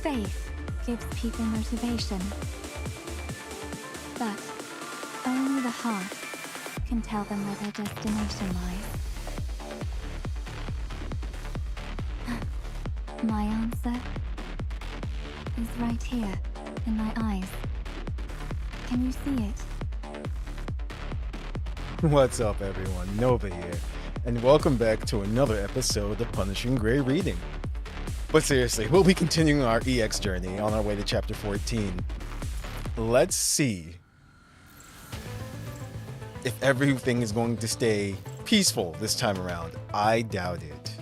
Faith gives people motivation. But only the heart can tell them where their destination lies. My answer is right here in my eyes. Can you see it? What's up, everyone? Nova here, and welcome back to another episode of Punishing Gray Reading. But seriously, we'll be continuing our EX journey on our way to Chapter 14. Let's see if everything is going to stay peaceful this time around. I doubt it.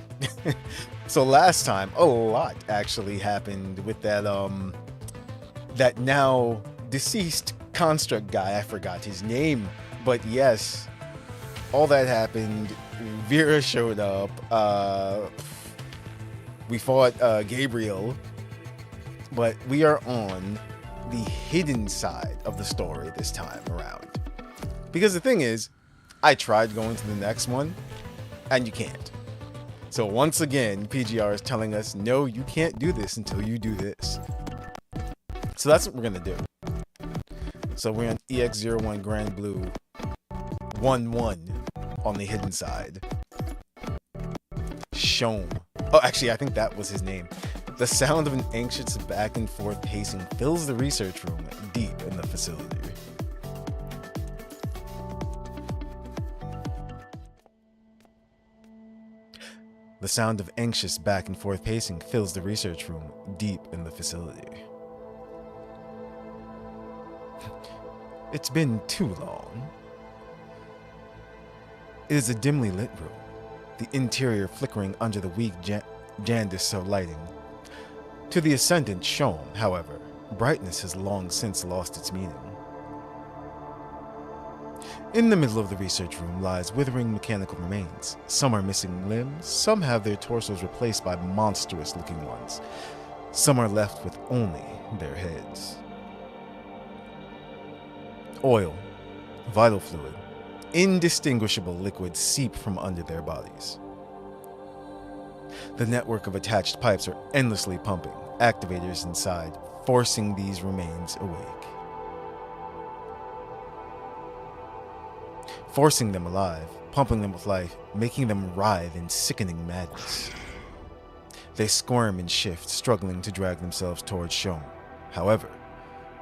So last time, a lot actually happened with that that now deceased construct guy. I forgot his name. But yes, all that happened. Vera showed up. We fought Gabriel. But we are on the hidden side of the story this time around. Because the thing is, I tried going to the next one, and you can't. So once again, PGR is telling us, no, you can't do this until you do this. So that's what we're going to do. So we're on EX01 Grand Blue 1-1 on the hidden side. Shom. Oh, actually, I think that was his name. The sound of an anxious back and forth pacing fills the research room deep in the facility. The sound of anxious back and forth pacing fills the research room deep in the facility. It's been too long. It is a dimly lit room, the interior flickering under the weak Jandiso lighting. To the ascendant Shom, however, brightness has long since lost its meaning. In the middle of the research room lies withering mechanical remains. Some are missing limbs, some have their torsos replaced by monstrous-looking ones. Some are left with only their heads. Oil, vital fluid, indistinguishable liquids seep from under their bodies. The network of attached pipes are endlessly pumping, activators inside, forcing these remains awake. Forcing them alive, pumping them with life, making them writhe in sickening madness. They squirm and shift, struggling to drag themselves towards Shom. However,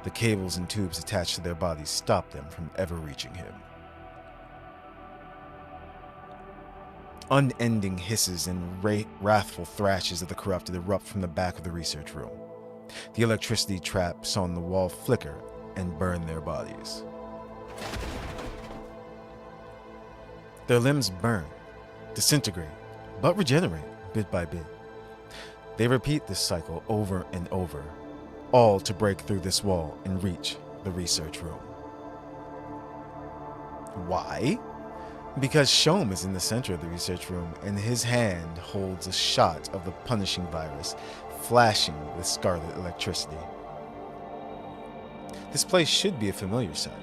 the cables and tubes attached to their bodies stop them from ever reaching him. Unending hisses and wrathful thrashes of the corrupted erupt from the back of the research room. The electricity traps on the wall flicker and burn their bodies. Their limbs burn, disintegrate, but regenerate bit by bit. They repeat this cycle over and over, all to break through this wall and reach the research room. Why? Because Shom is in the center of the research room, and his hand holds a shot of the punishing virus, flashing with scarlet electricity. This place should be a familiar sight,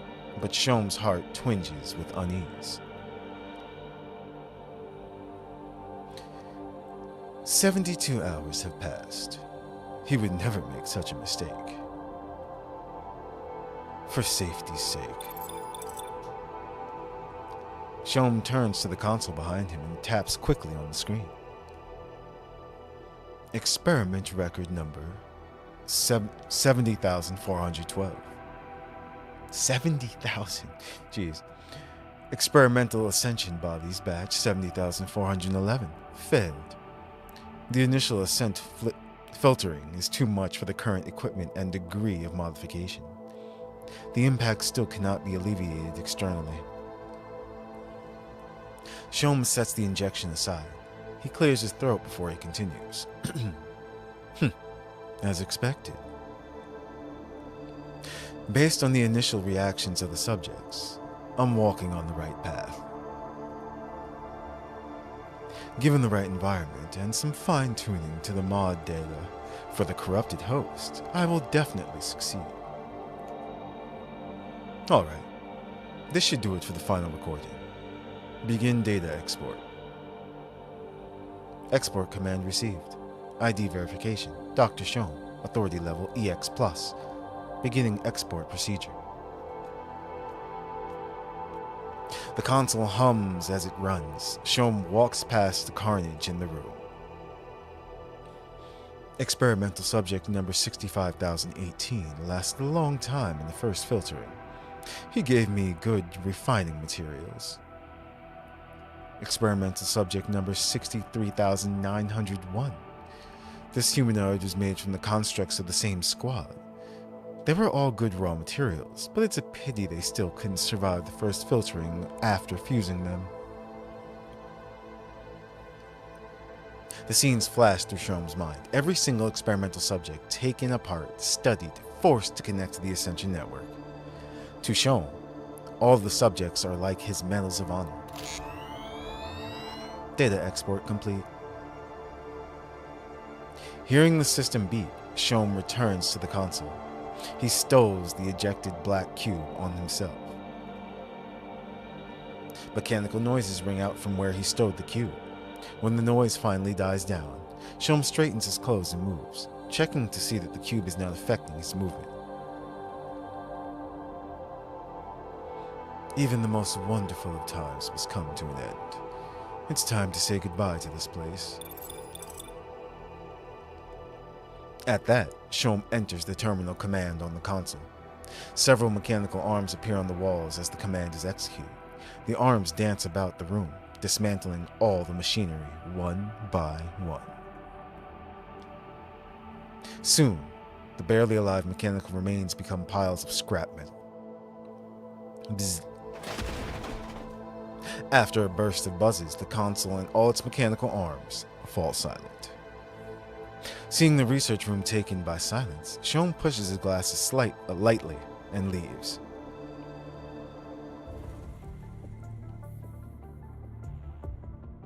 but Shom's heart twinges with unease. 72 hours have passed. He would never make such a mistake. For safety's sake. Shom turns to the console behind him and taps quickly on the screen. Experiment record number 70,412. 70,000. Jeez. Experimental ascension bodies batch 70,411. Failed. The initial ascent filtering is too much for the current equipment and degree of modification. The impact still cannot be alleviated externally. Shom sets the injection aside. He clears his throat before he continues. As expected. Based on the initial reactions of the subjects, I'm walking on the right path. Given the right environment and some fine-tuning to the mod data for the corrupted host, I will definitely succeed. Alright, this should do it for the final recording. Begin data export. Export command received. ID verification, Dr. Shom. authority level EX+, beginning export procedure. The console hums as it runs. Shom walks past the carnage in the room. Experimental subject number 65,018 lasted a long time in the first filtering. He gave me good refining materials. Experimental subject number 63,901. This humanoid was made from the constructs of the same squad. They were all good raw materials, but it's a pity they still couldn't survive the first filtering after fusing them. The scenes flashed through Shom's mind. Every single experimental subject taken apart, studied, forced to connect to the Ascension Network. To Shom, all the subjects are like his medals of honor. Data export complete. Hearing the system beep, Shom returns to the console. He stows the ejected black cube on himself. Mechanical noises ring out from where he stowed the cube. When the noise finally dies down, Shom straightens his clothes and moves, checking to see that the cube is not affecting his movement. Even the most wonderful of times must come to an end. It's time to say goodbye to this place. At that, Shom enters the terminal command on the console. Several mechanical arms appear on the walls as the command is executed. The arms dance about the room, dismantling all the machinery one by one. Soon, the barely alive mechanical remains become piles of scrap metal. Bzz. After a burst of buzzes, the console and all its mechanical arms fall silent. Seeing the research room taken by silence, Shom pushes his glasses lightly and leaves.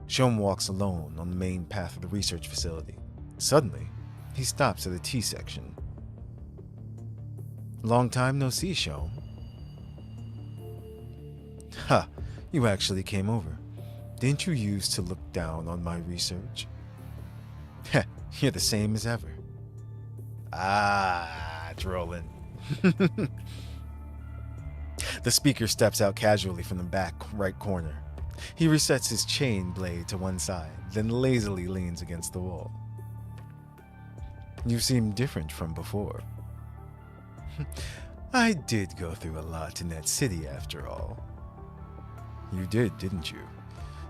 Shom walks alone on the main path of the research facility. Suddenly, he stops at a T section. Long time no see, Shom. Ha, you actually came over. Didn't you used to look down on my research? Heh, you're the same as ever. Ah, drolling. The speaker steps out casually from the back right corner. He resets his chain blade to one side, then lazily leans against the wall. You seem different from before. I did go through a lot in that city after all. You did, didn't you?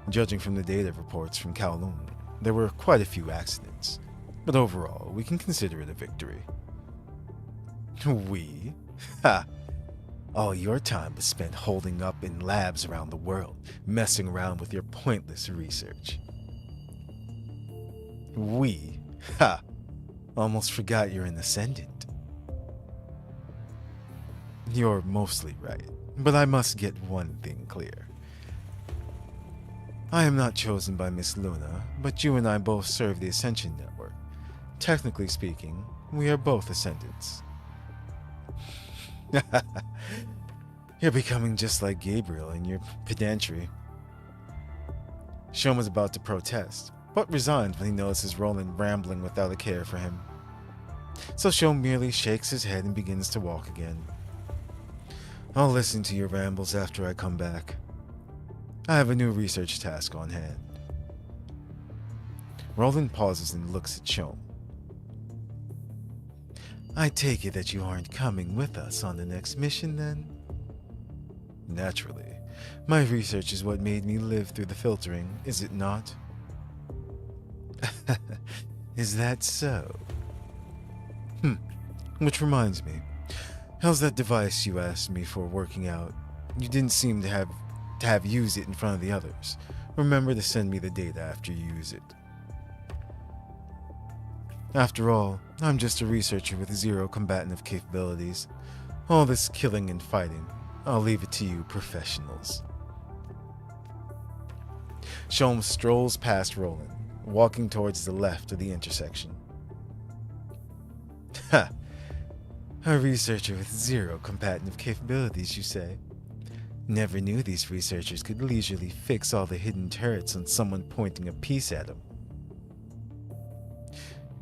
Judging from the data reports from Kowloon, there were quite a few accidents, but overall, we can consider it a victory. We? Ha! All your time was spent holding up in labs around the world, messing around with your pointless research. We? Ha! Almost forgot you're an Ascendant. You're mostly right, but I must get one thing clear. I am not chosen by Miss Luna, but you and I both serve the Ascension Network. Technically speaking, we are both Ascendants. You're becoming just like Gabriel in your pedantry. Shom was about to protest, but resigned when he notices Roland rambling without a care for him. So Shom merely shakes his head and begins to walk again. I'll listen to your rambles after I come back. I have a new research task on hand. Roland pauses and looks at Shom. I take it that you aren't coming with us on the next mission, then? Naturally. My research is what made me live through the filtering, is it not? Is that so? Which reminds me, how's that device you asked me for working out? You didn't seem to have used it in front of the others. Remember to send me the data after you use it. After all, I'm just a researcher with zero combative capabilities. All this killing and fighting, I'll leave it to you professionals. Shom strolls past Roland, walking towards the left of the intersection. Ha! A researcher with zero combative capabilities, you say? Never knew these researchers could leisurely fix all the hidden turrets on someone pointing a piece at them.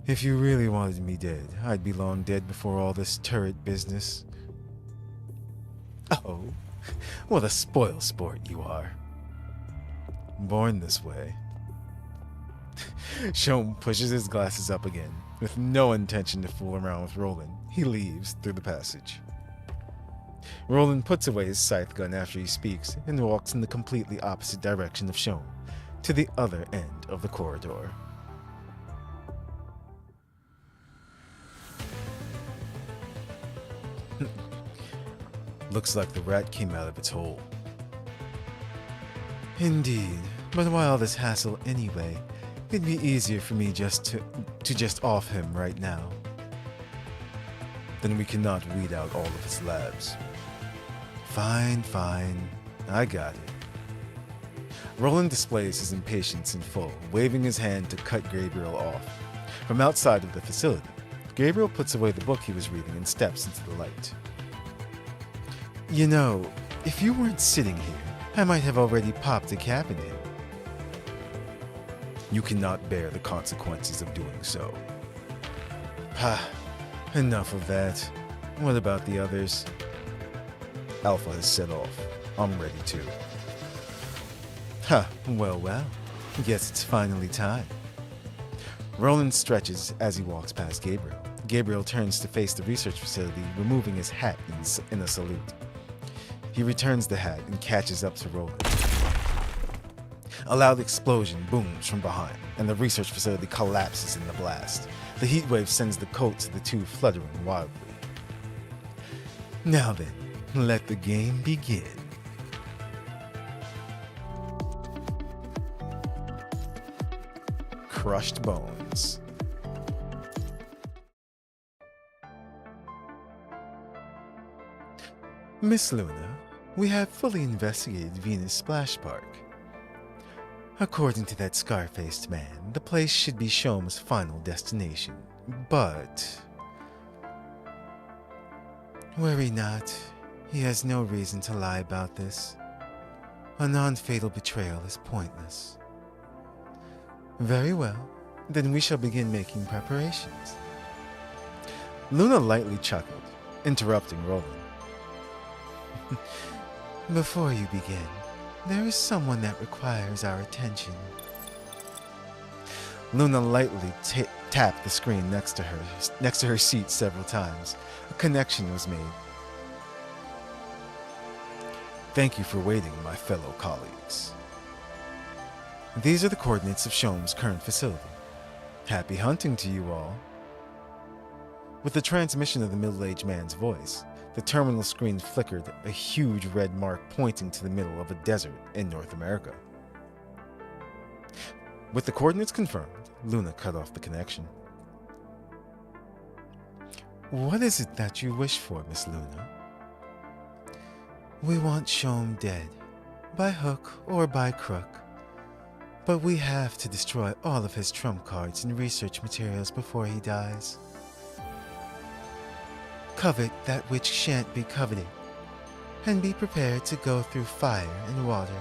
If you really wanted me dead, I'd be long dead before all this turret business. Oh, what a spoil sport you are. Born this way. Shom pushes his glasses up again. With no intention to fool around with Roland, he leaves through the passage. Roland puts away his scythe gun after he speaks and walks in the completely opposite direction of Shom, to the other end of the corridor. Looks like the rat came out of its hole. Indeed, but why all this hassle anyway? It'd be easier for me to just off him right now. Then we cannot weed out all of his labs. Fine. I got it. Roland displays his impatience in full, waving his hand to cut Gabriel off. From outside of the facility, Gabriel puts away the book he was reading and steps into the light. You know, if you weren't sitting here, I might have already popped a cap in him. You cannot bear the consequences of doing so. Enough of that. What about the others? Alpha has set off. I'm ready too. Well. Guess it's finally time. Roland stretches as he walks past Gabriel. Gabriel turns to face the research facility, removing his hat in a salute. He returns the hat and catches up to Roland. A loud explosion booms from behind, and the research facility collapses in the blast. The heat wave sends the coats of the two fluttering wildly. Now then, let the game begin. Crushed bones. Miss Luna, we have fully investigated Venus Splash Park. According to that scar-faced man, the place should be Shom's final destination. But worry not, he has no reason to lie about this. A non-fatal betrayal is pointless. Very well, then we shall begin making preparations. Luna lightly chuckled, interrupting Roland. Before you begin, there is someone that requires our attention. Luna lightly tapped the screen next to her seat several times. A connection was made. Thank you for waiting, my fellow colleagues. These are the coordinates of Shom's current facility. Happy hunting to you all. With the transmission of the middle-aged man's voice, the terminal screen flickered a huge red mark pointing to the middle of a desert in North America. With the coordinates confirmed, Luna cut off the connection. What is it that you wish for, Miss Luna? We want Shom dead, by hook or by crook. But we have to destroy all of his trump cards and research materials before he dies. Covet that which shan't be coveted, and be prepared to go through fire and water.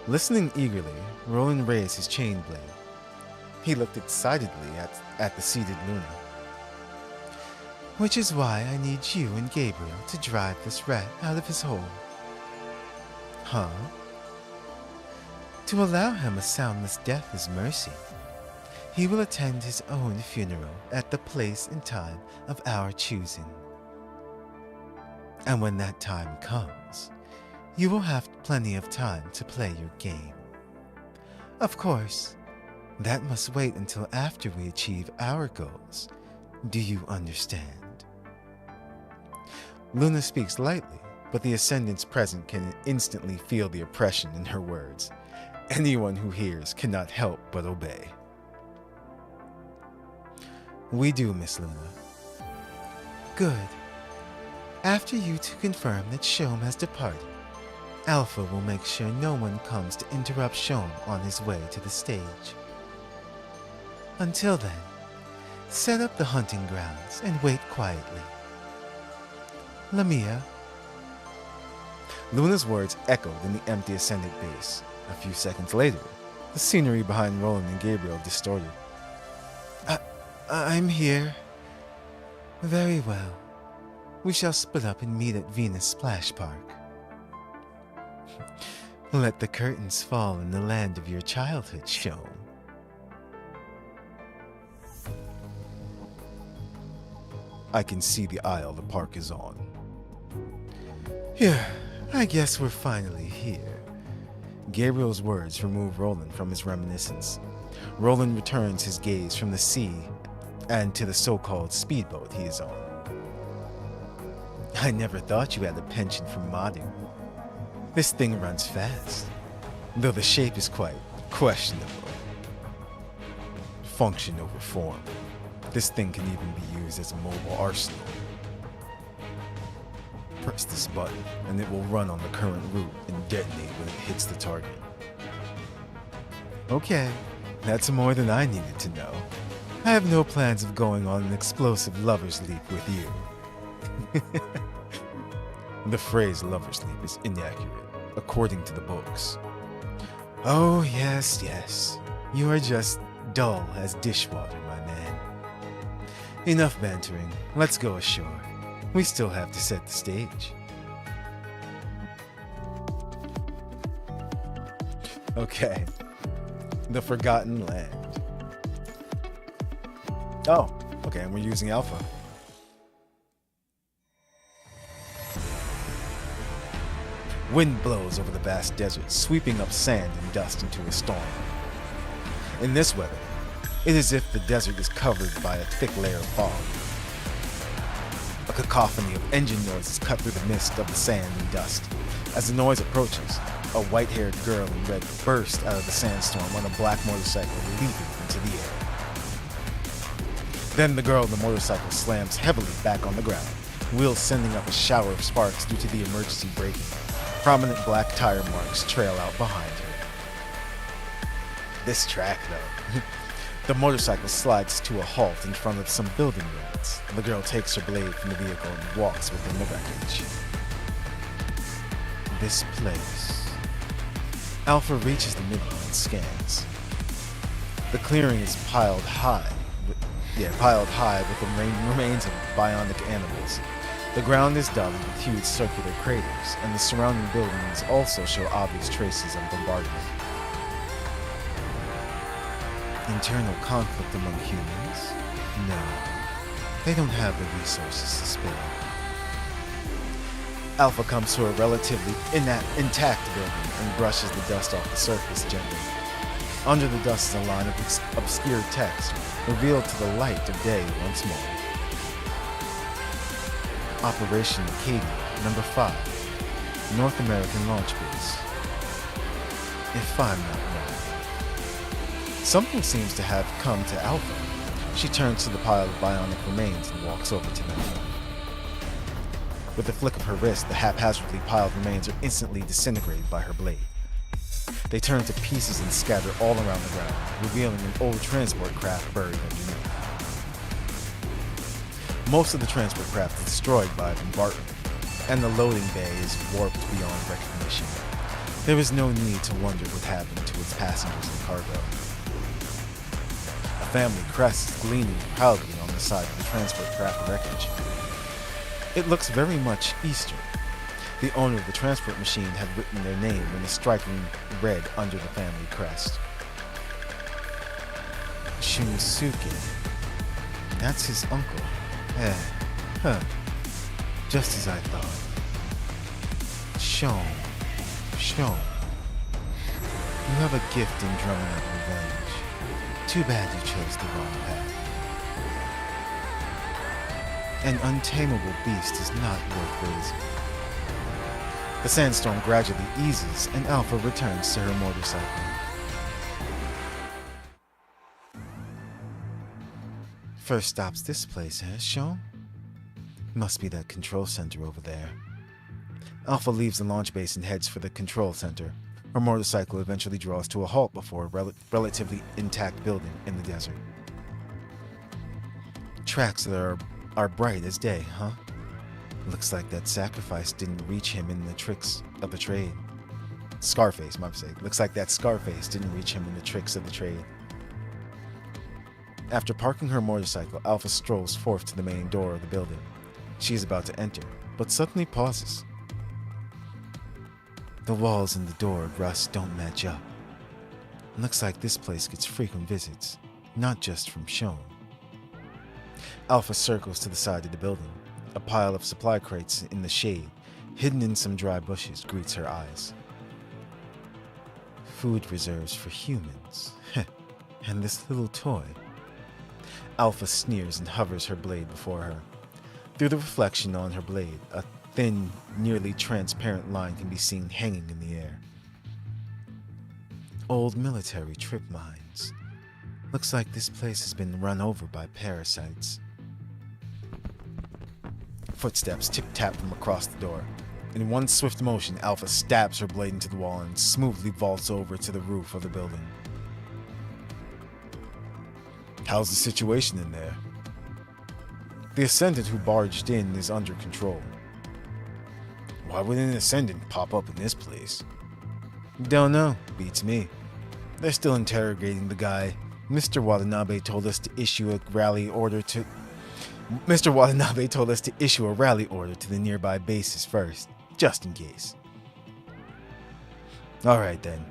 Listening eagerly, Roland raised his chain blade. He looked excitedly at the seated Luna. Which is why I need you and Gabriel to drive this rat out of his hole. Huh? To allow him a soundless death is mercy. He will attend his own funeral at the place and time of our choosing. And when that time comes, you will have plenty of time to play your game. Of course, that must wait until after we achieve our goals. Do you understand? Luna speaks lightly, but the ascendants present can instantly feel the oppression in her words. Anyone who hears cannot help but obey. We do, Miss Luna. Good. After you two confirm that Shom has departed, Alpha will make sure no one comes to interrupt Shom on his way to the stage. Until then, set up the hunting grounds and wait quietly. Lamia. Luna's words echoed in the empty ascendant base. A few seconds later, the scenery behind Roland and Gabriel distorted. I'm here. Very well. We shall split up and meet at Venus Splash Park. Let the curtains fall in the land of your childhood, Sean. I can see the aisle the park is on. Yeah, I guess we're finally here. Gabriel's words remove Roland from his reminiscence. Roland returns his gaze from the sea and to the so-called speedboat he is on. I never thought you had a penchant for modding. This thing runs fast, though the shape is quite questionable. Function over form. This thing can even be used as a mobile arsenal. Press this button and it will run on the current route and detonate when it hits the target. Okay, that's more than I needed to know. I have no plans of going on an explosive lover's leap with you. The phrase lover's leap is inaccurate, according to the books. Oh, yes, yes. You are just dull as dishwater, my man. Enough bantering. Let's go ashore. We still have to set the stage. Okay. The Forgotten Land. Oh, okay, and we're using Alpha. Wind blows over the vast desert, sweeping up sand and dust into a storm. In this weather, it is as if the desert is covered by a thick layer of fog. A cacophony of engine noises cut through the mist of the sand and dust. As the noise approaches, a white-haired girl in red bursts out of the sandstorm on a black motorcycle, leaping into the air. Then the girl on the motorcycle slams heavily back on the ground, wheels sending up a shower of sparks due to the emergency braking. Prominent black tire marks trail out behind her. This track, though. The motorcycle slides to a halt in front of some building units. The girl takes her blade from the vehicle and walks within the wreckage. This place. Alpha reaches the middle and scans. The clearing is piled high with the remains of bionic animals. The ground is dotted with huge circular craters, and the surrounding buildings also show obvious traces of bombardment. Internal conflict among humans? No. They don't have the resources to spare. Alpha comes to a relatively intact building and brushes the dust off the surface gently. Under the dust is a line of obscure text, revealed to the light of day once more. Operation Acadia, number 5, North American Launch Base. If I'm not wrong. Something seems to have come to Alpha. She turns to the pile of bionic remains and walks over to them. With a flick of her wrist, the haphazardly piled remains are instantly disintegrated by her blade. They turn to pieces and scatter all around the ground, revealing an old transport craft buried underneath. Most of the transport craft is destroyed by bombardment, and the loading bay is warped beyond recognition. There is no need to wonder what happened to its passengers and cargo. A family crest is gleaming proudly on the side of the transport craft wreckage. It looks very much Eastern. The owner of the transport machine had written their name in a striking red under the family crest. Shunsuke. That's his uncle. Just as I thought. Sean. You have a gift in drumming up revenge. Too bad you chose the wrong path. An untamable beast is not worth raising. The sandstorm gradually eases and Alpha returns to her motorcycle. First stop's this place, Sean? Must be that control center over there. Alpha leaves the launch base and heads for the control center. Her motorcycle eventually draws to a halt before a relatively intact building in the desert. Tracks that are bright as day, huh? Looks like that sacrifice didn't reach him in the tricks of the trade. Scarface, my mistake. Looks like that Scarface didn't reach him in the tricks of the trade. After parking her motorcycle, Alpha strolls forth to the main door of the building. She is about to enter, but suddenly pauses. The walls and the door of rust don't match up. Looks like this place gets frequent visits, not just from Shone. Alpha circles to the side of the building. A pile of supply crates in the shade, hidden in some dry bushes, greets her eyes. Food reserves for humans. And this little toy. Alpha sneers and hovers her blade before her. Through the reflection on her blade, a thin, nearly transparent line can be seen hanging in the air. Old military trip mines. Looks like this place has been run over by parasites. Footsteps tip-tap from across the door. In one swift motion, Alpha stabs her blade into the wall and smoothly vaults over to the roof of the building. How's the situation in there? The Ascendant who barged in is under control. Why would an Ascendant pop up in this place? Don't know. Beats me. They're still interrogating the guy. Mr. Watanabe told us to issue a rally order to the nearby bases first, just in case. Alright then.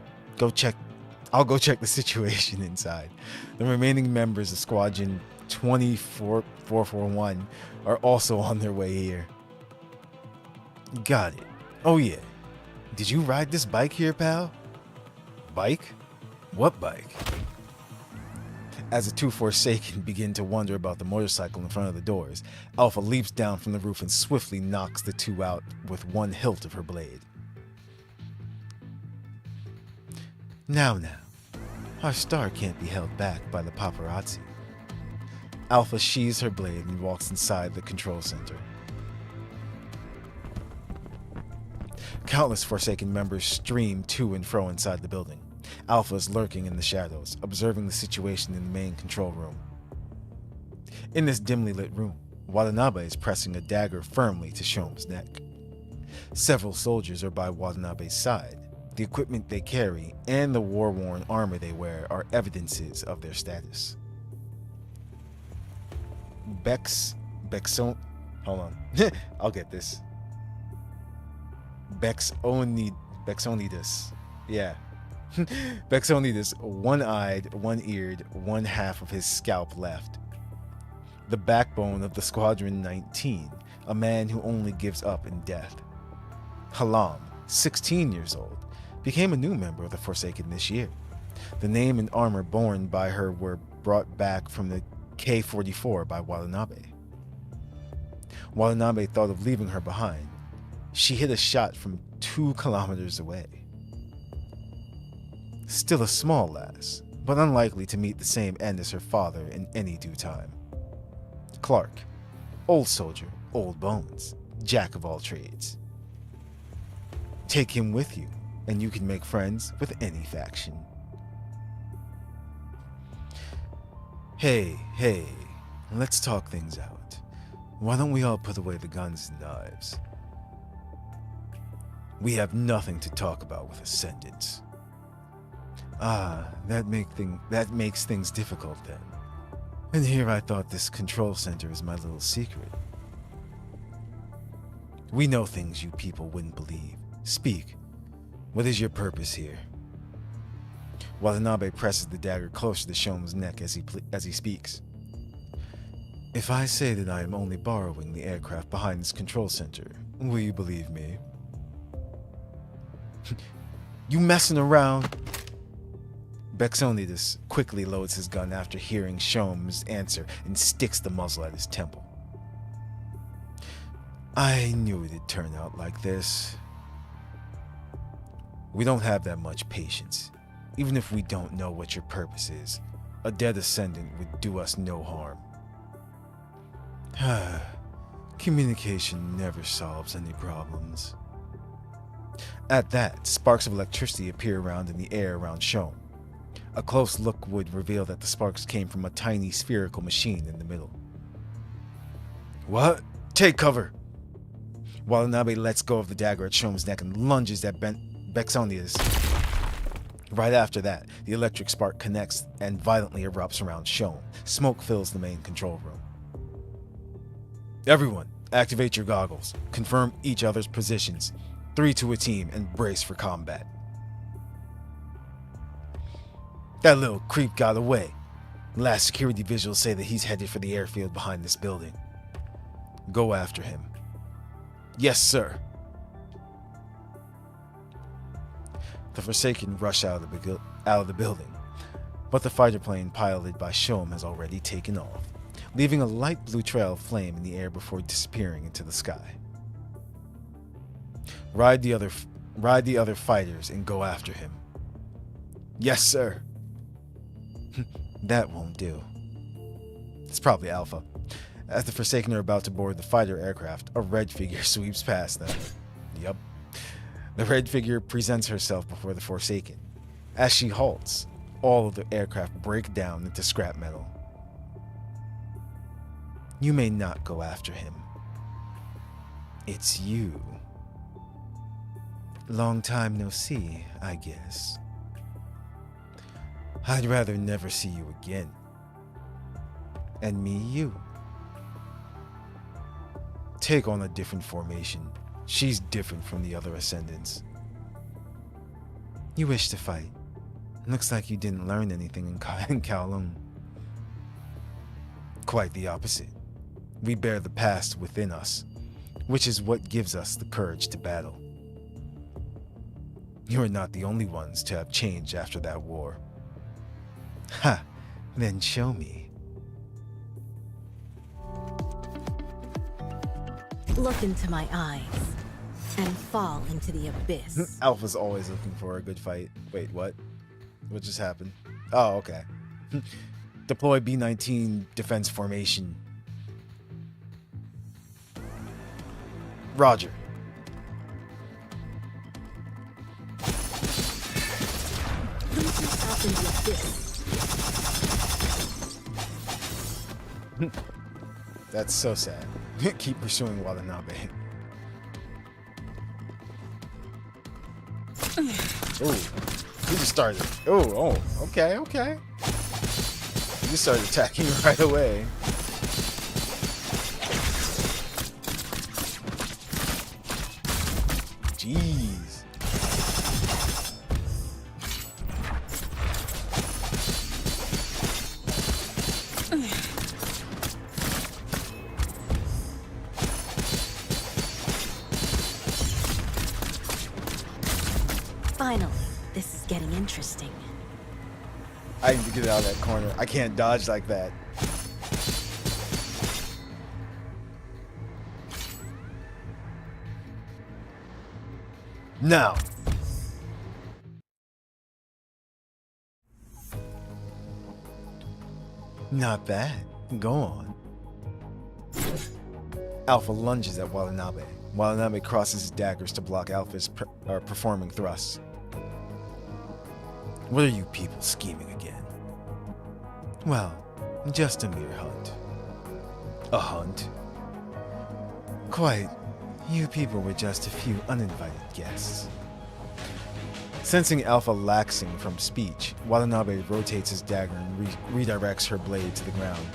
I'll go check the situation inside. The remaining members of Squadron 24441 are also on their way here. Got it. Oh yeah. Did you ride this bike here, pal? Bike? What bike? As the two Forsaken begin to wonder about the motorcycle in front of the doors, Alpha leaps down from the roof and swiftly knocks the two out with one hilt of her blade. Now, our star can't be held back by the paparazzi. Alpha sheathes her blade and walks inside the control center. Countless Forsaken members stream to and fro inside the building. Alpha is lurking in the shadows, observing the situation in the main control room. In this dimly lit room, Watanabe is pressing a dagger firmly to Shome's neck. Several soldiers are by Watanabe's side. The equipment they carry and the war-worn armor they wear are evidences of their status. Hold on. I'll get this. Bexonidas. Yeah. Bexonidas, one-eyed, one-eared, one half of his scalp left. The backbone of the Squadron 19, a man who only gives up in death. Halam, 16 years old, became a new member of the Forsaken this year. The name and armor borne by her were brought back from the K-44 by Watanabe. Watanabe thought of leaving her behind. She hit a shot from 2 kilometers away. Still a small lass, but unlikely to meet the same end as her father in any due time. Clark, old soldier, old bones, jack of all trades. Take him with you, and you can make friends with any faction. Hey, let's talk things out. Why don't we all put away the guns and knives? We have nothing to talk about with Ascendants. That makes things difficult then. And here I thought this control center is my little secret. We know things you people wouldn't believe. Speak. What is your purpose here? Watanabe presses the dagger closer to Shome's neck as he speaks. If I say that I am only borrowing the aircraft behind this control center, will you believe me? You messing around? Bexonidas quickly loads his gun after hearing Shome's answer and sticks the muzzle at his temple. I knew it'd turn out like this. We don't have that much patience. Even if we don't know what your purpose is, a dead Ascendant would do us no harm. Communication never solves any problems. At that, sparks of electricity appear around in the air around Shome. A close look would reveal that the sparks came from a tiny spherical machine in the middle. What? Take cover! Watanabe lets go of the dagger at Shome's neck and lunges at Bexonidas. Right after that, the electric spark connects and violently erupts around Shom. Smoke fills the main control room. Everyone, activate your goggles. Confirm each other's positions. 3 to a team and brace for combat. That little creep got away. Last security visuals say that he's headed for the airfield behind this building. Go after him. Yes, sir. The Forsaken rush out of the building, but the fighter plane piloted by Shom has already taken off, leaving a light blue trail of flame in the air before disappearing into the sky. Ride the other fighters and go after him. Yes, sir. That won't do. It's probably Alpha. As the Forsaken are about to board the fighter aircraft, a red figure sweeps past them. Yup. The red figure presents herself before the Forsaken. As she halts, all of the aircraft break down into scrap metal. You may not go after him. It's you. Long time no see, I guess. I'd rather never see you again. And me you. Take on a different formation. She's different from the other Ascendants. You wish to fight. Looks like you didn't learn anything in Kowloon. Quite the opposite. We bear the past within us, which is what gives us the courage to battle. You are not the only ones to have changed after that war. Ha! Then show me. Look into my eyes and fall into the abyss. Alpha's always looking for a good fight. Wait, what? What just happened? Oh, okay. Deploy B-19 defense formation. Roger. Lose yourself in the abyss. That's so sad. Keep pursuing Watanabe. Oh, he just started. Oh, okay. He just started attacking right away. Jeez. Finally, this is getting interesting. I need to get out of that corner. I can't dodge like that. Now. Not bad. Go on. Alpha lunges at Watanabe. Watanabe crosses his daggers to block Alpha's performing thrusts. What are you people scheming again? Well, just a mere hunt. A hunt? Quite. You people were just a few uninvited guests. Sensing Alpha laxing from speech, Watanabe rotates his dagger and redirects her blade to the ground.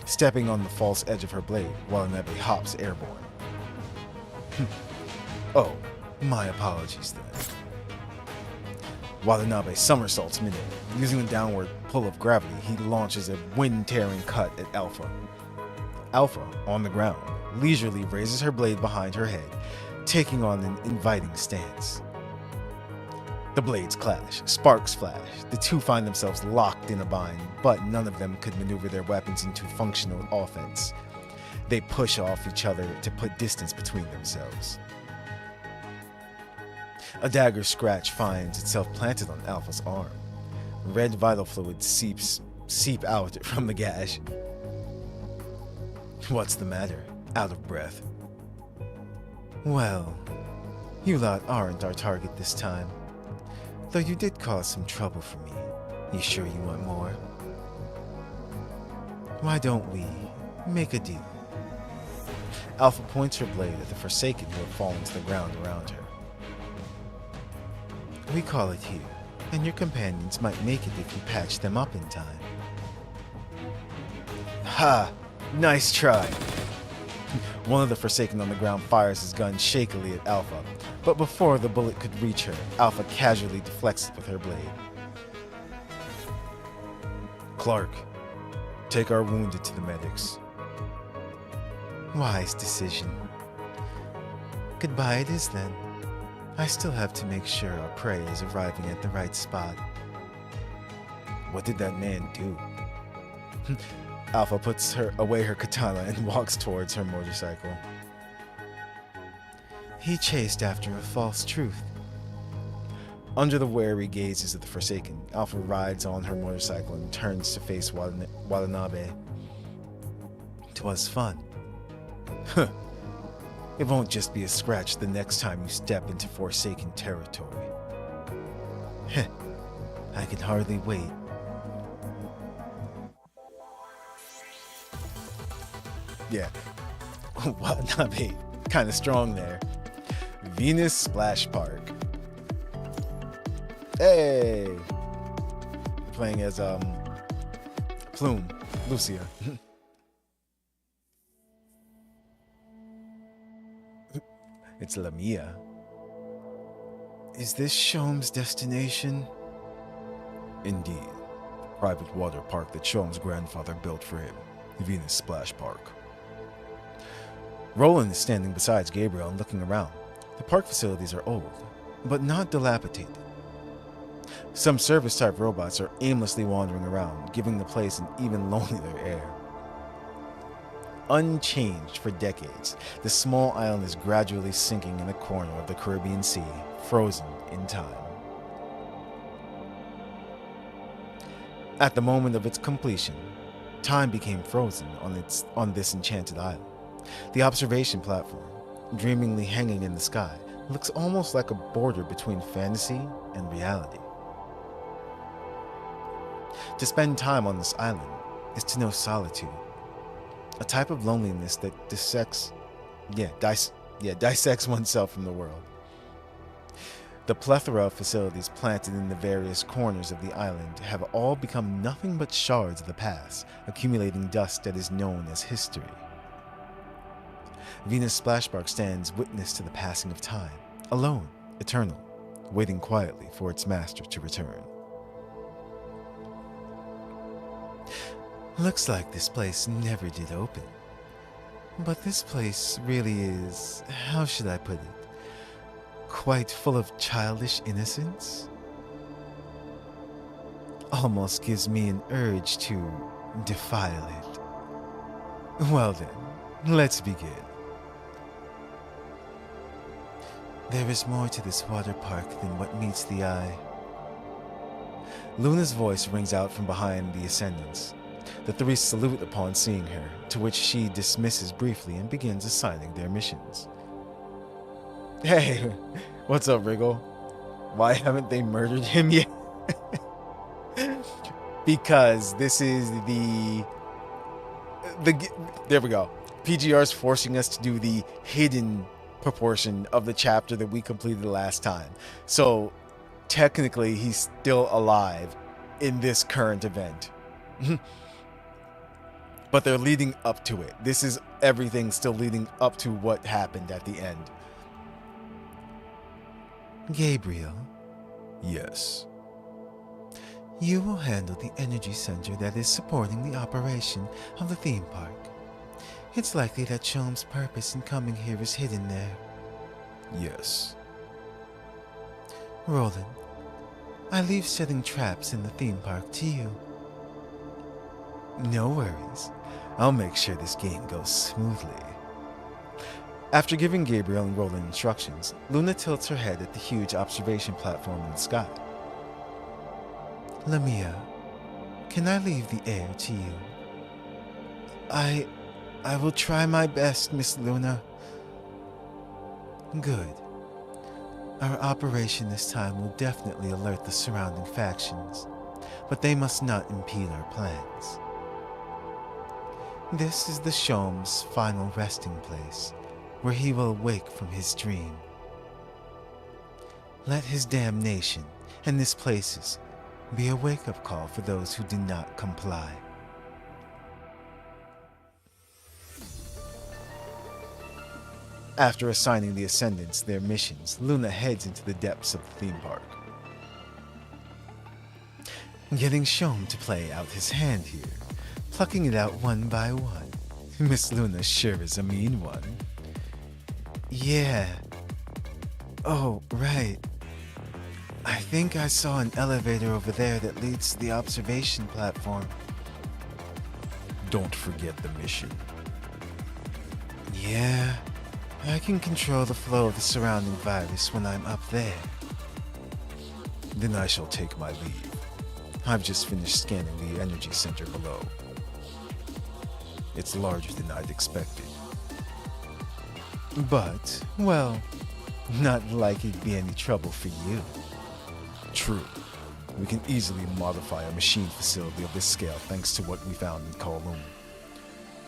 Stepping on the false edge of her blade, Watanabe hops airborne. Oh, my apologies then. Watanabe somersaults midair. Using the downward pull of gravity, he launches a wind-tearing cut at Alpha. Alpha, on the ground, leisurely raises her blade behind her head, taking on an inviting stance. The blades clash, sparks flash. The two find themselves locked in a bind, but none of them could maneuver their weapons into functional offense. They push off each other to put distance between themselves. A dagger scratch finds itself planted on Alpha's arm. Red vital fluid seep out from the gash. What's the matter? Out of breath. Well, you lot aren't our target this time. Though you did cause some trouble for me. You sure you want more? Why don't we make a deal? Alpha points her blade at the Forsaken who have fallen to the ground around her. We call it here and your companions might make it if you patch them up in time. Ha! Nice try! One of the Forsaken on the ground fires his gun shakily at Alpha, but before the bullet could reach her, Alpha casually deflects it with her blade. Clark, take our wounded to the medics. Wise decision. Goodbye it is then. I still have to make sure our prey is arriving at the right spot. What did that man do? Alpha puts away her katana and walks towards her motorcycle. He chased after a false truth. Under the wary gazes of the Forsaken, Alpha rides on her motorcycle and turns to face Watanabe. 'Twas fun. Huh. It won't just be a scratch the next time you step into Forsaken territory. Heh. I can hardly wait. Yeah. Watanabe, kind of strong there. Venus Splash Park. Hey! Playing as, Plume, Lucia. It's Lamia. Is this Shom's destination? Indeed. Private water park that Shom's grandfather built for him. Venus Splash Park. Roland is standing beside Gabriel and looking around. The park facilities are old, but not dilapidated. Some service-type robots are aimlessly wandering around, giving the place an even lonelier air. Unchanged for decades, the small island is gradually sinking in a corner of the Caribbean Sea, frozen in time. At the moment of its completion, time became frozen on this enchanted island. The observation platform, dreamingly hanging in the sky, looks almost like a border between fantasy and reality. To spend time on this island is to know solitude, a type of loneliness that dissects oneself from the world. The plethora of facilities planted in the various corners of the island have all become nothing but shards of the past, accumulating dust that is known as history. Venus Splash Park stands witness to the passing of time, alone, eternal, waiting quietly for its master to return. Looks like this place never did open. But this place really is, how should I put it, quite full of childish innocence? Almost gives me an urge to defile it. Well then, let's begin. There is more to this water park than what meets the eye. Luna's voice rings out from behind the Ascendants. The three salute upon seeing her, to which she dismisses briefly and begins assigning their missions. Hey, what's up, Wriggle? Why haven't they murdered him yet? Because this is there we go. PGR's forcing us to do the hidden proportion of the chapter that we completed the last time. So technically he's still alive in this current event. But they're leading up to it. This is everything still leading up to what happened at the end. Gabriel? Yes. You will handle the energy center that is supporting the operation of the theme park. It's likely that Shom's purpose in coming here is hidden there. Yes. Roland, I leave setting traps in the theme park to you. No worries. I'll make sure this game goes smoothly. After giving Gabriel and Roland instructions, Luna tilts her head at the huge observation platform in the sky. Lamia, can I leave the air to you? I will try my best, Miss Luna. Good. Our operation this time will definitely alert the surrounding factions, but they must not impede our plans. This is the Shom's final resting place, where he will awake from his dream. Let his damnation and this place is be a wake-up call for those who do not comply. After assigning the Ascendants their missions, Luna heads into the depths of the theme park. Getting Shom to play out his hand here, plucking it out one by one. Miss Luna sure is a mean one. Yeah. Oh, right. I think I saw an elevator over there that leads to the observation platform. Don't forget the mission. Yeah, I can control the flow of the surrounding virus when I'm up there. Then I shall take my leave. I've just finished scanning the energy center below. It's larger than I'd expected. But, well, not like it'd be any trouble for you. True. We can easily modify a machine facility of this scale thanks to what we found in Kowloon.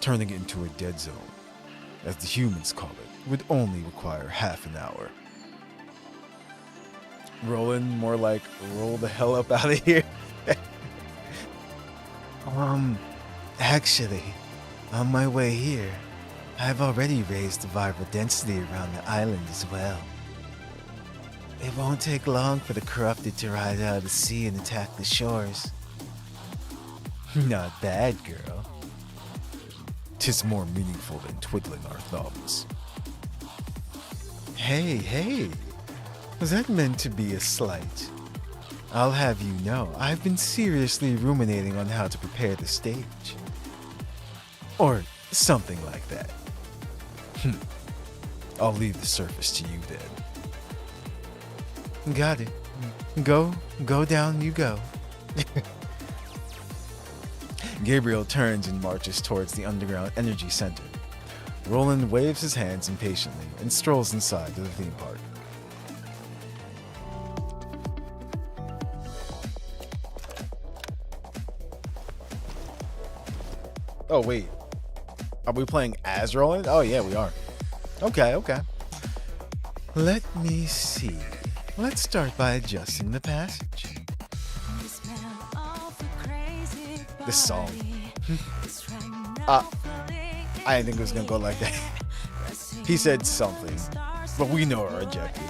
Turning it into a dead zone, as the humans call it, would only require half an hour. Rolling, more like roll the hell up out of here. Actually, on my way here, I've already raised the viral density around the island as well. It won't take long for the corrupted to ride out of the sea and attack the shores. Not bad, girl. 'Tis more meaningful than twiddling our thumbs. Hey, was that meant to be a slight? I'll have you know, I've been seriously ruminating on how to prepare the stage. Or something like that. I'll leave the surface to you then. Got it. Go down you go. Gabriel turns and marches towards the underground energy center. Roland waves his hands impatiently and strolls inside to the theme park. Oh, wait. Are we playing as Roland? Oh, yeah, we are. Okay. Let me see. Let's start by adjusting the passage. This song. I didn't think it was gonna go like that. He said something, but we know our objective.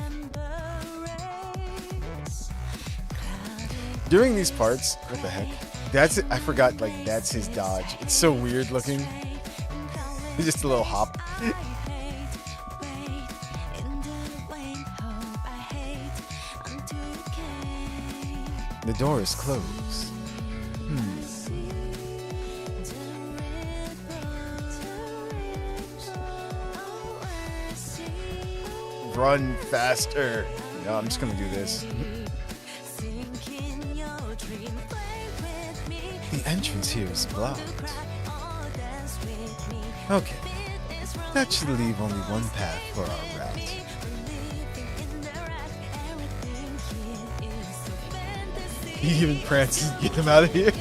During these parts, what the heck? I forgot, that's his dodge. It's so weird looking. He's just a little hop. The door is closed. Run faster. No, I'm just gonna do this. The entrance here is blocked. Okay. That should leave only one path for our rat. He even prances to get him out of here.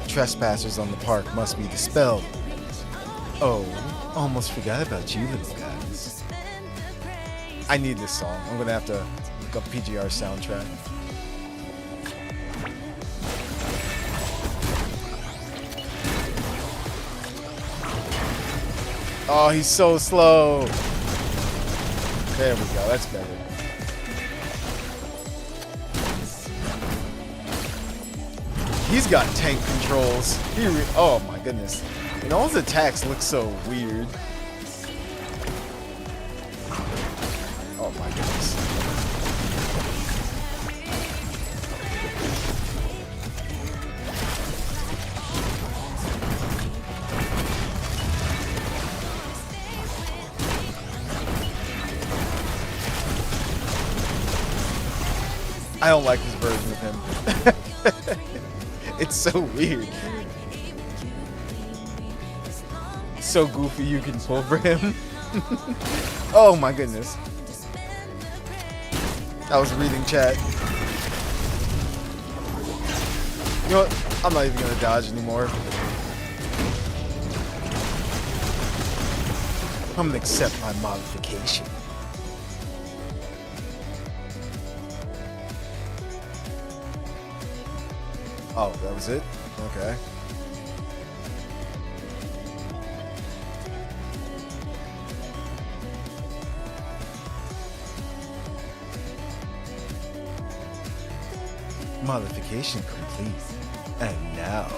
Trespassers on the park must be dispelled. Oh, almost forgot about you little guys. I need this song. I'm gonna have to look up PGR soundtrack. Oh, he's so slow. There we go. That's better. He's got tank controls. Oh my goodness. And all his attacks look so weird. Oh my goodness. I don't like this version of him. It's so weird. So goofy you can pull for him. Oh my goodness. I was reading chat. You know what? I'm not even gonna dodge anymore. I'm gonna accept my modification. Oh, that was it? Okay. Modification complete. And now,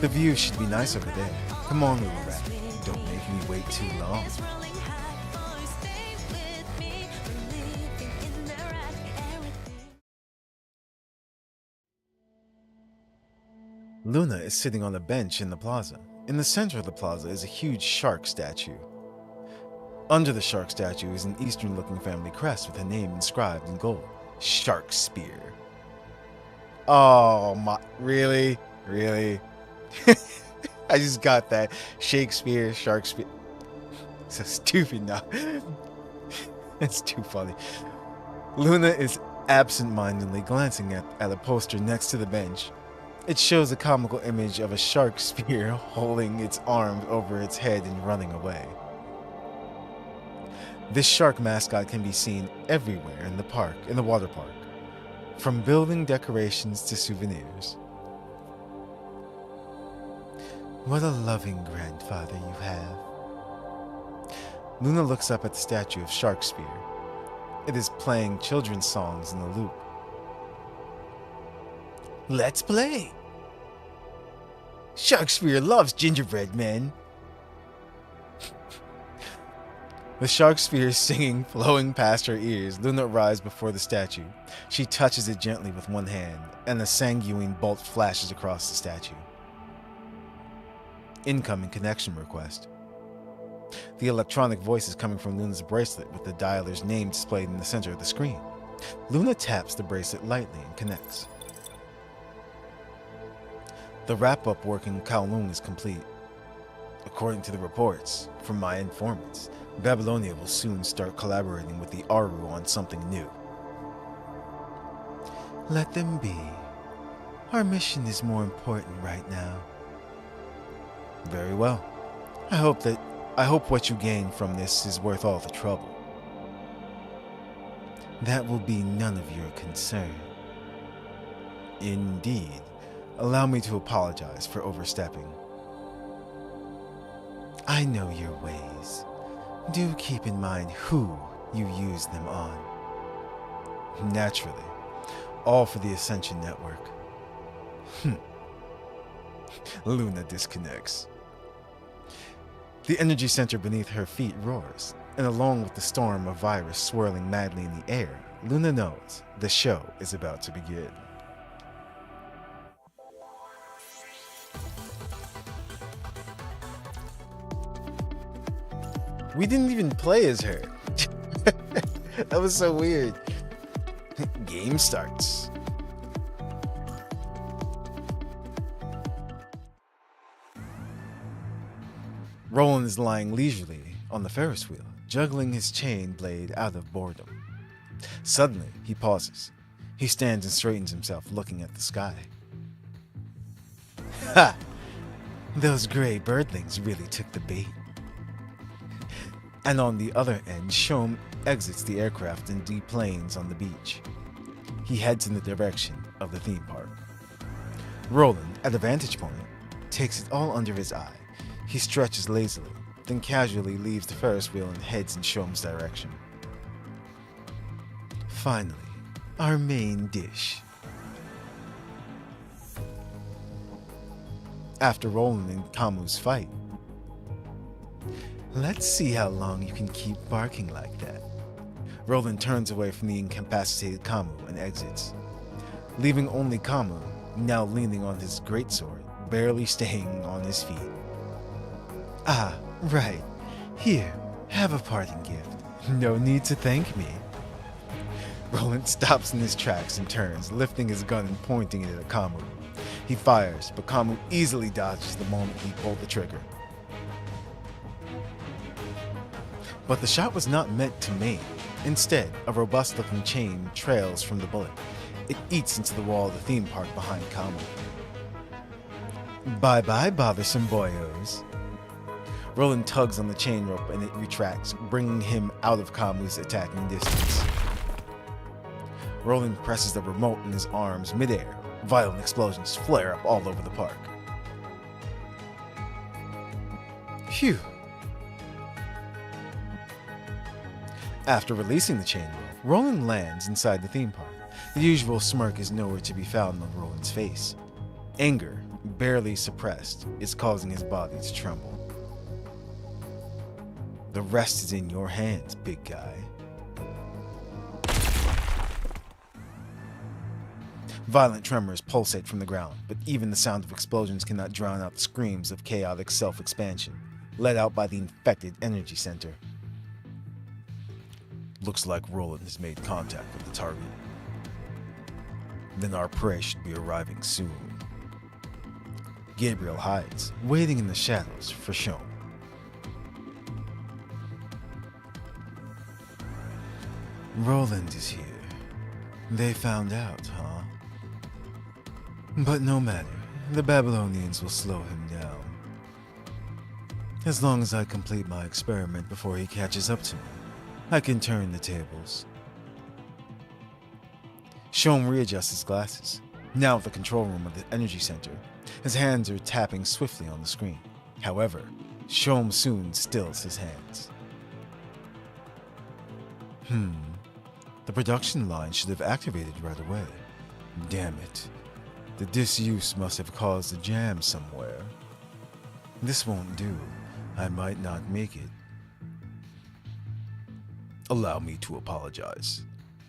the view should be nice over there. Come on, little rat. Don't make me wait too long. Luna is sitting on a bench in the plaza. In the center of the plaza is a huge shark statue. Under the shark statue is an Eastern-looking family crest with a name inscribed in gold. Sharkspear. Oh my, really? Really? I just got that. Shakespeare, Sharkspear. So stupid now. It's too funny. Luna is absent-mindedly glancing at a poster next to the bench. It shows a comical image of a shark spear holding its arms over its head and running away. This shark mascot can be seen everywhere in the water park, from building decorations to souvenirs. What a loving grandfather you have. Luna looks up at the statue of Sharkspear. It is playing children's songs in the loop. Let's play! Sharkspear loves gingerbread men. With Sharkspear singing flowing past her ears, Luna arrives before the statue. She touches it gently with one hand, and a sanguine bolt flashes across the statue. Incoming connection request. The electronic voice is coming from Luna's bracelet with the dialer's name displayed in the center of the screen. Luna taps the bracelet lightly and connects. The wrap-up work in Kowloon is complete. According to the reports from my informants, Babylonia will soon start collaborating with the Aru on something new. Let them be. Our mission is more important right now. Very well. I hope what you gain from this is worth all the trouble. That will be none of your concern. Indeed. Allow me to apologize for overstepping. I know your ways. Do keep in mind who you use them on. Naturally. All for the Ascension Network. Luna disconnects. The energy center beneath her feet roars, and along with the storm of virus swirling madly in the air, Luna knows the show is about to begin. We didn't even play as her. That was so weird. Game starts. Roland is lying leisurely on the Ferris wheel, juggling his chain blade out of boredom. Suddenly, he pauses. He stands and straightens himself, looking at the sky. Ha! Those gray birdlings really took the bait. And on the other end, Shom exits the aircraft and deplanes on the beach. He heads in the direction of the theme park. Roland, at a vantage point, takes it all under his eye. He stretches lazily, then casually leaves the Ferris wheel and heads in Shom's direction. Finally, our main dish. After Roland and Kamu's fight, let's see how long you can keep barking like that. Roland turns away from the incapacitated Kamu and exits, leaving only Kamu, now leaning on his greatsword, barely staying on his feet. Ah, right. Here, have a parting gift. No need to thank me. Roland stops in his tracks and turns, lifting his gun and pointing it at Kamu. He fires, but Kamu easily dodges the moment he pulled the trigger. But the shot was not meant to maim. Instead, a robust-looking chain trails from the bullet. It eats into the wall of the theme park behind Kamu. Bye-bye, bothersome boyos. Roland tugs on the chain rope and it retracts, bringing him out of Kamu's attacking distance. Roland presses the remote in his arms midair. Violent explosions flare up all over the park. Phew. After releasing the chain wheel, Roland lands inside the theme park. The usual smirk is nowhere to be found on Roland's face. Anger, barely suppressed, is causing his body to tremble. The rest is in your hands, big guy. Violent tremors pulsate from the ground, but even the sound of explosions cannot drown out the screams of chaotic self-expansion, let out by the infected energy center. Looks like Roland has made contact with the target. Then our prey should be arriving soon. Gabriel hides, waiting in the shadows for Shom. Roland is here. They found out, huh? But no matter, the Babylonians will slow him down. As long as I complete my experiment before he catches up to me, I can turn the tables. Shom readjusts his glasses. Now at the control room of the energy center, his hands are tapping swiftly on the screen. However, Shom soon stills his hands. The production line should have activated right away. Damn it. The disuse must have caused a jam somewhere. This won't do. I might not make it. Allow me to apologize.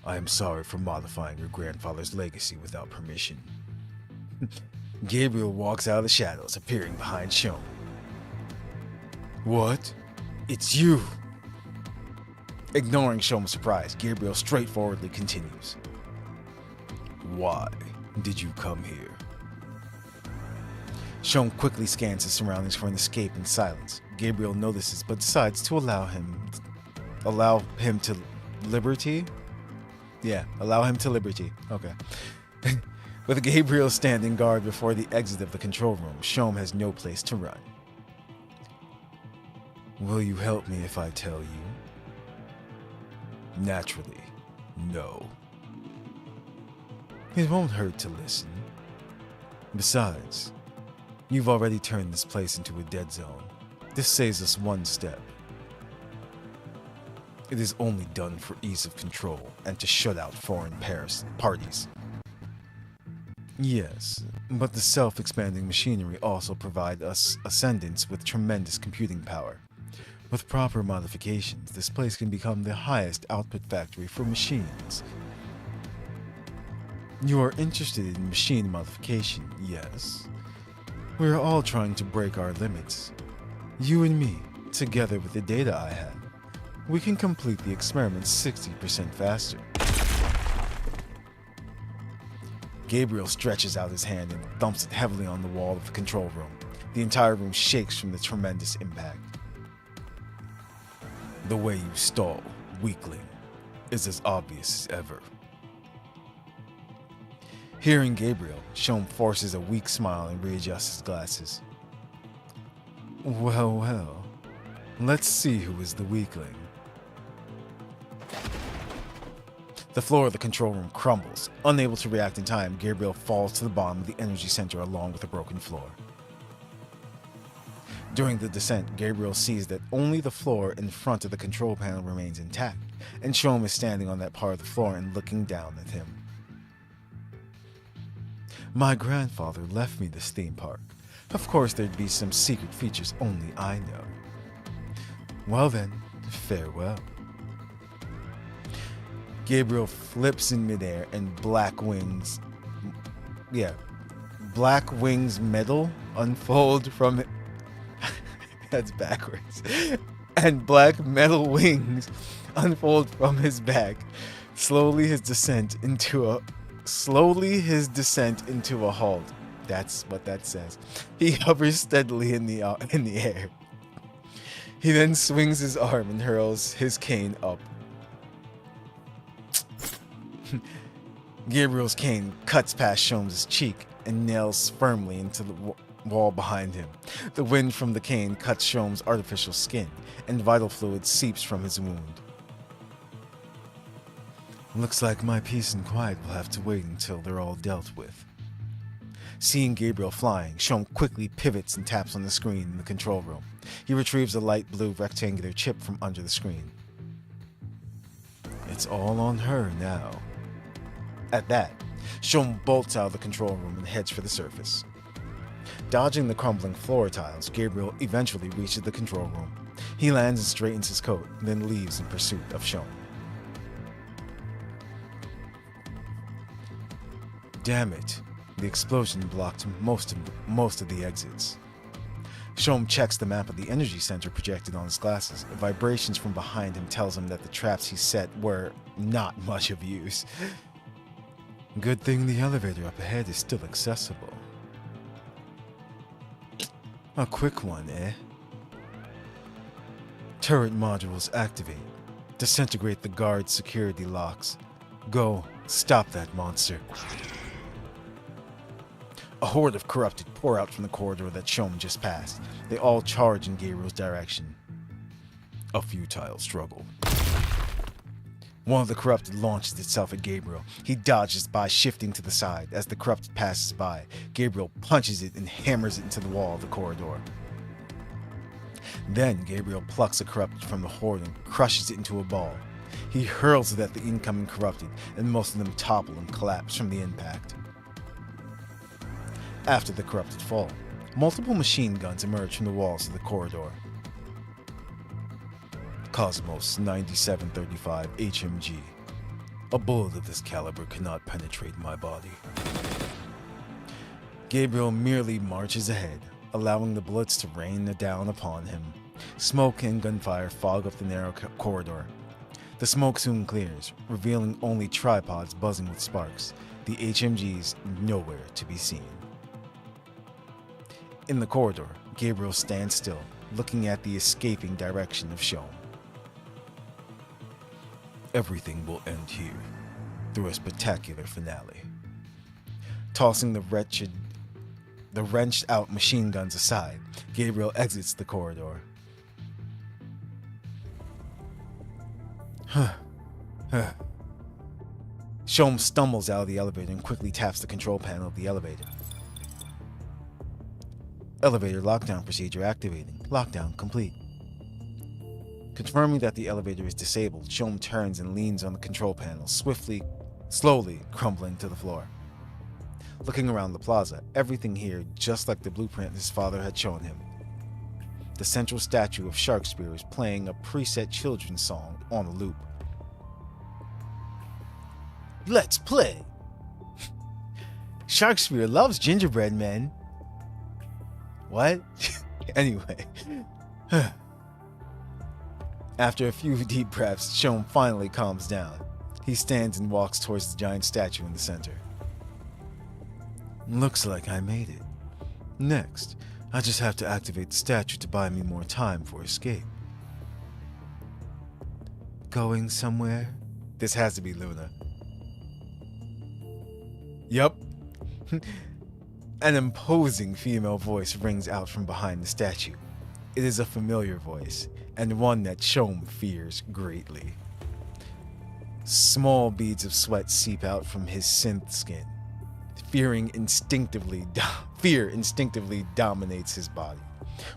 I am sorry for modifying your grandfather's legacy without permission. Gabriel walks out of the shadows, appearing behind Shom. What? It's you! Ignoring Shom's surprise, Gabriel straightforwardly continues. Why did you come here? Shom quickly scans his surroundings for an escape in silence. Gabriel notices but decides to allow him to liberty. Okay. With Gabriel standing guard before the exit of the control room, Shom has no place to run. Will you help me if I tell you? Naturally, no. It won't hurt to listen. Besides, you've already turned this place into a dead zone. This saves us one step. It is only done for ease of control and to shut out foreign parties. Yes, but the self-expanding machinery also provide us ascendants with tremendous computing power. With proper modifications, this place can become the highest output factory for machines. You are interested in machine modification, yes? We are all trying to break our limits. You and me, together with the data I have, we can complete the experiment 60% faster. Gabriel stretches out his hand and thumps it heavily on the wall of the control room. The entire room shakes from the tremendous impact. The way you stall, weakling, is as obvious as ever. Hearing Gabriel, Shom forces a weak smile and readjusts his glasses. Well, let's see who is the weakling. The floor of the control room crumbles. Unable to react in time, Gabriel falls to the bottom of the energy center along with the broken floor. During the descent, Gabriel sees that only the floor in front of the control panel remains intact, and Shom is standing on that part of the floor and looking down at him. My grandfather left me this theme park. Of course there'd be some secret features only I know. Well then, farewell. Gabriel flips in midair and black wings metal unfold from it. That's backwards. And black metal wings unfold from his back. Slowly his descent into a halt. That's what that says. He hovers steadily in the air. He then swings his arm and hurls his cane up. Gabriel's cane cuts past Shom's cheek and nails firmly into the wall behind him. The wind from the cane cuts Shom's artificial skin, and vital fluid seeps from his wound. Looks like my peace and quiet will have to wait until they're all dealt with. Seeing Gabriel flying, Shom quickly pivots and taps on the screen in the control room. He retrieves a light blue rectangular chip from under the screen. It's all on her now. At that, Shom bolts out of the control room and heads for the surface. Dodging the crumbling floor tiles, Gabriel eventually reaches the control room. He lands and straightens his coat, then leaves in pursuit of Shom. Damn it. The explosion blocked most of the exits. Shom checks the map of the energy center projected on his glasses. Vibrations from behind him tells him that the traps he set were not much of use. Good thing the elevator up ahead is still accessible. A quick one, eh? Turret modules activate. Disintegrate the guard's security locks. Go, stop that monster. A horde of corrupted pour out from the corridor that Shom just passed. They all charge in Gabriel's direction. A futile struggle. One of the corrupted launches itself at Gabriel. He dodges by shifting to the side. As the corrupted passes by, Gabriel punches it and hammers it into the wall of the corridor. Then Gabriel plucks a corrupted from the horde and crushes it into a ball. He hurls it at the incoming corrupted, and most of them topple and collapse from the impact. After the corrupted fall, multiple machine guns emerge from the walls of the corridor. Cosmos 9735 HMG. A bullet of this caliber cannot penetrate my body. Gabriel merely marches ahead, allowing the bullets to rain down upon him. Smoke and gunfire fog up the narrow corridor. The smoke soon clears, revealing only tripods buzzing with sparks. The HMGs nowhere to be seen. In the corridor, Gabriel stands still, looking at the escaping direction of Shom. Everything will end here, through a spectacular finale. Tossing the wrenched out machine guns aside, Gabriel exits the corridor. Shom stumbles out of the elevator and quickly taps the control panel of the elevator. Elevator lockdown procedure activating. Lockdown complete. Confirming that the elevator is disabled, Shom turns and leans on the control panel, slowly crumbling to the floor. Looking around the plaza, everything here just like the blueprint his father had shown him. The central statue of Sharkspear is playing a preset children's song on a loop. Let's play! Sharkspear loves gingerbread men. What? Anyway. After a few deep breaths, Shom finally calms down. He stands and walks towards the giant statue in the center. Looks like I made it. Next, I just have to activate the statue to buy me more time for escape. Going somewhere? This has to be Luna. Yup. An imposing female voice rings out from behind the statue. It is a familiar voice, and one that Shom fears greatly. Small beads of sweat seep out from his synth skin. Fear instinctively dominates his body.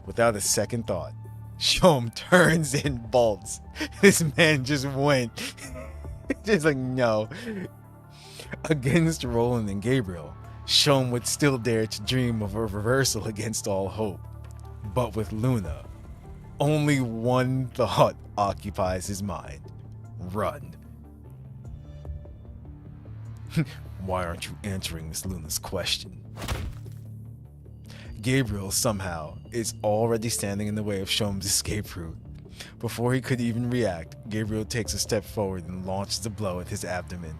Without a second thought, Shom turns and bolts. This man just went. Just like, no. Against Roland and Gabriel, Shom would still dare to dream of a reversal against all hope. But with Luna, only one thought occupies his mind. Run. Why aren't you answering Miss Luna's question? Gabriel, somehow, is already standing in the way of Shom's escape route. Before he could even react, Gabriel takes a step forward and launches a blow at his abdomen.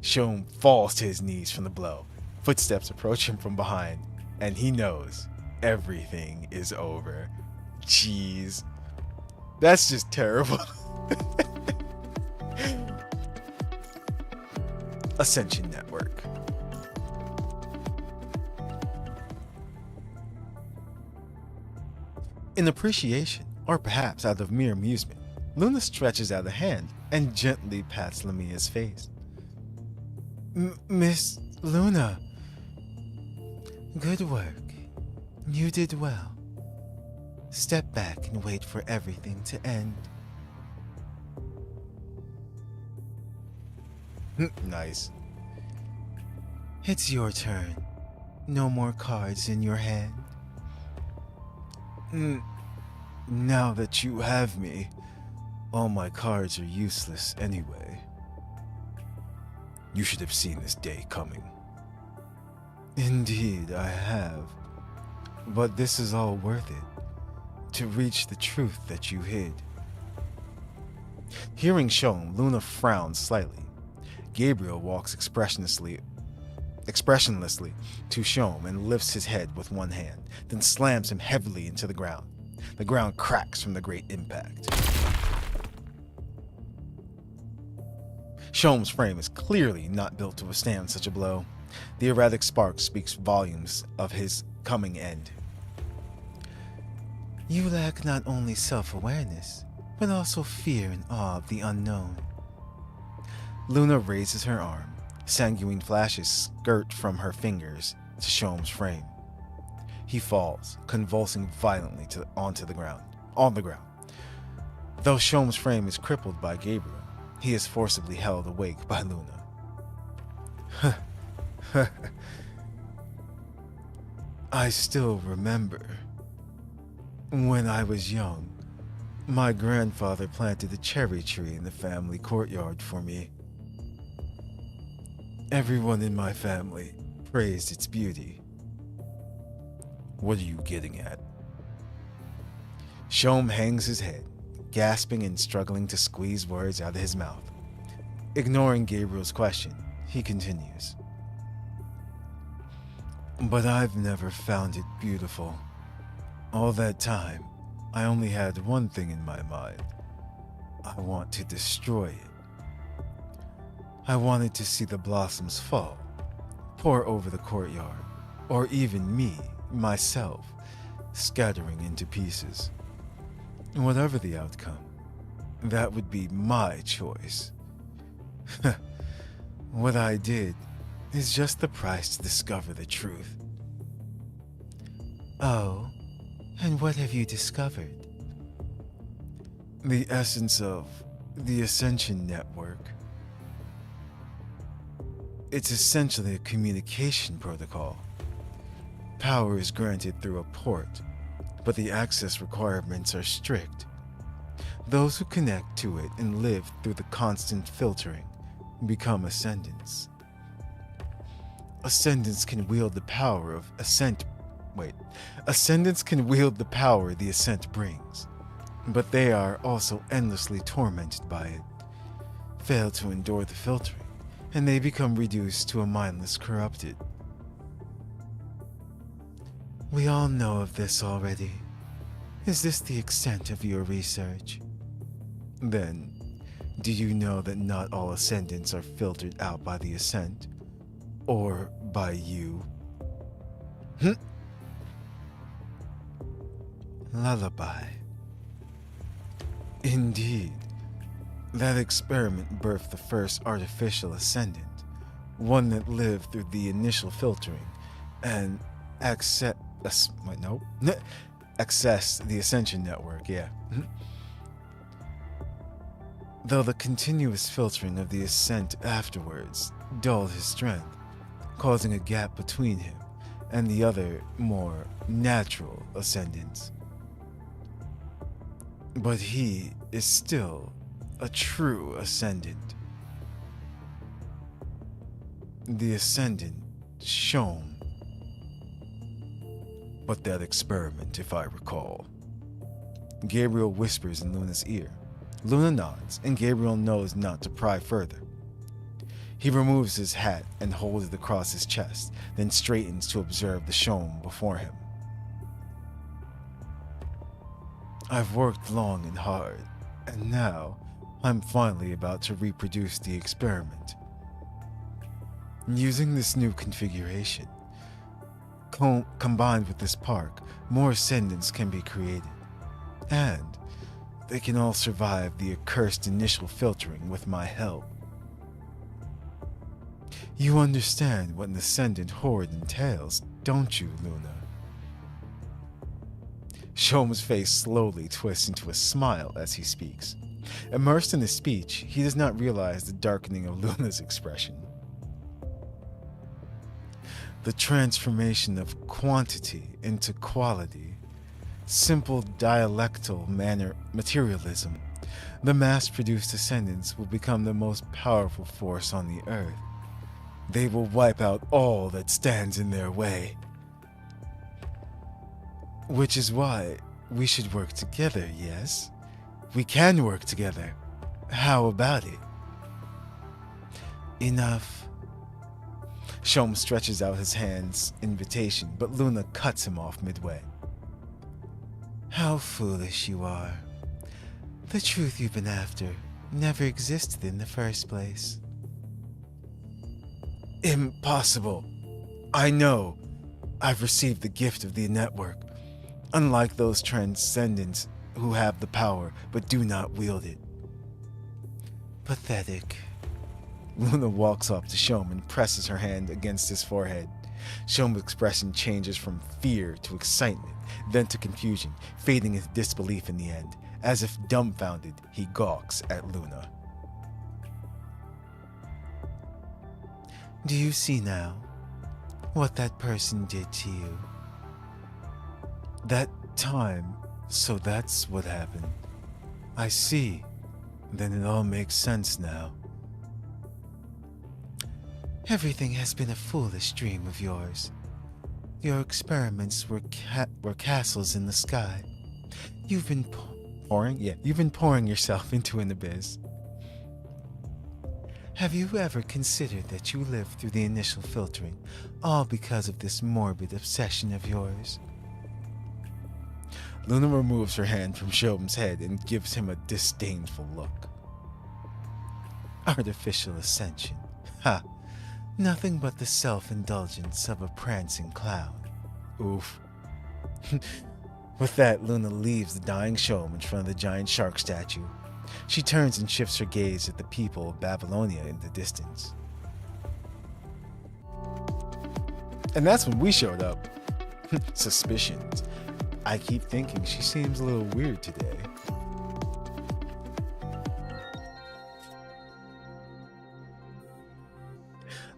Shom falls to his knees from the blow. Footsteps approach him from behind, and he knows everything is over. Jeez. That's just terrible. Ascension Network. In appreciation, or perhaps out of mere amusement, Luna stretches out a hand and gently pats Lamia's face. Miss Luna, good work. You did well. Step back and wait for everything to end. Nice. It's your turn. No more cards in your hand. Now that you have me, all my cards are useless anyway. You should have seen this day coming. Indeed, I have. But this is all worth it, to reach the truth that you hid. Hearing Shom, Luna frowns slightly. Gabriel walks expressionlessly to Shom and lifts his head with one hand, then slams him heavily into the ground. The ground cracks from the great impact. Shom's frame is clearly not built to withstand such a blow. The erratic spark speaks volumes of his coming end. You lack not only self-awareness, but also fear and awe of the unknown. Luna raises her arm. Sanguine flashes skirt from her fingers to Shom's frame. He falls, convulsing violently on the ground. Though Shom's frame is crippled by Gabriel, he is forcibly held awake by Luna. I still remember. When I was young, my grandfather planted a cherry tree in the family courtyard for me. Everyone in my family praised its beauty. What are you getting at? Shom hangs his head, gasping and struggling to squeeze words out of his mouth. Ignoring Gabriel's question, he continues. But I've never found it beautiful. All that time, I only had one thing in my mind. I want to destroy it. I wanted to see the blossoms fall, pour over the courtyard, or even me, myself, scattering into pieces. Whatever the outcome, that would be my choice. What I did is just the price to discover the truth. Oh, and what have you discovered? The essence of the Ascension Network. It's essentially a communication protocol. Power is granted through a port, but the access requirements are strict. Those who connect to it and live through the constant filtering become Ascendants. Ascendants can wield the power of Ascendants can wield the power the Ascent brings, but they are also endlessly tormented by it, fail to endure the filtering, and they become reduced to a mindless corrupted. We all know of this already. Is this the extent of your research? Then, do you know that not all Ascendants are filtered out by the Ascent? Or by you? Lullaby. Indeed. That experiment birthed the first artificial Ascendant, one that lived through the initial filtering and access the Ascension Network, Though the continuous filtering of the Ascent afterwards dulled his strength, causing a gap between him and the other, more natural Ascendants. But he is still a true Ascendant. The Ascendant Shom. But that experiment, if I recall. Gabriel whispers in Luna's ear. Luna nods, and Gabriel knows not to pry further. He removes his hat and holds it across his chest, then straightens to observe the Shom before him. I've worked long and hard, and now I'm finally about to reproduce the experiment. Using this new configuration, combined with this park, more Ascendants can be created, and They can all survive the accursed initial filtering with my help. You understand what an ascendant horde entails, don't you, Luna? Shom's face slowly twists into a smile as he speaks. Immersed in his speech, he does not realize the darkening of Luna's expression. The transformation of quantity into quality. Simple dialectal materialism. The mass-produced ascendants will become the most powerful force on the earth. They will wipe out all that stands in their way. Which is why we should work together, yes? We can work together. How about it? Enough. Shom stretches out his hand's invitation, but Luna cuts him off midway. How foolish you are. The truth you've been after never existed in the first place. Impossible. I know. I've received the gift of the network. Unlike those transcendents who have the power but do not wield it. Pathetic. Luna walks up to Shom and presses her hand against his forehead. Shom's expression changes from fear to excitement, then to confusion, fading into disbelief in the end. As if dumbfounded, he gawks at Luna. Do you see now what that person did to you? That time, so that's what happened. I see. Then it all makes sense now. Everything has been a foolish dream of yours. Your experiments were castles in the sky. You've been pouring yourself into an abyss. Have you ever considered that you lived through the initial filtering, all because of this morbid obsession of yours? Luna removes her hand from Shom's head and gives him a disdainful look. Artificial ascension. Ha! Nothing but the self-indulgence of a prancing clown. Oof. With that, Luna leaves the dying Shom in front of the giant shark statue. She turns and shifts her gaze at the people of Babylonia in the distance. And that's when we showed up. Suspicions. I keep thinking she seems a little weird today.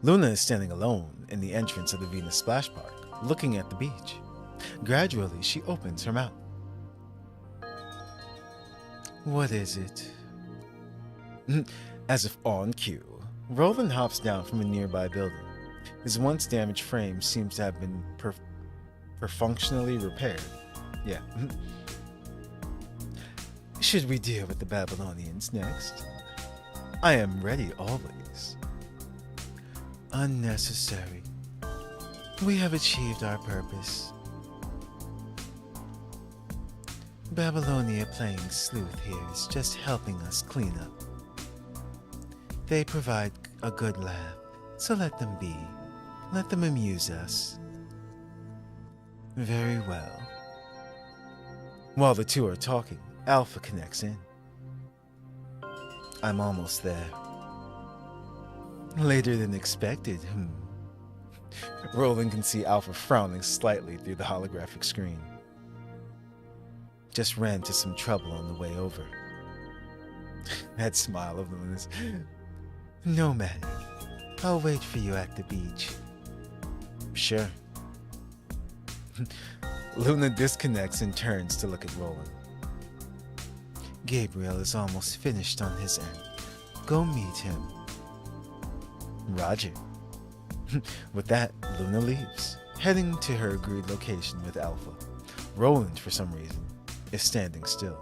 Luna is standing alone in the entrance of the Venus Splash Park, looking at the beach. Gradually, she opens her mouth. What is it? As if on cue, Roland hops down from a nearby building. His once damaged frame seems to have been perfunctionally repaired. Yeah. Should we deal with the Babylonians next? I am ready always. Unnecessary. We have achieved our purpose. Babylonia playing sleuth here is just helping us clean up. They provide a good laugh, so let them be. Let them amuse us. Very well. While the two are talking, Alpha connects in. I'm almost there. Later than expected, Roland can see Alpha frowning slightly through the holographic screen. Just ran into some trouble on the way over. That smile of Luna's. No matter. I'll wait for you at the beach. Sure. Luna disconnects and turns to look at Roland. Gabriel is almost finished on his end. Go meet him. Roger. With that, Luna leaves, heading to her agreed location with Alpha. Roland, for some reason, is standing still.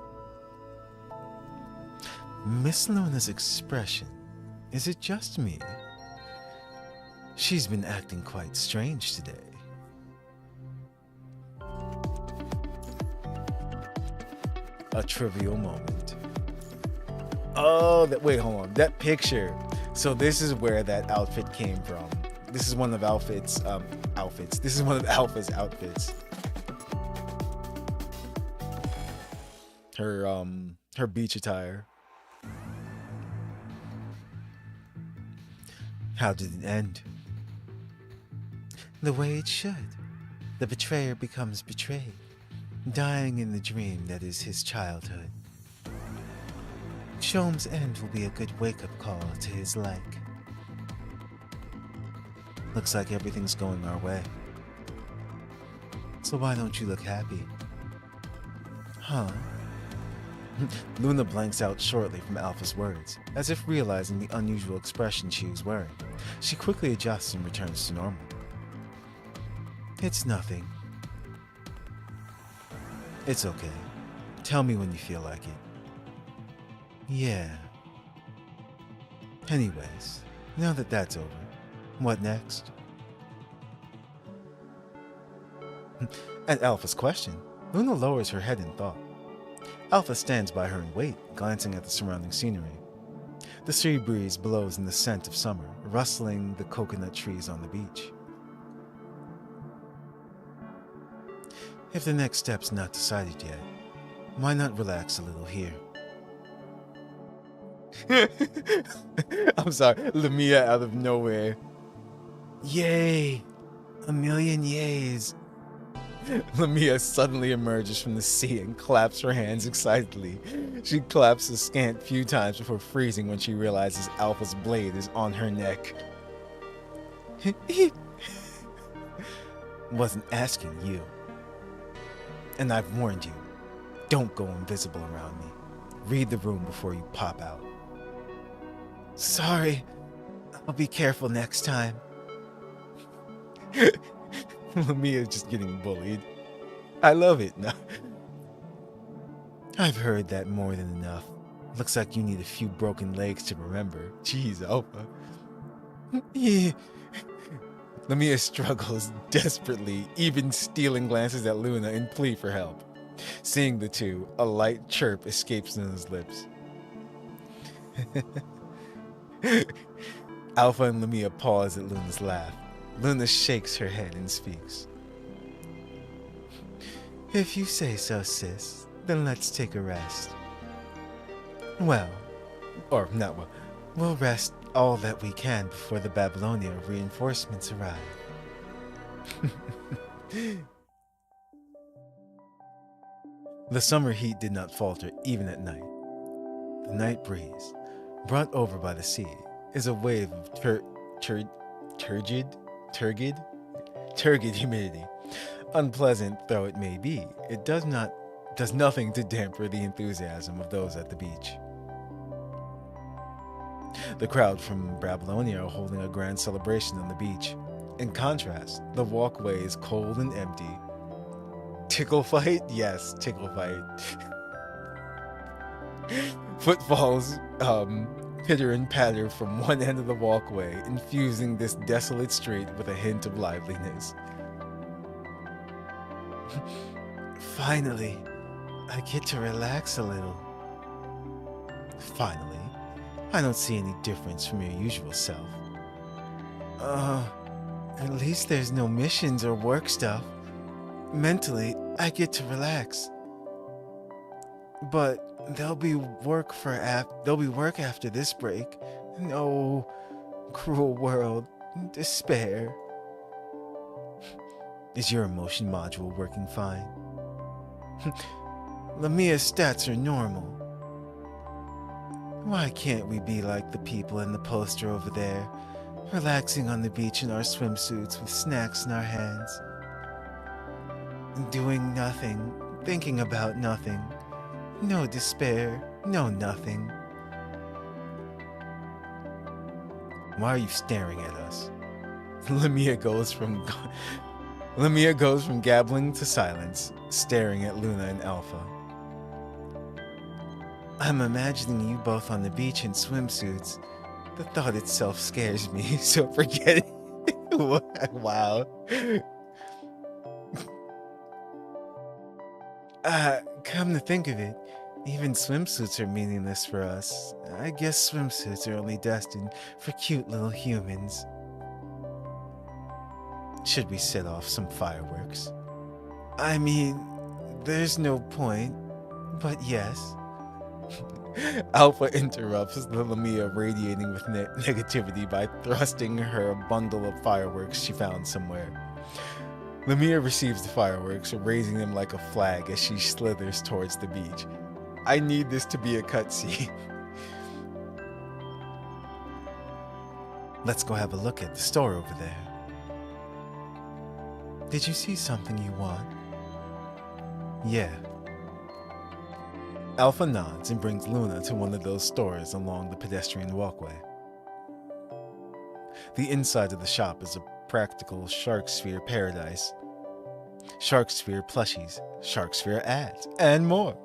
Miss Luna's expression. Is it just me? She's been acting quite strange today. A trivial moment. Oh, wait, hold on. That picture. So this is where that outfit came from. This is one of Alpha's outfits. This is one of Alpha's outfits. Her her beach attire. How did it end? The way it should. The betrayer becomes betrayed, dying in the dream that is his childhood. Shom's end will be a good wake-up call to his like. Looks like everything's going our way. So why don't you look happy? Huh? Luna blanks out shortly from Alpha's words, as if realizing the unusual expression she was wearing. She quickly adjusts and returns to normal. It's nothing. It's okay. Tell me when you feel like it. Yeah. Anyways, now that that's over, what next? At Alpha's question, Luna lowers her head in thought. Alpha stands by her in wait, glancing at the surrounding scenery. The sea breeze blows in the scent of summer, rustling the coconut trees on the beach. If the next step's not decided yet, why not relax a little here? I'm sorry, Lamia out of nowhere. Yay! A million yays. Lamia suddenly emerges from the sea and claps her hands excitedly. She claps a scant few times before freezing when she realizes Alpha's blade is on her neck. Wasn't asking you. And I've warned you, don't go invisible around me. Read the room before you pop out. Sorry, I'll be careful next time. Lamia's just getting bullied. I love it. No. I've heard that more than enough. Looks like you need a few broken legs to remember. Jeez, Alpha. Yeah. Lamia struggles desperately, even stealing glances at Luna in plea for help. Seeing the two, a light chirp escapes Luna's lips. Alpha and Lamia pause at Luna's laugh. Luna shakes her head and speaks. If you say so, sis, then let's take a rest. Well, or not well, we'll rest all that we can before the Babylonia reinforcements arrive. The summer heat did not falter even at night. The night breeze, brought over by the sea, is a wave of turgid humidity. Unpleasant though it may be, it does nothing to dampen the enthusiasm of those at the beach. The crowd from Babylonia are holding a grand celebration on the beach. In contrast, the walkway is cold and empty. Tickle fight? Yes, tickle fight. Footfalls pitter and patter from one end of the walkway, infusing this desolate street with a hint of liveliness. Finally, I get to relax a little. Finally, I don't see any difference from your usual self. At least there's no missions or work stuff. Mentally, I get to relax. But there'll be work after this break. No, cruel world, despair. Is your emotion module working fine? Lamia's stats are normal. Why can't we be like the people in the poster over there, relaxing on the beach in our swimsuits with snacks in our hands? Doing nothing, thinking about nothing. No despair, no nothing. Why are you staring at us? Lamia goes from gabbling to silence, staring at Luna and Alpha. I'm imagining you both on the beach in swimsuits. The thought itself scares me, so forget it. Wow. Come to think of it, even swimsuits are meaningless for us. I guess swimsuits are only destined for cute little humans. Should we set off some fireworks? I mean, there's no point, but yes. Alpha interrupts the Lamia radiating with negativity by thrusting her a bundle of fireworks she found somewhere. Lamia receives the fireworks, raising them like a flag as she slithers towards the beach. I need this to be a cutscene. Let's go have a look at the store over there. Did you see something you want? Yeah. Alpha nods and brings Luna to one of those stores along the pedestrian walkway. The inside of the shop is a practical Shark Sphere paradise. Shark Sphere plushies, Shark Sphere ads, and more.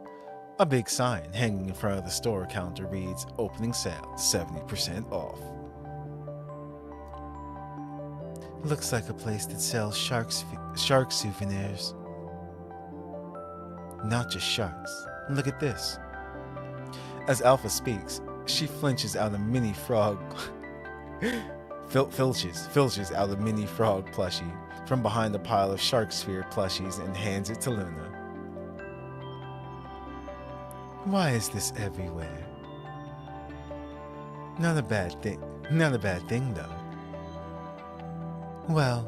A big sign hanging in front of the store counter reads, "Opening sale, 70% off." Looks like a place that sells shark souvenirs. Not just sharks. Look at this. As Alpha speaks, she flinches out a mini frog. filches out a mini frog plushie from behind a pile of Shark Sphere plushies and hands it to Luna. Why is this everywhere? Not a bad thing. Not a bad thing, though. Well,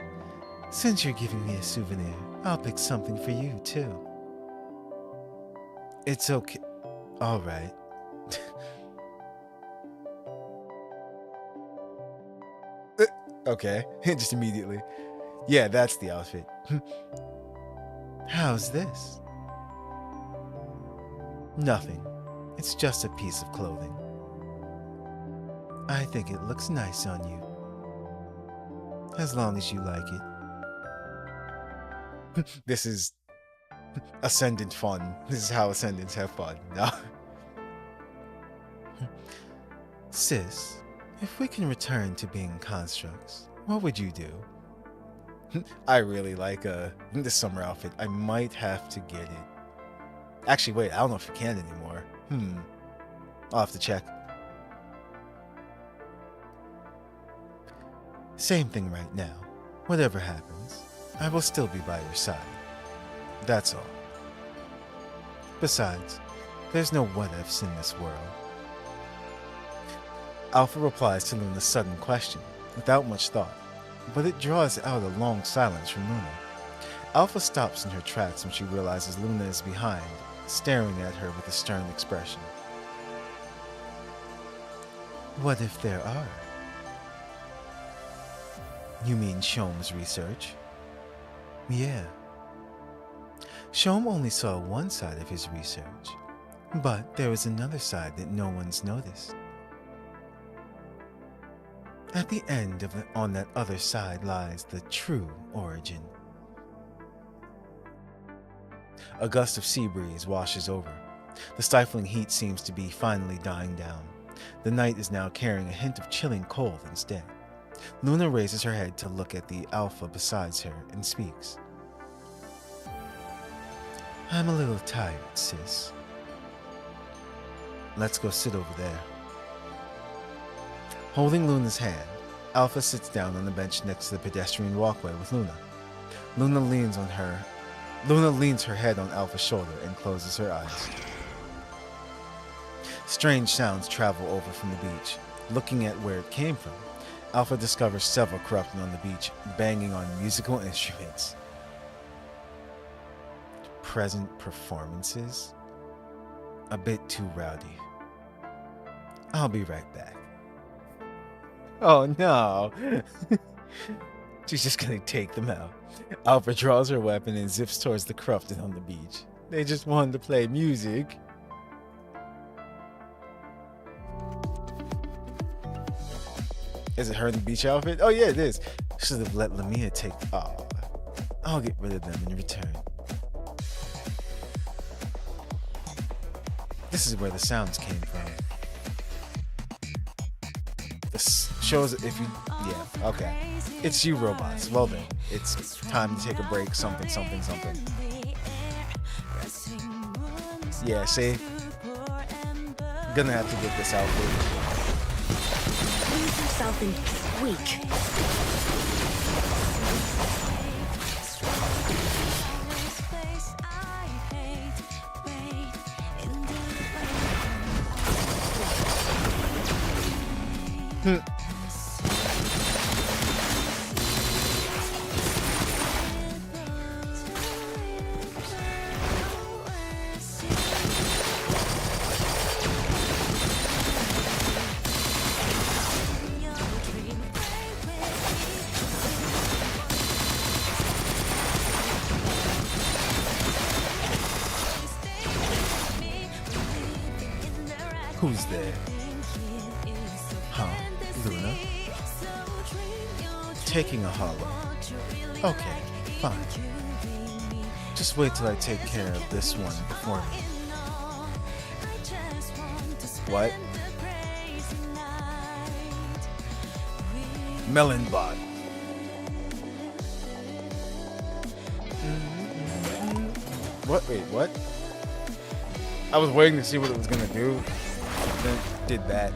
since you're giving me a souvenir, I'll pick something for you, too. It's okay. All right. Okay, just immediately. Yeah, that's the outfit. How's this? Nothing. It's just a piece of clothing. I think it looks nice on you. As long as you like it. This is Ascendant fun. This is how Ascendants have fun. No. Sis, if we can return to being constructs, what would you do? I really like this summer outfit. I might have to get it. Actually, wait, I don't know if you can anymore. I'll have to check. Same thing right now. Whatever happens, I will still be by your side. That's all. Besides, there's no what-ifs in this world. Alpha replies to Luna's sudden question, without much thought, but it draws out a long silence from Luna. Alpha stops in her tracks when she realizes Luna is behind, staring at her with a stern expression. What if there are? You mean Shom's research? Yeah. Shom only saw one side of his research, but there is another side that no one's noticed. At the end of on that other side lies the true origin. A gust of sea breeze washes over. The stifling heat seems to be finally dying down. The night is now carrying a hint of chilling cold instead. Luna raises her head to look at the Alpha beside her and speaks. I'm a little tired, sis. Let's go sit over there. Holding Luna's hand, Alpha sits down on the bench next to the pedestrian walkway with Luna. Luna leans her head on Alpha's shoulder and closes her eyes. Strange sounds travel over from the beach. Looking at where it came from, Alpha discovers several corrupted on the beach, banging on musical instruments. Present performances? A bit too rowdy. I'll be right back. Oh no! She's just gonna take them out. Alpha draws her weapon and zips towards the corrupted on the beach. They just wanted to play music. Is it her in the beach outfit? Oh yeah, it is. Should have let Lamia take... Oh, I'll get rid of them in return. This is where the sounds came from. This shows if you... Yeah, okay. It's you robots. Well then, it's time to take a break. Something, something, something. Yeah, see? Gonna have to get this outfit. Lose yourself in weak. Who's there? Huh? Luna? Taking a hollow. Okay, fine. Just wait till I take care of this one before me. What? Melonbot. What? Wait, what? I was waiting to see what it was gonna do. Then it did that.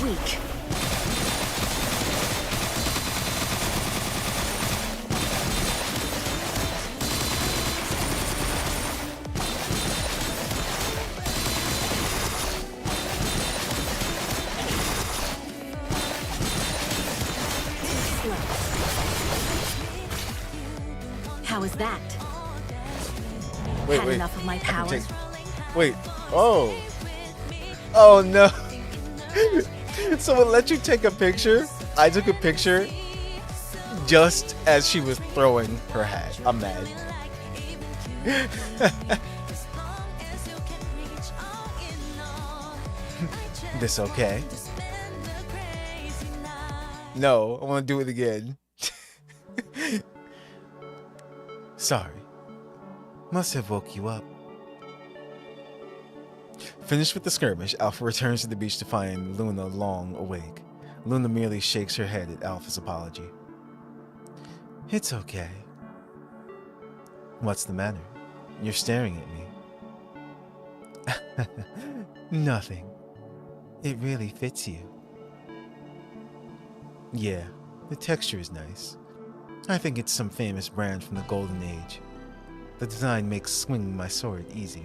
Weak. How is that? Wait. Enough of my power? Wait. Oh. Oh no. So it let you take a picture? I took a picture just as she was throwing her hat. I'm mad. This okay? No, I want to do it again. Sorry. Must have woke you up. Finished with the skirmish, Alpha returns to the beach to find Luna long awake. Luna merely shakes her head at Alpha's apology. It's okay. What's the matter? You're staring at me. Nothing. It really fits you. Yeah, the texture is nice. I think it's some famous brand from the Golden Age. The design makes swinging my sword easy.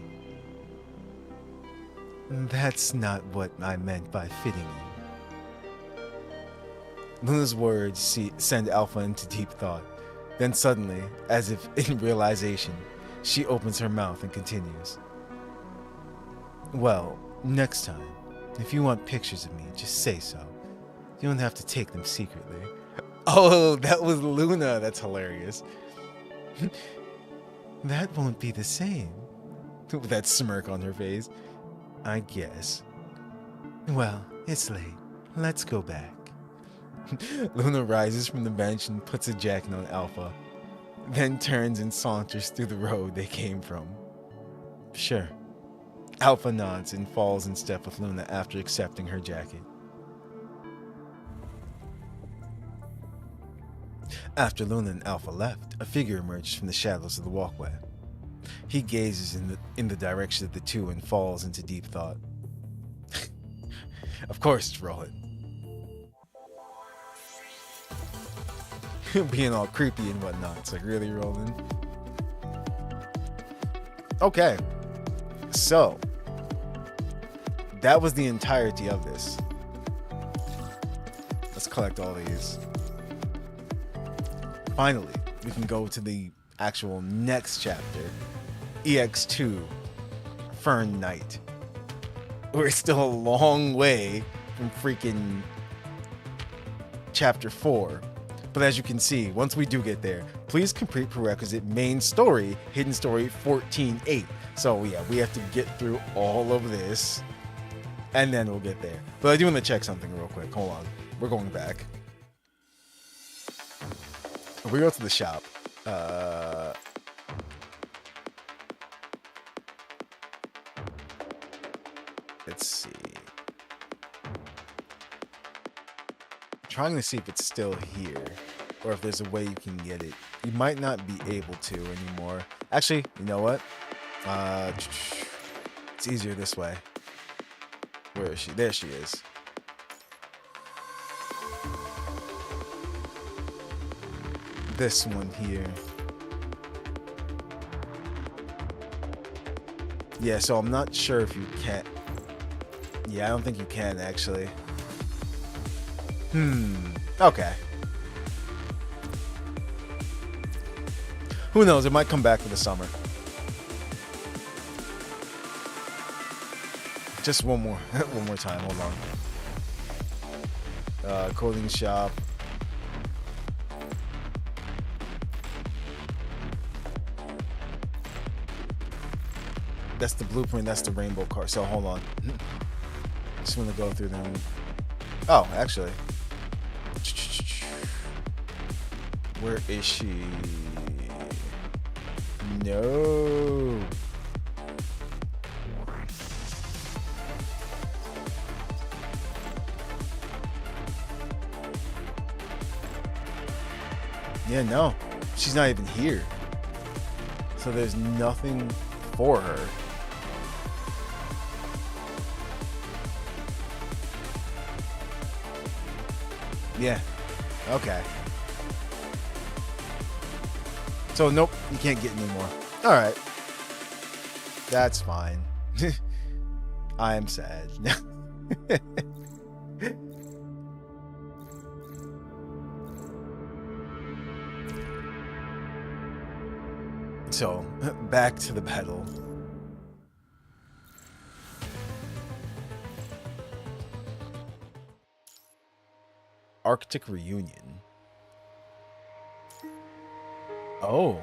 That's not what I meant by fitting you. Luna's words send Alpha into deep thought. Then suddenly, as if in realization, she opens her mouth and continues. Well, next time, if you want pictures of me, just say so. You don't have to take them secretly. Oh, that was Luna. That's hilarious. That won't be the same. With that smirk on her face. I guess. Well, it's late. Let's go back. Luna rises from the bench and puts a jacket on Alpha, then turns and saunters through the road they came from. Sure. Alpha nods and falls in step with Luna after accepting her jacket. After Luna and Alpha left, a figure emerged from the shadows of the walkway. He gazes in the direction of the two and falls into deep thought. Of course it's Rowan. Being all creepy and whatnot. It's like, really, Roland? Okay. So, that was the entirety of this. Let's collect all these. Finally, we can go to the actual next chapter. EX2, Fern Knight. We're still a long way from freaking chapter 4. But as you can see, once we do get there, please complete prerequisite main story, hidden story 14.8. So yeah, we have to get through all of this, and then we'll get there. But I do want to check something real quick. Hold on. We're going back. If we go to the shop, let's see. I'm trying to see if it's still here, or if there's a way you can get it. You might not be able to anymore. Actually, you know what? It's easier this way. Where is she? There she is. This one here. Yeah, so I'm not sure if you can. Yeah, I don't think you can actually. Okay. Who knows? It might come back for the summer. Just one more time. Hold on. Clothing shop. That's the blueprint. That's the rainbow card. So hold on. Just want to go through them. Oh, actually. Where is she? No. Yeah, no. She's not even here. So there's nothing for her. Yeah. Okay. So, nope, you can't get any more. Alright. That's fine. I am sad. So, back to the battle. Arctic Reunion. Oh.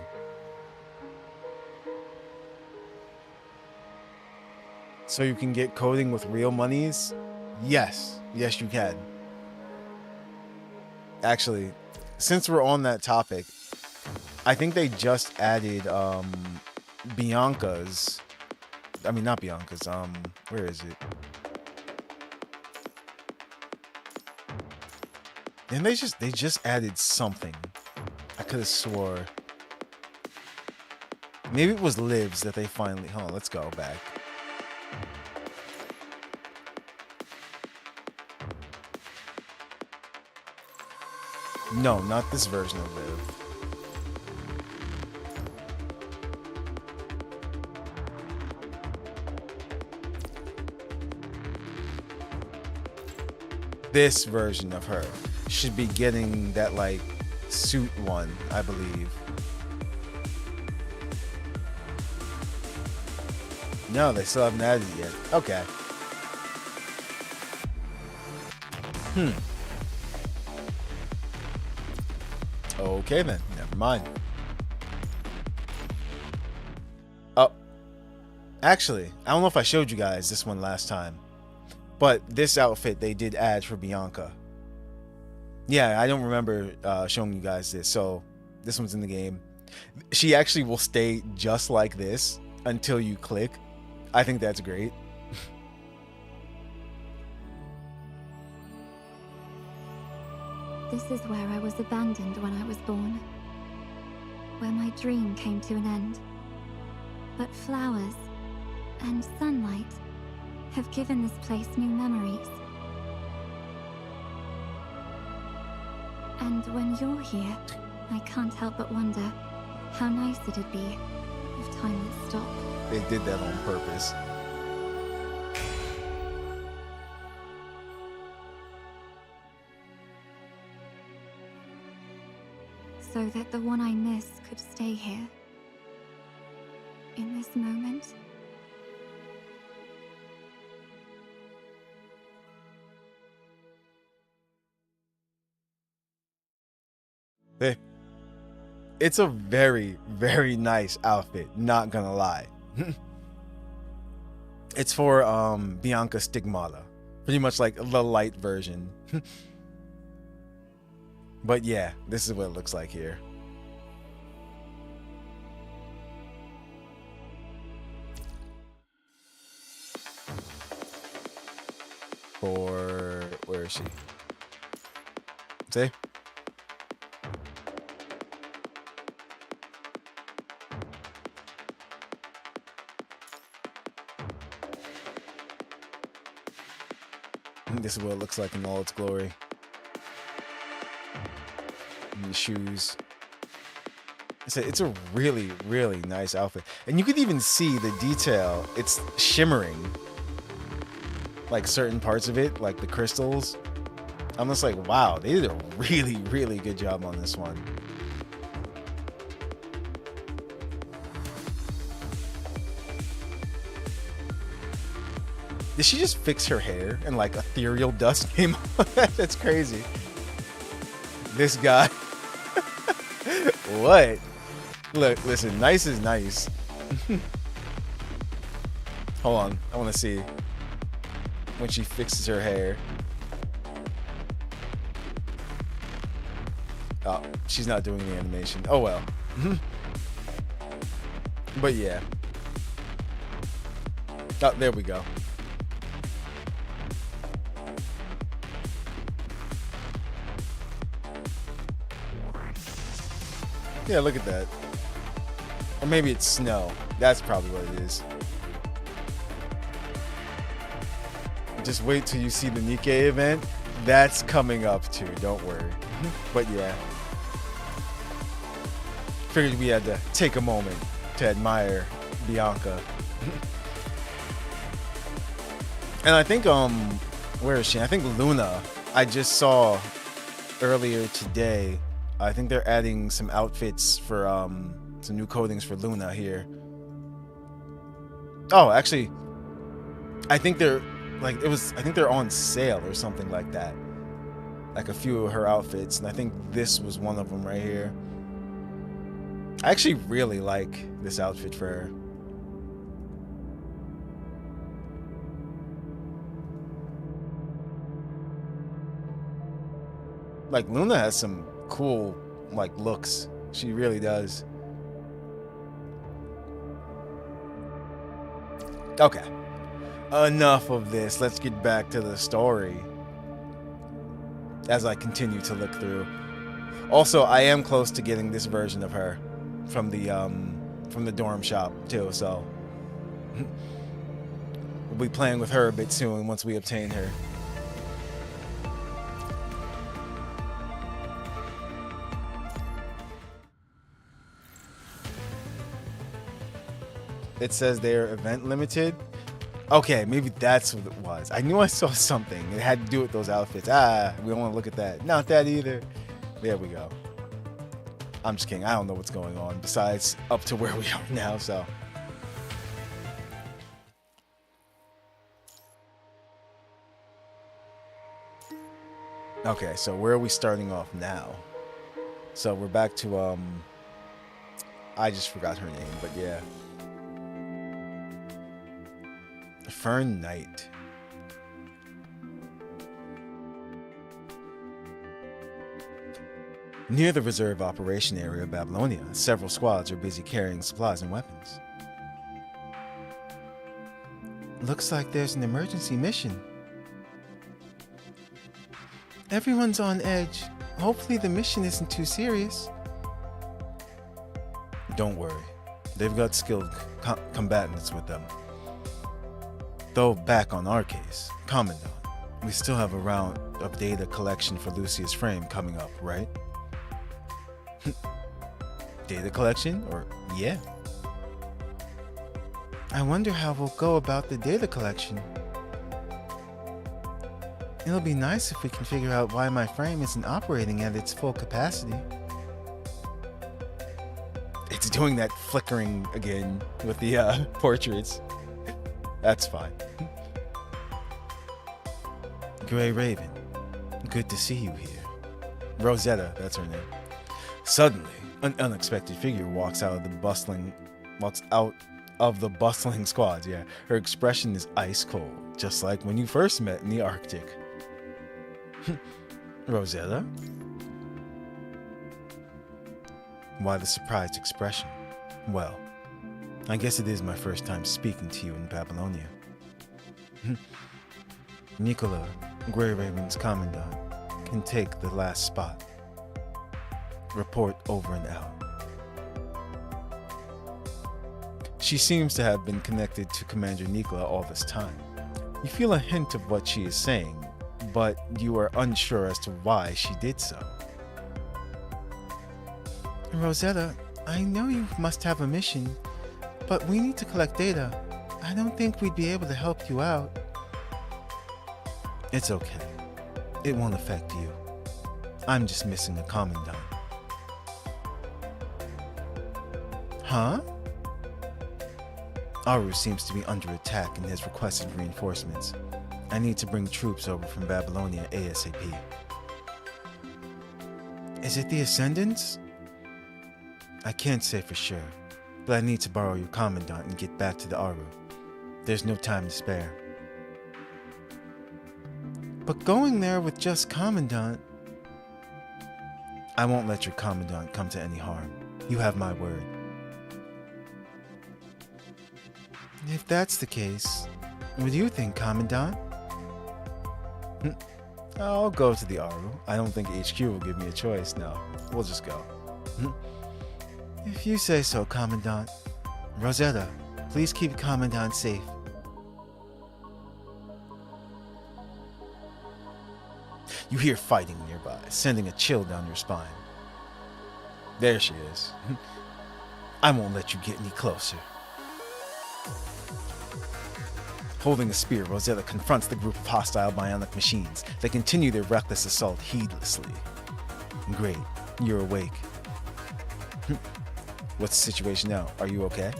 So you can get coding with real monies? Yes. Yes, you can. Actually, since we're on that topic, I think they just added Bianca's. I mean, not Bianca's. Where is it? And they just added something. I could have swore. Maybe it was Livs that they finally. Hold on, let's go back. No, not this version of Liv. This version of her should be getting that like suit one, I believe. No, they still haven't added it yet. Okay. Okay then, never mind. Oh, actually, I don't know if I showed you guys this one last time, but this outfit they did add for Bianca. Yeah, I don't remember showing you guys this, so this one's in the game. She actually will stay just like this until you click. I think that's great. This is where I was abandoned when I was born. Where my dream came to an end. But flowers and sunlight have given this place new memories. And when you're here, I can't help but wonder how nice it'd be if time would stop. They did that on purpose. So that the one I miss could stay here. In this moment. It's a very, very nice outfit, not gonna lie. It's for Bianca Stigmata. Pretty much like the light version. But yeah, this is what it looks like here. Where is she? See? This is what it looks like in all its glory. And the shoes. It's a really, really nice outfit. And you can even see the detail. It's shimmering. Like certain parts of it, like the crystals. I'm just like, wow, they did a really, really good job on this one. Did she just fix her hair and like ethereal dust came on? That's crazy. This guy. What? Look, listen, nice is nice. Hold on, I want to see. when she fixes her hair. Oh, she's not doing the animation. Oh well. But yeah. Oh, there we go. Yeah, look at that. Or maybe it's snow. That's probably what it is. Just wait till you see the Nikkei event. That's coming up too, don't worry. But yeah. Figured we had to take a moment to admire Bianca. And I think, where is she? I think Luna, I just saw earlier today. I think they're adding some outfits for, some new coatings for Luna here. Oh, actually, I think they're, like, I think they're on sale or something like that. Like a few of her outfits, and I think this was one of them right here. I actually really like this outfit for her. Like, Luna has some cool, like, looks. She really does. Okay. Enough of this. Let's get back to the story. As I continue to look through. Also, I am close to getting this version of her from the dorm shop too, so we'll be playing with her a bit soon once we obtain her. It says they're event limited. Okay, maybe that's what it was. I knew I saw something. It had to do with those outfits. We don't want to look at that. Not that either. There we go. I'm just kidding. I don't know what's going on besides up to where we are now, so. Okay, so where are we starting off now? So we're back to, I just forgot her name, but yeah. Fern Knight. Near the reserve operation area of Babylonia, several squads are busy carrying supplies and weapons. Looks like there's an emergency mission. Everyone's on edge. Hopefully the mission isn't too serious. Don't worry. They've got skilled combatants with them. Though back on our case, Commandant, we still have a round of data collection for Lucia's frame coming up, right? Data collection? Or yeah. I wonder how we'll go about the data collection. It'll be nice if we can figure out why my frame isn't operating at its full capacity. It's doing that flickering again with the portraits. That's fine. Grey Raven, good to see you here. Rosetta, that's her name. Suddenly, an unexpected figure walks out of the bustling squads. Yeah, her expression is ice cold, just like when you first met in the Arctic. Rosetta? Why the surprised expression? Well, I guess it is my first time speaking to you in Babylonia. Nicola, Grey Raven's commandant, can take the last spot. Report over and out. She seems to have been connected to Commander Nicola all this time. You feel a hint of what she is saying, but you are unsure as to why she did so. Rosetta, I know you must have a mission, but we need to collect data. I don't think we'd be able to help you out. It's okay. It won't affect you. I'm just missing a commandant. Huh? Aru seems to be under attack and has requested reinforcements. I need to bring troops over from Babylonia ASAP. Is it the Ascendants? I can't say for sure, but I need to borrow your commandant and get back to the Aru. There's no time to spare. But going there with just Commandant... I won't let your Commandant come to any harm. You have my word. If that's the case, what do you think, Commandant? I'll go to the Aru. I don't think HQ will give me a choice. No, we'll just go. If you say so, Commandant. Rosetta, please keep Commandant safe. You hear fighting nearby, sending a chill down your spine. There she is. I won't let you get any closer. Holding a spear, Rosetta confronts the group of hostile bionic machines. They continue their reckless assault heedlessly. Great, you're awake. What's the situation now? Are you okay?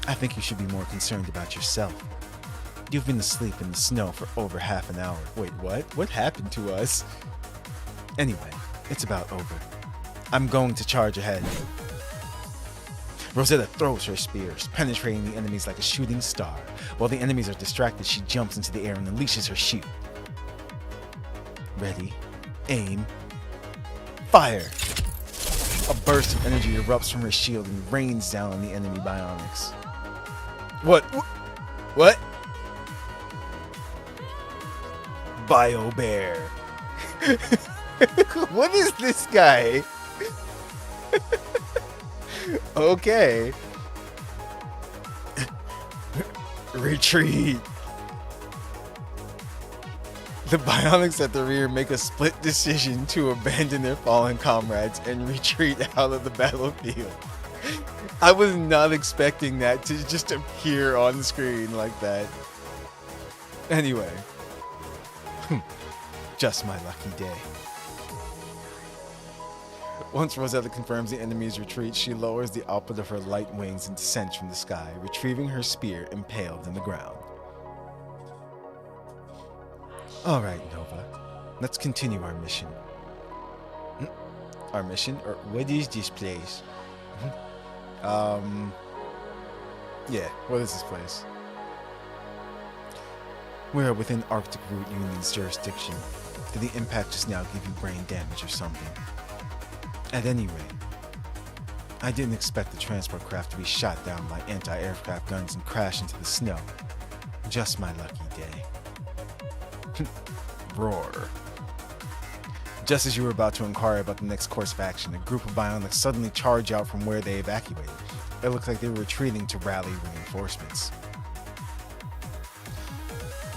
I think you should be more concerned about yourself. You've been asleep in the snow for over half an hour. Wait, what? What happened to us? Anyway, it's about over. I'm going to charge ahead. Rosetta throws her spears, penetrating the enemies like a shooting star. While the enemies are distracted, she jumps into the air and unleashes her shield. Ready, aim, fire! A burst of energy erupts from her shield and rains down on the enemy bionics. What? What? Bio Bear. What is this guy? Okay. Retreat. The bionics at the rear make a split decision to abandon their fallen comrades and retreat out of the battlefield. I was not expecting that to just appear on screen like that. Anyway. Just my lucky day. Once Rosetta confirms the enemy's retreat, she lowers the output of her light wings and descends from the sky, retrieving her spear impaled in the ground. Alright, Nova. Let's continue our mission. Our mission? Or what is this place? Yeah, what is this place? We are within Arctic Route Union's jurisdiction. Did the impact just now give you brain damage or something? At any rate, I didn't expect the transport craft to be shot down by anti-aircraft guns and crash into the snow. Just my lucky day. Roar. Just as you were about to inquire about the next course of action, a group of bionics suddenly charge out from where they evacuated. It looked like they were retreating to rally reinforcements.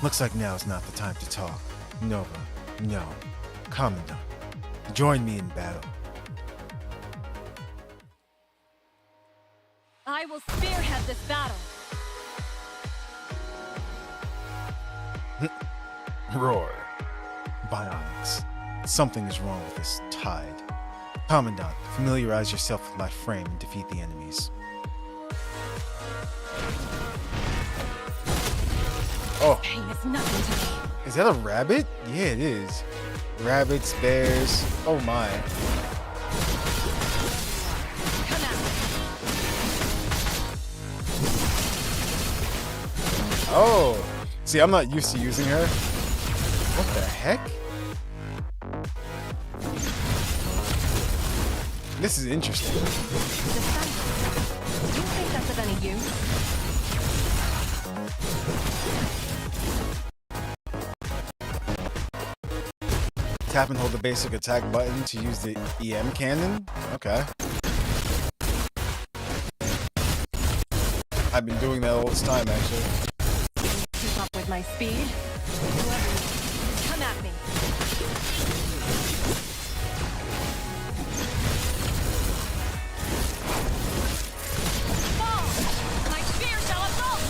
Looks like now is not the time to talk. Nova, no. Commandant, join me in battle. I will spearhead this battle. Roar. Bionics. Something is wrong with this tide. Commandant, familiarize yourself with my frame and defeat the enemies. Oh. Pain is nothing to me. Is that a rabbit? Yeah, it is. Rabbits, bears. Oh my. Come out. Oh. See, I'm not used to using her. What the heck? This is interesting. The sun. Do you think that's of any use? Tap and hold the basic attack button to use the EM cannon? Okay. I've been doing that all this time, actually. Keep up with my speed. Come at me. Fall! My spear shall assault you!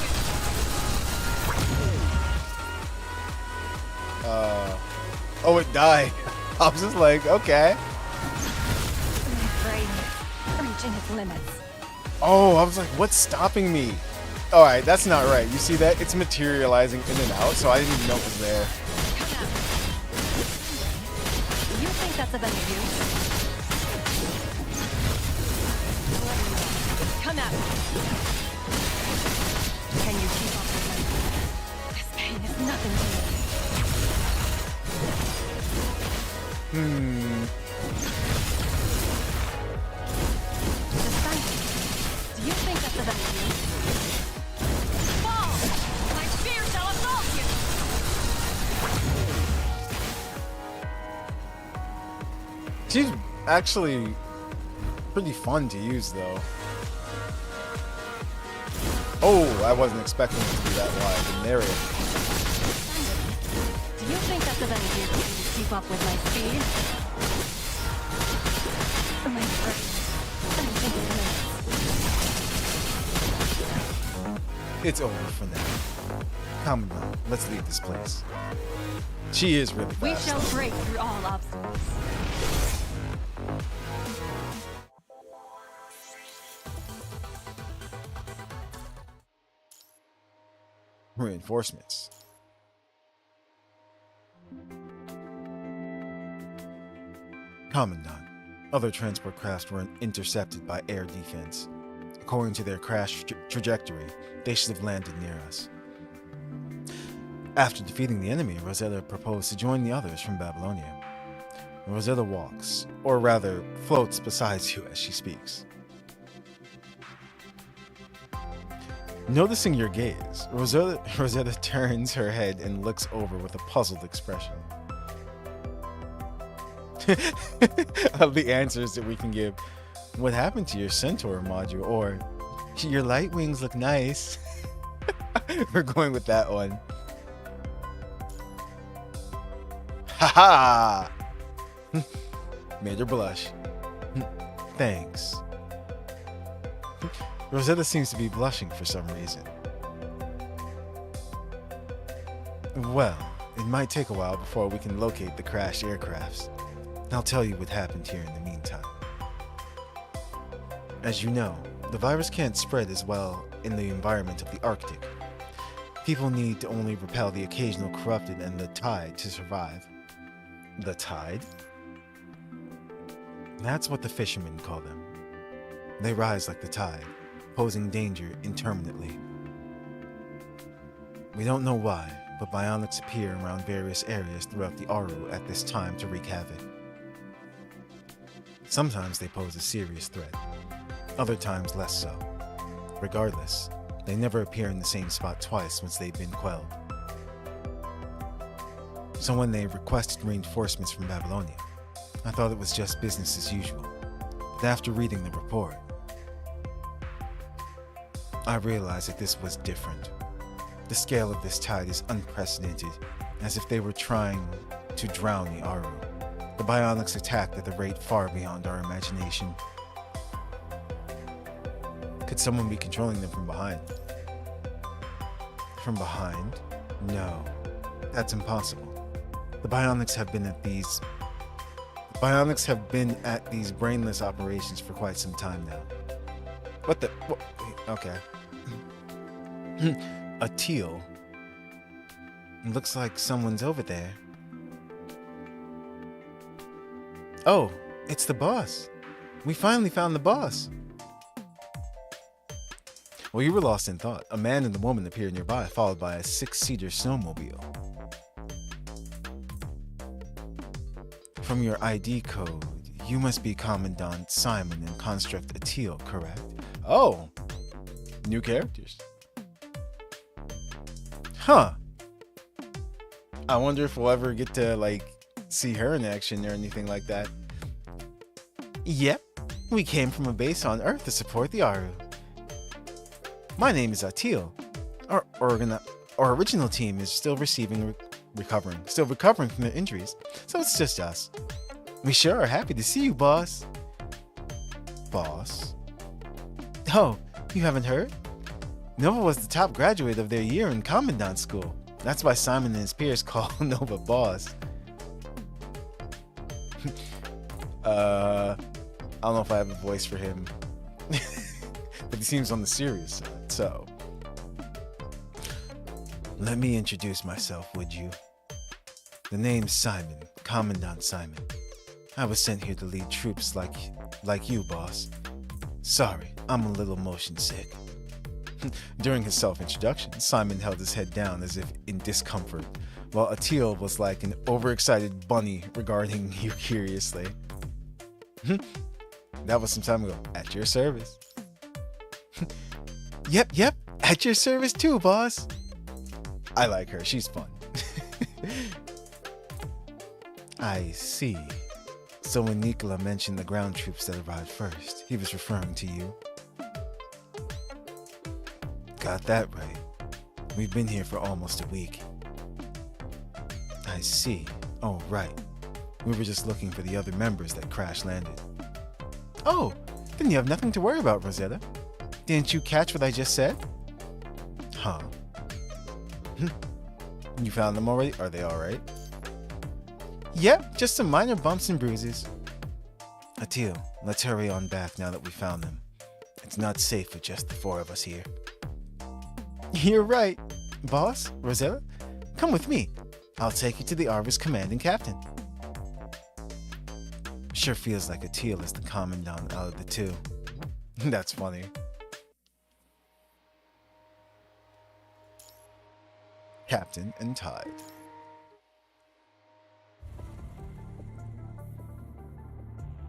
Oh, it died. I was just like, okay. My brain is reaching its limits. Oh, I was like, what's stopping me? All right, that's not right. You see that? It's materializing in and out, so I didn't even know it was there. Come out. You think that's of any use? Come at me. Can you keep up with me? This pain is nothing to me. Fall! My spear shall absolve you! She's actually pretty fun to use, though. Oh, I wasn't expecting it to be that wide in area. Do you think that's of any use to keep up with my speed? My friend, I think it It's over for now. Come on, let's leave this place. She is really we fast. shall break through all obstacles. Reinforcements. Commandant. Other transport crafts were intercepted by air defense. According to their crash trajectory, they should have landed near us. After defeating the enemy, Rosetta proposed to join the others from Babylonia. Rosetta walks, or rather, floats beside you as she speaks. Noticing your gaze, Rosetta turns her head and looks over with a puzzled expression. Of the answers that we can give, what happened to your Centaur module? Or, your light wings look nice. We're going with that one. Haha! Made her blush. Thanks. Rosetta seems to be blushing for some reason. Well, it might take a while before we can locate the crashed aircrafts. I'll tell you what happened here in the meantime. As you know, the virus can't spread as well in the environment of the Arctic. People need to only repel the occasional corrupted and the tide to survive. The tide? That's what the fishermen call them. They rise like the tide, posing danger intermittently. We don't know why, but bionics appear around various areas throughout the Aru at this time to wreak havoc. Sometimes they pose a serious threat, other times less so. Regardless, they never appear in the same spot twice once they've been quelled. So when they requested reinforcements from Babylonia, I thought it was just business as usual. But after reading the report, I realized that this was different. The scale of this tide is unprecedented, as if they were trying to drown the Aru. The bionics attacked at a rate far beyond our imagination. Could someone be controlling them from behind? From behind? No, that's impossible. The bionics have been at these brainless operations for quite some time now. What the? What? Okay. A teal. Looks like someone's over there. Oh, it's the boss. We finally found the boss. Well, you were lost in thought. A man and a woman appeared nearby, followed by a 6-seater snowmobile. From your ID code, you must be Commandant Simon and Construct Atil, correct? Oh, new characters. Huh. I wonder if we'll ever get to, see her in action or anything like that. Yep, we came from a base on Earth to support the Aru. My name is Atil. Our original team is still recovering from their injuries, so it's just us. We sure are happy to see you, boss. Boss? Oh, you haven't heard? Nova was the top graduate of their year in Commandant School. That's why Simon and his peers call Nova boss. I don't know if I have a voice for him. But he seems on the serious side, so. Let me introduce myself, would you? The name's Simon, Commandant Simon. I was sent here to lead troops like you, boss. Sorry, I'm a little motion sick. During his self-introduction, Simon held his head down as if in discomfort, while Atil was like an overexcited bunny regarding you curiously. That was some time ago. At your service. Yep. At your service too, boss. I like her. She's fun. I see. So when Nicola mentioned the ground troops that arrived first, he was referring to you? Got that right. We've been here for almost a week. I see. Oh, right. We were just looking for the other members that crash landed. Oh, then you have nothing to worry about, Rosetta. Didn't you catch what I just said? Huh. You found them already? Are they alright? Yep, just some minor bumps and bruises. Atil, let's hurry on back now that we found them. It's not safe with just the 4 of us here. You're right. Boss, Rosetta, come with me. I'll take you to the Arva's commanding captain. Sure feels like Atil is the commandant out of the two. That's funny. Captain and Tide.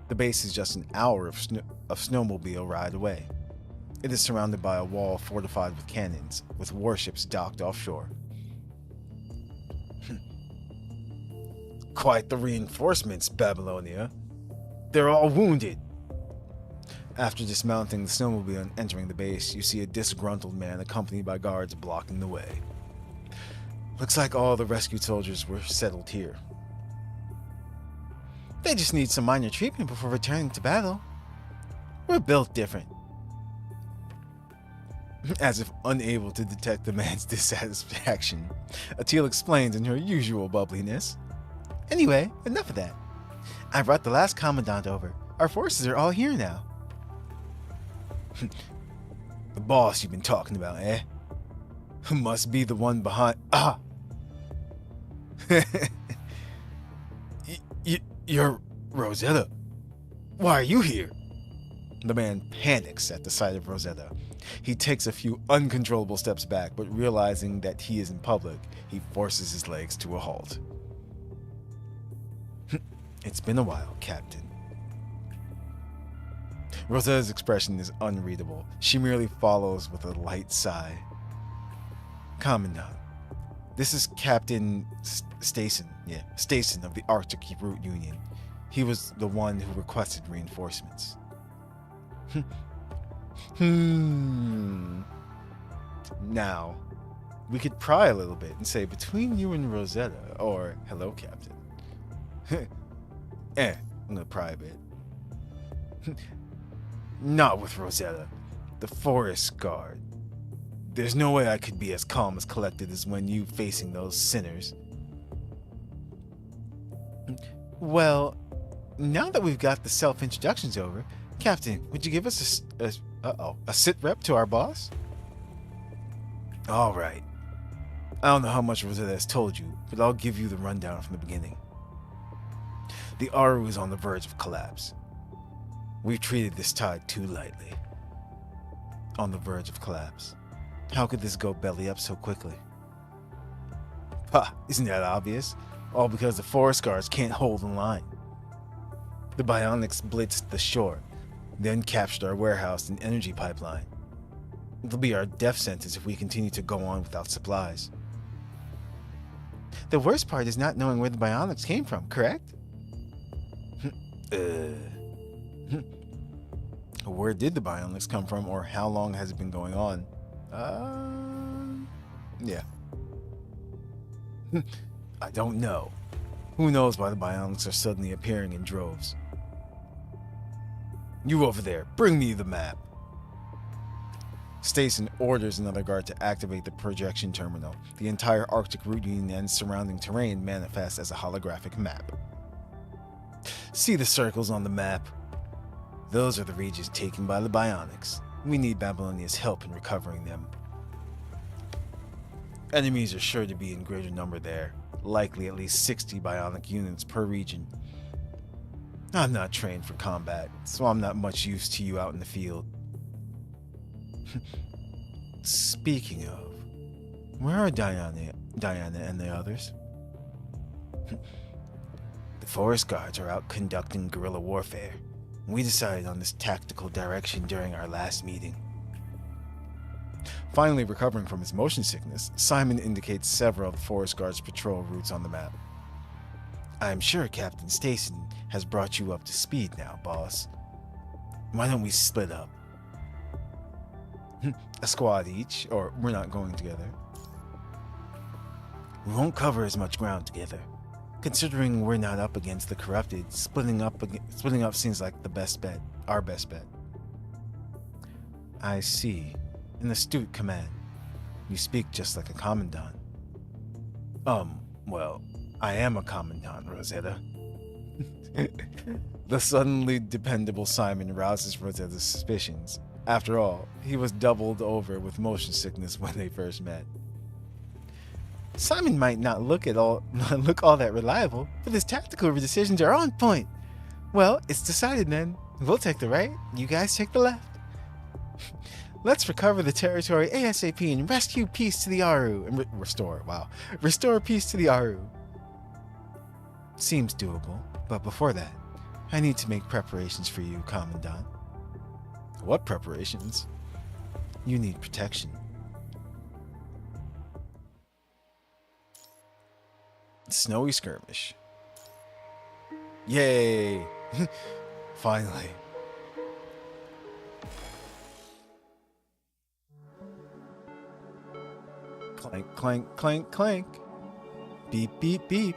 The base is just an hour of snowmobile ride away. It is surrounded by a wall fortified with cannons, with warships docked offshore. Quite the reinforcements, Babylonia. They're all wounded. After dismounting the snowmobile and entering the base, you see a disgruntled man accompanied by guards blocking the way. Looks like all the rescued soldiers were settled here. They just need some minor treatment before returning to battle. We're built different. As if unable to detect the man's dissatisfaction, Atil explains in her usual bubbliness. Anyway, enough of that. I brought the last commandant over. Our forces are all here now. The boss you've been talking about, eh? Must be the one behind... Ah! You're Rosetta. Why are you here? The man panics at the sight of Rosetta. He takes a few uncontrollable steps back, but realizing that he is in public, he forces his legs to a halt. It's been a while, Captain. Rosetta's expression is unreadable. She merely follows with a light sigh. Commandant, this is Captain Stason. Yeah, Stason of the Arctic Route Union. He was the one who requested reinforcements. Now, we could pry a little bit and say between you and Rosetta, or hello, Captain. I'm gonna pry a bit. Not with Rosetta, the forest guard. There's no way I could be as calm as collected as when you facing those sinners. Well, now that we've got the self-introductions over, Captain, would you give us a sit rep to our boss? All right. I don't know how much Rosetta has told you, but I'll give you the rundown from the beginning. The Aru is on the verge of collapse. We've treated this tide too lightly. On the verge of collapse. How could this go belly up so quickly? Ha! Isn't that obvious? All because the forest guards can't hold the line. The bionics blitzed the shore, then captured our warehouse and energy pipeline. It'll be our death sentence if we continue to go on without supplies. The worst part is not knowing where the bionics came from, correct? Where did the bionics come from, or how long has it been going on? Yeah. I don't know. Who knows why the bionics are suddenly appearing in droves? You over there, bring me the map. Stason orders another guard to activate the projection terminal. The entire Arctic Route Union and surrounding terrain manifests as a holographic map. See the circles on the map? Those are the regions taken by the bionics. We need Babylonia's help in recovering them. Enemies are sure to be in greater number there, likely at least 60 bionic units per region. I'm not trained for combat, so I'm not much use to you out in the field. Speaking of, where are Diana and the others? The forest guards are out conducting guerrilla warfare. We decided on this tactical direction during our last meeting. Finally recovering from his motion sickness, Simon indicates several of the Forest Guard's patrol routes on the map. I'm sure Captain Stason has brought you up to speed now, boss. Why don't we split up? A squad each, or we're not going together. We won't cover as much ground together. Considering we're not up against the corrupted, splitting up seems like the best bet, our best bet. I see. An astute command. You speak just like a commandant. Well, I am a commandant, Rosetta. The suddenly dependable Simon rouses Rosetta's suspicions. After all, he was doubled over with motion sickness when they first met. Simon might not look all that reliable, but his tactical decisions are on point. Well, it's decided then. We'll take the right, you guys take the left. Let's recover the territory ASAP and rescue peace to the Aru. And restore peace to the Aru. Seems doable, but before that, I need to make preparations for you, Commandant. What preparations? You need protection. Snowy skirmish. Yay! Finally. Clank, clank, clank, clank. Beep, beep, beep.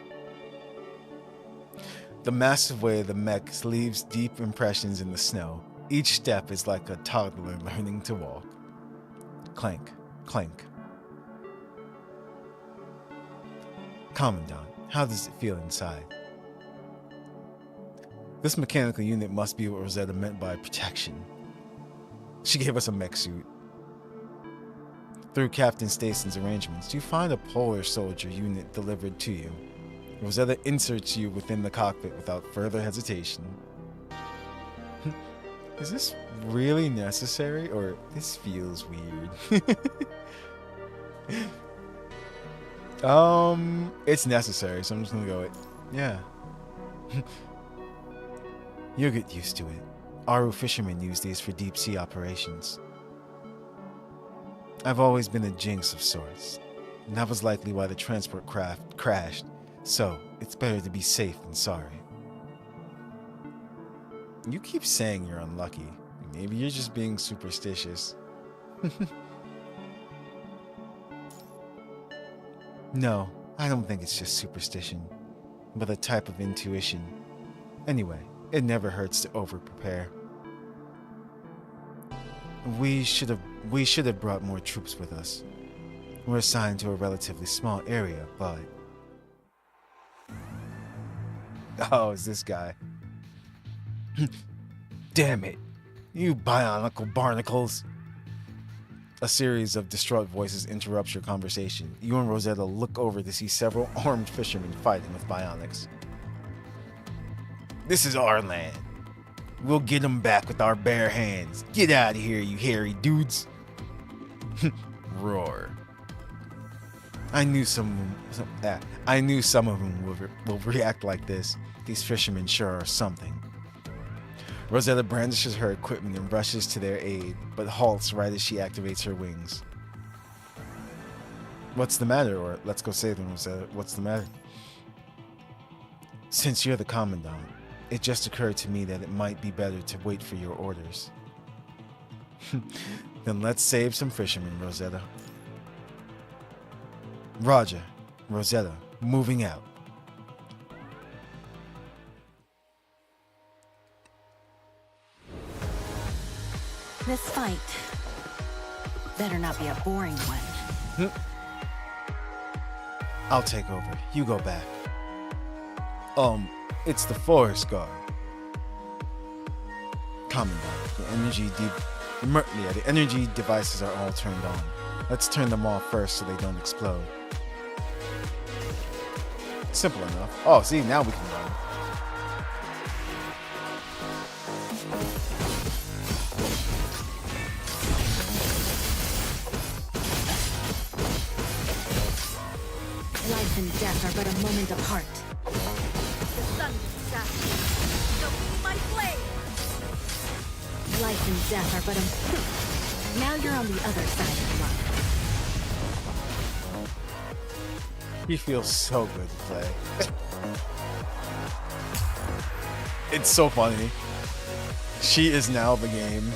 The massive way of the mech leaves deep impressions in the snow. Each step is like a toddler learning to walk. Clank, clank. Commandant, how does it feel inside? This mechanical unit must be what Rosetta meant by protection. She gave us a mech suit. Through Captain Stason's arrangements, you find a polar soldier unit delivered to you. Rosetta inserts you within the cockpit without further hesitation. Is this really necessary, or this feels weird? It's necessary, so I'm just gonna go with, yeah. You'll get used to it. Aru fishermen use these for deep sea operations. I've always been a jinx of sorts, and that was likely why the transport craft crashed, so it's better to be safe than sorry. You keep saying you're unlucky. Maybe you're just being superstitious. No, I don't think it's just superstition, but a type of intuition. Anyway, it never hurts to over-prepare. We should have brought more troops with us. We're assigned to a relatively small area, but... Oh, it's this guy. Damn it, you bionicle barnacles. A series of distraught voices interrupts your conversation. You and Rosetta look over to see several armed fishermen fighting with bionics. This is our land. We'll get them back with our bare hands. Get out of here, you hairy dudes. Roar. I knew some of them will react like this. These fishermen sure are something. Rosetta brandishes her equipment and rushes to their aid, but halts right as she activates her wings. What's the matter? Or let's go save them, Rosetta. What's the matter? Since you're the commandant, it just occurred to me that it might be better to wait for your orders. Then let's save some fishermen, Rosetta. Roger. Rosetta, moving out. This fight better not be a boring one. I'll take over. You go back. It's the Forest Guard. Commandant, the energy devices are all turned on. Let's turn them off first so they don't explode. Simple enough. Oh, see, now we can run. Life and death are but a moment apart. The sun will shine. So be my flame. Life and death are but a... Now you're on the other side of love. He feels so good to play. It's so funny. She is now the game.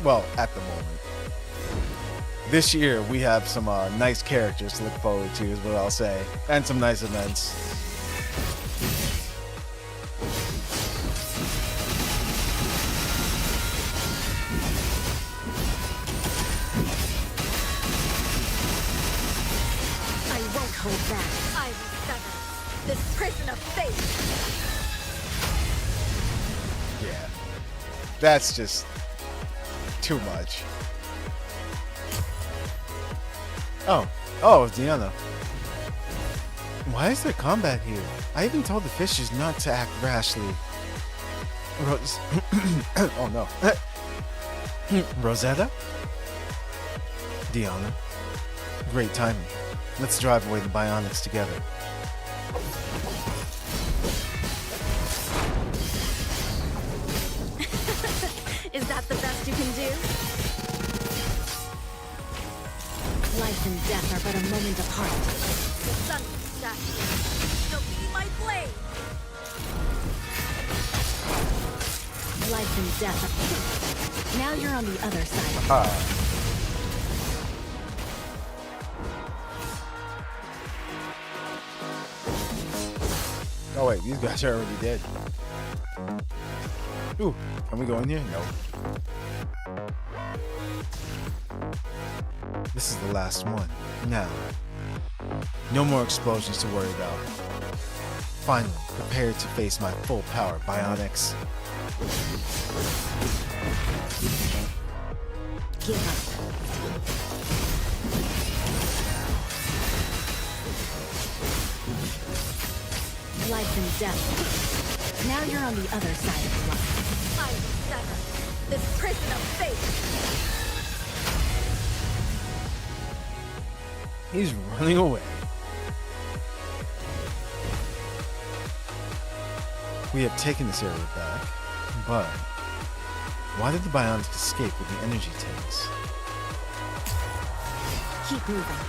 Well, at the moment. This year, we have some nice characters to look forward to, is what I'll say. And some nice events. I won't hold back. I will sever this prison of fate. Yeah. That's just too much. Oh, Diana. Why is there combat here? I even told the fishes not to act rashly. Oh no. Rosetta? Diana. Great timing. Let's drive away the bionics together. Is that the best you can do? Life and death are but a moment apart. The sun will set. She'll be my blade. Life and death. Now you're on the other side. Oh wait, these guys are already dead. Ooh, can we go in here? No. This is the last one. Now, no more explosions to worry about. Finally, prepared to face my full power bionics. Give up. Life and death. Now you're on the other side of life. I will sever this prison of fate. He's running away. We have taken this area back, but why did the bionics escape with the energy tanks? Keep moving.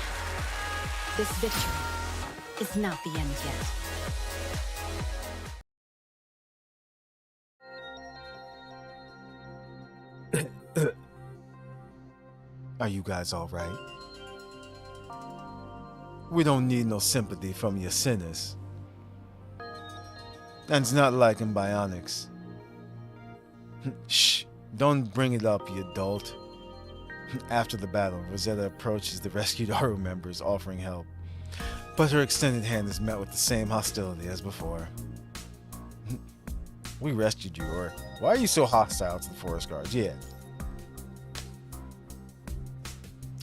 This victory is not the end yet. Are you guys alright? We don't need no sympathy from your sinners. And it's not like in bionics. Shh, don't bring it up, you dolt. After the battle, Rosetta approaches the rescued Aru members offering help. But her extended hand is met with the same hostility as before. We rescued you, or why are you so hostile to the forest guards? Yeah.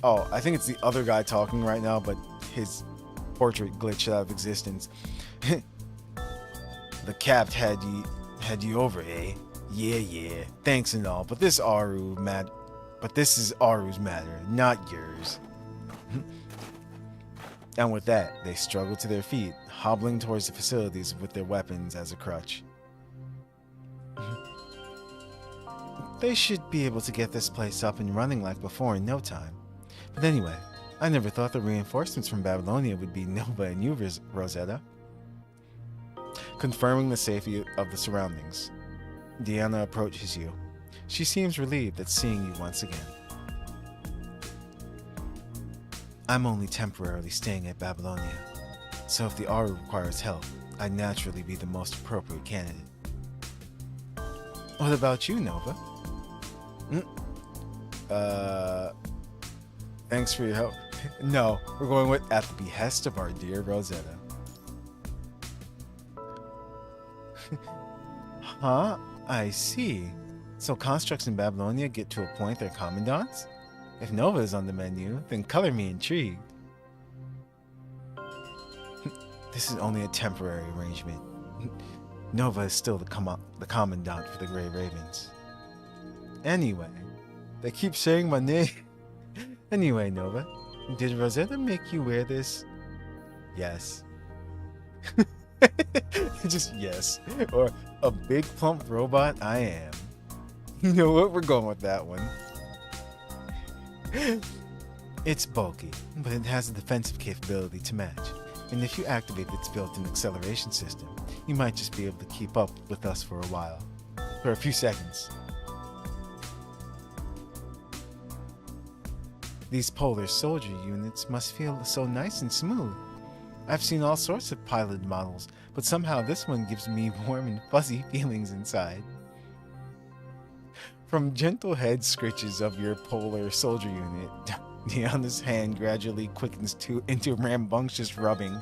Oh, I think it's the other guy talking right now, but his portrait glitched out of existence. The Capt had you over, eh? Yeah. Thanks and all, but this is Aru's matter, not yours. And with that, they struggle to their feet, hobbling towards the facilities with their weapons as a crutch. They should be able to get this place up and running like before in no time. But anyway, I never thought the reinforcements from Babylonia would be Nova and you, Rosetta. Confirming the safety of the surroundings, Diana approaches you. She seems relieved at seeing you once again. I'm only temporarily staying at Babylonia, so if the Aru requires help, I'd naturally be the most appropriate candidate. What about you, Nova? Thanks for your help. No, we're going with at the behest of our dear Rosetta. Huh? I see. So constructs in Babylonia get to appoint their commandants? If Nova is on the menu, then color me intrigued. This is only a temporary arrangement. Nova is still the commandant for the Grey Ravens. Anyway, they keep saying my name. Anyway, Nova, did Rosetta make you wear this? Yes. Just yes. Or a big plump robot I am. You know what? We're going with that one. It's bulky, but it has a defensive capability to match. And if you activate its built-in acceleration system, you might just be able to keep up with us for a while. For a few seconds. These polar soldier units must feel so nice and smooth. I've seen all sorts of piloted models, but somehow this one gives me warm and fuzzy feelings inside. From gentle head scritches of your polar soldier unit, Diana's hand gradually quickens into rambunctious rubbing.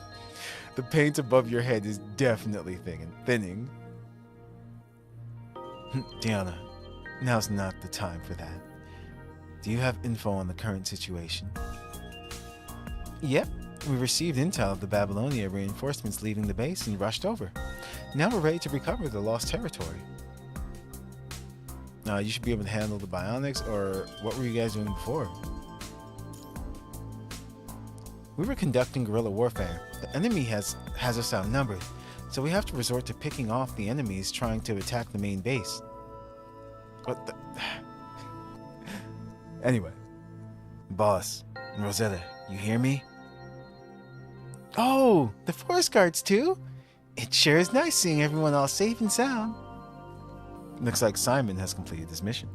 The paint above your head is definitely thinning. Diana, now's not the time for that. Do you have info on the current situation? Yep, we received intel of the Babylonia reinforcements leaving the base and rushed over. Now we're ready to recover the lost territory. You should be able to handle the bionics, or what were you guys doing before? We were conducting guerrilla warfare. The enemy has us outnumbered, so we have to resort to picking off the enemies trying to attack the main base. What the... Anyway. Boss, Rosetta, you hear me? Oh, the forest guards too? It sure is nice seeing everyone all safe and sound. Looks like Simon has completed his mission.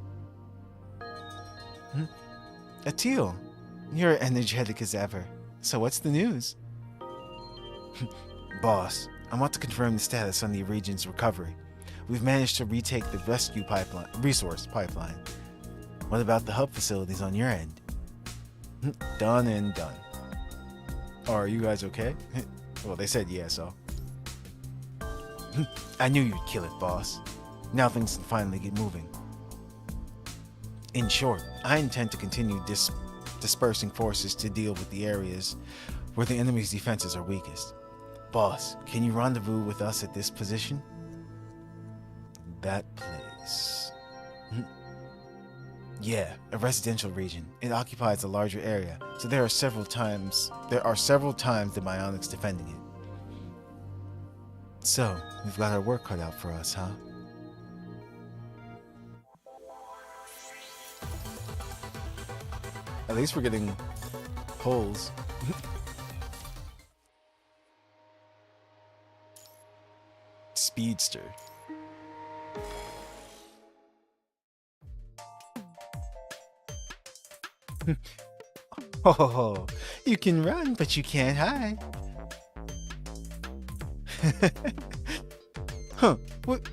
Atil, you're energetic as ever. So what's the news? Boss, I want to confirm the status on the region's recovery. We've managed to retake the rescue resource pipeline. What about the hub facilities on your end? Done and done. Are you guys okay? Well, they said yeah, so. I knew you'd kill it, boss. Now things can finally get moving. In short, I intend to continue dispersing forces to deal with the areas where the enemy's defenses are weakest. Boss, can you rendezvous with us at this position? That place. Yeah, a residential region. It occupies a larger area, so there are several times the bionics defending it. So, we've got our work cut out for us, huh? At least we're getting holes. Speedster. Oh, you can run, but you can't hide. Huh.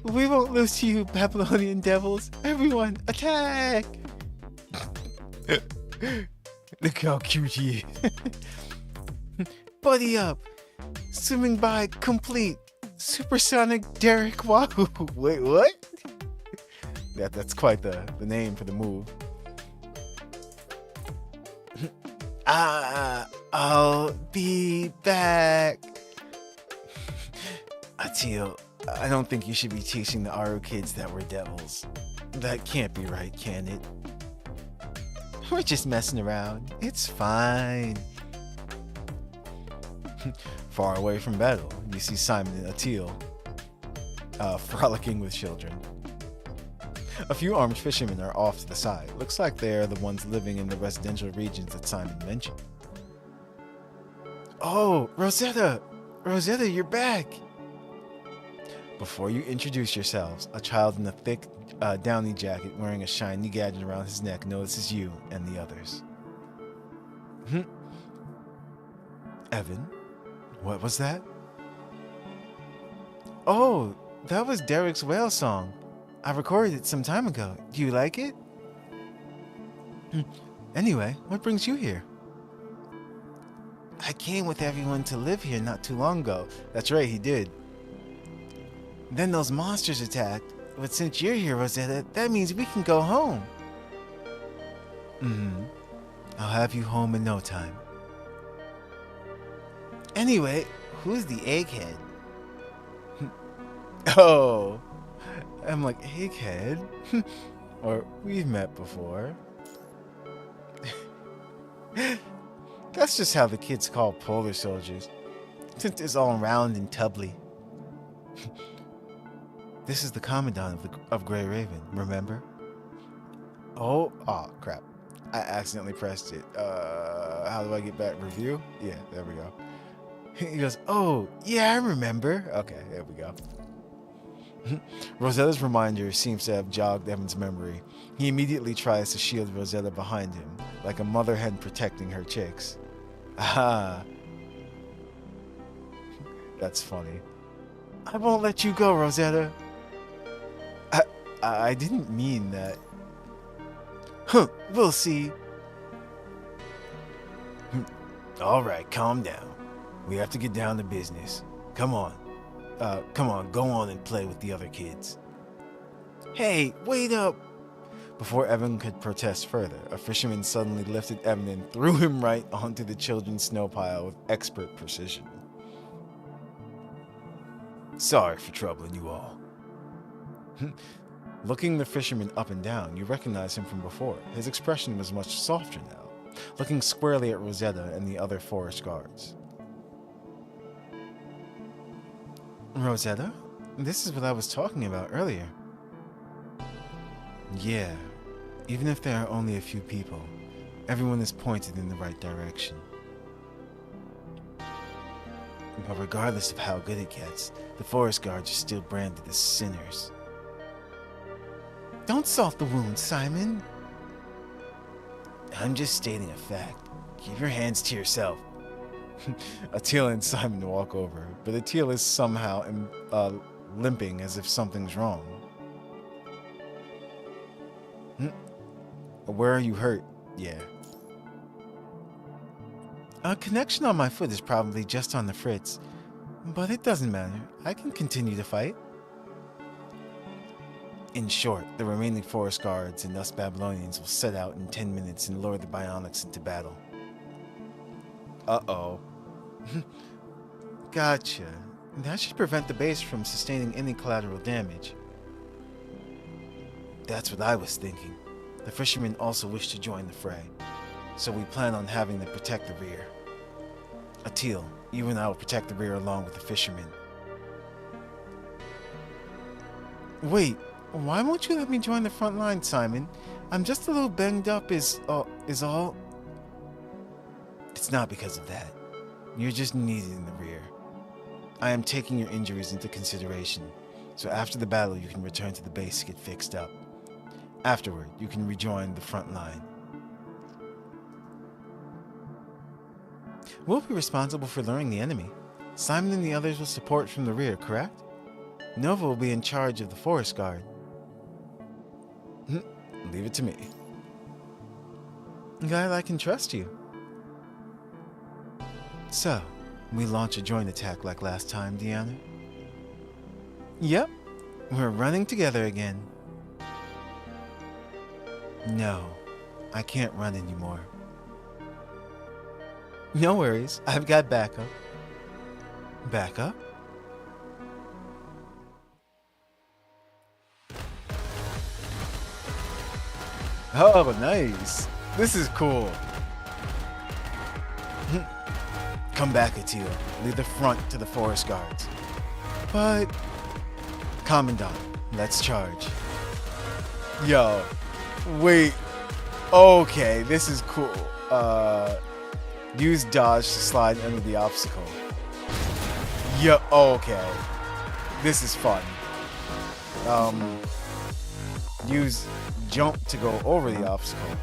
We won't lose to you, Babylonian devils. Everyone, attack! Look how cute he is. Buddy up. Swimming by complete. Supersonic Derek Wahoo. Wait, what? That's quite the name for the move. I'll be back. Atil, I don't think you should be teaching the Aru kids that we're devils. That can't be right, can it? We're just messing around. It's fine. Far away from battle, you see Simon and Atil frolicking with children. A few armed fishermen are off to the side. Looks like they're the ones living in the residential regions that Simon mentioned. Oh, Rosetta! Rosetta, you're back! Before you introduce yourselves, a child in a thick downy jacket wearing a shiny gadget around his neck notices you and the others. Evan, what was that? Oh, that was Derek's whale song. I recorded it some time ago. Do you like it? Anyway, what brings you here? I came with everyone to live here not too long ago. That's right, he did. Then those monsters attacked. But since you're here, Rosetta, that means we can go home. I'll have you home in no time. Anyway, who's the egghead? Oh, I'm like, egghead? Or we've met before. That's just how the kids call polar soldiers. Since it's all round and tubbly. This is the commandant of Grey Raven, remember? Oh, crap. I accidentally pressed it. How do I get back? Review? Yeah, there we go. He goes, oh, yeah, I remember. Okay, there we go. Rosetta's reminder seems to have jogged Evan's memory. He immediately tries to shield Rosetta behind him, like a mother hen protecting her chicks. Ah. That's funny. I won't let you go, Rosetta. I didn't mean that. Huh, we'll see. Alright, calm down. We have to get down to business. Come on. Come on, go on and play with the other kids. Hey, wait up! Before Evan could protest further, a fisherman suddenly lifted Evan and threw him right onto the children's snow pile with expert precision. Sorry for troubling you all. Looking the fisherman up and down, you recognize him from before. His expression was much softer now, looking squarely at Rosetta and the other forest guards. Rosetta? This is what I was talking about earlier. Yeah, even if there are only a few people, everyone is pointed in the right direction. But regardless of how good it gets, the forest guards are still branded as sinners. Don't salt the wound, Simon. I'm just stating a fact. Keep your hands to yourself. Attila and Simon walk over, but Attila is somehow limping as if something's wrong. Where are you hurt? Yeah. A connection on my foot is probably just on the fritz, but it doesn't matter. I can continue to fight. In short, the remaining forest guards and us Babylonians will set out in 10 minutes and lure the bionics into battle. Uh-oh. Gotcha. That should prevent the base from sustaining any collateral damage. That's what I was thinking. The fishermen also wish to join the fray, so we plan on having them protect the rear. Atil, you and I will protect the rear along with the fishermen. Wait, why won't you let me join the front line, Simon? I'm just a little banged up is all. It's not because of that. You're just needed in the rear. I am taking your injuries into consideration, so after the battle you can return to the base to get fixed up. Afterward, you can rejoin the front line. We'll be responsible for luring the enemy. Simon and the others will support from the rear, correct? Nova will be in charge of the forest guard. Leave it to me. Glad I can trust you. So, we launch a joint attack like last time, Deanna? Yep, we're running together again. No, I can't run anymore. No worries, I've got backup. Backup? Oh, nice. This is cool. Come back, Attila. Lead the front to the forest guards. But... Commandant, let's charge. Yo. Wait. Okay, this is cool. Use dodge to slide under the obstacle. Yo, okay. This is fun. Use jump to go over the obstacle.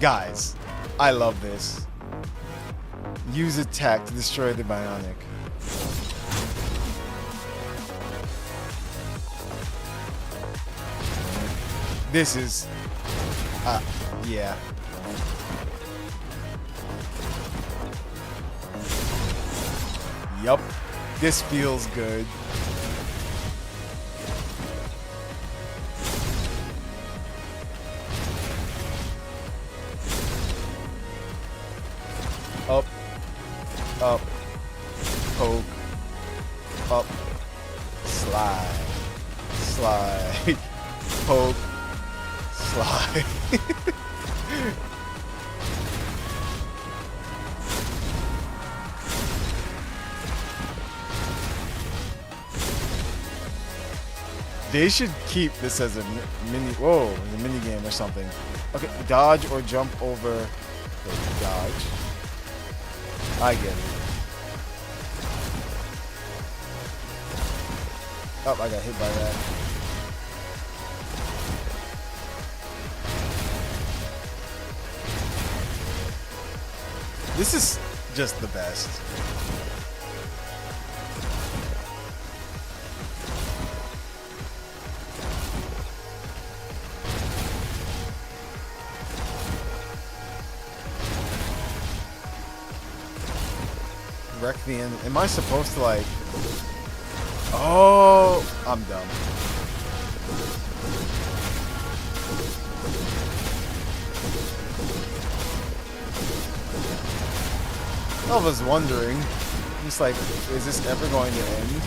Guys, I love this. Use attack to destroy the bionic. This is... yeah. Yup. This feels good. Up. Up. Poke. Up. Slide. Slide. Poke. Slide. They should keep this as a mini. Whoa, a mini game or something. Okay, dodge or jump over. Wait, dodge. I get it. Oh, I got hit by that. This is just the best. Wreck the end. Am I supposed to like... Oh, I'm dumb. I was wondering, just like, is this ever going to end?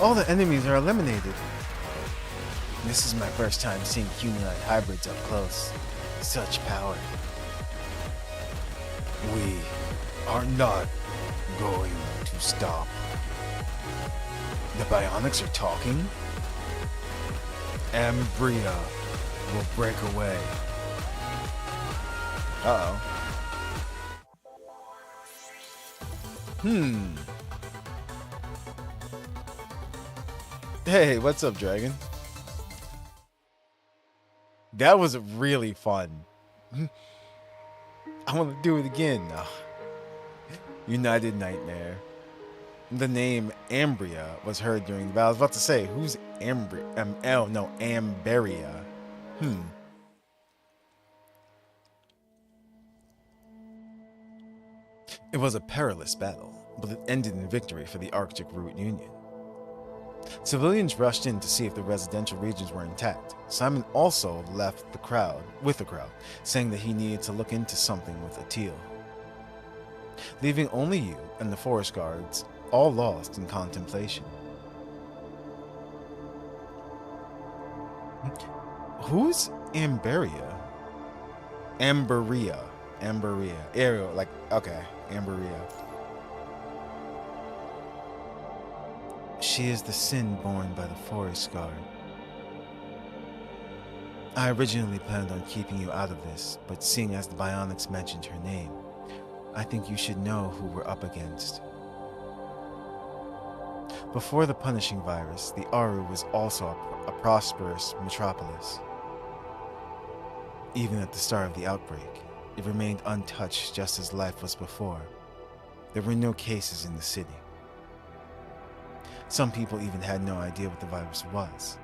All the enemies are eliminated. This is my first time seeing humanoid hybrids up close. Such power. We are not going to stop. The bionics are talking. Ambria will break away. Uh-oh. Hey, what's up, Dragon? That was really fun. I want to do it again. United Nightmare. The name Ambria was heard during the battle. I was about to say, who's Ambria? Amberia. It was a perilous battle, but it ended in victory for the Arctic Root Union. Civilians rushed in to see if the residential regions were intact. Simon also left with the crowd, saying that he needed to look into something with Atil. Leaving only you and the forest guards, all lost in contemplation. Who's Amberia? Amberia. Ariel, like, okay, Amberia. She is the sin born by the forest guard. I originally planned on keeping you out of this, but seeing as the bionics mentioned her name, I think you should know who we're up against. Before the punishing virus, the Aru was also a prosperous metropolis. Even at the start of the outbreak, it remained untouched just as life was before. There were no cases in the city. Some people even had no idea what the virus was.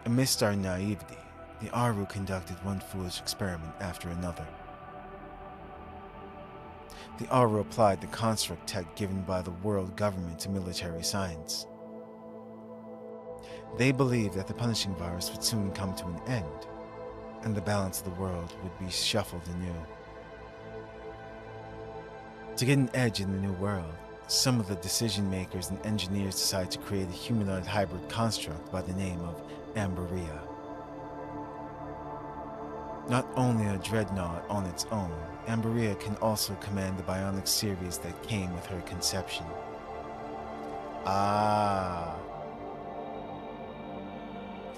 Amidst our naivety, the Aru conducted one foolish experiment after another. The Aru applied the construct tech given by the world government to military science. They believed that the punishing virus would soon come to an end, and the balance of the world would be shuffled anew. To get an edge in the new world, some of the decision makers and engineers decided to create a humanoid hybrid construct by the name of Amberia. Not only a dreadnought on its own, Amberia can also command the bionic series that came with her conception. The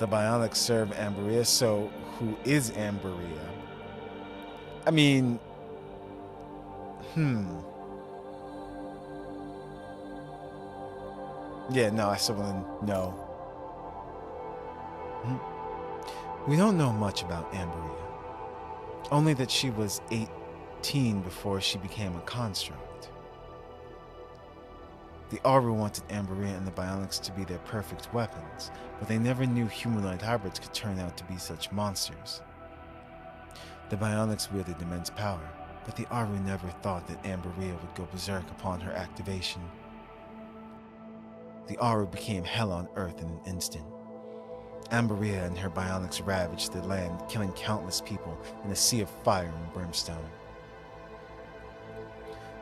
bionics serve Amberia, so who is Amberia? I mean, Yeah, no, I still want to know. We don't know much about Amberia. Only that she was 18 before she became a construct. The Aru wanted Amberia and the bionics to be their perfect weapons, but they never knew humanoid hybrids could turn out to be such monsters. The bionics wielded immense power, but the Aru never thought that Amberia would go berserk upon her activation. The Aru became hell on earth in an instant. Amberia and her bionics ravaged the land, killing countless people in a sea of fire and brimstone.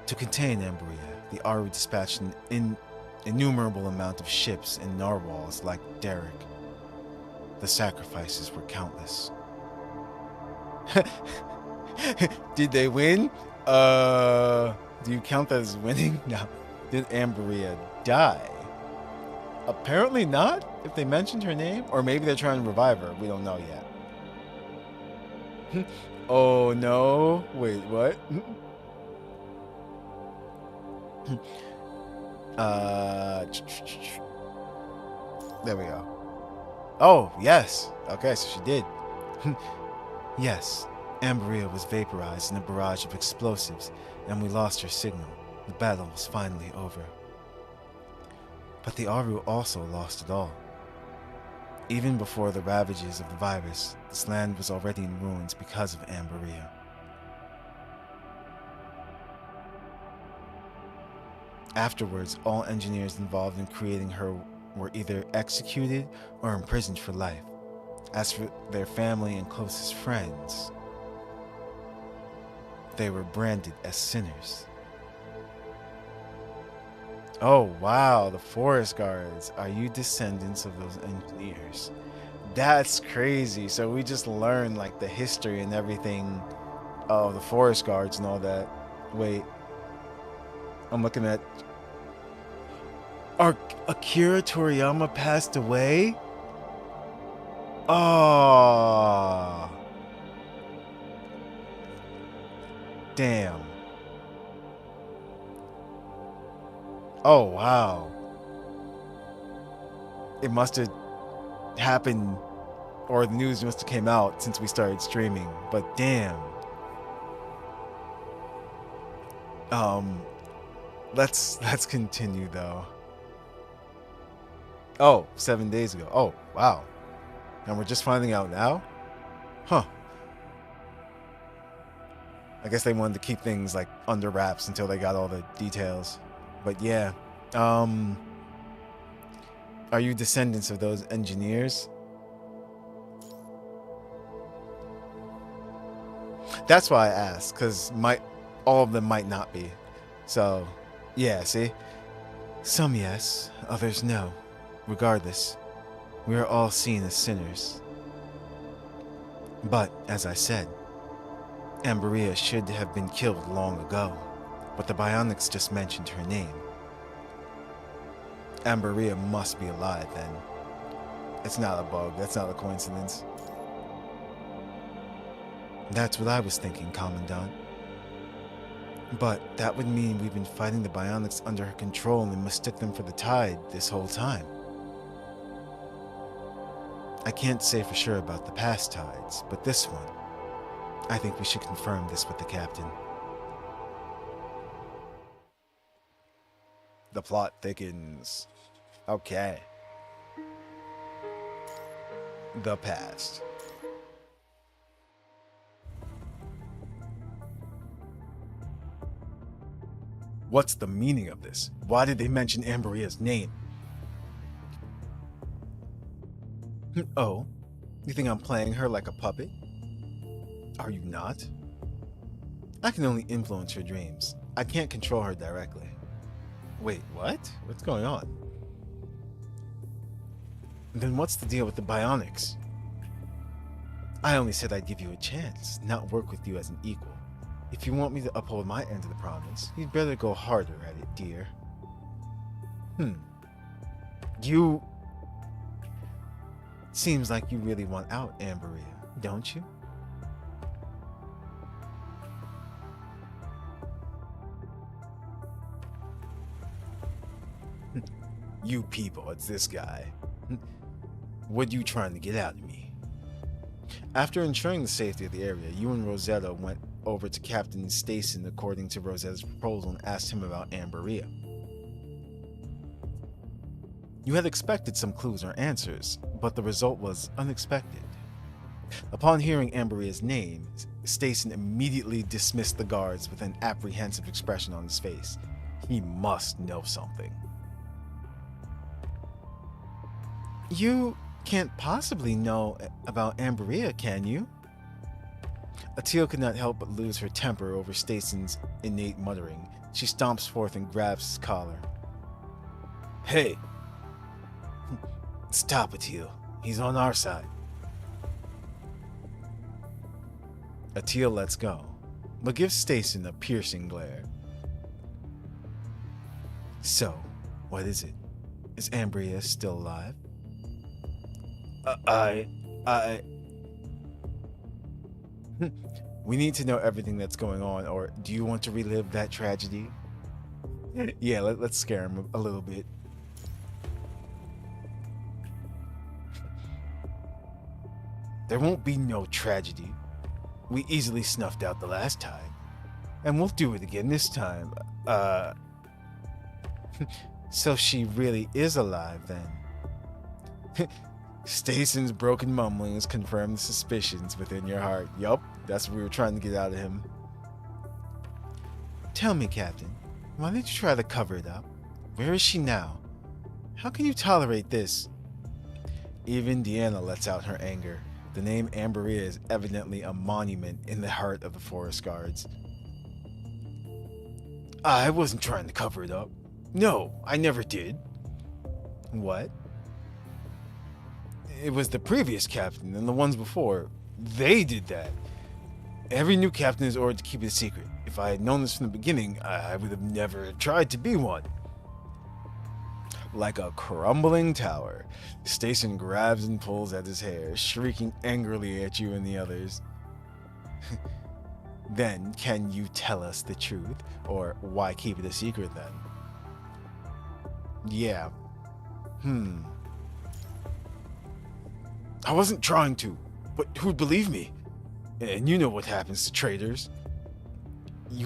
To contain Amberia, the Aru dispatched an innumerable amount of ships and narwhals like Derek. The sacrifices were countless. Did they win? Do you count that as winning? No. Did Amberia die? Apparently not, if they mentioned her name. Or maybe they're trying to revive her. We don't know yet. Oh no. Wait, what? There we go. Oh, yes. Okay, so she did. Yes, Amberia was vaporized in a barrage of explosives, and we lost her signal. The battle was finally over. But the Aru also lost it all. Even before the ravages of the virus, this land was already in ruins because of Amberia. Afterwards, all engineers involved in creating her were either executed or imprisoned for life. As for their family and closest friends, they were branded as sinners. Oh wow, the forest guards. Are you descendants of those engineers? That's crazy. So we just learned like the history and everything of the forest guards and all that. Wait, I'm looking at... Akira Toriyama passed away? Oh. Damn. Oh, wow. It must have happened, or the news must have came out since we started streaming, but damn. Let's continue though. Oh, 7 days ago. Oh, wow. And we're just finding out now? Huh. I guess they wanted to keep things like under wraps until they got all the details. But yeah. Are you descendants of those engineers? That's why I asked, because all of them might not be. So, yeah, see? Some yes, others no. Regardless, we are all seen as sinners. But, as I said, Amberia should have been killed long ago, but the bionics just mentioned her name. Amberia must be alive then. It's not a bug, that's not a coincidence. That's what I was thinking, Commandant. But that would mean we've been fighting the bionics under her control and mistook them for the Tide this whole time. I can't say for sure about the past tides, but this one, I think we should confirm this with the captain. The plot thickens. Okay. The past. What's the meaning of this? Why did they mention Amberia's name? Oh, you think I'm playing her like a puppet? Are you not? I can only influence her dreams. I can't control her directly. Wait, what? What's going on? Then what's the deal with the bionics? I only said I'd give you a chance, not work with you as an equal. If you want me to uphold my end of the promise, you'd better go harder at it, dear. You... Seems like you really want out, Amberia, don't you? You people, it's this guy. What are you trying to get out of me? After ensuring the safety of the area, you and Rosetta went over to Captain Stason according to Rosetta's proposal and asked him about Amberia. You had expected some clues or answers, but the result was unexpected. Upon hearing Amberia's name, Stason immediately dismissed the guards with an apprehensive expression on his face. He must know something. You can't possibly know about Amberia, can you? Atil could not help but lose her temper over Stacen's innate muttering. She stomps forth and grabs his collar. Hey! Stop, Atil. He's on our side. Atil lets go, but gives Stacen a piercing glare. So, what is it? Is Ambria still alive? We need to know everything that's going on, or do you want to relive that tragedy? Yeah, let's scare him a little bit. There won't be no tragedy. We easily snuffed out the last time. And we'll do it again this time. So she really is alive then. Stacen's broken mumblings confirm the suspicions within your heart. Yup, that's what we were trying to get out of him. Tell me, Captain, why did you try to cover it up? Where is she now? How can you tolerate this? Even Deanna lets out her anger. The name Amberia is evidently a monument in the heart of the Forest Guards. I wasn't trying to cover it up. No, I never did. What? It was the previous captain and the ones before. They did that. Every new captain is ordered to keep it a secret. If I had known this from the beginning, I would have never tried to be one. Like a crumbling tower, Stacen grabs and pulls at his hair, shrieking angrily at you and the others. Then, can you tell us the truth? Or why keep it a secret then? Yeah. I wasn't trying to, but who'd believe me? And you know what happens to traitors.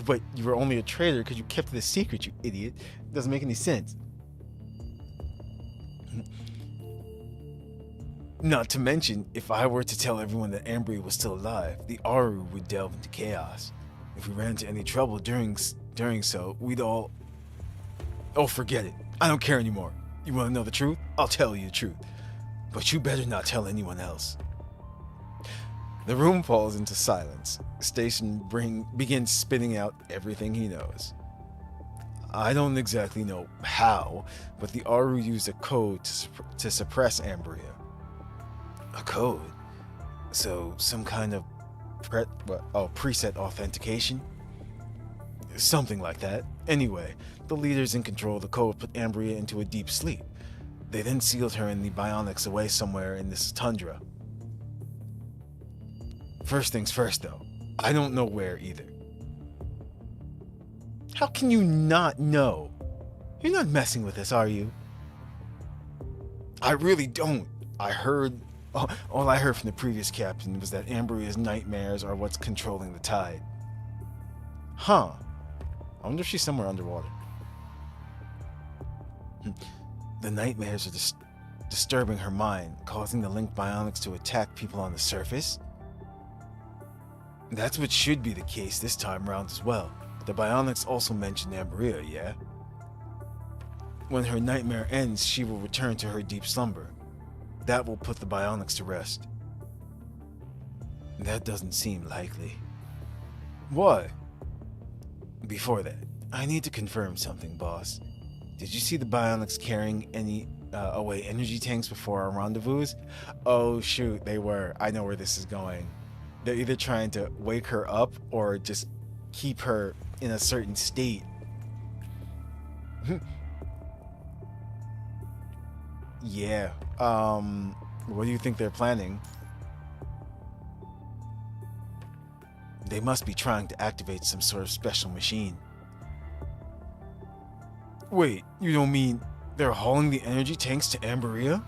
But you were only a traitor because you kept it a secret, you idiot. It doesn't make any sense. Not to mention, if I were to tell everyone that Ambria was still alive, the Aru would delve into chaos. If we ran into any trouble during so, we'd all... Oh, forget it. I don't care anymore. You want to know the truth? I'll tell you the truth. But you better not tell anyone else. The room falls into silence. Stacen begins spitting out everything he knows. I don't exactly know how, but the Aru used a code to suppress Ambria. A code? So, some kind of preset authentication? Something like that. Anyway, the leaders in control of the code put Ambria into a deep sleep. They then sealed her and the bionics away somewhere in this tundra. First things first, though. I don't know where either. How can you not know? You're not messing with us, are you? I really don't. All I heard from the previous captain was that Ambria's nightmares are what's controlling the tide. Huh. I wonder if she's somewhere underwater. The nightmares are disturbing her mind, causing the linked bionics to attack people on the surface? That's what should be the case this time around as well. The bionics also mentioned Ambria, yeah? When her nightmare ends, she will return to her deep slumber. That will put the bionics to rest. That doesn't seem likely. Why? Before that, I need to confirm something, boss. Did you see the bionics carrying away energy tanks before our rendezvous? Oh shoot, they were. I know where this is going. They're either trying to wake her up or just keep her in a certain state. Yeah. What do you think they're planning? They must be trying to activate some sort of special machine. Wait, you don't mean they're hauling the energy tanks to Amberia?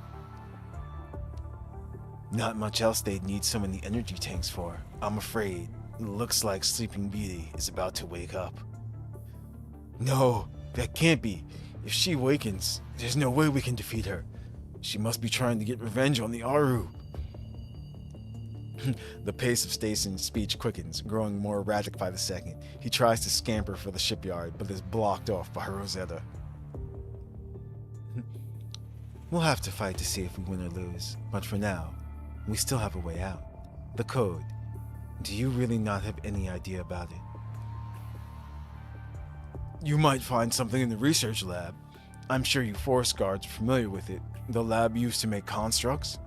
Not much else they'd need so many energy tanks for. I'm afraid it looks like Sleeping Beauty is about to wake up. No, that can't be. If she wakens, there's no way we can defeat her. She must be trying to get revenge on the Aru. The pace of Stacen's speech quickens, growing more erratic by the second. He tries to scamper for the shipyard, but is blocked off by Rosetta. We'll have to fight to see if we win or lose, but for now, we still have a way out. The code. Do you really not have any idea about it? You might find something in the research lab. I'm sure you forest guards are familiar with it. The lab used to make constructs.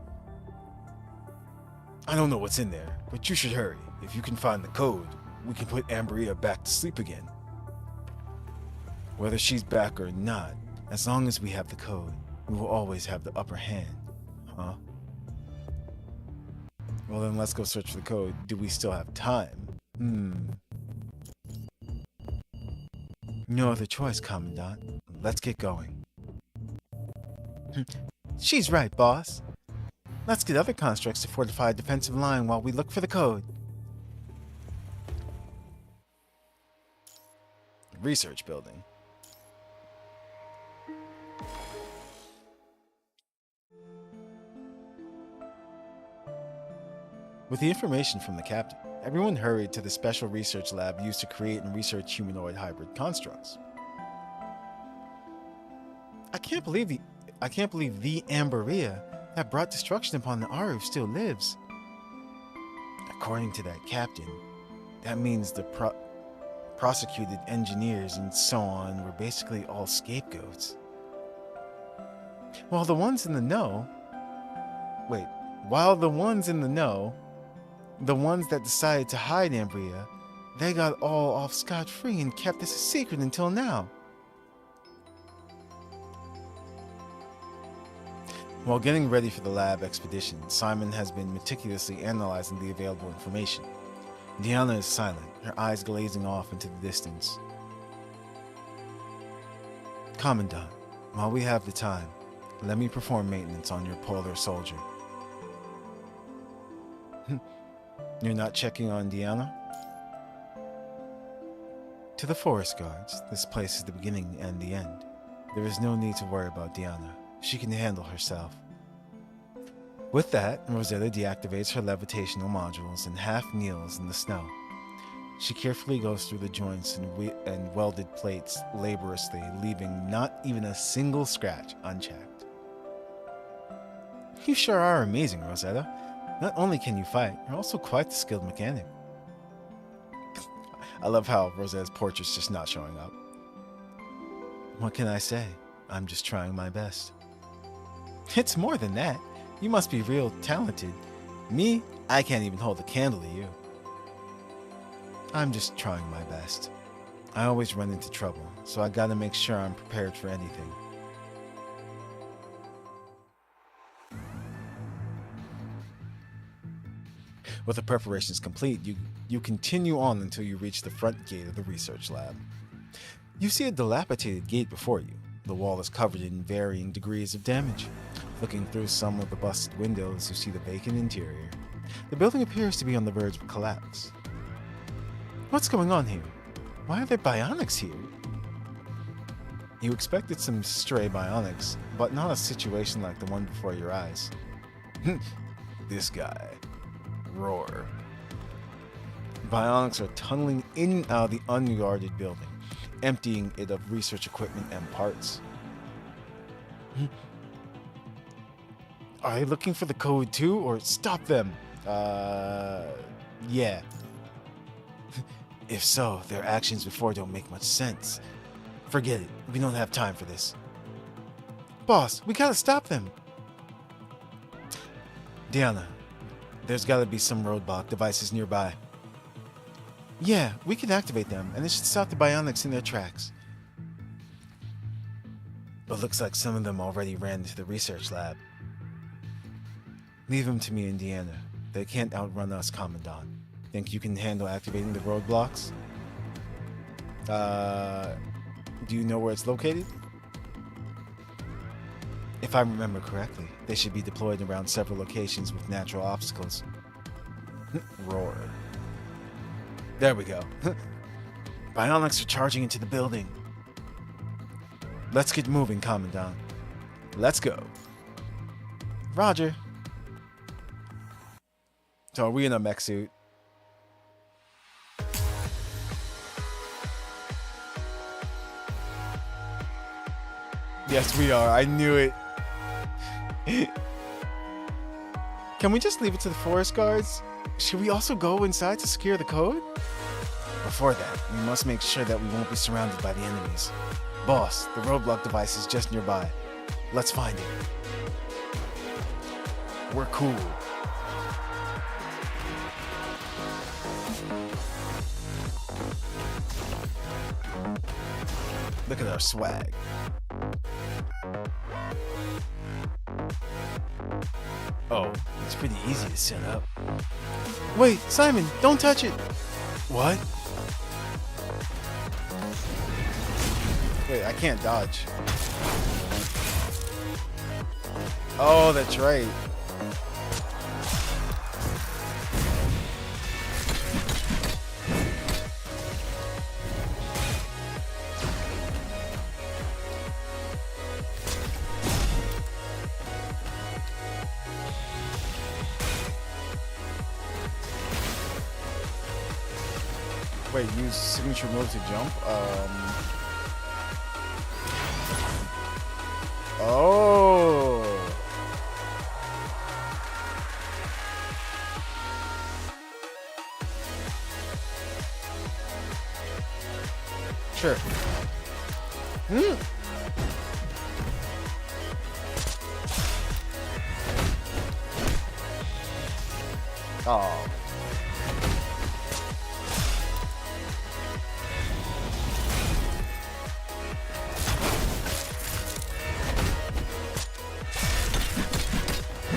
I don't know what's in there, but you should hurry. If you can find the code, we can put Ambria back to sleep again. Whether she's back or not, as long as we have the code, we will always have the upper hand. Huh? Well then, let's go search for the code. Do we still have time? No other choice, Commandant. Let's get going. She's right, boss. Let's get other constructs to fortify a defensive line while we look for the code. Research building. With the information from the captain, everyone hurried to the special research lab used to create and research humanoid hybrid constructs. I can't believe the Amberia that brought destruction upon the Aru still lives. According to that captain, that means the prosecuted engineers and so on were basically all scapegoats. While the ones in the know, the ones that decided to hide Ambria, they got all off scot-free and kept this a secret until now. While getting ready for the lab expedition, Simon has been meticulously analyzing the available information. Diana is silent, her eyes glazing off into the distance. Commandant, while we have the time, let me perform maintenance on your polar soldier. You're not checking on Diana? To the forest guards, this place is the beginning and the end. There is no need to worry about Diana. She can handle herself. With that, Rosetta deactivates her levitational modules and half kneels in the snow. She carefully goes through the joints and welded plates laboriously, leaving not even a single scratch unchecked. You sure are amazing, Rosetta. Not only can you fight, you're also quite the skilled mechanic. I love how Rosetta's portrait's just not showing up. What can I say? I'm just trying my best. It's more than that. You must be real talented. Me, I can't even hold a candle to you. I'm just trying my best. I always run into trouble, so I gotta make sure I'm prepared for anything. With the preparations complete, you continue on until you reach the front gate of the research lab. You see a dilapidated gate before you. The wall is covered in varying degrees of damage. Looking through some of the busted windows, you see the vacant interior. The building appears to be on the verge of collapse. What's going on here? Why are there bionics here? You expected some stray bionics, but not a situation like the one before your eyes. This guy. Roar. Bionics are tunneling in and out of the unguarded building, emptying it of research equipment and parts. Are they looking for the code too, or stop them? Yeah. If so, their actions before don't make much sense. Forget it. We don't have time for this. Boss, we gotta stop them. Diana, there's gotta be some roadblock devices nearby. Yeah, we can activate them, and it should stop the bionics in their tracks. But looks like some of them already ran into the research lab. Leave them to me and Diana. They can't outrun us, Commandant. Think you can handle activating the roadblocks? Do you know where it's located? If I remember correctly, they should be deployed around several locations with natural obstacles. Roar. There we go. Bionics are charging into the building. Let's get moving, Commandant. Let's go. Roger. So are we in a mech suit? Yes, we are. I knew it. Can we just leave it to the forest guards? Should we also go inside to secure the code? Before that, we must make sure that we won't be surrounded by the enemies. Boss, the roadblock device is just nearby. Let's find it. We're cool. Look at our swag. Oh, it's pretty easy to set up. Wait, Simon, don't touch it. What? Wait, I can't dodge. Oh, that's right. Wait, use signature move to jump? Oh. Sure. Hmm. Oh.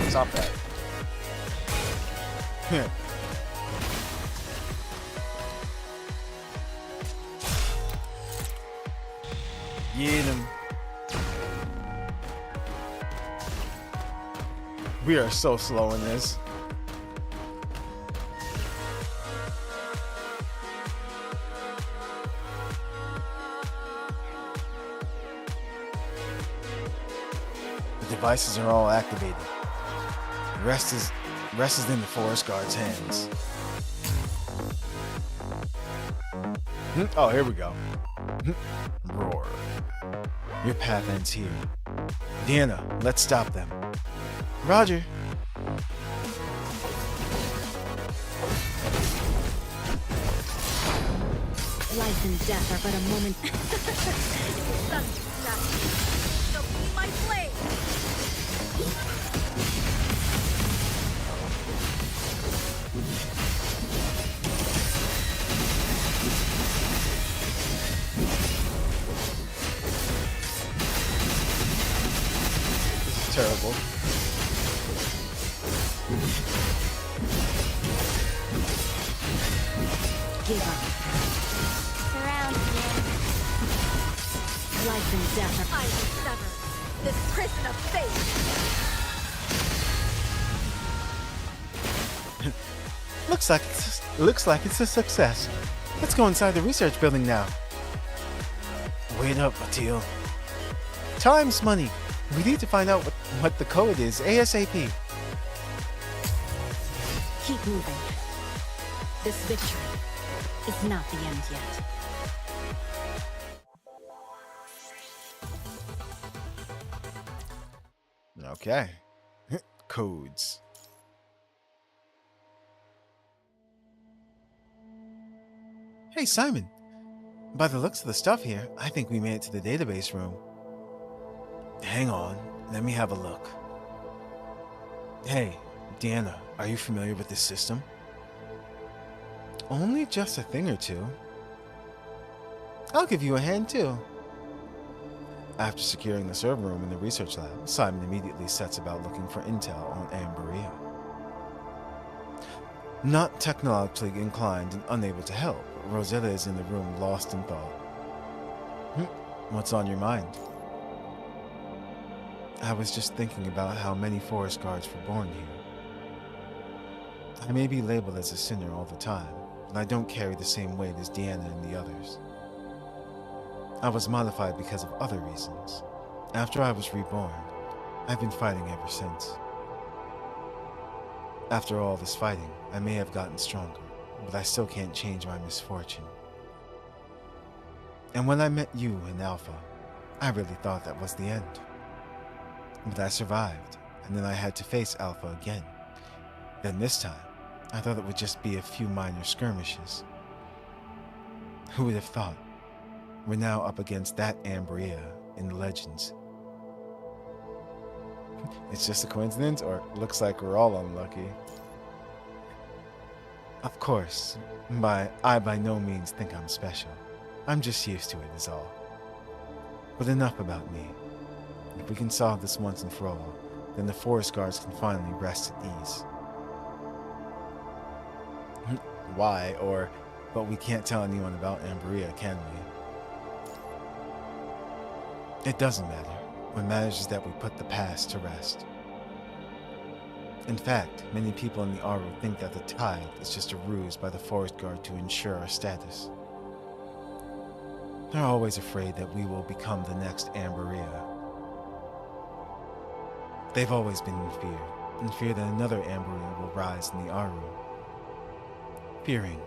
Stop that. Get him. We are so slow in this. The devices are all activated. Rest is in the forest guard's hands. Oh, here we go. Roar. Your path ends here. Deanna, let's stop them. Roger. Life and death are but a moment. So be my slave. This is terrible. Give up. Surround me. Life and death are. I will sever this prison of fate. Looks like it's a success. Let's go inside the research building now. Wait up, Matil. Time's money. We need to find out what the code is ASAP. Keep moving. This victory is not the end yet. Okay. Codes. Hey, Simon. By the looks of the stuff here, I think we made it to the database room. Hang on, let me have a look. Hey, Deanna, are you familiar with this system? Only just a thing or two. I'll give you a hand too. After securing the server room in the research lab, Simon immediately sets about looking for intel on Amberia. Not technologically inclined and unable to help, Rosetta is in the room lost in thought. What's on your mind? I was just thinking about how many forest guards were born here. I may be labeled as a sinner all the time, but I don't carry the same weight as Deanna and the others. I was modified because of other reasons. After I was reborn, I've been fighting ever since. After all this fighting, I may have gotten stronger, but I still can't change my misfortune. And when I met you in Alpha, I really thought that was the end. But I survived, and then I had to face Alpha again. Then this time, I thought it would just be a few minor skirmishes. Who would have thought? We're now up against that Ambria in the Legends. It's just a coincidence, or it looks like we're all unlucky? Of course, I by no means think I'm special. I'm just used to it is all. But enough about me. If we can solve this once and for all, then the forest guards can finally rest at ease. Why? But we can't tell anyone about Ambria, can we? It doesn't matter. What matters is that we put the past to rest. In fact, many people in the Aru think that the tide is just a ruse by the forest guard to ensure our status. They're always afraid that we will become the next Ambria. They've always been in fear that another Ambria will rise in the Aru. Fearing,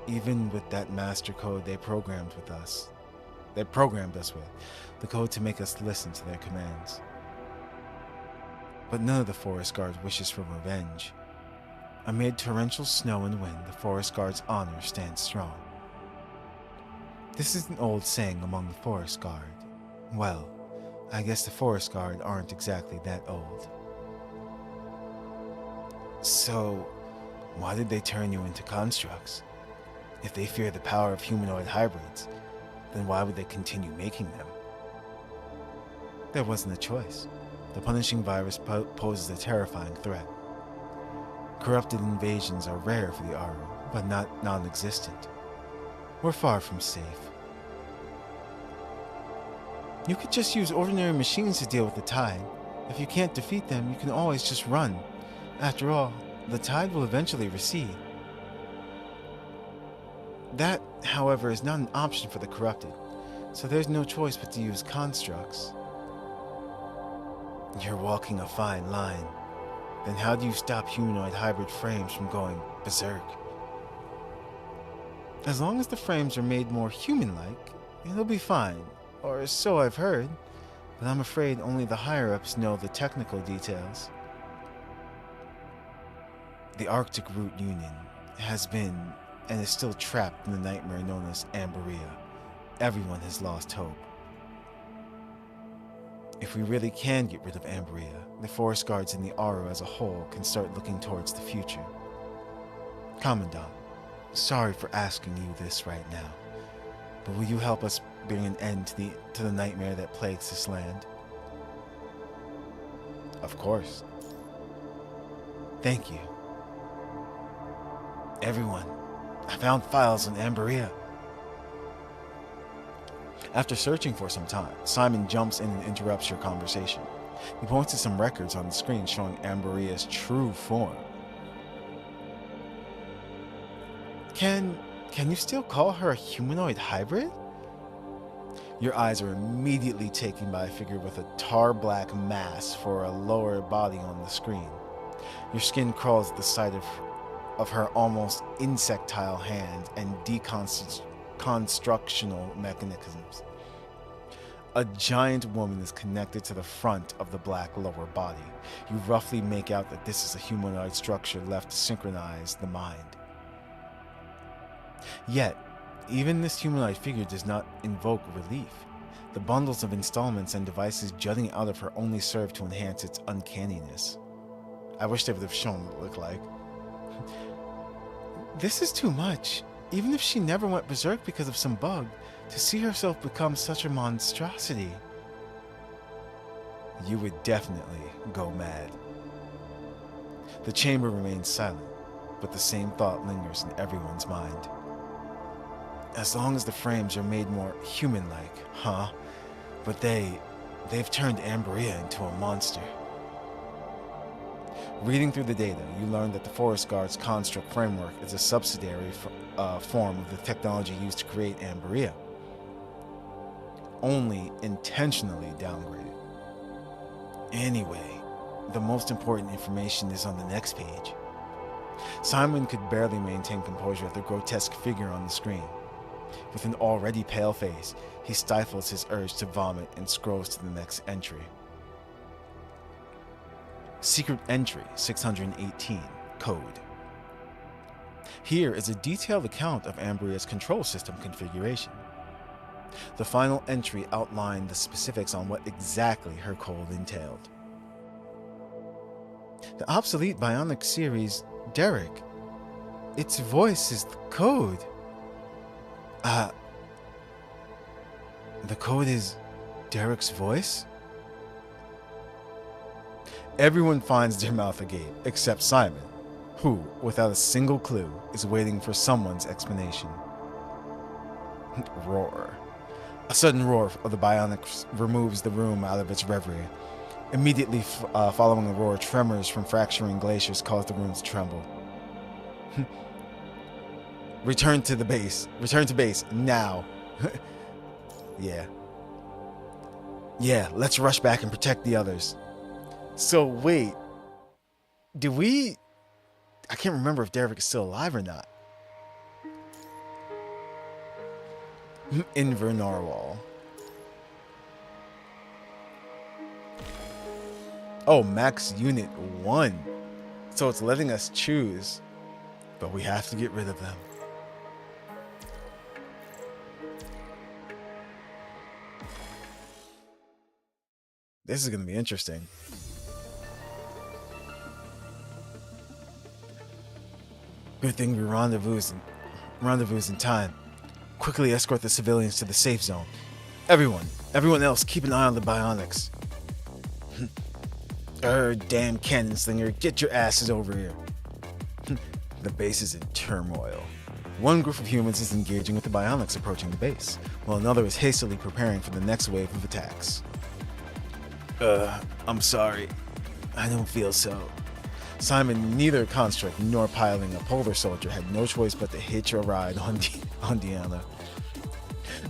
even with that master code they programmed us with, the code to make us listen to their commands. But none of the forest guards wishes for revenge. Amid torrential snow and wind, the forest guard's honor stands strong. This is an old saying among the forest guard. Well, I guess the forest guard aren't exactly that old. So, why did they turn you into constructs? If they fear the power of humanoid hybrids, then why would they continue making them? There wasn't a choice. The punishing virus poses a terrifying threat. Corrupted invasions are rare for the Aru, but not non-existent. We're far from safe. You could just use ordinary machines to deal with the tide. If you can't defeat them, you can always just run. After all, the tide will eventually recede. That, however, is not an option for the corrupted, so there's no choice but to use constructs. You're walking a fine line. Then how do you stop humanoid hybrid frames from going berserk? As long as the frames are made more human-like, it'll be fine, or so I've heard, but I'm afraid only the higher-ups know the technical details. The Arctic Root Union has been and is still trapped in the nightmare known as Amberia. Everyone has lost hope. If we really can get rid of Amberia, the forest guards in the Aru as a whole can start looking towards the future. Commandant, sorry for asking you this right now, but will you help us bring an end to the nightmare that plagues this land? Of course. Thank you. Everyone, I found files on Amberia. After searching for some time, Simon jumps in and interrupts your conversation. He points to some records on the screen showing Amberia's true form. Can you still call her a humanoid hybrid? Your eyes are immediately taken by a figure with a tar black mass for a lower body on the screen. Your skin crawls at the sight of her almost insectile hand and deconstructional mechanisms. A giant woman is connected to the front of the black lower body. You roughly make out that this is a humanoid structure left to synchronize the mind. Yet, even this humanoid figure does not invoke relief. The bundles of installments and devices jutting out of her only serve to enhance its uncanniness. I wish they would have shown what it looked like. This is too much. Even if she never went berserk because of some bug, to see herself become such a monstrosity. You would definitely go mad. The chamber remains silent, but the same thought lingers in everyone's mind. As long as the frames are made more human-like, huh? But they've turned Amberia into a monster. Reading through the data, you learn that the Forest Guard's construct framework is a subsidiary form of the technology used to create Amberia, only intentionally downgraded. Anyway, the most important information is on the next page. Simon could barely maintain composure at the grotesque figure on the screen. With an already pale face, he stifles his urge to vomit and scrolls to the next entry. Secret entry 618, code. Here is a detailed account of Ambria's control system configuration. The final entry outlined the specifics on what exactly her code entailed. The obsolete bionic series, Derek. Its voice is the code. The code is Derek's voice? Everyone finds their mouth agape, except Simon, who, without a single clue, is waiting for someone's explanation. Roar. A sudden roar of the bionics removes the room out of its reverie. Immediately following the roar, tremors from fracturing glaciers cause the room to tremble. Return to base, now. Yeah, let's rush back and protect the others. So wait, I can't remember if Derek is still alive or not. Inver Narwhal. Oh, max unit 1. So it's letting us choose, but we have to get rid of them. This is going to be interesting. Good thing we rendezvous in time. Quickly escort the civilians to the safe zone. Everyone else, keep an eye on the bionics. Damn cannon slinger, get your asses over here. The base is in turmoil. One group of humans is engaging with the bionics approaching the base, while another is hastily preparing for the next wave of attacks. I'm sorry. I don't feel so. Simon, neither construct nor piloting a polar soldier, had no choice but to hitch a ride on Deanna.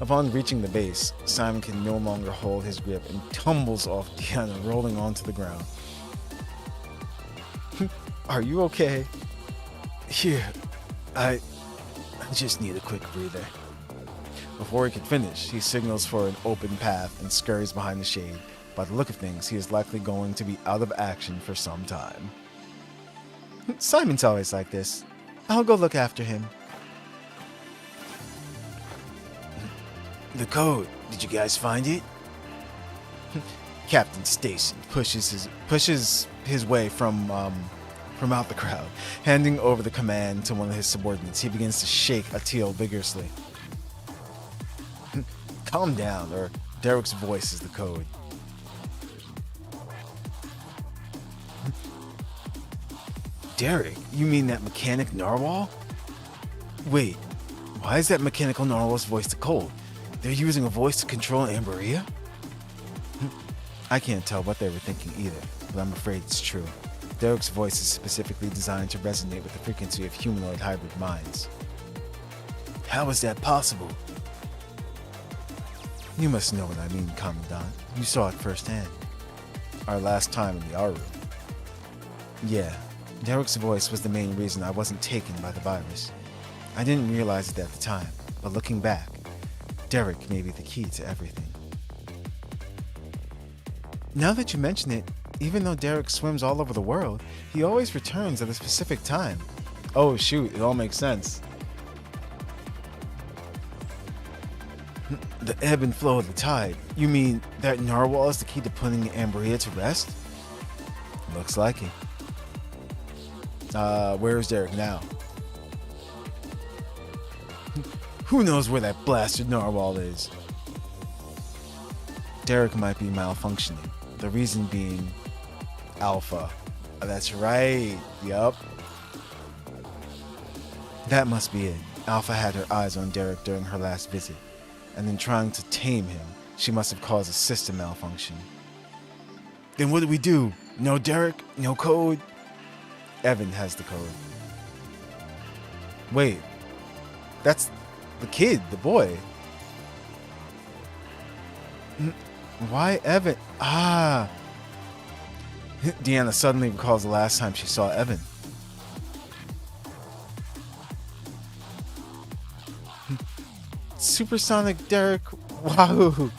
Upon reaching the base, Simon can no longer hold his grip and tumbles off Deanna, rolling onto the ground. Are you okay? Here, I just need a quick breather. Before he can finish, he signals for an open path and scurries behind the shade. By the look of things, he is likely going to be out of action for some time. Simon's always like this. I'll go look after him. The code. Did you guys find it? Captain Stacy pushes his way from out the crowd, handing over the command to one of his subordinates. He begins to shake Atil vigorously. Calm down, or Derek's voice is the code. Derek, you mean that mechanic narwhal? Wait, why is that mechanical narwhal's voice the code? They're using a voice to control Amberia? I can't tell what they were thinking either, but I'm afraid it's true. Derek's voice is specifically designed to resonate with the frequency of humanoid hybrid minds. How is that possible? You must know what I mean, Commandant. You saw it firsthand. Our last time in the R room. Yeah, Derek's voice was the main reason I wasn't taken by the virus. I didn't realize it at the time, but looking back, Derek may be the key to everything. Now that you mention it, even though Derek swims all over the world, he always returns at a specific time. Oh shoot, it all makes sense. The ebb and flow of the tide. You mean that narwhal is the key to putting Amberia to rest? Looks like it. Where's Derek now? Who knows where that blasted narwhal is? Derek might be malfunctioning. The reason being Alpha. That's right. Yup. That must be it. Alpha had her eyes on Derek during her last visit, and in trying to tame him, she must have caused a system malfunction. Then what do we do? No Derek? No code? Evan has the code. Wait. That's the kid, the boy. Why Evan? Ah. Deanna suddenly recalls the last time she saw Evan. Supersonic Derek. Wow.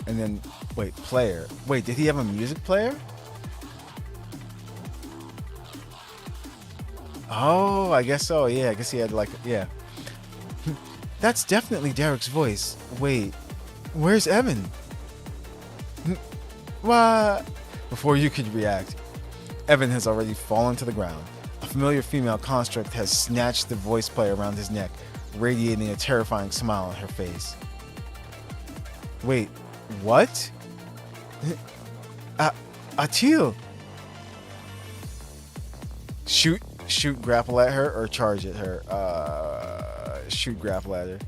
And then, wait, player. Wait, did he have a music player? Oh, I guess so. Yeah, I guess he had like, yeah. That's definitely Derek's voice. Wait, where's Evan? What? Before you could react, Evan has already fallen to the ground. A familiar female construct has snatched the voice player around his neck, radiating a terrifying smile on her face. Wait, what? Atil! Shoot grapple at her or charge at her? Shoot grapple at her.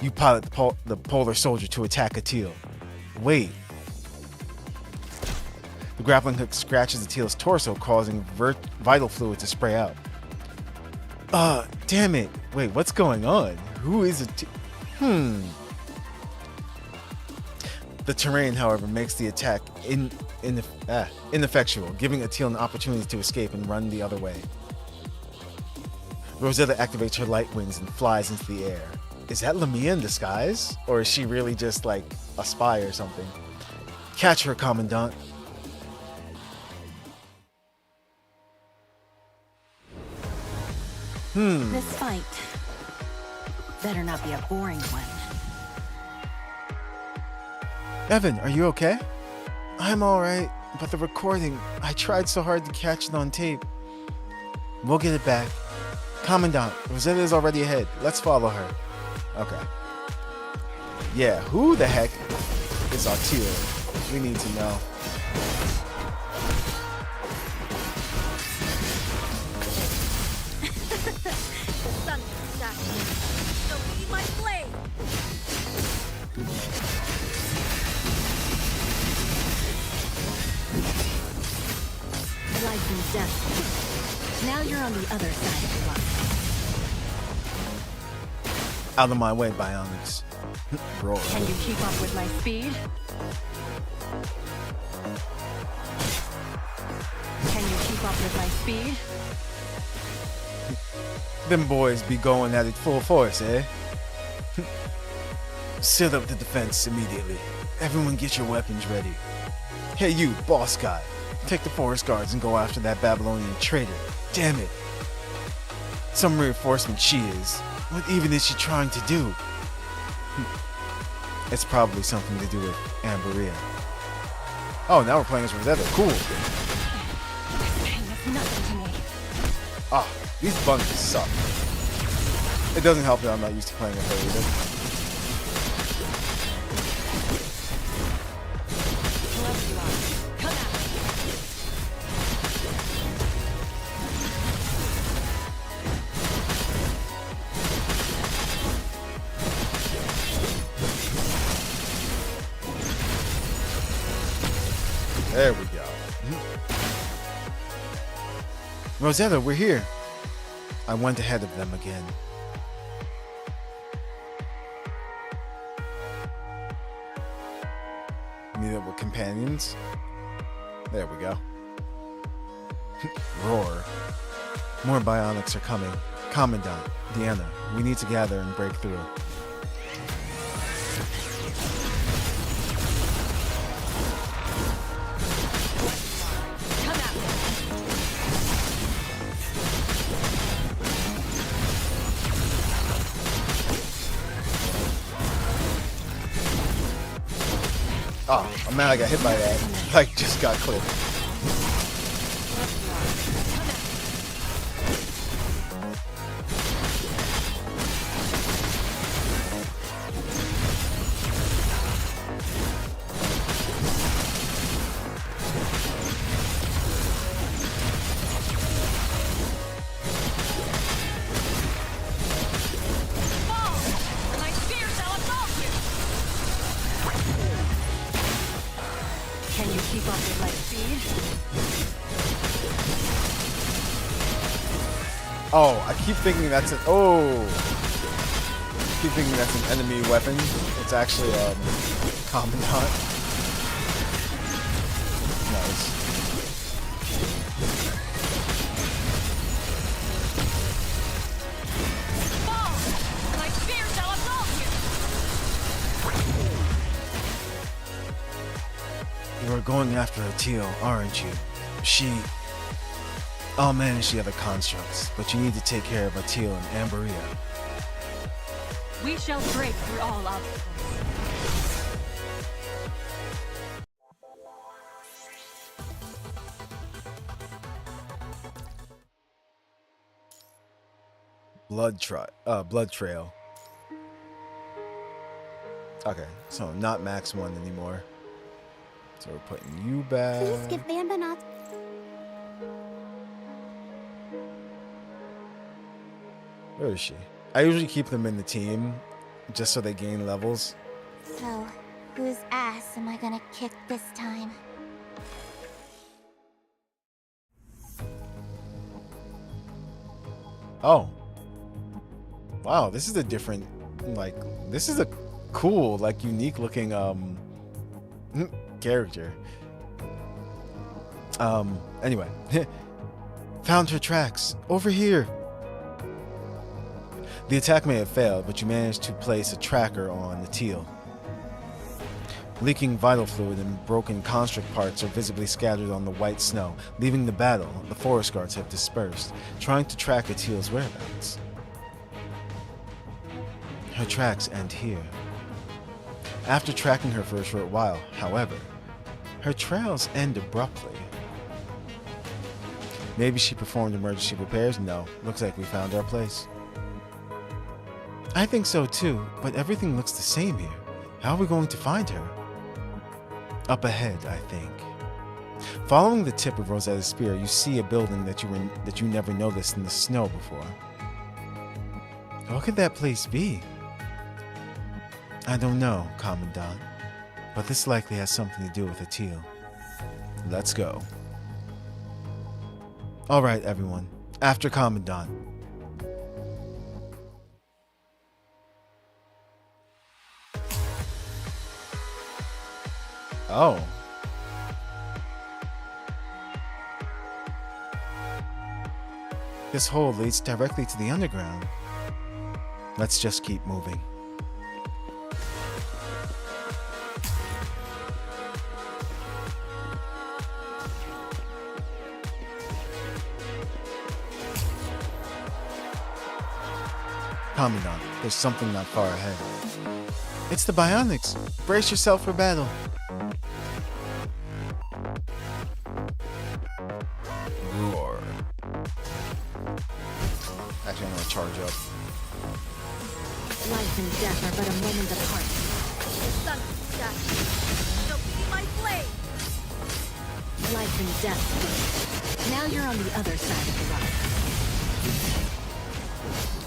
You pilot the polar soldier to attack Atil. Wait. The grappling hook scratches Atil's torso, causing vital fluid to spray out. Damn it. Wait, what's going on? Who is Atil? The terrain, however, makes the attack ineffectual, giving Atil an opportunity to escape and run the other way. Rosetta activates her light wings and flies into the air. Is that Lamia in disguise? Or is she really just like a spy or something? Catch her, Commandant. This fight better not be a boring one. Evan, are you okay? I'm alright, but the recording, I tried so hard to catch it on tape. We'll get it back. Commandant, Rosetta is already ahead. Let's follow her. Okay. Yeah, who the heck is Atil? We need to know. The sun is shining. So be my blade. Life and death. Now you're on the other side of the line. Out of my way, Bionics. Roar. Can you keep up with my speed? Can you keep up with my speed? Them boys be going at it full force, eh? Set up the defense immediately. Everyone get your weapons ready. Hey you, boss guy. Take the forest guards and go after that Babylonian traitor. Damn it. Some reinforcement she is. What even is she trying to do? It's probably something to do with Amberia. Oh, now we're playing as Rosetta. Cool. Pain is nothing to me. Ah, these buttons suck. It doesn't help that I'm not used to playing with her either. Whoever you are, come at me. There we go. Rosetta, we're here. I went ahead of them again. Meet up with companions. There we go. Roar. More bionics are coming. Commandant, Deanna, we need to gather and break through. Come at me. Oh, I'm mad I got hit by that. Like, just got clipped. My spear shall assault you. Can you keep up with my speed? Oh, I keep thinking that's an I keep thinking that's an enemy weapon. It's actually Commandant. Nice. My spear shall assault you. You're going after Atil, aren't you? She I'll manage the other constructs, but you need to take care of Atil and Amberia. We shall break through all obstacles. Blood trail. Okay, so not max 1 anymore. So we're putting you back. Please give the Ambanat. Where is she? I usually keep them in the team just so they gain levels. So, whose ass am I gonna kick this time? Oh. Wow, this is a different, like, this is a cool, like, unique looking, character. Anyway. Found her tracks. Over here. The attack may have failed, but you managed to place a tracker on the teal. Leaking vital fluid and broken construct parts are visibly scattered on the white snow. Leaving the battle, the forest guards have dispersed, trying to track Atil's whereabouts. Her tracks end here. After tracking her for a short while, however, her trails end abruptly. Maybe she performed emergency repairs? No, looks like we found our place. I think so too, but everything looks the same here. How are we going to find her? Up ahead, I think. Following the tip of Rosetta's spear, you see a building that you never noticed in the snow before. What could that place be? I don't know, Commandant, but this likely has something to do with Atil. Let's go. All right, everyone. After Commandant. Oh. This hole leads directly to the underground. Let's just keep moving. Commandant, there's something not far ahead. It's the Bionics. Brace yourself for battle. Roar. Actually, I'm gonna charge up. Life and death are but a moment apart. Son of death, shall be my blade! Life and death. Now you're on the other side of the rock.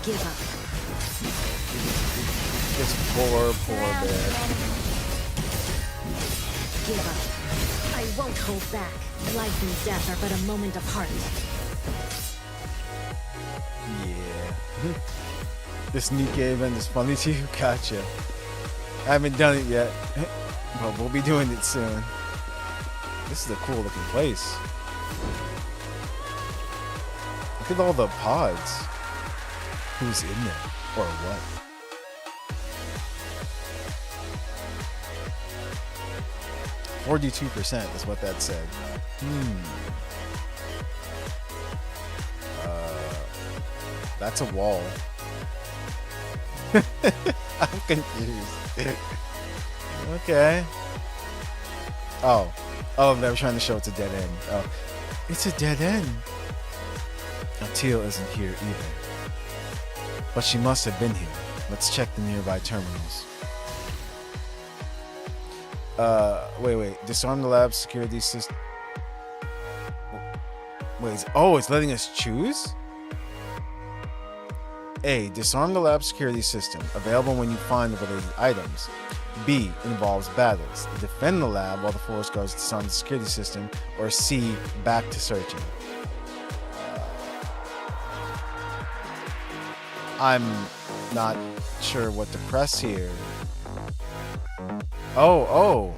Give up. This poor bear. Give up. I won't hold back. Life and death are but a moment apart. Yeah. This Nikke event is funny to you? Gotcha. I haven't done it yet, but we'll be doing it soon. This is a cool looking place. Look at all the pods. Who's in there? Or what? %42% is what that said. That's a wall. I'm confused. Okay. Oh, they were trying to show it's a dead end. Oh, it's a dead end. Atil isn't here either. But she must have been here. Let's check the nearby terminals. Wait. Disarm the lab security system. Wait, it's letting us choose? A. Disarm the lab security system. Available when you find the related items. B. Involves battles. Defend the lab while the forest guards disarm the security system. Or C. Back to searching. I'm not sure what to press here. Oh.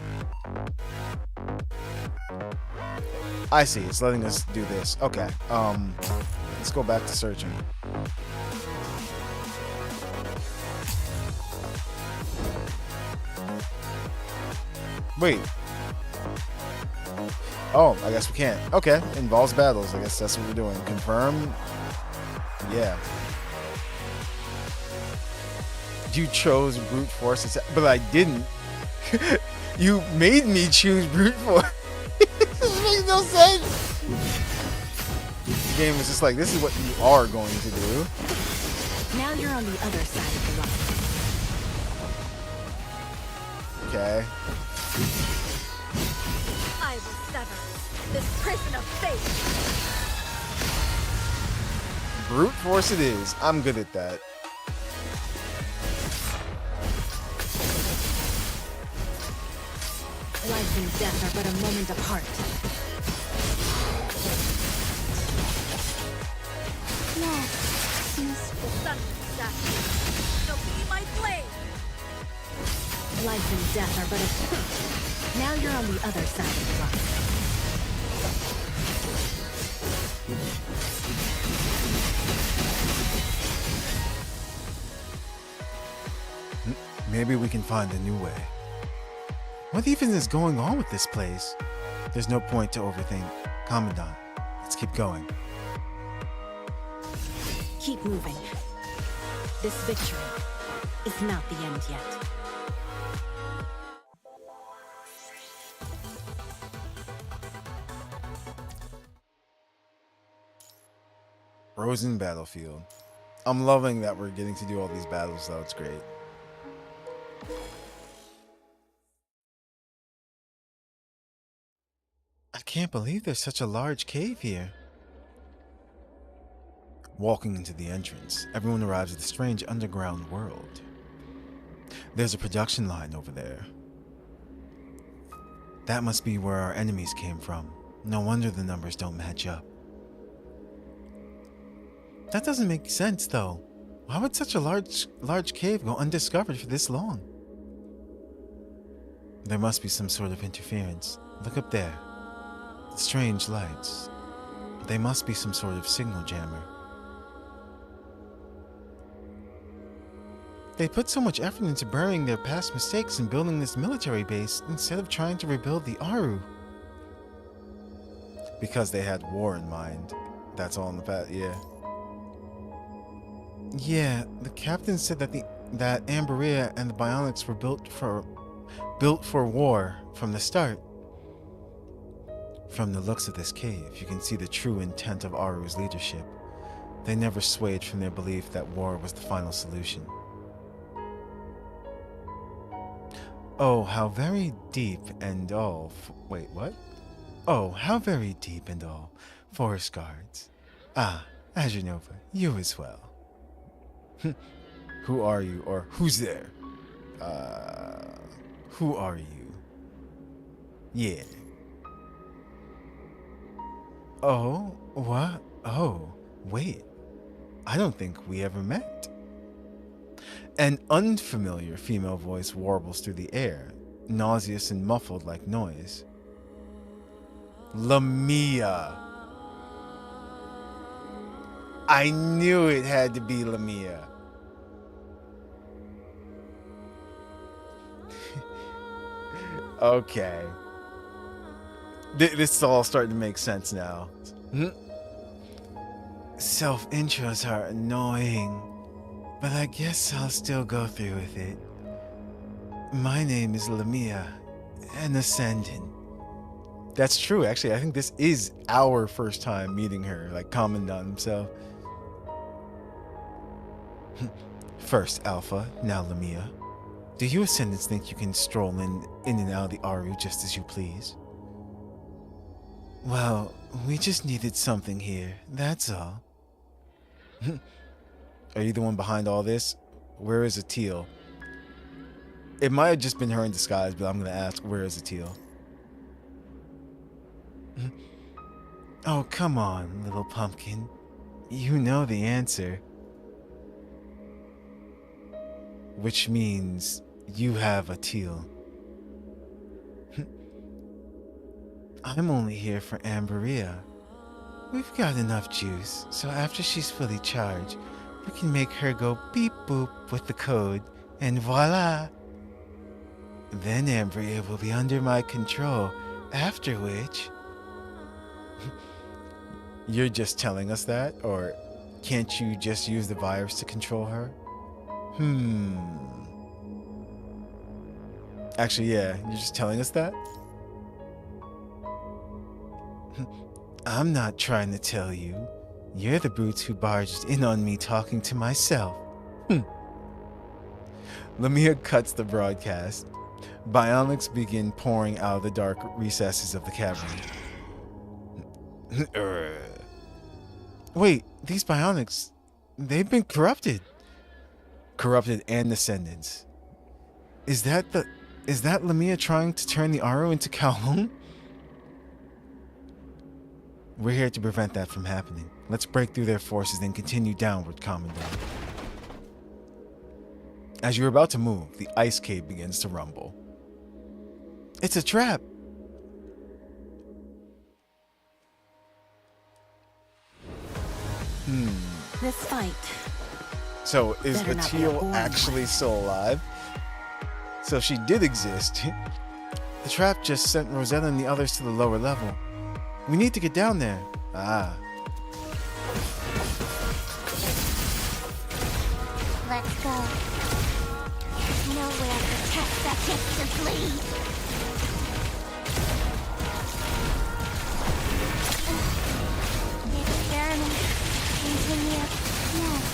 I see. It's letting us do this. Okay. Let's go back to searching. Wait. Oh, I guess we can't. Okay, involves battles. I guess that's what we're doing. Confirm. Yeah. You chose brute force, but I didn't. You made me choose brute force. This makes no sense. The game is just like, this is what you are going to do. Now you're on the other side of the line. Okay. I will sever this prison of fate. Brute force it is. I'm good at that. Life and death are but a moment apart. Yes, Miss. The sun shall be my blade. Life and death are but a... Now you're on the other side of the line. Maybe we can find a new way. What even is going on with this place? There's no point to overthink. Commandant, let's keep going. Keep moving. This victory is not the end yet. Frozen battlefield. I'm loving that we're getting to do all these battles though. It's great. I can't believe there's such a large cave here. Walking into the entrance, everyone arrives at a strange underground world. There's a production line over there. That must be where our enemies came from. No wonder the numbers don't match up. That doesn't make sense though. Why would such a large cave go undiscovered for this long? There must be some sort of interference. Look up there. The strange lights. They must be some sort of signal jammer. They put so much effort into burying their past mistakes and building this military base instead of trying to rebuild the Aru. Because they had war in mind. That's all in the past, yeah. Yeah, the captain said that Amberia and the Bionics were built for war from the start. From the looks of this cave, you can see the true intent of Aru's leadership. They never swayed from their belief that war was the final solution. Oh, how very deep and all... Wait, what? Oh, how very deep and all. Forest guards. Ah, AzureNova, you as well. Who are you? Or who's there? Who are you? Yeah. Oh, what? Oh, wait. I don't think we ever met. An unfamiliar female voice warbles through the air, nauseous and muffled like noise. Lamia. I knew it had to be Lamia. Okay. This is all starting to make sense now. Self-intros are annoying, but I guess I'll still go through with it. My name is Lamia, an Ascendant. That's true, actually. I think this is our first time meeting her, like Commandant himself. First Alpha, now Lamia. Do you Ascendants think you can stroll in and out of the Aru just as you please? Well, we just needed something here, that's all. Are you the one behind all this? Where is Atil? It might have just been her in disguise, but I'm gonna ask, where is Atil? Oh, come on, little pumpkin. You know the answer. Which means you have Atil. I'm only here for Amberia. We've got enough juice, so after she's fully charged, we can make her go beep boop with the code, and voila! Then Amberia will be under my control, after which... You're just telling us that? Or can't you just use the virus to control her? Actually, yeah, you're just telling us that? I'm not trying to tell you. You're the brutes who barged in on me talking to myself. Lamia cuts the broadcast. Bionics begin pouring out of the dark recesses of the cavern. Wait, these bionics, they've been corrupted. Corrupted and descendants. Is that Lamia trying to turn the Aru into Calhoun? We're here to prevent that from happening. Let's break through their forces and continue downward, Commandant. As you're about to move, the ice cave begins to rumble. It's a trap! This fight. So, is Better not be a Atil boring actually one. still alive? So if she did exist, the trap just sent Rosetta and the others to the lower level. We need to get down there. Ah. Let's go. Nowhere protects that hits to bleed. Experiment. Continue. Yes,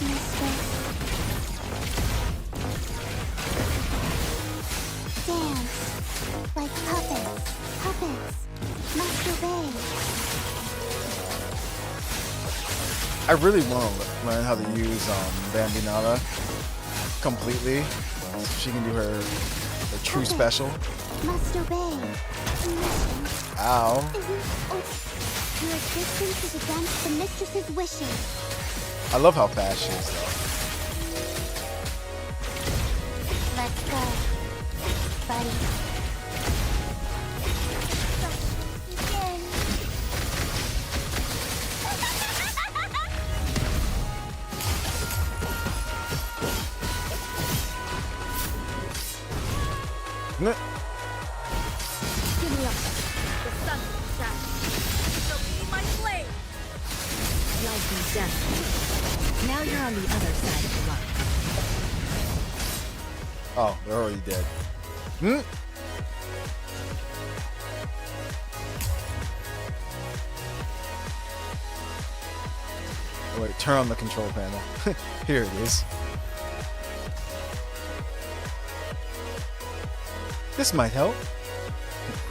mistress. Dance. Like puppets. Puppets. Must obey. I really want to learn how to use Bambinata completely. So she can do her true special. Must obey. Mission. Ow. Your existence is against the mistress's wishes. I love how fast she is though. Let's go, buddy. Begin. N- Give me up. The sun will shine. So be my slave. Life and death. Now you're on the other side of the line. Oh, they're already dead. Hmm? Oh, wait, turn on the control panel. Here it is. This might help.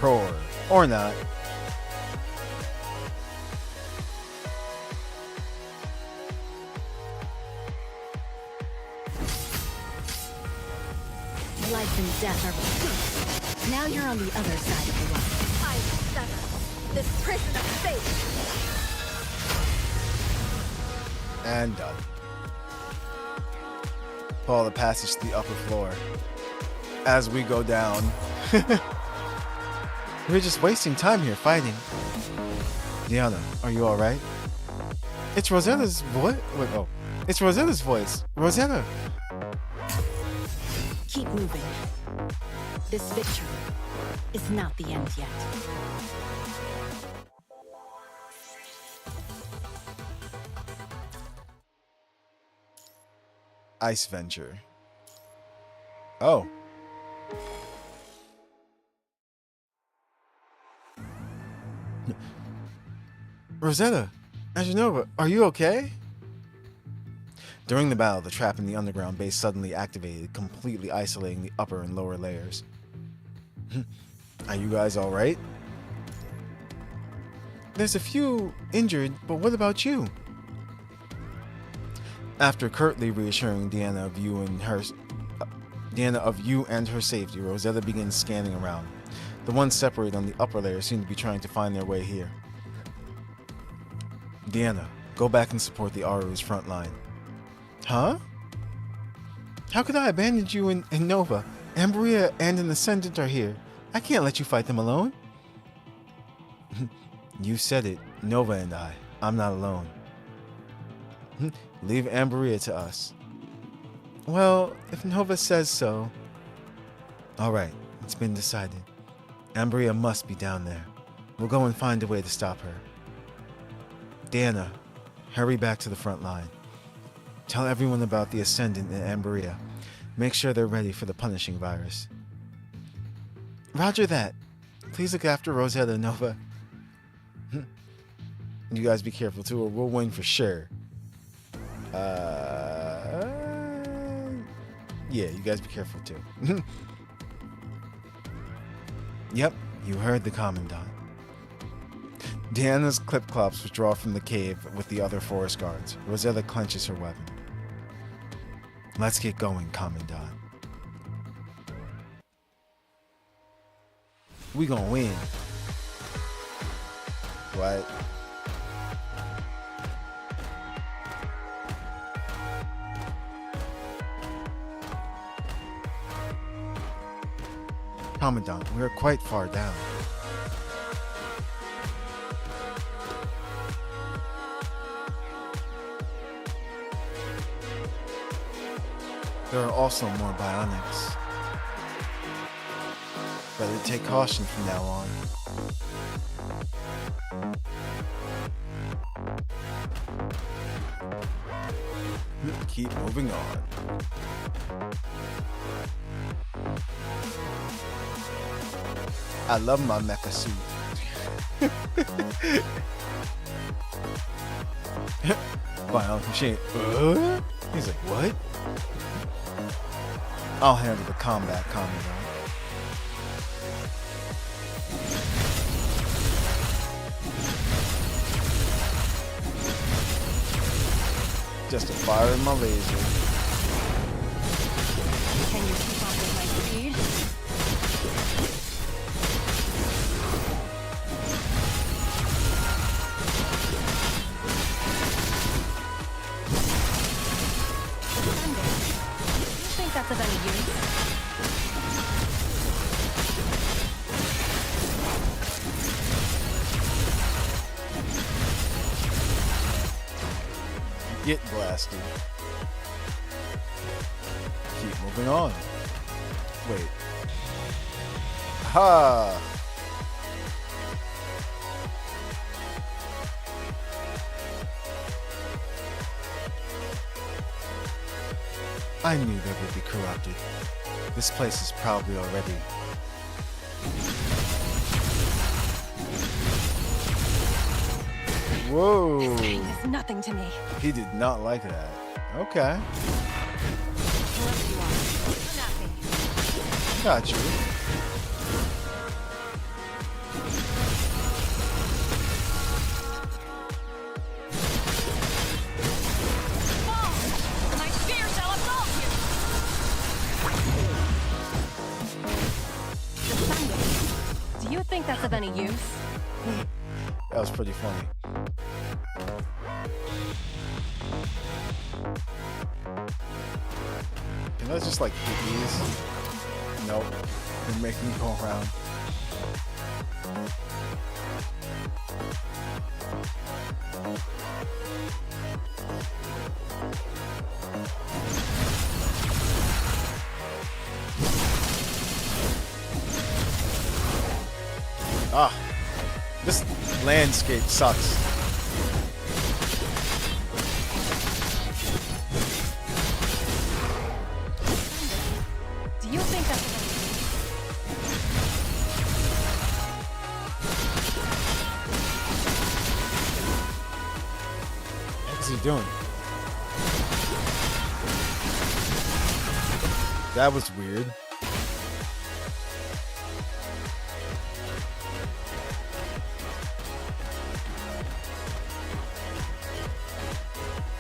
Roar. Or not. Life and death are... Now you're on the other side of the line. I will sever this prison of fate. And done. Follow the passage to the upper floor. As we go down. We're just wasting time here fighting. Diana, are you alright? It's Rosetta's voice? Wait, oh. It's Rosetta's voice. Rosetta! Keep moving. This victory is not the end yet. Ice Venture. Oh. Rosetta, AzureNova, are you okay? During the battle, the trap in the underground base suddenly activated, completely isolating the upper and lower layers. Are you guys alright? There's a few injured, but what about you? After curtly reassuring Deanna of you and her safety, Rosetta begins scanning around. The ones separated on the upper layer seem to be trying to find their way here. Deanna, go back and support the Aru's front line. Huh? How could I abandon you in Nova? Ambria and an Ascendant are here. I can't let you fight them alone. You said it, Nova and I. I'm not alone. Leave Ambria to us. Well, if Nova says so. Alright, it's been decided. Ambria must be down there. We'll go and find a way to stop her. Diana, hurry back to the front line. Tell everyone about the Ascendant in Amberia. Make sure they're ready for the punishing virus. Roger that. Please look after Rosetta Nova. You guys be careful too, or we'll win for sure. Yeah, you guys be careful too. Yep, you heard the Commandant. Diana's clip-clops withdraw from the cave with the other forest guards. Rosetta clenches her weapon. Let's get going, Commandant. We gonna win. What? Commandant, we are quite far down. There are also more bionics. Better take caution from now on. Keep moving on. I love my mecha suit. Bionic machine. He's like, what? I'll handle the combat, Commandant. Just a fire in my laser. Can you keep up with my speed? You think that's of any use? Get blasted. Keep moving on. Wait. Ha! I knew they would be corrupted. This place is probably already. Whoa! This thing is nothing to me. He did not like that. Okay. Whoever you are, I'm happy. Got you. My spear shall absolve you. Defend it. Do you think that's of any use? That was pretty funny. Can I just like hit these? Nope. They're making me go around. Ah, this landscape sucks. Do you think that's of What's he doing? That was weird.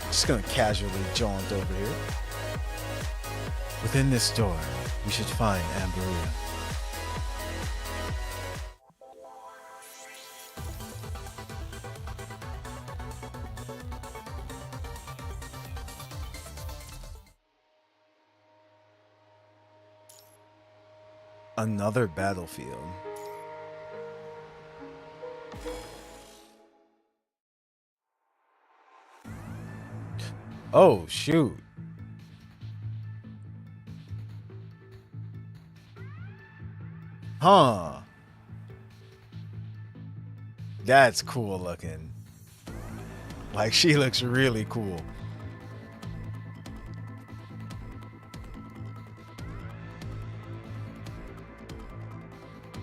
Just gonna casually jaunt over here. Within this door, we should find Amberia. Another battlefield. Oh, shoot. Huh. That's cool looking. Like, she looks really cool.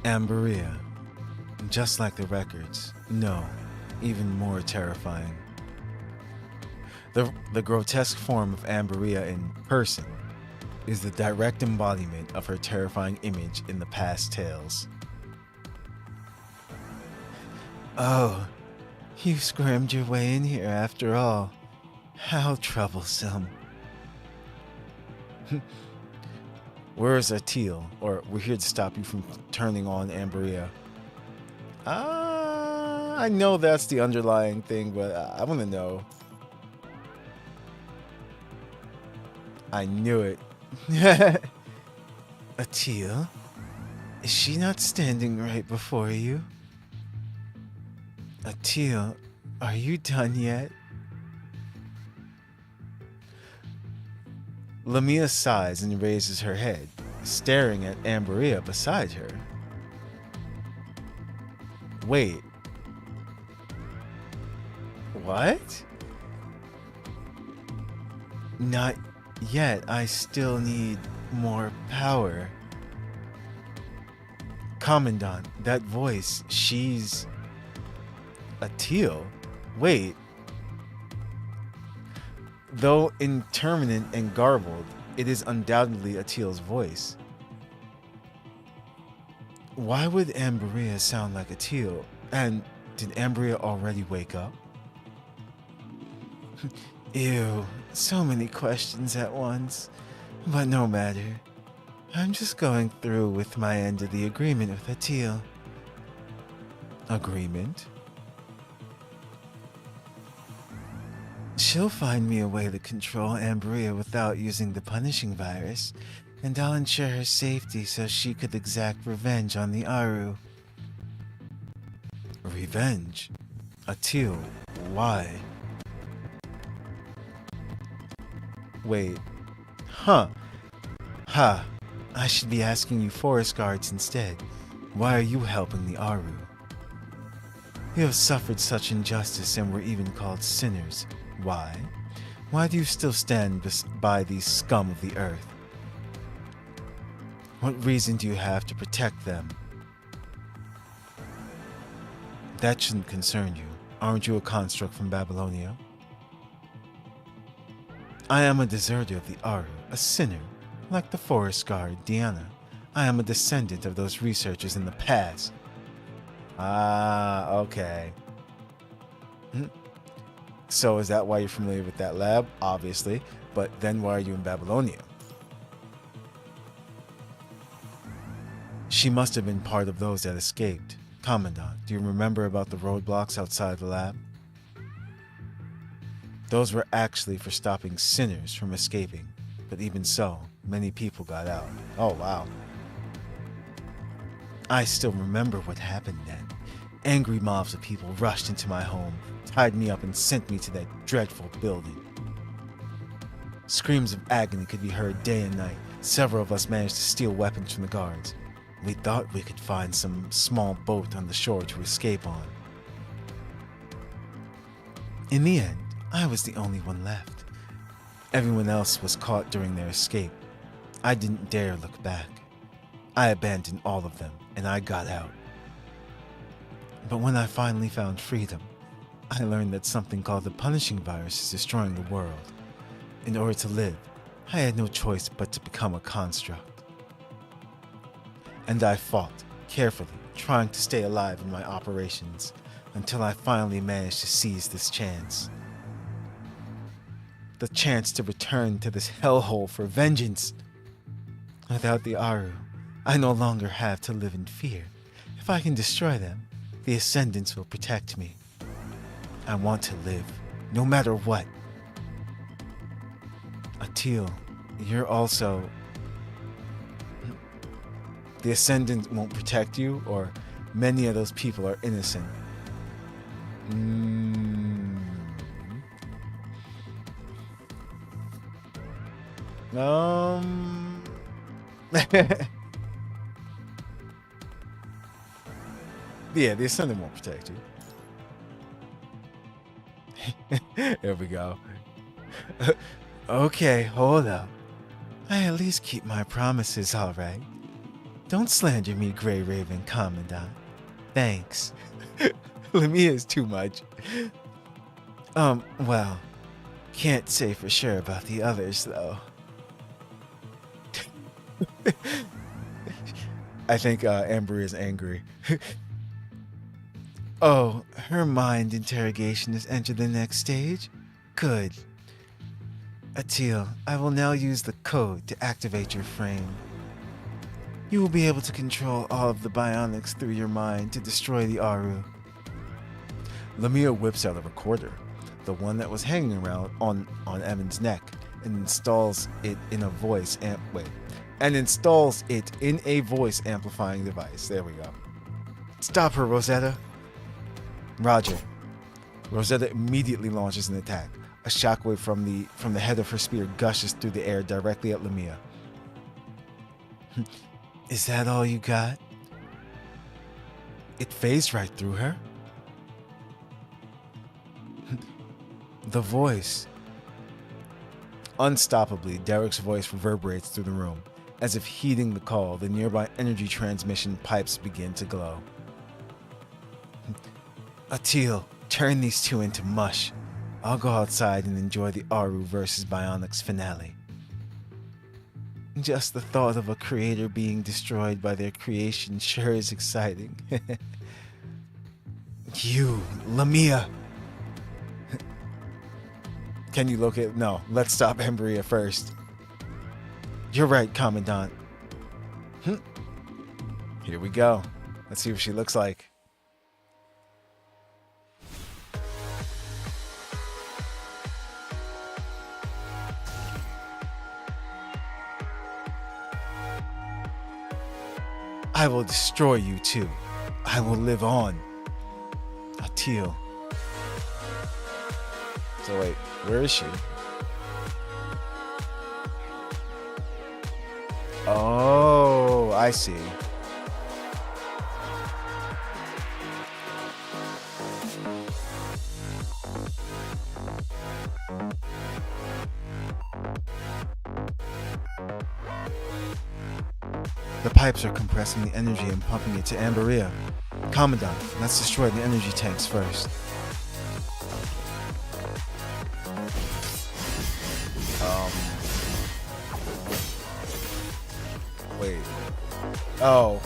Amberia. Just like the records. No, even more terrifying. The grotesque form of Amberia in person is the direct embodiment of her terrifying image in the past tales. Oh, you squirmed your way in here after all. How troublesome. Where's Atil? Or we're here to stop you from turning on Amberia. I know that's the underlying thing, but I want to know. I knew it. Atil? Is she not standing right before you? Atil, are you done yet? Lamia sighs and raises her head, staring at Amberia beside her. Wait. What? Not yet. I still need more power. Commandant, that voice, she's... Atil? Wait. Though interminant and garbled, it is undoubtedly Atil's voice. Why would Amberia sound like Atil? And did Amberia already wake up? Ew, so many questions at once. But no matter. I'm just going through with my end of the agreement with Atil. Agreement? She'll find me a way to control Amberia without using the punishing virus, and I'll ensure her safety so she could exact revenge on the Aru. Revenge? Atil, why? Wait. Huh. Ha. I should be asking you forest guards instead. Why are you helping the Aru? You have suffered such injustice and were even called sinners. Why? Why do you still stand by these scum of the earth? What reason do you have to protect them? That shouldn't concern you. Aren't you a construct from Babylonia? I am a deserter of the Aru, a sinner, like the forest guard, Diana. I am a descendant of those researchers in the past. Ah, okay. So is that why you're familiar with that lab? Obviously. But then why are you in Babylonia? She must have been part of those that escaped. Commandant, do you remember about the roadblocks outside the lab? Those were actually for stopping sinners from escaping. But even so, many people got out. Oh, wow. I still remember what happened then. Angry mobs of people rushed into my home, tied me up and sent me to that dreadful building. Screams of agony could be heard day and night. Several of us managed to steal weapons from the guards. We thought we could find some small boat on the shore to escape on. In the end, I was the only one left. Everyone else was caught during their escape. I didn't dare look back. I abandoned all of them, and I got out. But when I finally found freedom, I learned that something called the punishing virus is destroying the world. In order to live, I had no choice but to become a construct. And I fought, carefully, trying to stay alive in my operations, until I finally managed to seize this chance. The chance to return to this hellhole for vengeance. Without the Aru, I no longer have to live in fear. If I can destroy them, the Ascendants will protect me. I want to live, no matter what. Atil, you're also... The Ascendant won't protect you, or many of those people are innocent. Yeah, the Ascendant won't protect you. Here we go. Okay, hold up. I at least keep my promises, all right. Don't slander me, Grey Raven Commandant. Thanks. Lamia is too much. Well, can't say for sure about the others, though. I think Amber is angry. Oh, her mind interrogation has entered the next stage? Good. Atil, I will now use the code to activate your frame. You will be able to control all of the bionics through your mind to destroy the Aru. Lamia whips out a recorder, the one that was hanging around on Evan's neck, and installs it in a voice amplifying device. There we go. Stop her, Rosetta. Roger. Rosetta immediately launches an attack. A shockwave from the head of her spear gushes through the air directly at Lamia. Is that all you got? It phased right through her. The voice. Unstoppably, Derek's voice reverberates through the room. As if heeding the call, the nearby energy transmission pipes begin to glow. Atil, turn these two into mush. I'll go outside and enjoy the Aru versus Bionics finale. Just the thought of a creator being destroyed by their creation sure is exciting. You, Lamia! Can you locate? No, let's stop Embrya first. You're right, Commandant. Here we go. Let's see what she looks like. I will destroy you too. I will live on. Atil. So wait, where is she? Oh, I see. The pipes are compressing the energy and pumping it to Amberia. Commandant, let's destroy the energy tanks first. Wait. Oh.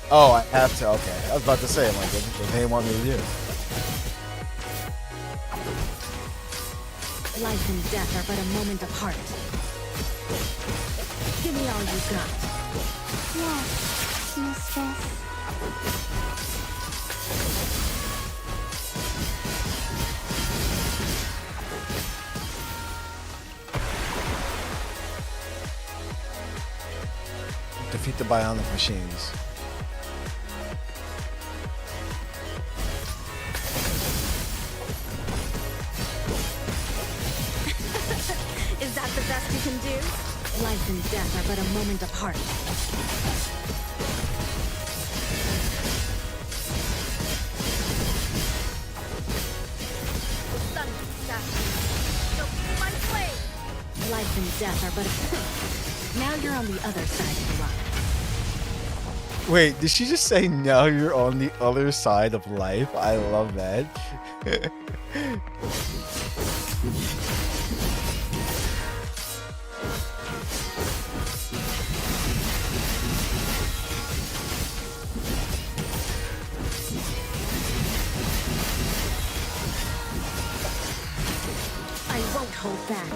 Oh, I have to. Okay. I was about to say, I'm like, what they want me to do? Life and death are but a moment apart. Give me all you got. Yes, mistress. Defeat the bionic machines. Is that the best you can do? Life and death are but a moment apart. The sun is set. So be my flame. Life and death are but a... Now you're on the other side of the line. Wait, did she just say now you're on the other side of life? I love that. I won't hold back.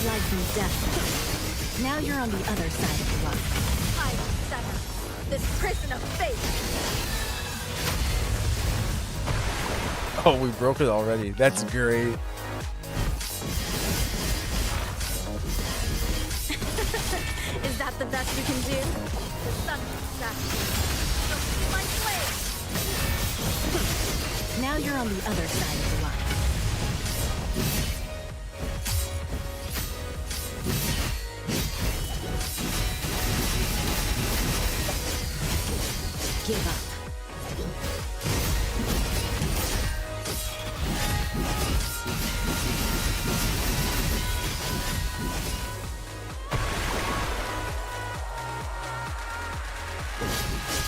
Life and death. Now you're on the other side of the line. I set up this prison of fate. Oh, we broke it already. That's great. Is that the best you can do? The sun is set. So be my flame. Now you're on the other side of the line. give up.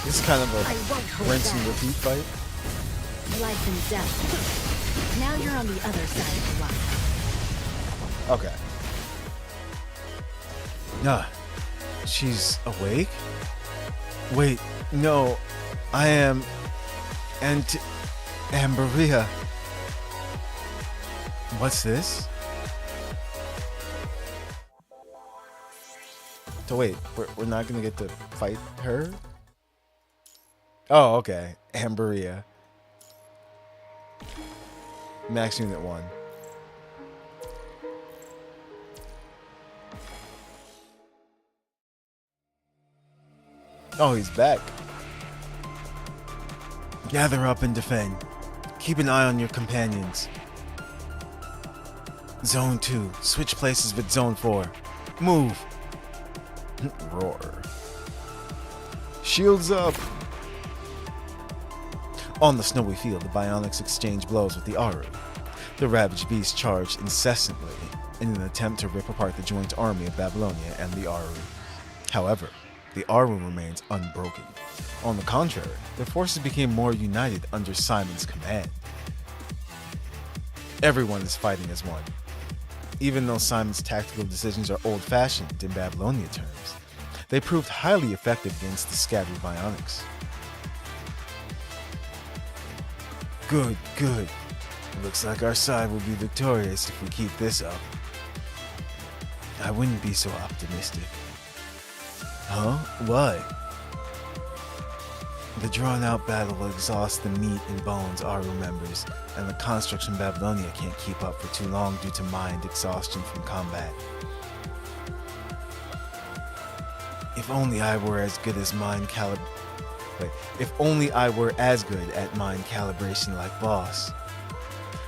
This is kind of I a won't hold rinse and back. repeat fight. Life and death. Now you're on the other side of the line. Okay. She's awake? Wait, no. I am... Amberia. What's this? So wait, we're not gonna get to fight her? Oh, okay. Amberia. Max Unit 1. Oh, he's back. Gather up and defend. Keep an eye on your companions. Zone 2. Switch places with Zone 4. Move. Roar. Shields up. On the snowy field, the Bionics exchange blows with the Aru. The ravaged beast charged incessantly in an attempt to rip apart the joint army of Babylonia and the Aru. However, the Aru remains unbroken. On the contrary, their forces became more united under Simon's command. Everyone is fighting as one. Even though Simon's tactical decisions are old-fashioned in Babylonia terms, they proved highly effective against the scattered Bionics. Good, good. Looks like our side will be victorious if we keep this up. I wouldn't be so optimistic. Huh? Why? The drawn-out battle will exhaust the meat and bones Aru members, and the constructs in Babylonia can't keep up for too long due to mind exhaustion from combat. If only I were as good as If only I were as good at mind calibration like Boss.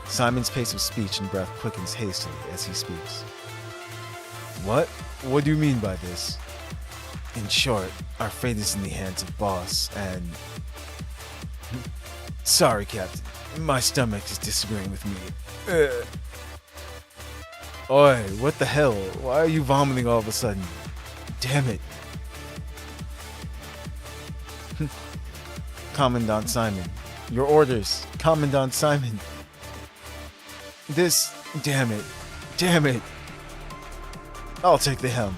Simon's pace of speech and breath quickens hastily as he speaks. What? What do you mean by this? In short, our fate is in the hands of Boss, and... Sorry, Captain. My stomach is disagreeing with me. Oi, what the hell? Why are you vomiting all of a sudden? Damn it. Commandant Simon. Your orders, Commandant Simon. This... Damn it. Damn it. I'll take the helm.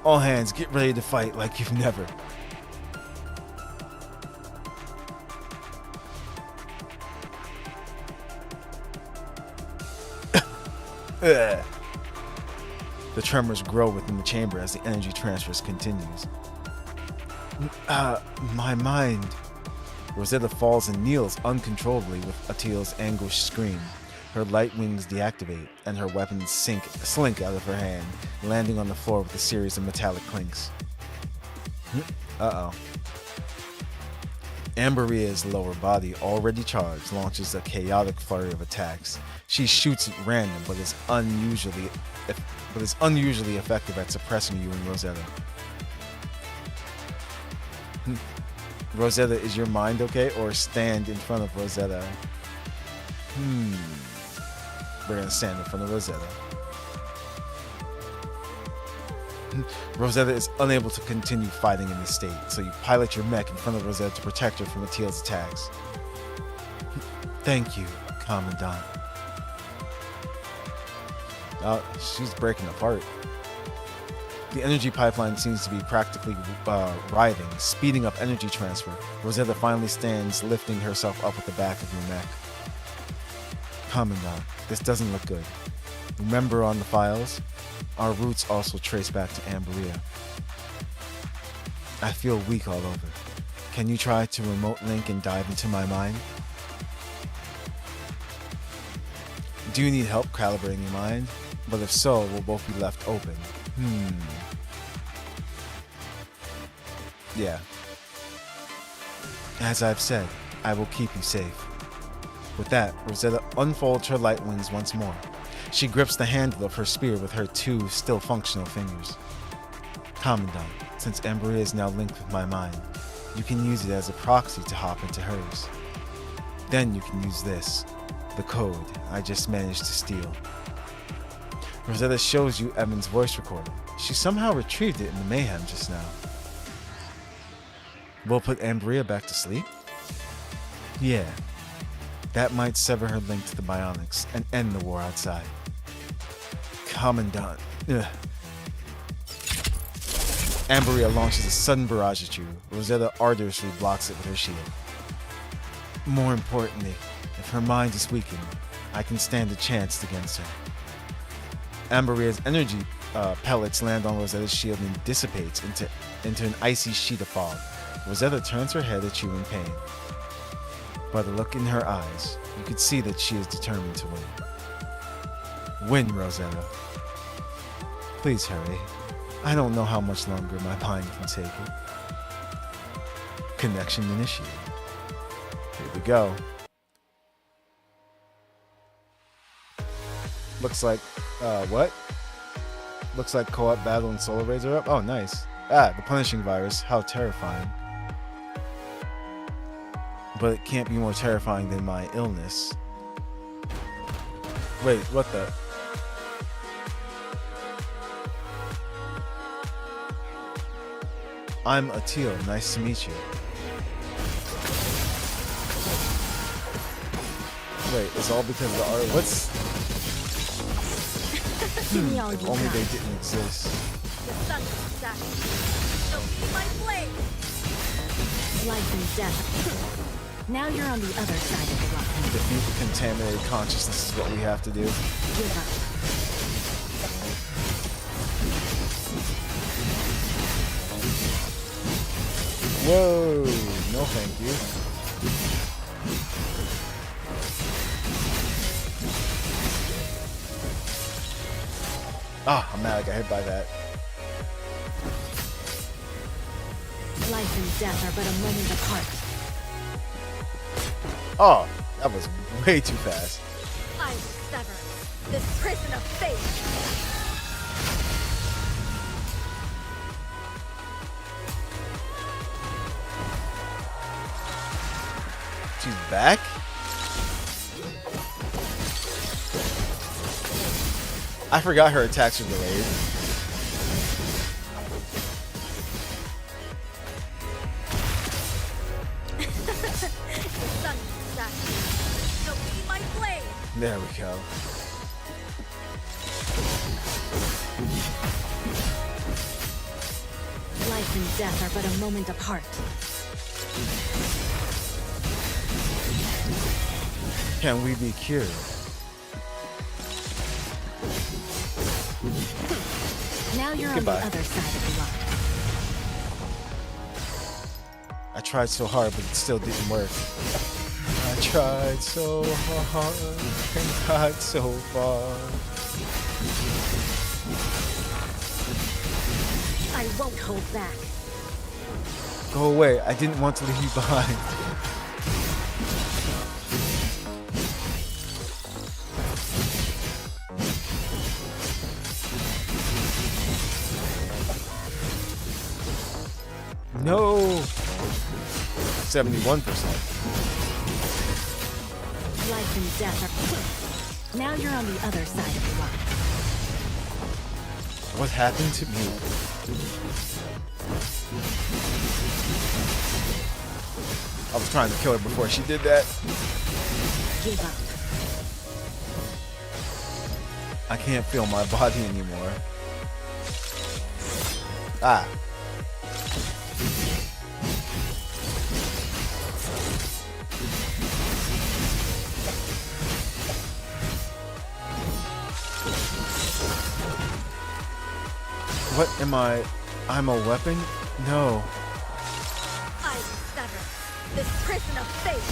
All hands, get ready to fight like you've never. The tremors grow within the chamber as the energy transfer continues. My mind. Rosetta falls and kneels uncontrollably with Atil's anguished scream. Her light wings deactivate, and her weapons slink out of her hand, landing on the floor with a series of metallic clinks. Uh-oh. Amberia's lower body, already charged, launches a chaotic flurry of attacks. She shoots at random, but is unusually effective at suppressing you and Rosetta. Rosetta, is your mind okay? Or stand in front of Rosetta? We're gonna stand in front of Rosetta. Rosetta is unable to continue fighting in this state, so you pilot your mech in front of Rosetta to protect her from Atil's attacks. Thank you, Commandant. She's breaking apart. The energy pipeline seems to be practically writhing, speeding up energy transfer. Rosetta finally stands, lifting herself up at the back of your neck. Commandant, this doesn't look good. Remember on the files, our roots also trace back to Amberia. I feel weak all over. Can you try to remote link and dive into my mind? Do you need help calibrating your mind? But if so, we'll both be left open. Yeah. As I've said, I will keep you safe. With that, Rosetta unfolds her light wings once more. She grips the handle of her spear with her two still functional fingers. Commandant, since Amberia is now linked with my mind, You can use it as a proxy to hop into hers. Then you can use this, the code I just managed to steal. Rosetta shows you Evan's voice recording. She somehow retrieved it in the mayhem just now. We'll put Ambria back to sleep? Yeah. That might sever her link to the bionics and end the war outside. Commandant. Ugh. Ambria launches a sudden barrage at you. Rosetta arduously blocks it with her shield. More importantly, if her mind is weakened, I can stand a chance against her. Amberia's energy pellets land on Rosetta's shield and dissipates into an icy sheet of fog. Rosetta turns her head at you in pain. By the look in her eyes, you could see that she is determined to win. Win, Rosetta. Please hurry. I don't know how much longer my mind can take it. Connection initiated. Here we go. Looks like, what? Looks like co-op battle and solar rays are up. Oh, nice. Ah, the punishing virus. How terrifying. But it can't be more terrifying than my illness. Wait, what the? I'm Atil. Nice to meet you. Wait, it's all because of the art. What's... Give me all If you only got. they didn't exist. The sun will shine. Show me my blade. Life and death. Now you're on the other side of the rock. Defeat the contaminated consciousness is what we have to do. Give up. Whoa! No thank you. Ah, I'm mad I got hit by that. Life and death are but a moment apart. Oh, that was way too fast. I will sever this prison of fate. She's back? I forgot her attacks were delayed. The sun will shine. Show me my blade. There we go. Life and death are but a moment apart. Can we be cured? Now you're Goodbye. on the other side of the rock. I tried so hard, but it still didn't work. I tried so hard and got so far. I won't hold back. Go away. I didn't want to leave you behind. No. 71%. Life and death are... Now you're on the other side of the rock. What happened to me? I was trying to kill her before she did that. Give up. I can't feel my body anymore. Ah. What am I? I'm a weapon? No. I will sever this prison of fate.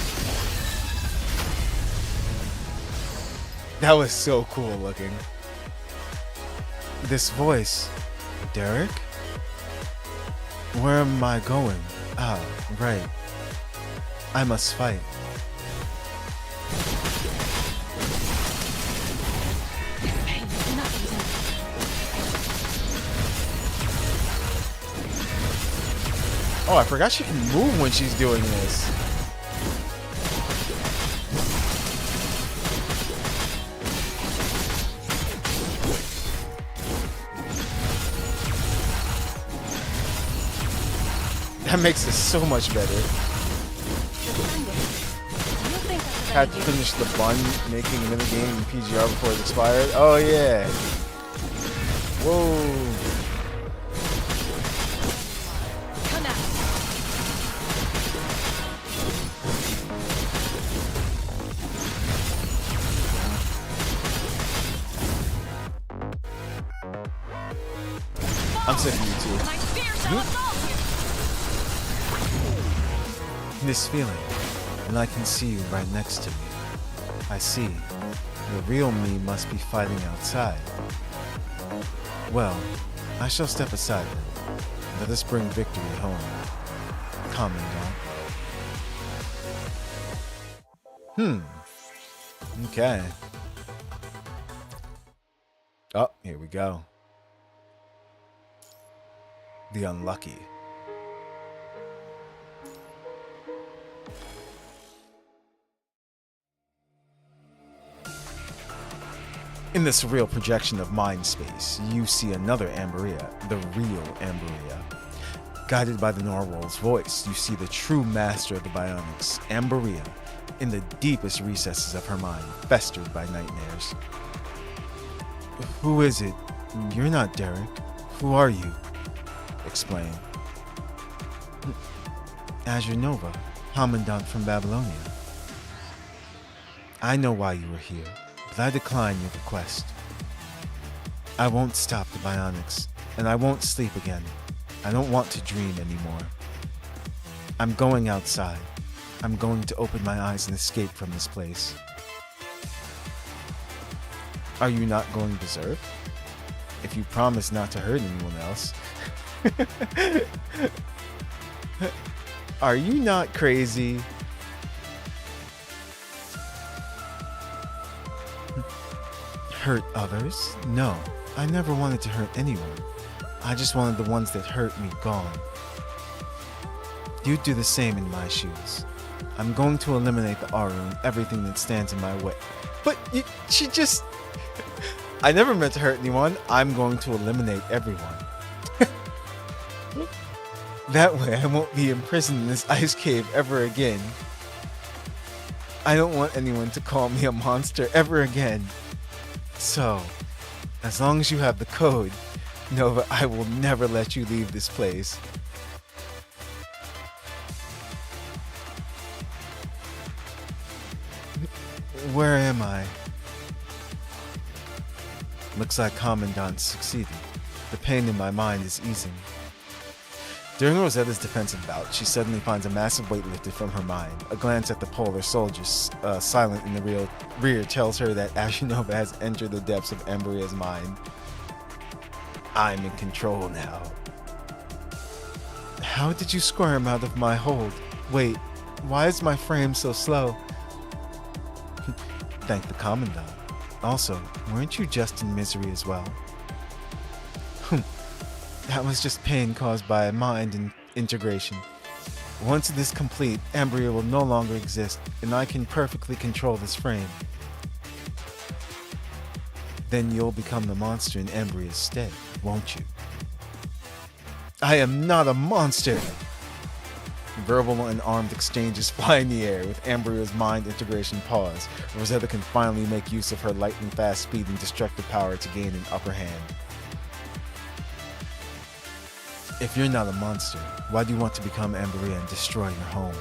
That was so cool looking. This voice. Derek? Where am I going? Ah, right. I must fight. Oh, I forgot she can move when she's doing this. That makes it so much better. Had to finish the bun making minigame in PGR before it expired. Oh yeah. Whoa. Come out. I'm sick of you two. My spear shall assault you. This feeling, and I can see you right next to me. I see. The real me must be fighting outside. Well, I shall step aside then. Let us bring victory home. Commandant. Okay. Oh, here we go. The unlucky. In this surreal projection of mind space, you see another Amberia, the real Amberia. Guided by the Narwhal's voice, you see the true master of the bionics, Amberia, in the deepest recesses of her mind, festered by nightmares. Who is it? You're not Derek. Who are you? Explain. AzureNova, Commandant from Babylonia. I know why you were here, but I decline your request. I won't stop the bionics, and I won't sleep again. I don't want to dream anymore. I'm going outside. I'm going to open my eyes and escape from this place. Are you not going berserk? If you promise not to hurt anyone else. Are you not crazy? Hurt others? No, I never wanted to hurt anyone. I just wanted the ones that hurt me gone. You'd do the same in my shoes. I'm going to eliminate the Aru and everything that stands in my way. But she just... I never meant to hurt anyone. I'm going to eliminate everyone. That way I won't be imprisoned in this ice cave ever again. I don't want anyone to call me a monster ever again. So, as long as you have the code, Nova, I will never let you leave this place. Where am I? Looks like Commandant succeeded. The pain in my mind is easing. During Rosetta's defensive bout, she suddenly finds a massive weight lifted from her mind. A glance at the polar soldiers silent in the rear tells her that AzureNova has entered the depths of Amberia's mind. I'm in control now. How did you squirm out of my hold? Wait, why is my frame so slow? Thank the Commandant. Also, weren't you just in misery as well? That was just pain caused by mind and integration. Once it is complete, Amberia will no longer exist, and I can perfectly control this frame. Then you'll become the monster in Amberia's stead, won't you? I am not a monster! Verbal and armed exchanges fly in the air, with Amberia's mind integration paused. Rosetta can finally make use of her lightning fast speed and destructive power to gain an upper hand. If you're not a monster, why do you want to become Amberia and destroy your home?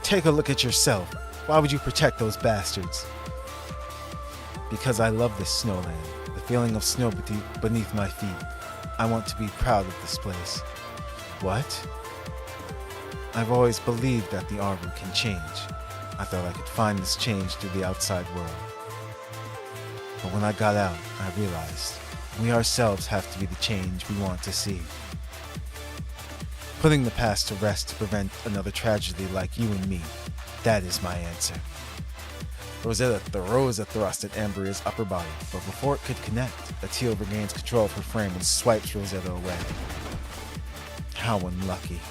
Take a look at yourself. Why would you protect those bastards? Because I love this snowland, the feeling of snow beneath my feet. I want to be proud of this place. What? I've always believed that the Aru can change. I thought I could find this change through the outside world. But when I got out, I realized we ourselves have to be the change we want to see. Putting the past to rest to prevent another tragedy like you and me, that is my answer. Rosetta throws a thrust at Amberia's upper body, but before it could connect, Atil regains control of her frame and swipes Rosetta away. How unlucky.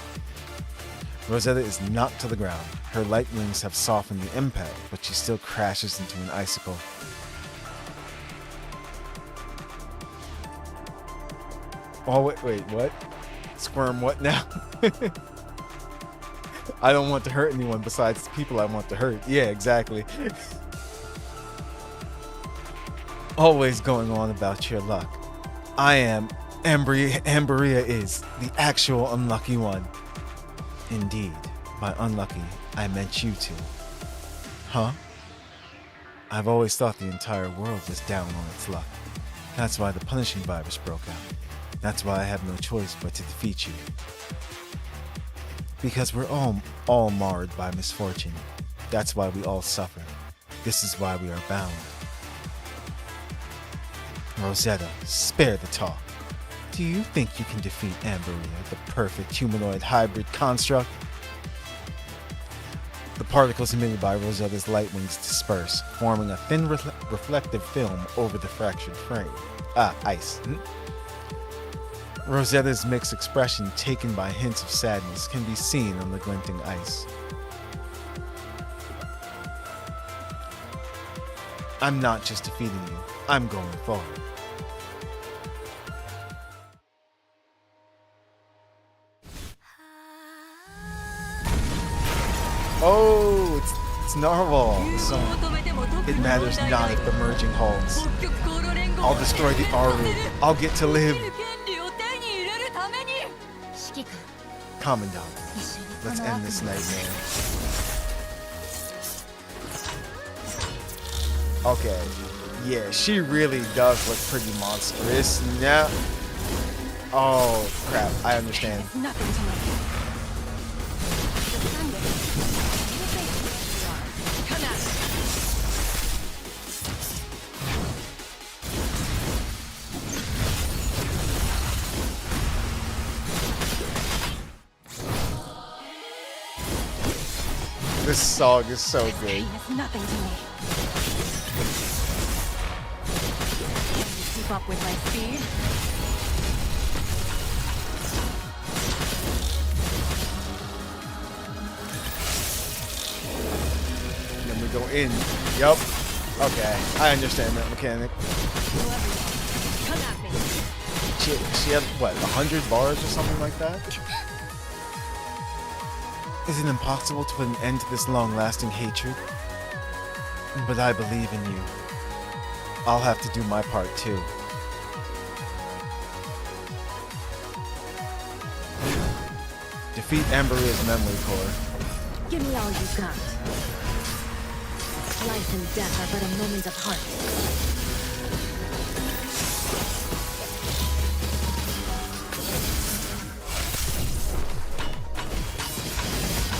Rosetta is knocked to the ground. Her light wings have softened the impact, but she still crashes into an icicle. Oh, wait, what? Squirm what now? I don't want to hurt anyone besides the people I want to hurt. Yeah, exactly. Always going on about your luck. I am, Amberia is, the actual unlucky one. Indeed, by unlucky, I meant you two. Huh? I've always thought the entire world was down on its luck. That's why the punishing virus broke out. That's why I have no choice but to defeat you. Because we're all marred by misfortune. That's why we all suffer. This is why we are bound. Rosetta, spare the talk. Do you think you can defeat Amberia, the perfect humanoid hybrid construct? The particles emitted by Rosetta's light wings disperse, forming a thin reflective film over the fractured frame. Ice. Rosetta's mixed expression, taken by hints of sadness, can be seen on the glinting ice. I'm not just defeating you, I'm going forward. Oh, it's Narwhal, the song. It matters not if the merging halts. I'll destroy the Aru. I'll get to live. Commandant, let's end this nightmare. Okay, yeah, she really does look pretty monstrous now. Oh crap, I understand. Nothing to me. Come at me. This song is so good. Pain is nothing to me. Can you keep up with my speed? Then we go in. Yup. Okay, I understand that mechanic. Come at me. She had, what, 100 bars or something like that? Is it impossible to put an end to this long-lasting hatred? But I believe in you. I'll have to do my part too. Defeat Amberia's memory core. Give me all you got. Life and death are but a moment apart.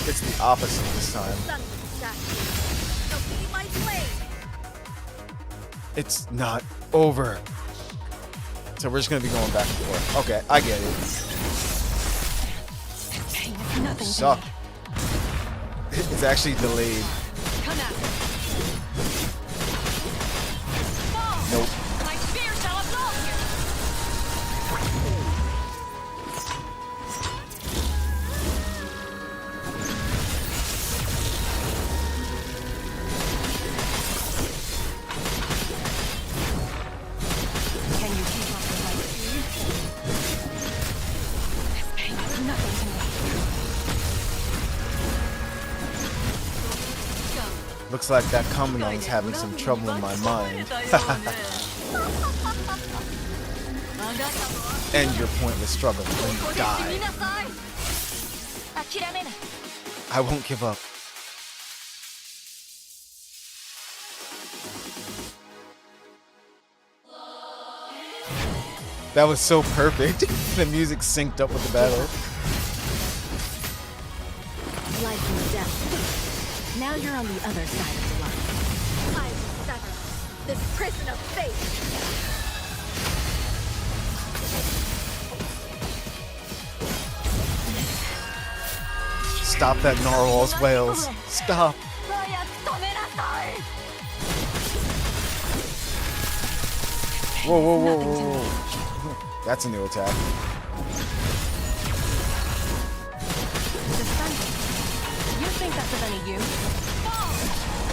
It's the opposite this time. It's not over. So we're just gonna be going back and forth. Okay, I get it. Pain is nothing Suck. to me. It's actually delayed. Come at me. Nope. My spear shall absolve you. Can you keep up with my speed? This pain is nothing to me. Looks like that commandant's having some trouble in my mind. End your pointless struggle and die. I won't give up. That was so perfect. The music synced up with the battle. Life and death. Now you're on the other side of the line. I will sever this prison of fate. Stop that narwhal's wails. Stop. Whoa, whoa, whoa, whoa, whoa. That's a new attack. think that's of any use? Fall!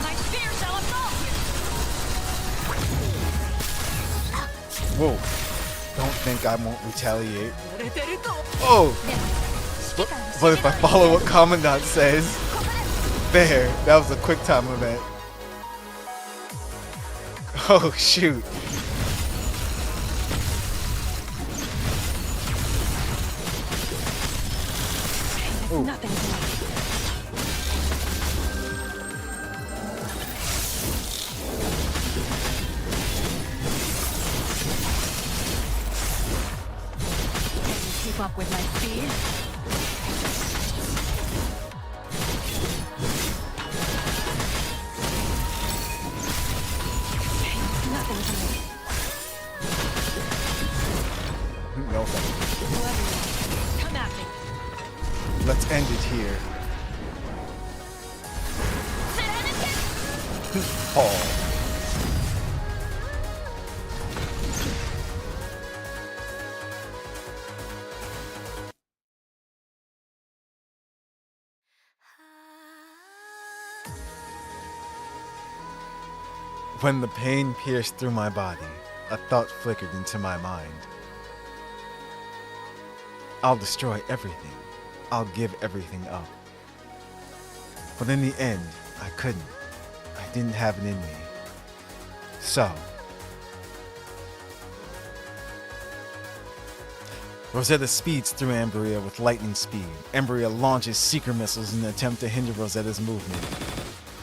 My spear shall absolve you! Whoa. Don't think I won't retaliate. Oh! But if I follow what Commandant says, there, that was a quick time event. Oh shoot. Ooh. Nothing to me. Can you keep up with my speed? Nothing to me. No thank Whoever you are, come at me. you. Let's end it here. Oh. When the pain pierced through my body, a thought flickered into my mind. I'll destroy everything. I'll give everything up. But in the end, I couldn't. I didn't have it in me. So, Rosetta speeds through Ambria with lightning speed. Ambria launches seeker missiles in an attempt to hinder Rosetta's movement.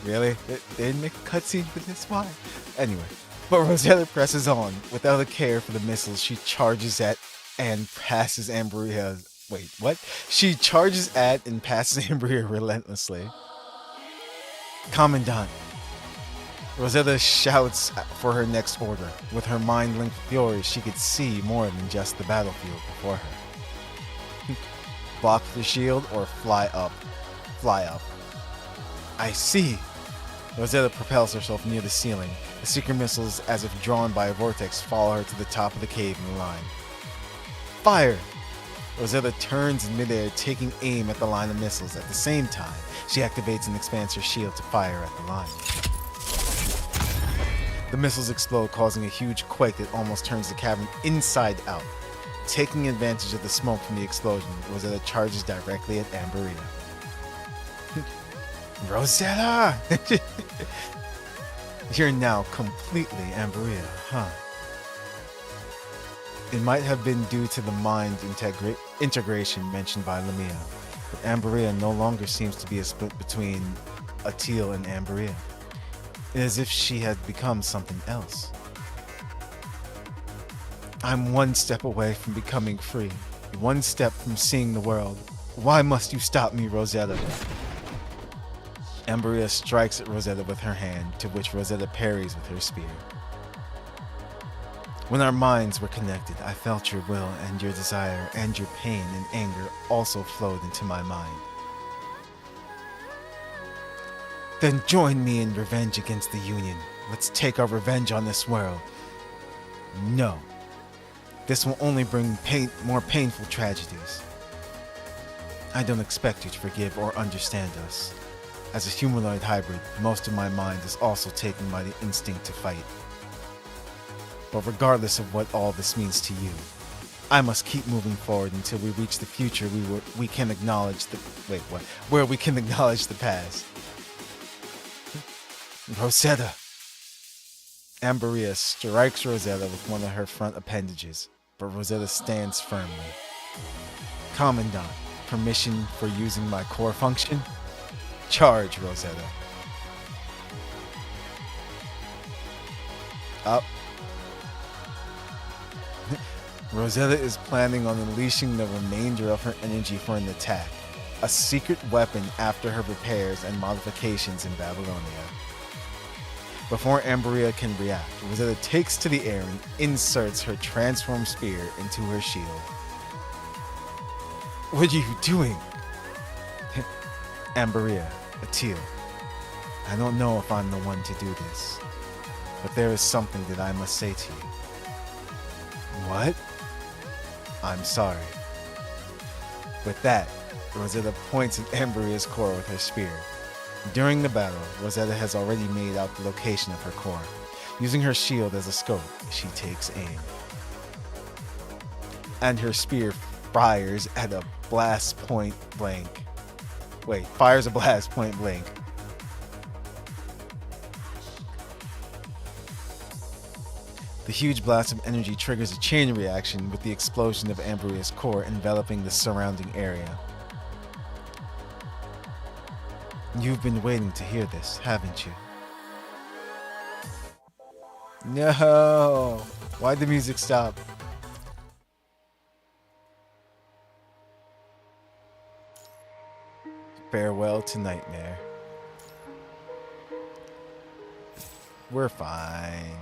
Really? They didn't make a cutscene for this? Why? Anyway, but Rosetta presses on. Without a care for the missiles, she charges at and passes Ambria. Wait, what? She charges at and passes Ambria relentlessly. Commandant. Rosetta shouts for her next order. With her mind-linked fury, she could see more than just the battlefield before her. Block the shield or fly up. Fly up. I see. Rosetta propels herself near the ceiling. The seeker missiles, as if drawn by a vortex, follow her to the top of the cave in a line. Fire! Rosetta turns in midair, taking aim at the line of missiles. At the same time, she activates and expands her shield to fire at the line. The missiles explode, causing a huge quake that almost turns the cavern inside out. Taking advantage of the smoke from the explosion, Rosetta charges directly at Amberia. Rosetta! You're now completely Amberia, huh? It might have been due to the mind integration mentioned by Lamia, but Amberia no longer seems to be a split between Atil and Amberia. It is as if she had become something else. I'm one step away from becoming free, one step from seeing the world. Why must you stop me, Rosetta? Amberia strikes at Rosetta with her hand, to which Rosetta parries with her spear. When our minds were connected, I felt your will and your desire and your pain and anger also flowed into my mind. Then join me in revenge against the Union. Let's take our revenge on this world. No. This will only bring more painful tragedies. I don't expect you to forgive or understand us. As a humanoid hybrid, most of my mind is also taken by the instinct to fight. But regardless of what all this means to you, I must keep moving forward until we reach the future we can acknowledge the where we can acknowledge the past. Rosetta. Amberia strikes Rosetta with one of her front appendages, but Rosetta stands firmly. Commandant, permission for using my core function? Charge, Rosetta. Up. Rosetta is planning on unleashing the remainder of her energy for an attack, a secret weapon after her repairs and modifications in Babylonia. Before Amberia can react, Rosetta takes to the air and inserts her transformed spear into her shield. What are you doing? Amberia, Atil, I don't know if I'm the one to do this, but there is something that I must say to you. What? I'm sorry. With that, Rosetta points at Amberia's core with her spear. During the battle, Rosetta has already made out the location of her core. Using her shield as a scope, she takes aim. And her spear fires at a blast point blank. Wait, fires a blast point blank. The huge blast of energy triggers a chain reaction with the explosion of Amberia's core enveloping the surrounding area. You've been waiting to hear this, haven't you? No! Why'd the music stop? Farewell to Nightmare. We're fine.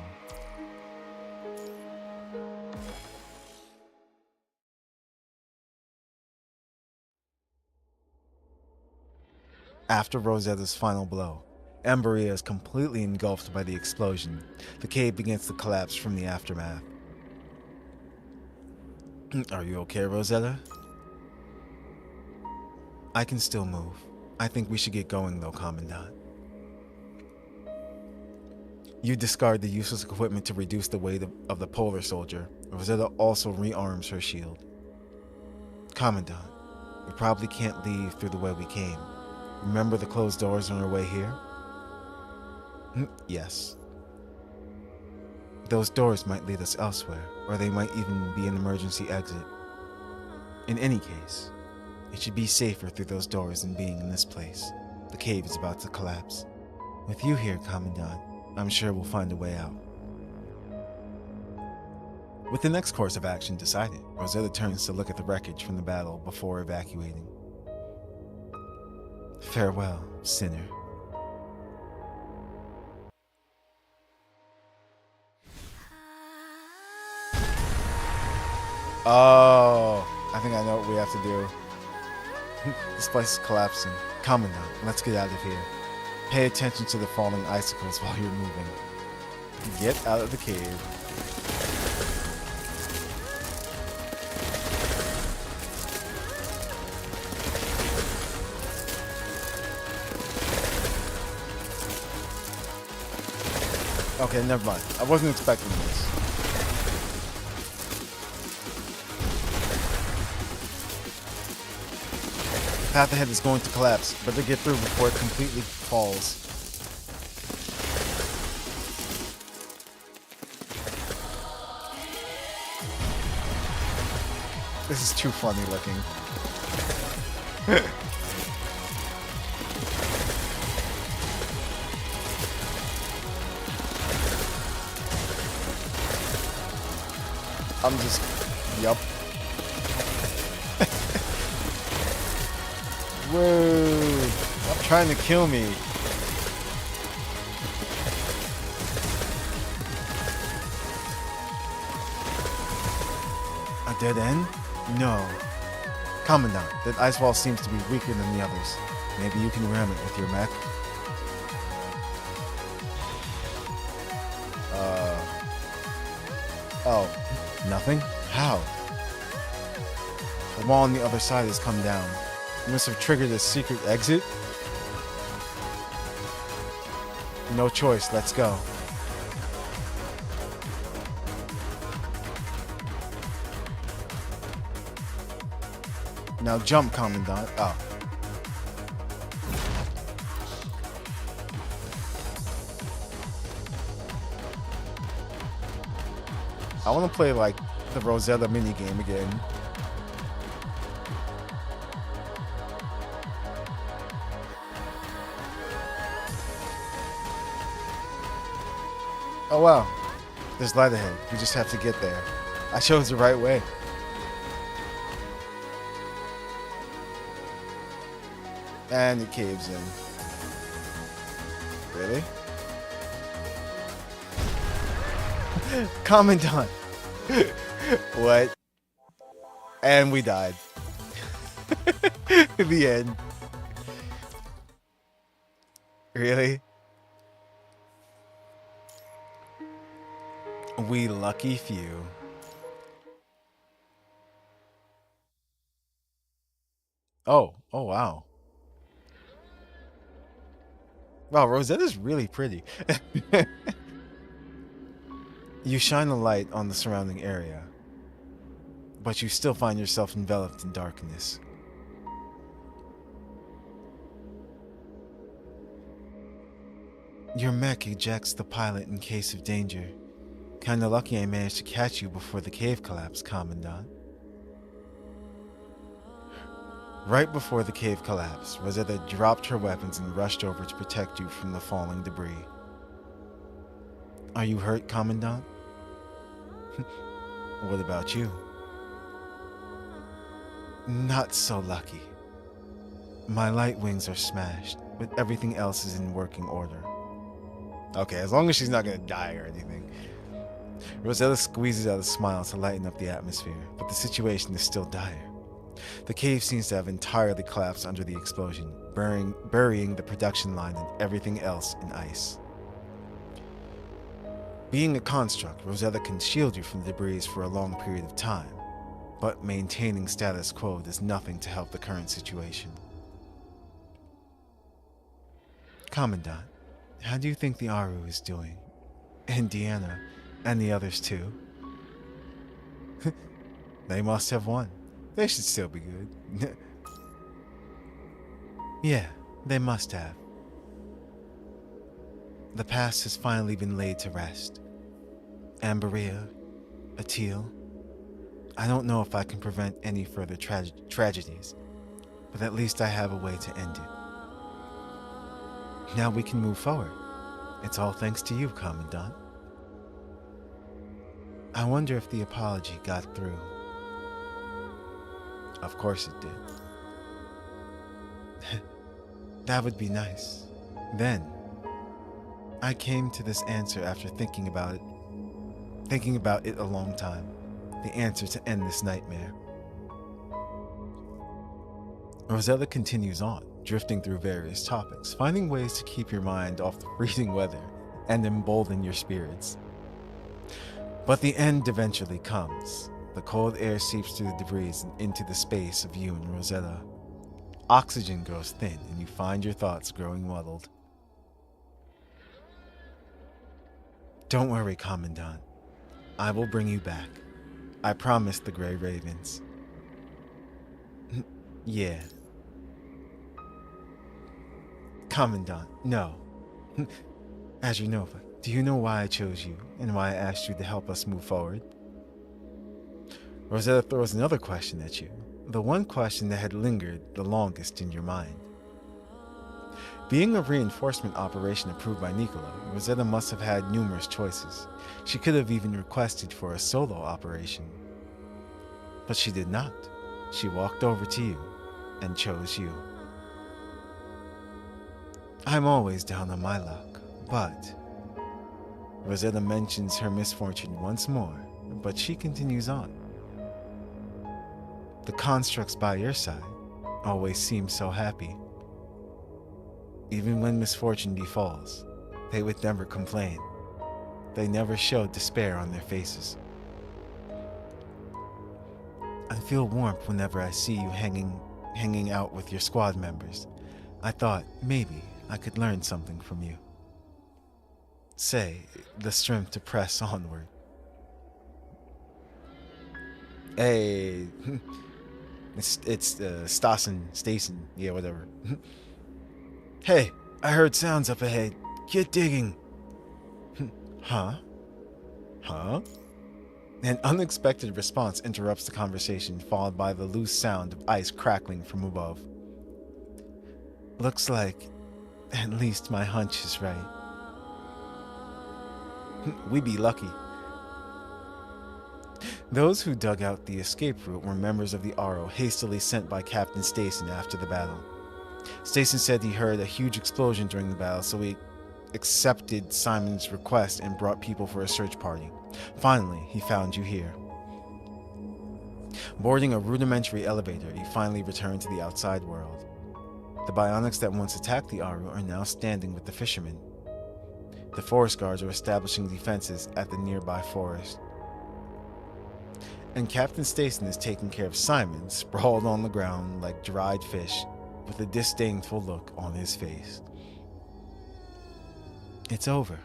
After Rosetta's final blow, Amberia is completely engulfed by the explosion. The cave begins to collapse from the aftermath. Are you okay, Rosetta? I can still move. I think we should get going though, Commandant. You discard the useless equipment to reduce the weight of the polar soldier. Rosetta also rearms her shield. Commandant, we probably can't leave through the way we came. Remember the closed doors on our way here? Yes. Those doors might lead us elsewhere, or they might even be an emergency exit. In any case, it should be safer through those doors than being in this place. The cave is about to collapse. With you here, Commandant, I'm sure we'll find a way out. With the next course of action decided, Rosetta turns to look at the wreckage from the battle before evacuating. Farewell, sinner. Oh, I think I know what we have to do. This place is collapsing. Commandant, let's get out of here. Pay attention to the falling icicles while you're moving. Get out of the cave. Okay, never mind. I wasn't expecting this. Path ahead is going to collapse. Better get through before it completely falls. This is too funny looking. I'm just, yup. Whoa, stop trying to kill me. A dead end? No. Commandant, that ice wall seems to be weaker than the others. Maybe you can ram it with your mech? Oh, nothing? How? The wall on the other side has come down. You must have triggered a secret exit? No choice, let's go. Now jump, Commandant. Oh. I want to play like the Rosetta minigame again. Oh wow, there's light ahead. We just have to get there. I chose the right way. And it caves in. Really? Commandant. What? And we died. The end. Really? We lucky few. Oh wow. Wow, Rosetta's really pretty. You shine a light on the surrounding area, but you still find yourself enveloped in darkness. Your mech ejects the pilot in case of danger. Kinda lucky I managed to catch you before the cave collapsed, Commandant. Right before the cave collapsed, Rosetta dropped her weapons and rushed over to protect you from the falling debris. Are you hurt, Commandant? What about you? Not so lucky. My light wings are smashed, but everything else is in working order. Okay, as long as she's not gonna die or anything. Rosetta squeezes out a smile to lighten up the atmosphere, but the situation is still dire. The cave seems to have entirely collapsed under the explosion, burying the production line and everything else in ice. Being a construct, Rosetta can shield you from the debris for a long period of time, but maintaining status quo does nothing to help the current situation. Commandant, how do you think the Aru is doing? And Deanna, and the others too? They must have won. They should still be good. Yeah, they must have. The past has finally been laid to rest. Amberia, Atil, I don't know if I can prevent any further tragedies, but at least I have a way to end it. Now we can move forward. It's all thanks to you, Commandant. I wonder if the apology got through. Of course it did. That would be nice. Then, I came to this answer after thinking about it a long time. The answer to end this nightmare. Rosetta continues on, drifting through various topics, finding ways to keep your mind off the freezing weather and embolden your spirits. But the end eventually comes. The cold air seeps through the debris and into the space of you and Rosetta. Oxygen grows thin, and you find your thoughts growing muddled. Don't worry, Commandant. I will bring you back. I promised the Grey Ravens. Yeah. Commandant, no. AzureNova, do you know why I chose you, and why I asked you to help us move forward? Rosetta throws another question at you, the one question that had lingered the longest in your mind. Being a reinforcement operation approved by Nicola, Rosetta must have had numerous choices. She could have even requested for a solo operation. But she did not. She walked over to you and chose you. I'm always down on my luck, but... Rosetta mentions her misfortune once more, but she continues on. The constructs by your side always seem so happy. Even when misfortune befalls, they would never complain. They never showed despair on their faces. I feel warmth whenever I see you hanging out with your squad members. I thought maybe I could learn something from you. Say, the strength to press onward. Hey, it's Stason, yeah, whatever. Hey, I heard sounds up ahead. Get digging. Huh? Huh? An unexpected response interrupts the conversation, followed by the loose sound of ice crackling from above. Looks like at least my hunch is right. We be lucky. Those who dug out the escape route were members of the Aro hastily sent by Captain Stason after the battle. Stason said he heard a huge explosion during the battle, so he accepted Simon's request and brought people for a search party. Finally, he found you here. Boarding a rudimentary elevator, he finally returned to the outside world. The bionics that once attacked the Aru are now standing with the fishermen. The forest guards are establishing defenses at the nearby forest. And Captain Stason is taking care of Simon, sprawled on the ground like dried fish, with a disdainful look on his face. It's over.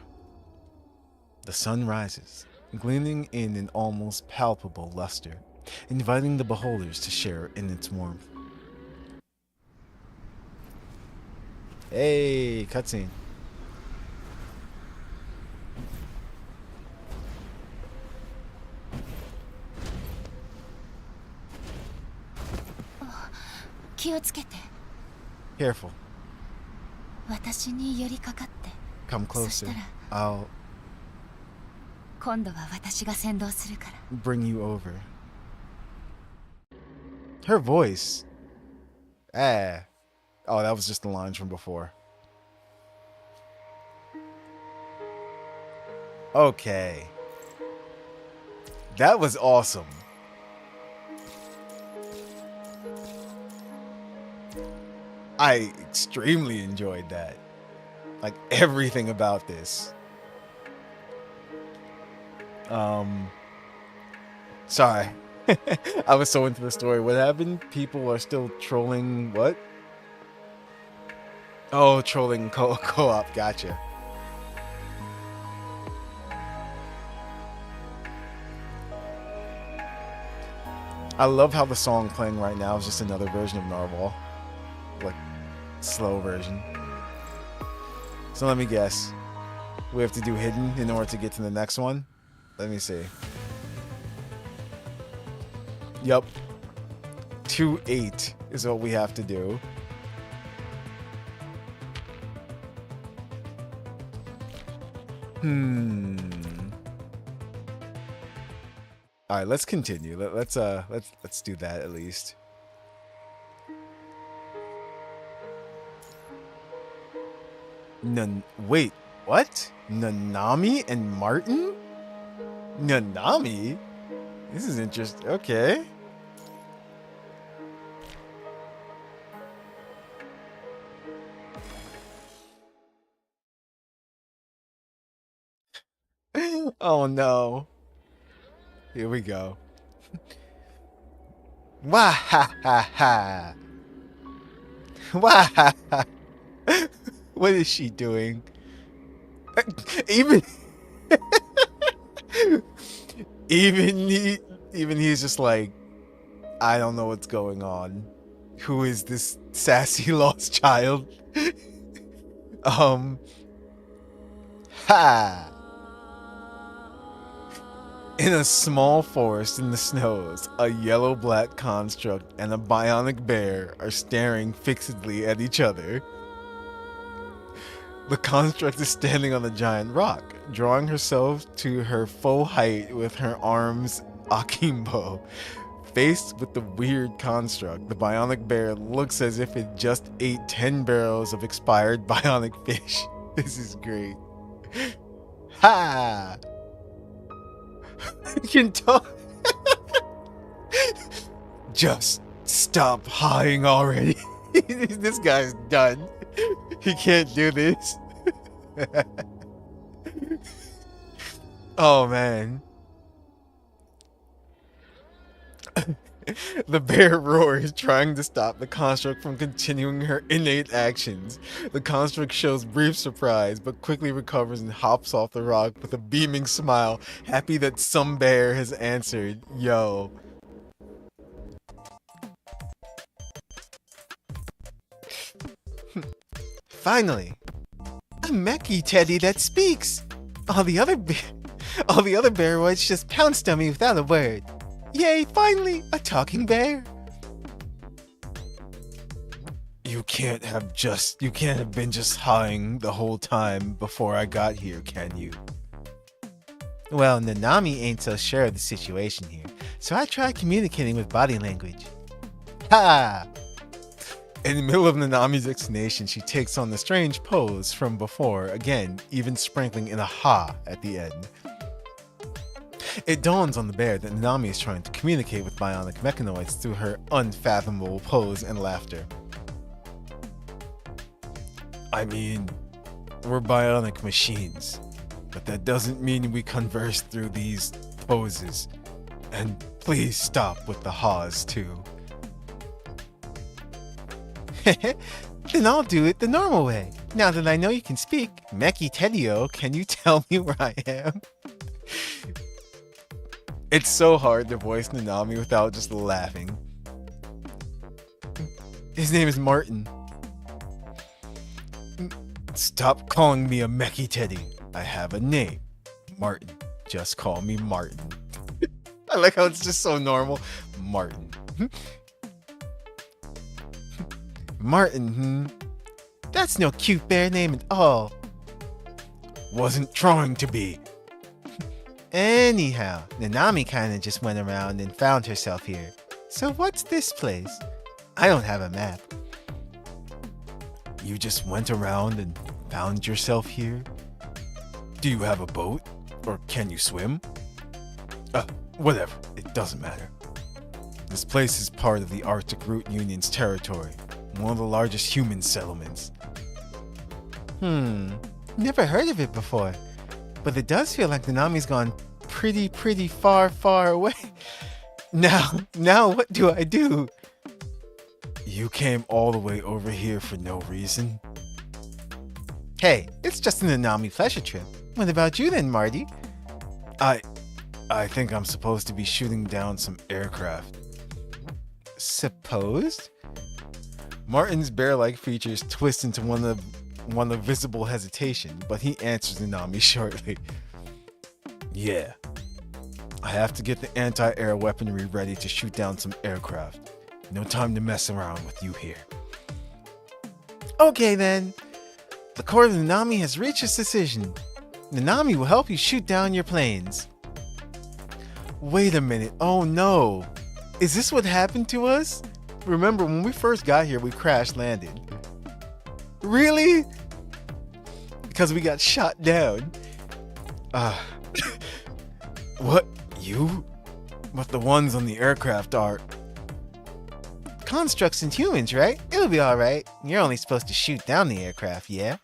The sun rises, gleaming in an almost palpable luster, inviting the beholders to share in its warmth. Hey, cutscene. Careful. 私に寄りかかって Come そ closer. したら I'll 今度は私が先導するから bring you over. Her voice. Ah. Oh, that was just the lines from before. Okay. That was awesome. I extremely enjoyed that. Like everything about this. Sorry. I was so into the story. What happened? People are still trolling what? Oh, trolling co-op. Gotcha. I love how the song playing right now is just another version of Narwhal. Like, slow version. So let me guess. We have to do hidden in order to get to the next one? Let me see. Yup. 2-8 is what we have to do. All right, let's continue. Let's do that at least. Wait, what? Nanami and Martin? Nanami? This is interesting. Okay. Oh no. Here we go. Wah ha ha ha. Wah ha ha. What is she doing? Even he's just like, I don't know what's going on. Who is this sassy lost child? Ha. In a small forest in the snows, a yellow-black construct and a bionic bear are staring fixedly at each other. The construct is standing on a giant rock, drawing herself to her full height with her arms akimbo. Faced with the weird construct, the bionic bear looks as if it just ate 10 barrels of expired bionic fish. This is great. Ha! You can talk. Just stop hawing already. This guy's done. He can't do this. Oh man. The bear roars, trying to stop the construct from continuing her innate actions. The construct shows brief surprise, but quickly recovers and hops off the rock with a beaming smile, happy that some bear has answered. Yo. Finally, a mechie teddy that speaks. All the other bearoids just pounced on me without a word. Yay, finally, a talking bear. You can't have been just hawing the whole time before I got here, can you? Well, Nanami ain't so sure of the situation here, so I tried communicating with body language. Ha! In the middle of Nanami's explanation, she takes on the strange pose from before, again, even sprinkling in a ha at the end. It dawns on the bear that Nanami is trying to communicate with bionic mechanoids through her unfathomable pose and laughter. I mean, we're bionic machines, but that doesn't mean we converse through these poses. And please stop with the haws too. Then I'll do it the normal way. Now that I know you can speak, Meki Tedio, can you tell me where I am? It's so hard to voice Nanami without just laughing. His name is Martin. Stop calling me a Meki Teddy. I have a name. Martin. Just call me Martin. I like how it's just so normal. Martin. Martin, That's no cute bear name at all. Wasn't trying to be. Anyhow, Nanami kinda just went around and found herself here. So what's this place? I don't have a map. You just went around and found yourself here? Do you have a boat? Or can you swim? Whatever. It doesn't matter. This place is part of the Arctic Root Union's territory. One of the largest human settlements. Never heard of it before. But it does feel like Nanami's gone pretty far away. Now what do I do? You came all the way over here for no reason? Hey, it's just a Nanami pleasure trip. What about you then, Marty? I think I'm supposed to be shooting down some aircraft. Supposed? Martin's bear-like features twist into one of visible hesitation, but he answers Nanami shortly. Yeah. I have to get the anti-air weaponry ready to shoot down some aircraft. No time to mess around with you here. Okay then. The court of Nanami has reached its decision. Nanami will help you shoot down your planes. Wait a minute. Oh no. Is this what happened to us? Remember when we first got here, we crash landed. Really? Because we got shot down. What? You? But the ones on the aircraft are constructs and humans, right? It'll be alright. You're only supposed to shoot down the aircraft, yeah?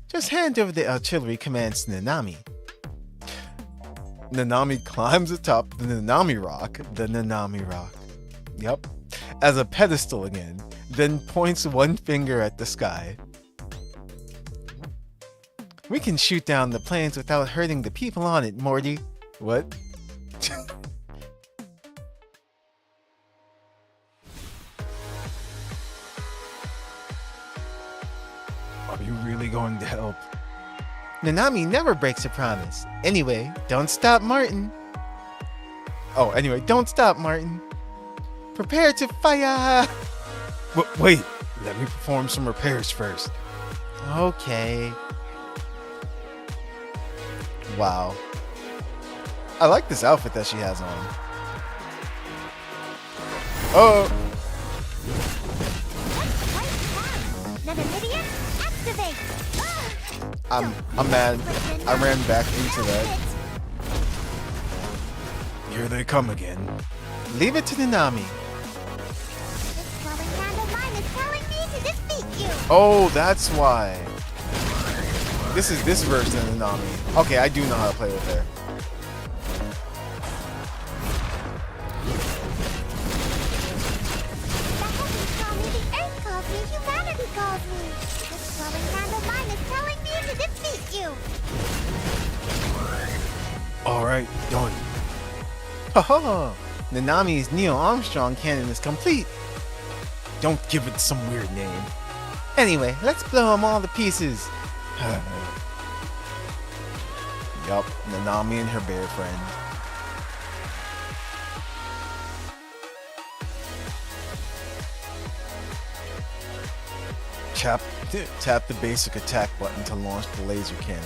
Just hand over the artillery commands to Nanami. Nanami climbs atop the Nanami Rock. Yep. As a pedestal again, then points one finger at the sky. We can shoot down the planes without hurting the people on it, Morty. What? Are you really going to help? Nanami never breaks a promise. Anyway, don't stop Martin. Don't stop Martin. Prepare to fire! Wait, let me perform some repairs first. Okay. Wow. I like this outfit that she has on. Oh! I'm mad. I ran back into that. Here they come again. Leave it to Nanami. Oh, that's why. This is this version of Nanami. Okay, I do know how to play with her. Alright, done. Haha! Nanami's Neo Armstrong cannon is complete. Don't give it some weird name. Anyway, let's blow them all to pieces. Yup, Nanami and her bear friend. Tap the basic attack button to launch the laser cannon.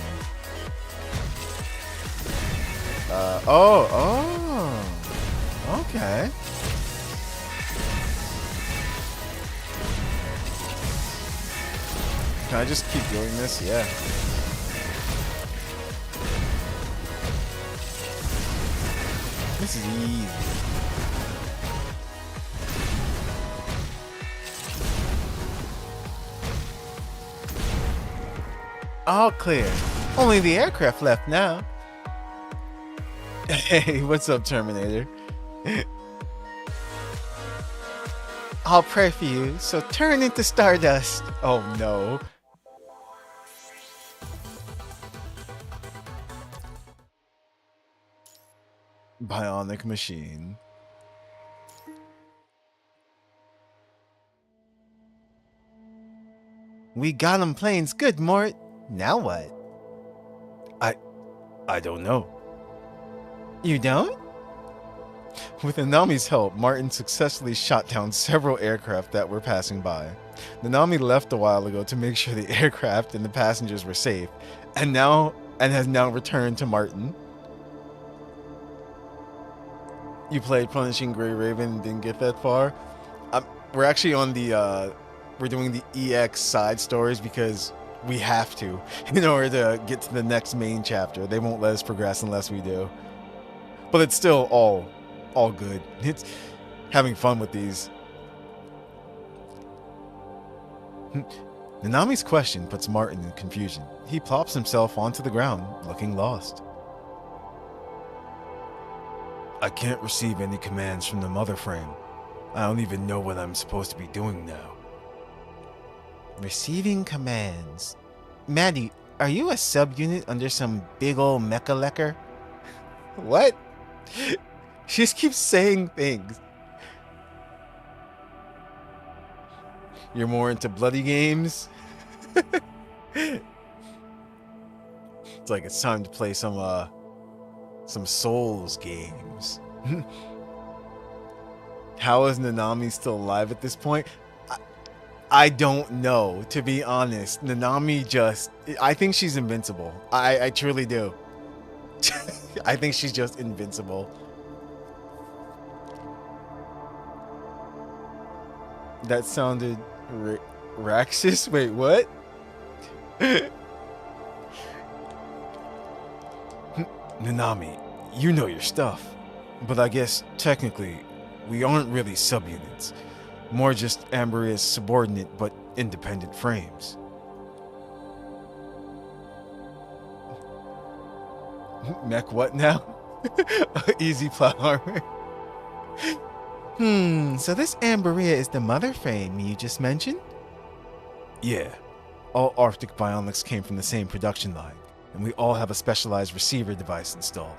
Okay. Can I just keep doing this? Yeah. This is easy. All clear. Only the aircraft left now. Hey, what's up, Terminator? I'll pray for you, so turn into stardust. Oh no. Bionic machine. We got him planes good, Mort. Now what? I don't know. You don't? With Nanami's help, Martin successfully shot down several aircraft that were passing by. Nanami left a while ago to make sure the aircraft and the passengers were safe, and has now returned to Martin. You played Punishing Grey Raven and didn't get that far? We're actually on the we're doing the EX side stories because we have to in order to get to the next main chapter. They won't let us progress unless we do. But it's still all good. It's having fun with these. Nanami's question puts Martin in confusion. He plops himself onto the ground, looking lost. I can't receive any commands from the mother frame. I don't even know what I'm supposed to be doing now. Receiving commands. Maddie, are you a subunit under some big ol' mecha lecker? What? She just keeps saying things. You're more into bloody games? It's like it's time to play some Souls games. How is Nanami still alive at this point? I don't know, to be honest. Nanami I think she's invincible. I truly do. I think she's just invincible. That sounded Raxus? Wait, what? Nanami, you know your stuff. But I guess, technically, we aren't really subunits. More just Amberia's subordinate but independent frames. Mech what now? Easy plot armor. So this Amberia is the mother frame you just mentioned? Yeah. All Arctic bionics came from the same production line, and we all have a specialized receiver device installed.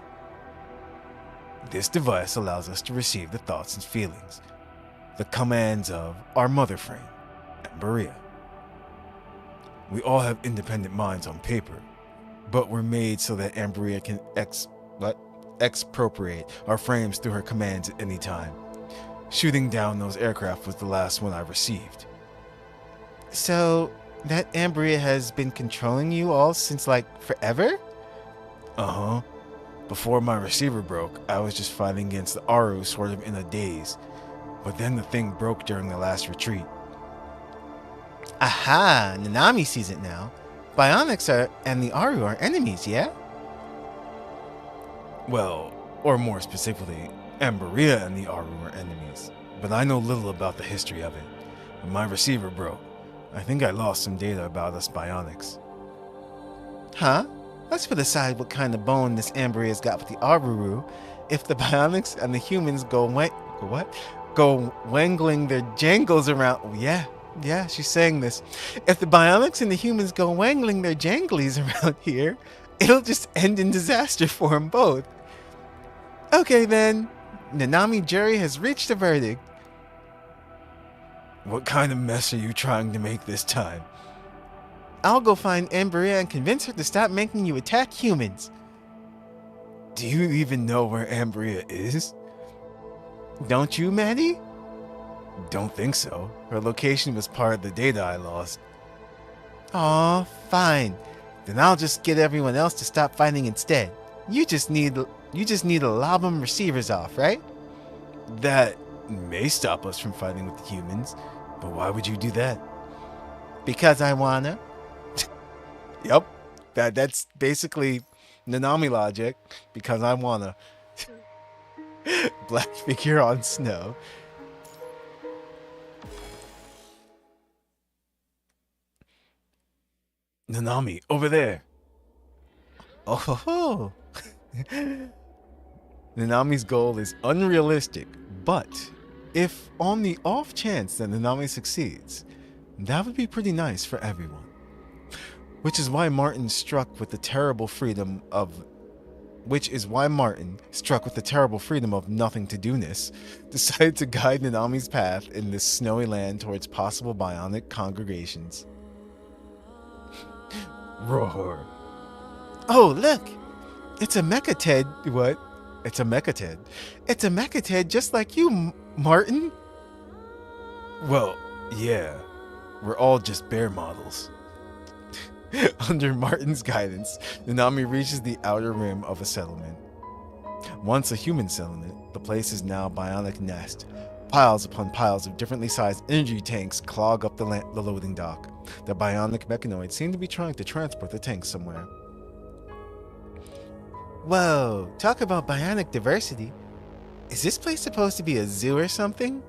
This device allows us to receive the thoughts and feelings, the commands of our mother frame, Amberia. We all have independent minds on paper, but we're made so that Amberia can expropriate our frames through her commands at any time. Shooting down those aircraft was the last one I received. So, that Amberia has been controlling you all since, like, forever? Uh-huh. Before my receiver broke, I was just fighting against the Aru sort of in a daze. But then the thing broke during the last retreat. Aha! Nanami sees it now. Bionics and the Aru are enemies, yeah? Well, or more specifically, Amberia and the Aru are enemies. But I know little about the history of it. When my receiver broke, I think I lost some data about us Bionics. Huh? Let's put aside what kind of bone this Amberia's got with the Aru. If the Bionics and the humans go wangling their jangles around... Oh, yeah, she's saying this. If the Bionics and the humans go wangling their janglies around here, it'll just end in disaster for them both. Okay then, Nanami jury has reached a verdict. What kind of mess are you trying to make this time? I'll go find Amberia and convince her to stop making you attack humans. Do you even know where Amberia is? Don't you, Maddie? Don't think so. Her location was part of the data I lost. Aw, fine. Then I'll just get everyone else to stop fighting instead. You just need to lob them receivers off, right? That may stop us from fighting with the humans, but why would you do that? Because I wanna. Yep, that's basically Nanami logic. Because I wanna. Black figure on snow. Nanami, over there. Oh ho ho. Nanami's goal is unrealistic, but If on the off chance that Nanami succeeds, that would be pretty nice for everyone. Which is why Martin, struck with the terrible freedom of nothing to do-ness, decided to guide Nanami's path in this snowy land towards possible bionic congregations. Roar. Oh, look! It's a Mecha Ted. What? It's a Mecha Ted. It's a Mecha Ted just like you, Martin. Well, yeah. We're all just bear models. Under Martin's guidance, Nanami reaches the outer rim of a settlement. Once a human settlement, the place is now a bionic nest. Piles upon piles of differently sized energy tanks clog up the loading dock. The bionic mechanoids seem to be trying to transport the tanks somewhere. Whoa, talk about bionic diversity. Is this place supposed to be a zoo or something?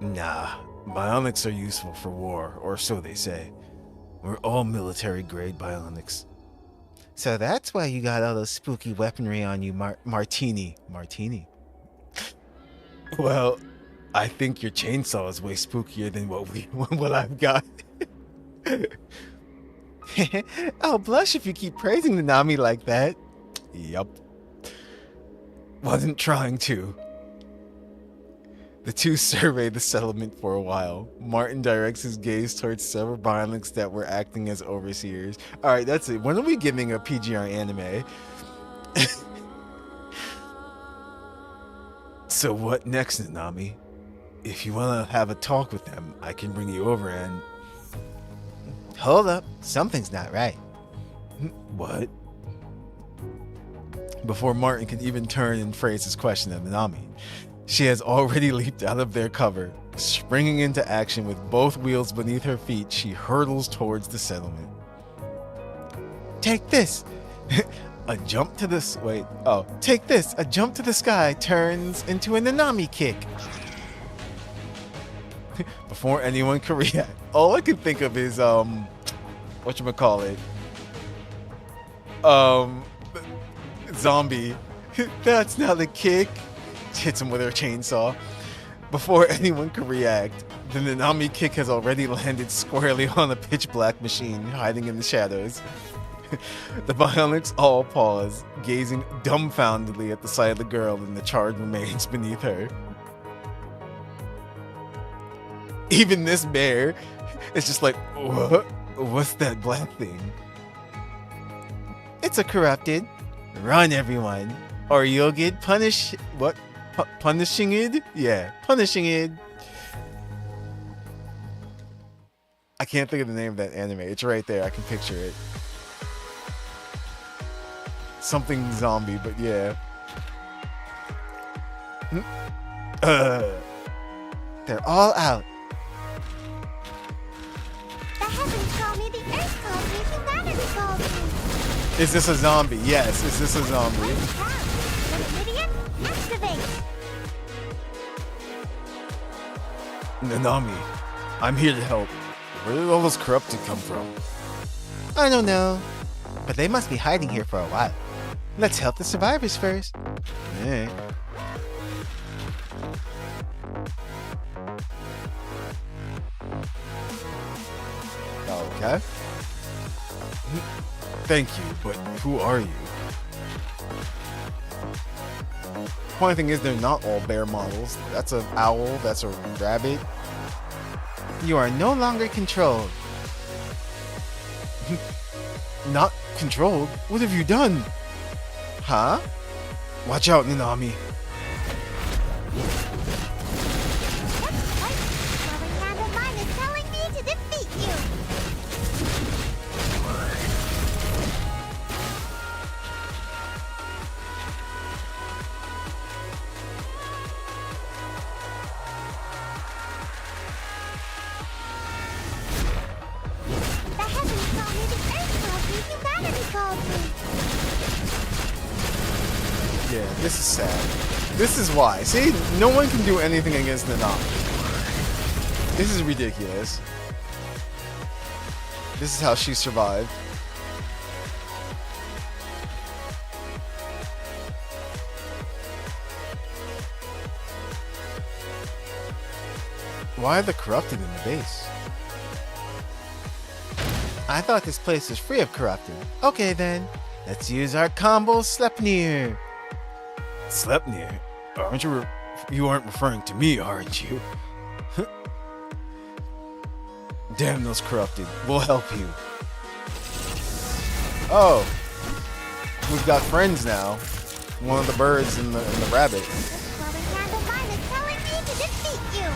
Nah, bionics are useful for war, or so they say. We're all military-grade bionics. So that's why you got all those spooky weaponry on you, Martini. Martini? Well, I think your chainsaw is way spookier than what I've got. I'll blush if you keep praising Nanami like that. Yup. Wasn't trying to. The two survey the settlement for a while. Martin directs his gaze towards several bionics that were acting as overseers. Alright, that's it. When are we giving a PGR anime? So what next, Nanami? If you want to have a talk with them, I can bring you over and... Hold up. Something's not right. What? Before Martin can even turn and phrase his question at Nanami, she has already leaped out of their cover. Springing into action with both wheels beneath her feet, she hurtles towards the settlement. Take this! A jump to the... Wait. Oh. Take this! A jump to the sky turns into a Nanami kick. Before anyone can react, all I can think of is, whatchamacallit? Zombie. That's not a kick. Hits him with her chainsaw. Before anyone can react, the Nanami kick has already landed squarely on a pitch black machine hiding in the shadows. The bionics all pause, gazing dumbfoundedly at the sight of the girl and the charred remains beneath her. Even this bear is just like, what? What's that black thing? It's a corrupted. Run, everyone, or you'll get punished. What? Punishing it? Yeah, punishing it. I can't think of the name of that anime. It's right there. I can picture it. Something zombie, but yeah. They're all out. The heavens call me, the earth calls me, humanity calls me. Is this a zombie? Yes. Is this a zombie? Idiot, activate. Nanami, I'm here to help. Where did all those corrupted come from? I don't know, but they must be hiding here for a while. Let's help the survivors first. Yeah. Okay. Thank you, but who are you? Funny thing is, they're not all bear models. That's an owl, that's a rabbit. You are no longer controlled. Not controlled? What have you done? Huh? Watch out, Nanami. Loving hand of mine is telling me to defeat you. The heavens call me, the earth calls me, humanity calls me. Yeah, this is sad. This is why. See, no one can do anything against Nanami. This is ridiculous. This is how she survived. why are the corrupted in the base? I thought this place was free of corrupted. Okay then, let's use our combo Sleipnir. Sleipnir? You aren't referring to me, aren't you? Damn those corrupted. We'll help you. Oh. We've got friends now. One of the birds and the rabbit. This glowing hand of mine is telling me to defeat you.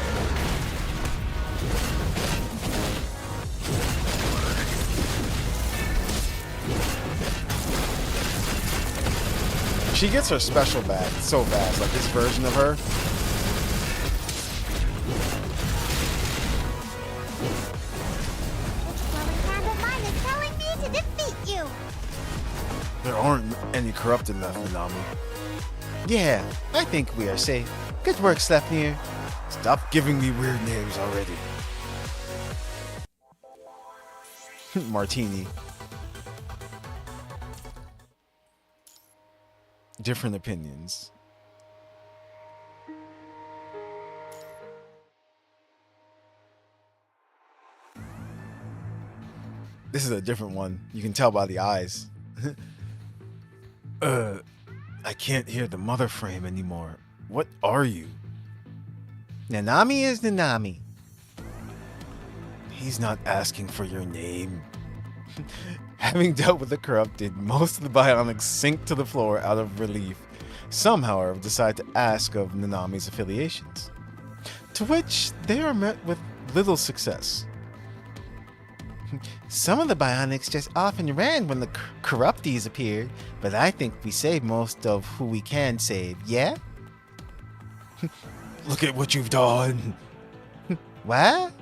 She gets her special back so fast, like this version of her. This glowing hand of mine is telling me to defeat you. There aren't any corrupted left, Nanami. Yeah, I think we are safe. Good work, Sleipnir. Stop giving me weird names already. Martini. Different opinions. This is a different one. You can tell by the eyes. I can't hear the mother frame anymore. What are you? Nanami is Nanami. He's not asking for your name. Having dealt with the corrupted, most of the bionics sink to the floor out of relief. Some, however, decide to ask of Nanami's affiliations, to which they are met with little success. Some of the bionics just often ran when the corruptees appeared, but I think we saved most of who we can save, yeah? Look at what you've done! What?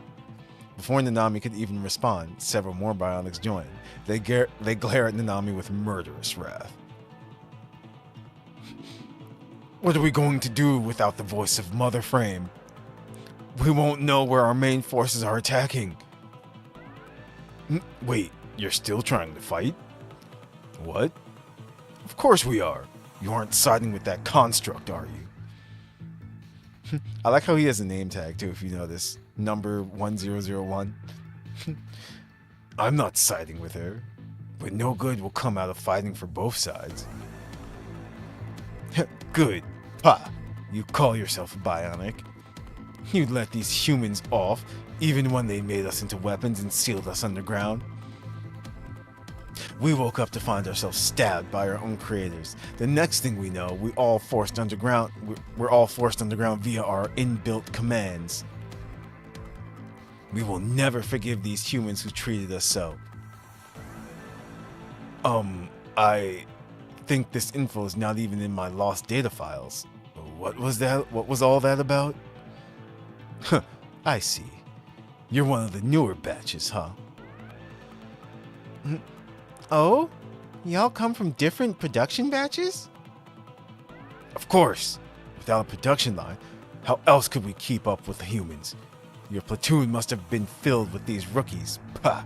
Before Nanami could even respond, several more bionics join. They glare at Nanami with murderous wrath. What are we going to do without the voice of Mother Frame? We won't know where our main forces are attacking. Wait, you're still trying to fight? What? Of course we are. You aren't siding with that construct, are you? I like how he has a name tag too, if you notice. Number 1001. I'm not siding with her, but no good will come out of fighting for both sides. Good. Ha! You call yourself a bionic. You let these humans off, even when they made us into weapons and sealed us underground. We woke up to find ourselves stabbed by our own creators. The next thing we know, we're all forced underground via our inbuilt commands. We will never forgive these humans who treated us so. I think this info is not even in my lost data files. What was that? What was all that about? Huh, I see. You're one of the newer batches, huh? Oh? Y'all come from different production batches? Of course. Without a production line, how else could we keep up with the humans? Your platoon must have been filled with these rookies. Pah.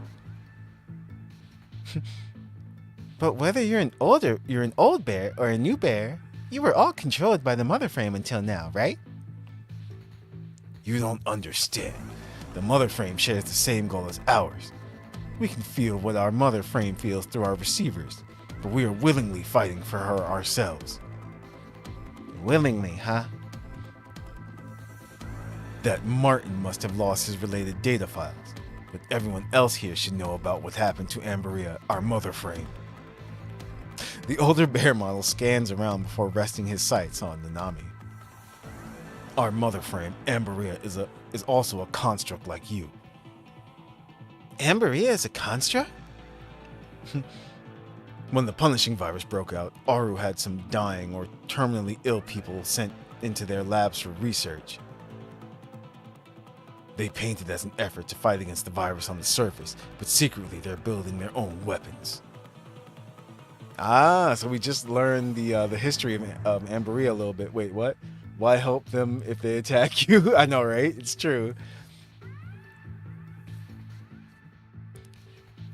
But whether you're an old bear or a new bear, you were all controlled by the mother frame until now, right? You don't understand. The mother frame shares the same goal as ours. We can feel what our mother frame feels through our receivers, but we are willingly fighting for her ourselves. Willingly, huh? That Martin must have lost his related data files, but everyone else here should know about what happened to Amberia, our mother frame. The older bear model scans around before resting his sights on Nanami. Our mother frame, Amberia, is also a construct like you. Amberia is a construct? When the punishing virus broke out, Aru had some dying or terminally ill people sent into their labs for research. They painted as an effort to fight against the virus on the surface, but secretly they're building their own weapons. Ah, so we just learned the history of Amberia a little bit. Wait, what? Why help them if they attack you? I know, right? It's true.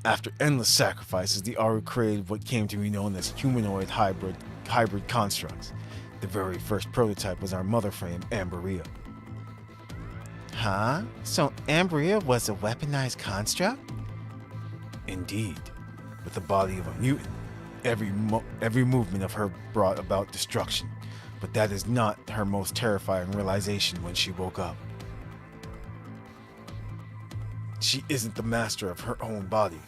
After endless sacrifices, the Aru created what came to be known as humanoid hybrid constructs. The very first prototype was our mother frame, Amberia. huh? So Ambria was a weaponized construct? Indeed. With the body of a mutant, every movement of her brought about destruction. But that is not her most terrifying realization when she woke up. She isn't the master of her own body.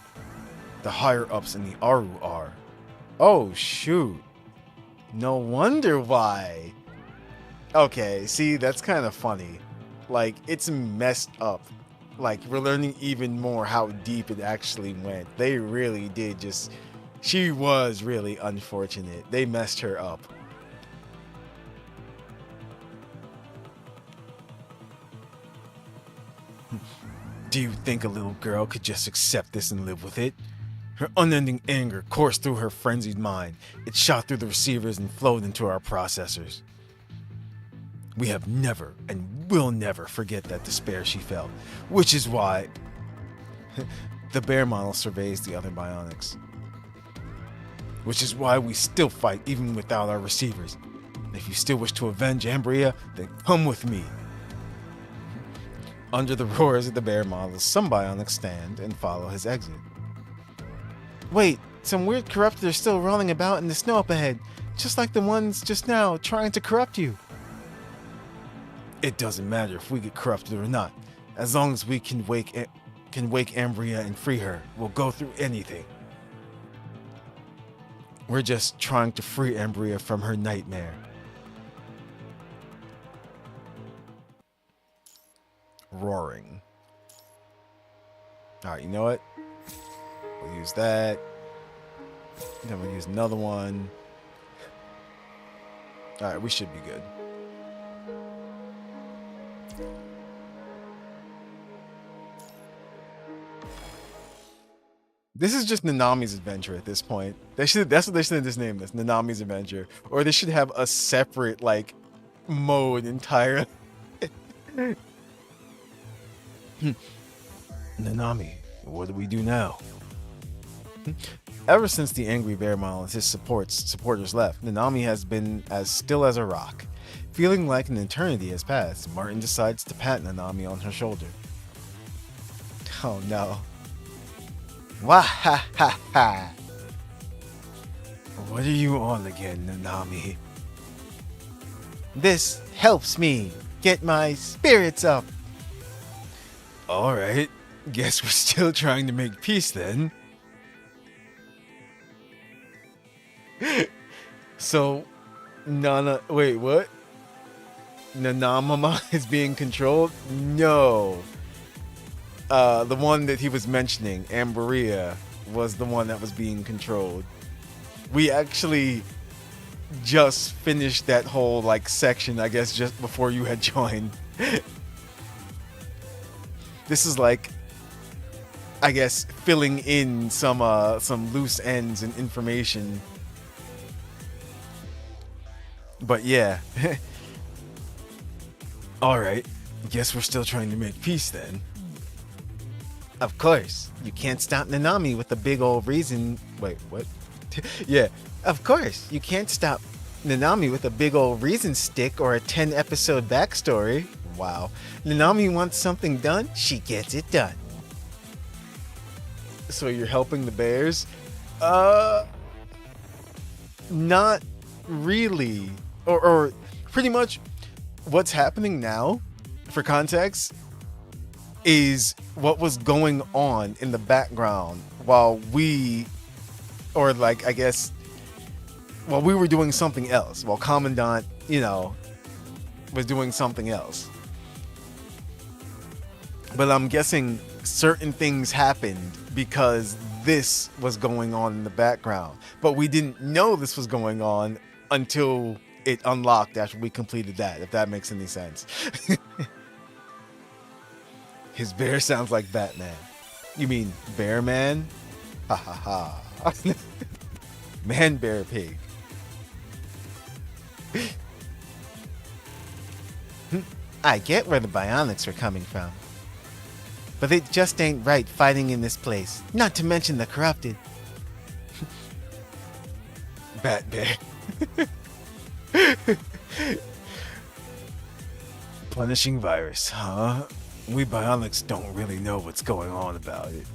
The higher-ups in the Aru are. Oh, shoot. No wonder why. Okay, see, that's kind of funny. Like, it's messed up. Like, we're learning even more how deep it actually went. They really did just... She was really unfortunate. They messed her up. Do you think a little girl could just accept this and live with it? Her unending anger coursed through her frenzied mind. It shot through the receivers and flowed into our processors. We have never and will never forget that despair she felt, which is why the bear model surveys the other bionics. Which is why we still fight even without our receivers. And if you still wish to avenge Ambria, then come with me. Under the roars of the bear models, some bionics stand and follow his exit. Wait, some weird corruptors are still rolling about in the snow up ahead, just like the ones just now trying to corrupt you. It doesn't matter if we get corrupted or not. As long as we can wake Ambria and free her, we'll go through anything. We're just trying to free Ambria from her nightmare. Roaring. Alright, you know what? We'll use that. Then we'll use another one. Alright, we should be good. This is just Nanami's adventure at this point. That's what they should have just named this, Nanami's adventure. Or they should have a separate, like, mode entirely. Nanami, what do we do now? Ever since the angry bear model and his supporters left, Nanami has been as still as a rock. Feeling like an eternity has passed, Martin decides to pat Nanami on her shoulder. Oh no. Wah ha ha ha. What are you on again, Nanami? This helps me get my spirits up. Alright, guess we're still trying to make peace then. So, wait, what? Nanamama is being controlled? No. The one that he was mentioning, Ambria, was the one that was being controlled. We actually just finished that whole, like, section, I guess, just before you had joined. This is like, I guess, filling in some loose ends and information. But yeah. Alright, guess we're still trying to make peace then. Of course, you can't stop Nanami with a big old reason. Wait, what? Yeah, of course, you can't stop Nanami with a big old reason stick or a 10-episode backstory. Wow. Nanami wants something done, she gets it done. So you're helping the bears? Not really. Or pretty much what's happening now, for context, is what was going on in the background while we, or like, I guess, while we were doing something else, while Commandant, you know, was doing something else. But I'm guessing certain things happened because this was going on in the background. But we didn't know this was going on until it unlocked after we completed that, if that makes any sense. His bear sounds like Batman. You mean Bear Man? Ha ha ha. Man Bear Pig. I get where the bionics are coming from. But it just ain't right fighting in this place. Not to mention the corrupted. Bat Bear. Punishing virus, huh? We bionics don't really know what's going on about it.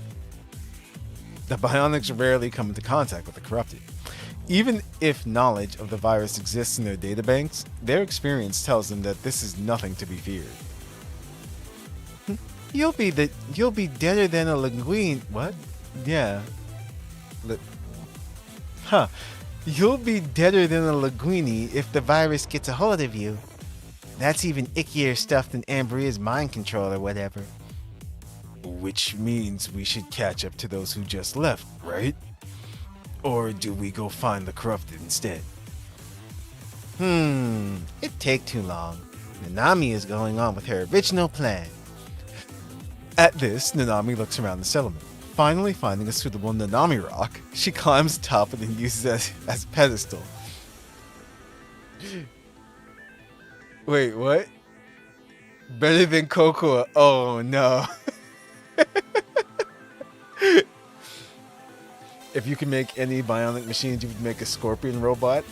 The bionics rarely come into contact with the corrupted. Even if knowledge of the virus exists in their databanks, their experience tells them that this is nothing to be feared. You'll be deader than a linguine. What? Yeah. Huh. You'll be deader than a linguini if the virus gets a hold of you. That's even ickier stuff than Ambria's mind control or whatever. Which means we should catch up to those who just left, right? Or do we go find the corrupted instead? It'd take too long. Nanami is going on with her original plan. At this, Nanami looks around the settlement. Finally finding a suitable Nanami rock, she climbs atop it and uses it as a pedestal. Wait, what? Better than Cocoa. Oh no. If you can make any bionic machines, you would make a scorpion robot.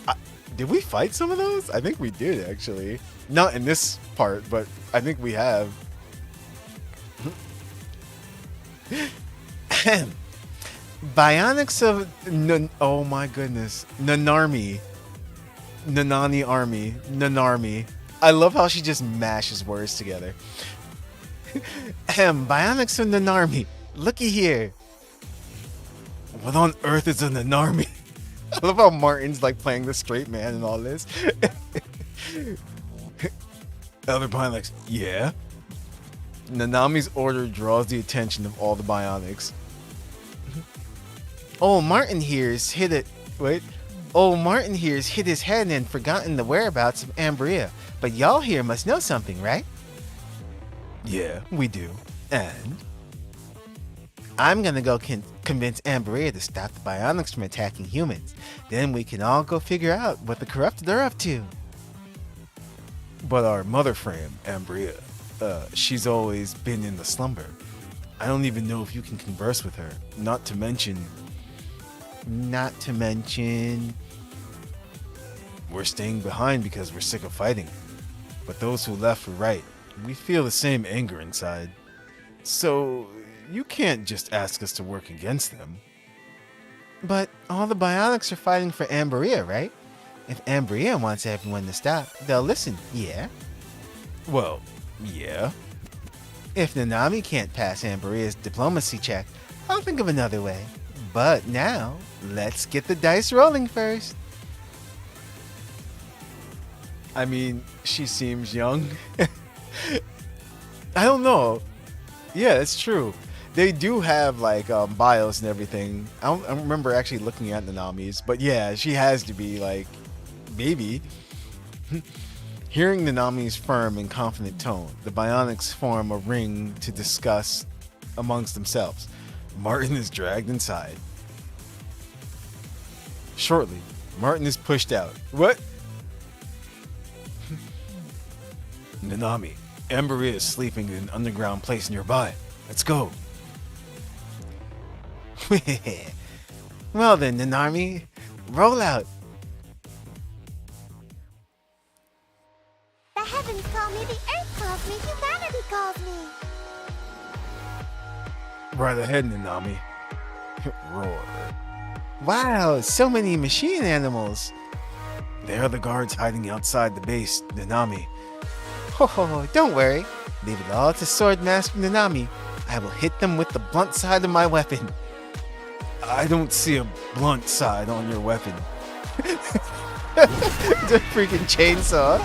Did we fight some of those? I think we did, actually. Not in this part, but I think we have. Bionics of... oh my goodness. Nanami. Nanani Army. Nanarmi. I love how she just mashes words together. Bionics of Nanarmi. Looky here. What on earth is a Nanarmi? I love how Martin's like playing the straight man and all this. Other bionics. Yeah. Nanami's order draws the attention of all the bionics. Oh, Martin here's hit it. Wait. Oh, Martin here's hit his head and forgotten the whereabouts of Ambria. But y'all here must know something, right? Yeah, we do. And? I'm gonna go convince Ambria to stop the bionics from attacking humans. Then we can all go figure out what the corrupted are up to. But our mother frame, Ambria, she's always been in the slumber. I don't even know if you can converse with her. Not to mention... We're staying behind because we're sick of fighting. But those who left were right. We feel the same anger inside. So, you can't just ask us to work against them. But all the bionics are fighting for Ambria, right? If Ambria wants everyone to stop, they'll listen, yeah? Well, yeah. If Nanami can't pass Ambria's diplomacy check, I'll think of another way. But now, let's get the dice rolling first. I mean, she seems young. I don't know. Yeah, it's true. They do have like bios and everything. I don't remember actually looking at Nanami's, but yeah, she has to be like baby. Hearing Nanami's firm and confident tone, the bionics form a ring to discuss amongst themselves. Martin is dragged inside. Shortly, Martin is pushed out. What? Nanami, Ambria is sleeping in an underground place nearby. Let's go. Well then, Nanami, roll out. The heavens call me, the earth calls me, humanity calls me. Right ahead, Nanami. Roar. Wow, so many machine animals. They are the guards hiding outside the base, Nanami. Oh, don't worry. Leave it all to Swordmaster Nanami. I will hit them with the blunt side of my weapon. I don't see a blunt side on your weapon. It's a freaking chainsaw.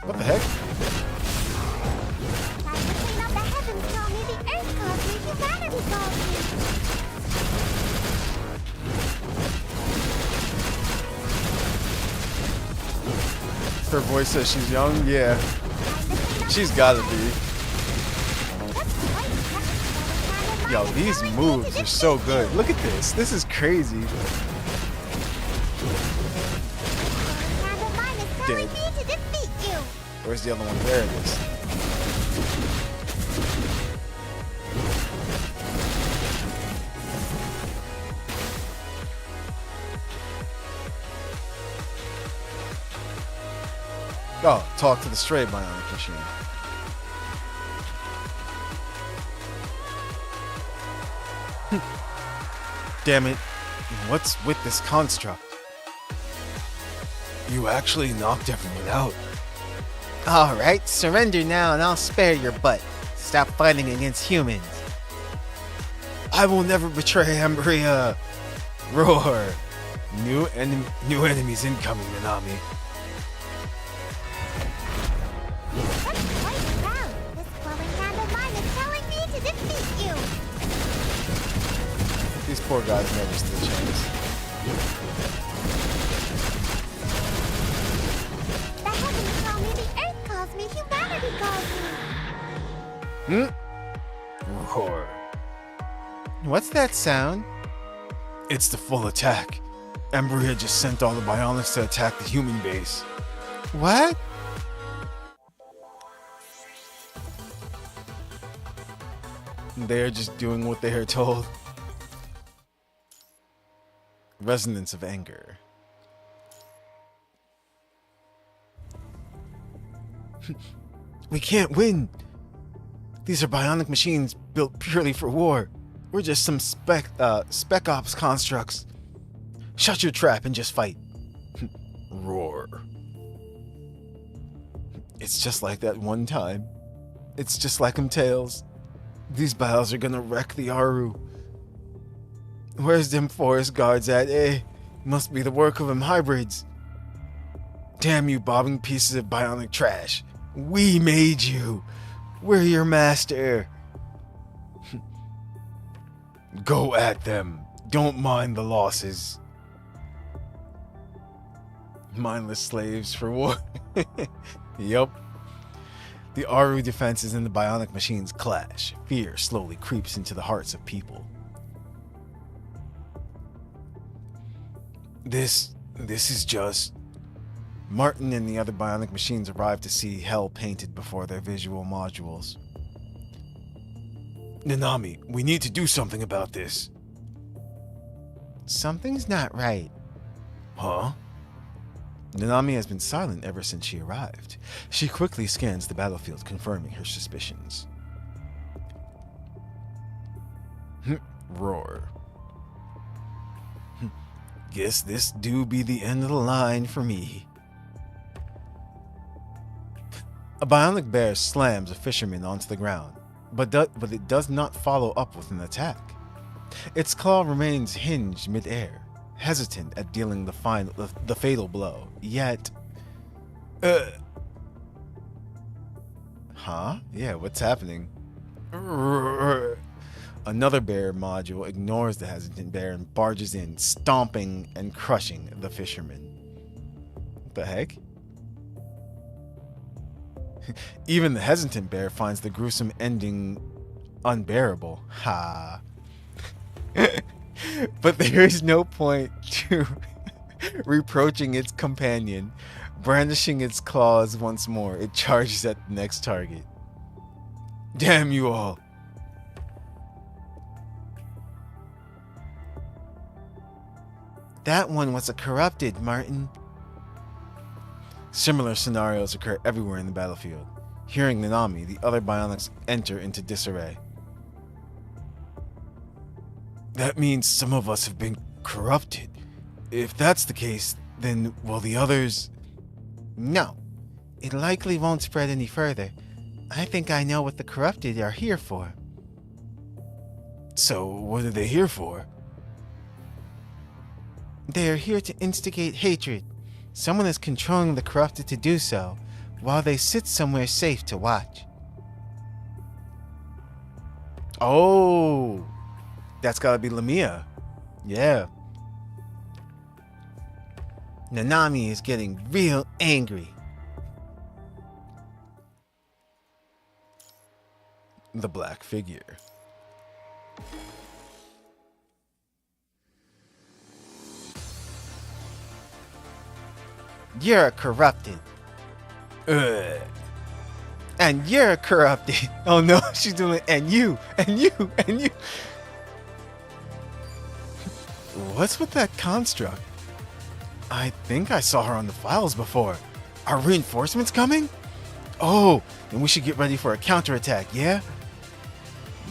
What the heck? The heavens call me, the earth calls me, humanity calls me. Her voice says she's young? Yeah. She's gotta be. Yo, these moves are so good. Look at this. This is crazy. Dead. Where's the other one? There it is. Oh, talk to the stray bionic machine. Damn it. What's with this construct? You actually knocked everyone out. Alright, surrender now and I'll spare your butt. Stop fighting against humans. I will never betray Ambria. Roar. New enemies incoming, Nanami. That's quite proud. This glowing hand of mine is telling me to defeat you. These poor guys never stood a chance. The heavens call me, the earth calls me, humanity calls me. Roar. What's that sound? It's the full attack. Ambria just sent all the bionics to attack the human base. What? They're just doing what they are told. Resonance of anger. We can't win. These are bionic machines built purely for war. We're just some spec ops constructs. Shut your trap and just fight. Roar. It's just like that one time. It's just like them Tails. These bios are gonna wreck the Aru. Where's them forest guards at, eh? Must be the work of them hybrids. Damn you bobbing pieces of bionic trash. We made you. We're your master. Go at them. Don't mind the losses. Mindless slaves for war. Yup. The Aru defenses and the bionic machines clash. Fear slowly creeps into the hearts of people. This is just... Martin and the other bionic machines arrive to see hell painted before their visual modules. Nanami, we need to do something about this. Something's not right. Huh? Nanami has been silent ever since she arrived. She quickly scans the battlefield, confirming her suspicions. Roar. Guess this do be the end of the line for me. A bionic bear slams a fisherman onto the ground, but it does not follow up with an attack. Its claw remains hinged mid-air, hesitant at dealing the fatal blow. Yet, huh? Yeah, what's happening? Another bear module ignores the hesitant bear and barges in, stomping and crushing the fisherman. What the heck? Even the hesitant bear finds the gruesome ending unbearable. Ha. But there is no point to reproaching its companion. Brandishing its claws once more, it charges at the next target. Damn you all. That one was a corrupted, Martin. Similar scenarios occur everywhere in the battlefield. Hearing Nanami, the other bionics enter into disarray. That means some of us have been corrupted. If that's the case, then will the others... No. It likely won't spread any further. I think I know what the corrupted are here for. So, what are they here for? They are here to instigate hatred. Someone is controlling the corrupted to do so, while they sit somewhere safe to watch. Oh, that's gotta be Lamia. Yeah. Nanami is getting real angry. The black figure. You're corrupted. Ugh. And you're corrupted. Oh no, she's doing it. And you. What's with that construct? I think I saw her on the files before. Are reinforcements coming? Oh, then we should get ready for a counterattack, yeah?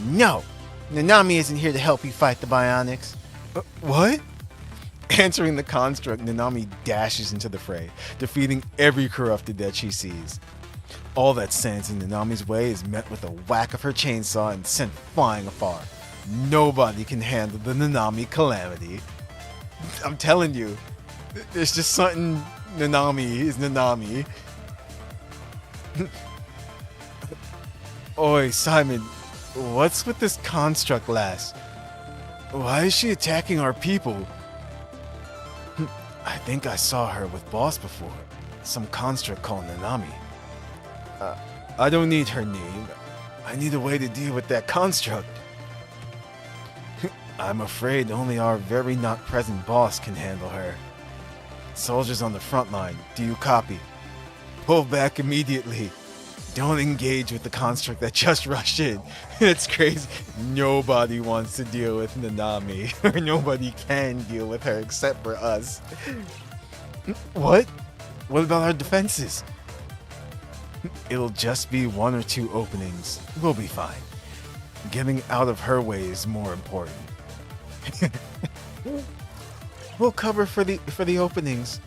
No! Nanami isn't here to help you fight the Bionics. What? Answering the construct, Nanami dashes into the fray, defeating every corrupted that she sees. All that stands in Nanami's way is met with a whack of her chainsaw and sent flying afar. Nobody can handle the Nanami calamity. I'm telling you, there's just something. Nanami is Nanami. Oi, Simon, what's with this construct lass? Why is she attacking our people? I think I saw her with Boss before. Some construct called Nanami. I don't need her name. I need a way to deal with that construct. I'm afraid only our very not present boss can handle her. Soldiers on the front line, do you copy? Pull back immediately. Don't engage with the construct that just rushed in. It's crazy. Nobody wants to deal with Nanami. Or nobody can deal with her except for us. What? What about our defenses? It'll just be 1 or 2 openings. We'll be fine. Getting out of her way is more important. We'll cover for the openings.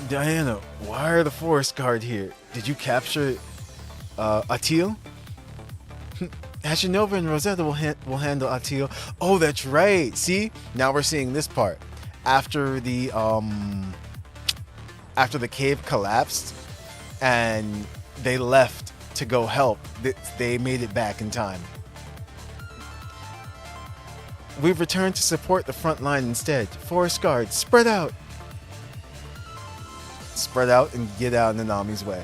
Diana, why are the forest guard here? Did you capture Atil? AzureNova and Rosetta will handle Atil. Oh, that's right. See, now we're seeing this part. After the cave collapsed and they left to go help, they made it back in time. We've returned to support the front line instead. Forest guards, spread out! Spread out and get out of Nanami's way.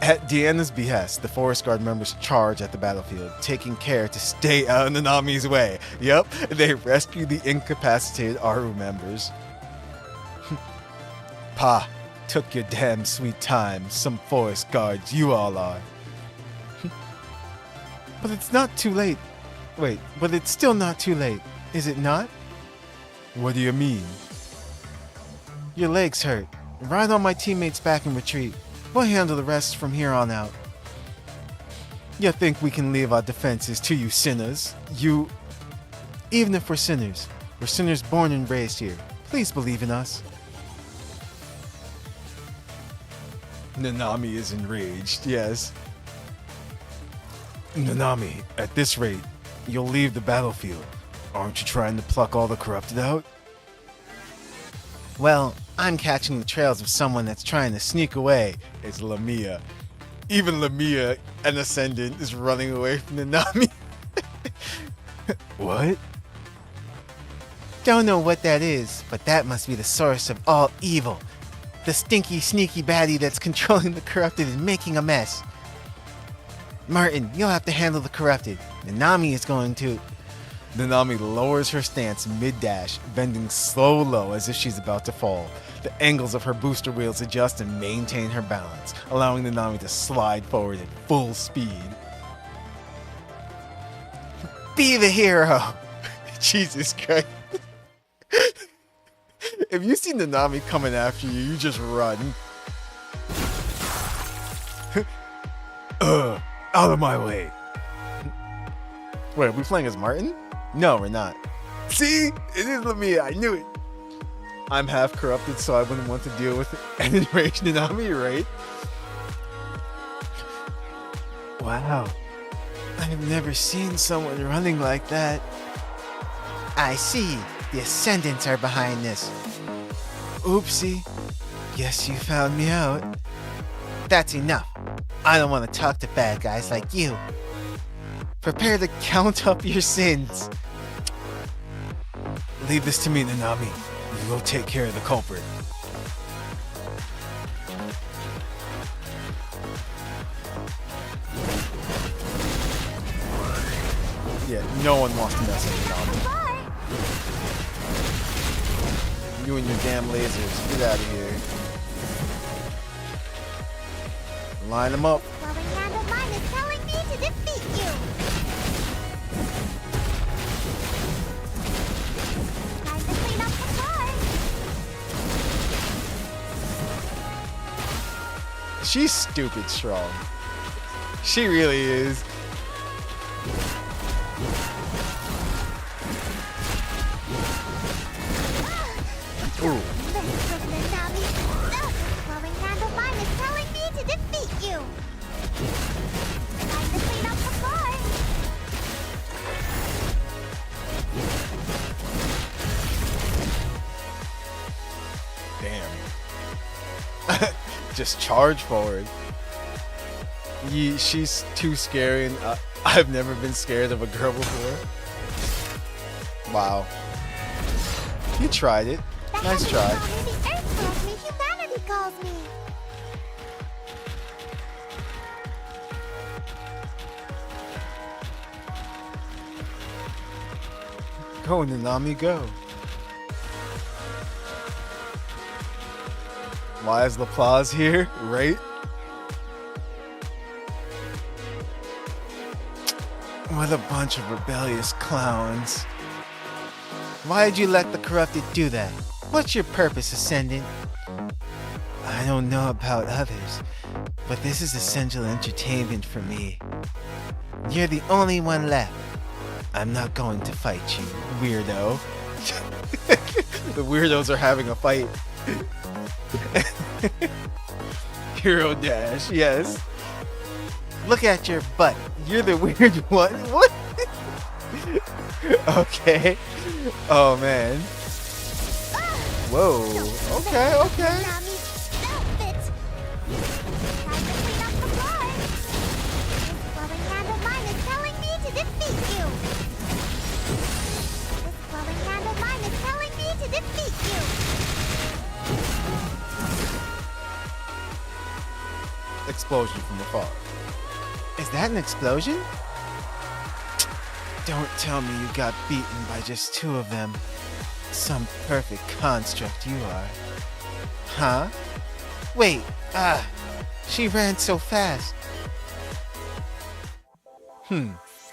At Deanna's behest, the Forest Guard members charge at the battlefield, taking care to stay out of Nanami's way. Yep, they rescue the incapacitated Aru members. Pa, took your damn sweet time, some Forest Guards you all are. But it's not too late. Wait, but it's still not too late, is it not? What do you mean? Your legs hurt. Ride on my teammates back and retreat. We'll handle the rest from here on out. You think we can leave our defenses to you sinners? Even if we're sinners born and raised here. Please believe in us. Nanami is enraged, yes. Nanami, at this rate, you'll leave the battlefield. Aren't you trying to pluck all the corrupted out? Well, I'm catching the trails of someone that's trying to sneak away. It's Lamia. Even Lamia, an Ascendant, is running away from Nanami. What? Don't know what that is, but that must be the source of all evil. The stinky, sneaky baddie that's controlling the corrupted and making a mess. Martin, you'll have to handle the corrupted. Nanami is going to... Nanami lowers her stance mid-dash, bending slow low as if she's about to fall. The angles of her booster wheels adjust and maintain her balance, allowing Nanami to slide forward at full speed. Be the hero! Jesus Christ. If you see Nanami coming after you, you just run. Out of my way. Wait, are we playing as Martin? No, we're not. See? It is Lamia, I knew it. I'm half corrupted, so I wouldn't want to deal with an enraged Nanami, right? Wow. I've never seen someone running like that. I see. The Ascendants are behind this. Oopsie. Guess you found me out. That's enough. I don't want to talk to bad guys like you. Prepare to count up your sins. Leave this to me, Nanami. We will take care of the culprit. Yeah, no one wants to mess with Nanami. You and your damn lasers. Get out of here. Line them up. Glowing hand of mine is telling me to defeat you. Time to clean up the car. She's stupid strong. She really is. Ooh. This glowing hand of mine is telling me to defeat you. Time to clean up the floor. Damn. Just charge forward. She's too scary, and I've never been scared of a girl before. Wow. You tried it. The Nice heavens try. call me, the earth calls me, humanity calls me. Go, Nanami, go. Why is Laplace here? Right? What a bunch of rebellious clowns. Why did you let the corrupted do that? What's your purpose, Ascendant? I don't know about others, but this is essential entertainment for me. You're the only one left. I'm not going to fight you, weirdo. The weirdos are having a fight. Hero Dash, yes. Look at your butt. You're the weird one. What? Okay. Oh, man. Whoa. Okay, okay. Nami, stop it. Time to clean up the floor. This glowing hand of mine is telling me to defeat you. This glowing hand of mine is telling me to defeat you. Explosion from afar. Is that an explosion? Don't tell me you got beaten by just two of them. Some perfect construct you are. Huh? Wait, she ran so fast.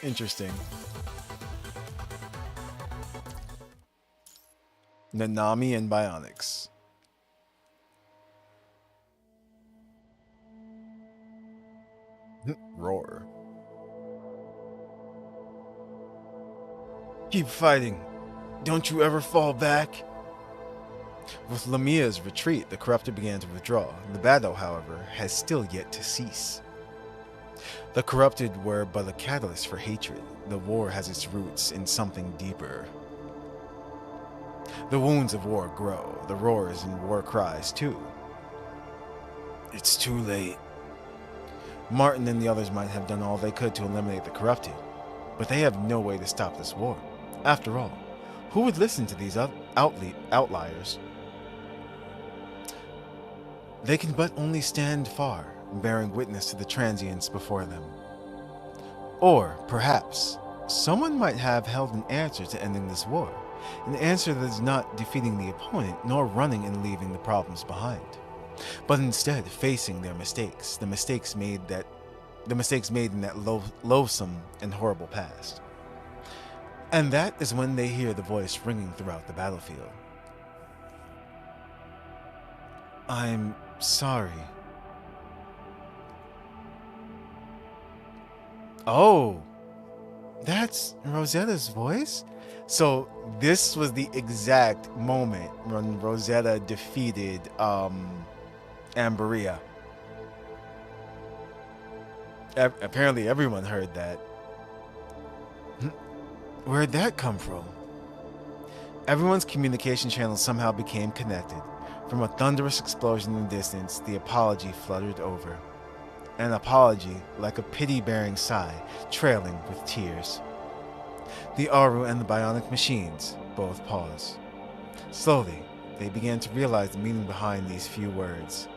Interesting. Nanami and Bionics. Roar. Keep fighting. Don't you ever fall back. With Lamia's retreat, the corrupted began to withdraw. The battle, however, has still yet to cease. The corrupted were but a catalyst for hatred. The war has its roots in something deeper. The wounds of war grow, the roars and war cries too. It's too late. Martin and the others might have done all they could to eliminate the corrupted, but they have no way to stop this war. After all, who would listen to these outliers? They can but only stand far, bearing witness to the transients before them. Or, perhaps, someone might have held an answer to ending this war, an answer that is not defeating the opponent, nor running and leaving the problems behind, but instead facing their mistakes, the mistakes made in that loathsome and horrible past. And that is when they hear the voice ringing throughout the battlefield. I'm sorry. Oh, that's Rosetta's voice? So this was the exact moment when Rosetta defeated Amberia. Apparently everyone heard that. Where'd that come from? Everyone's communication channels somehow became connected. From a thunderous explosion in the distance, the apology fluttered over. An apology like a pity-bearing sigh, trailing with tears. The Aru and the bionic machines both paused. Slowly, they began to realize the meaning behind these few words.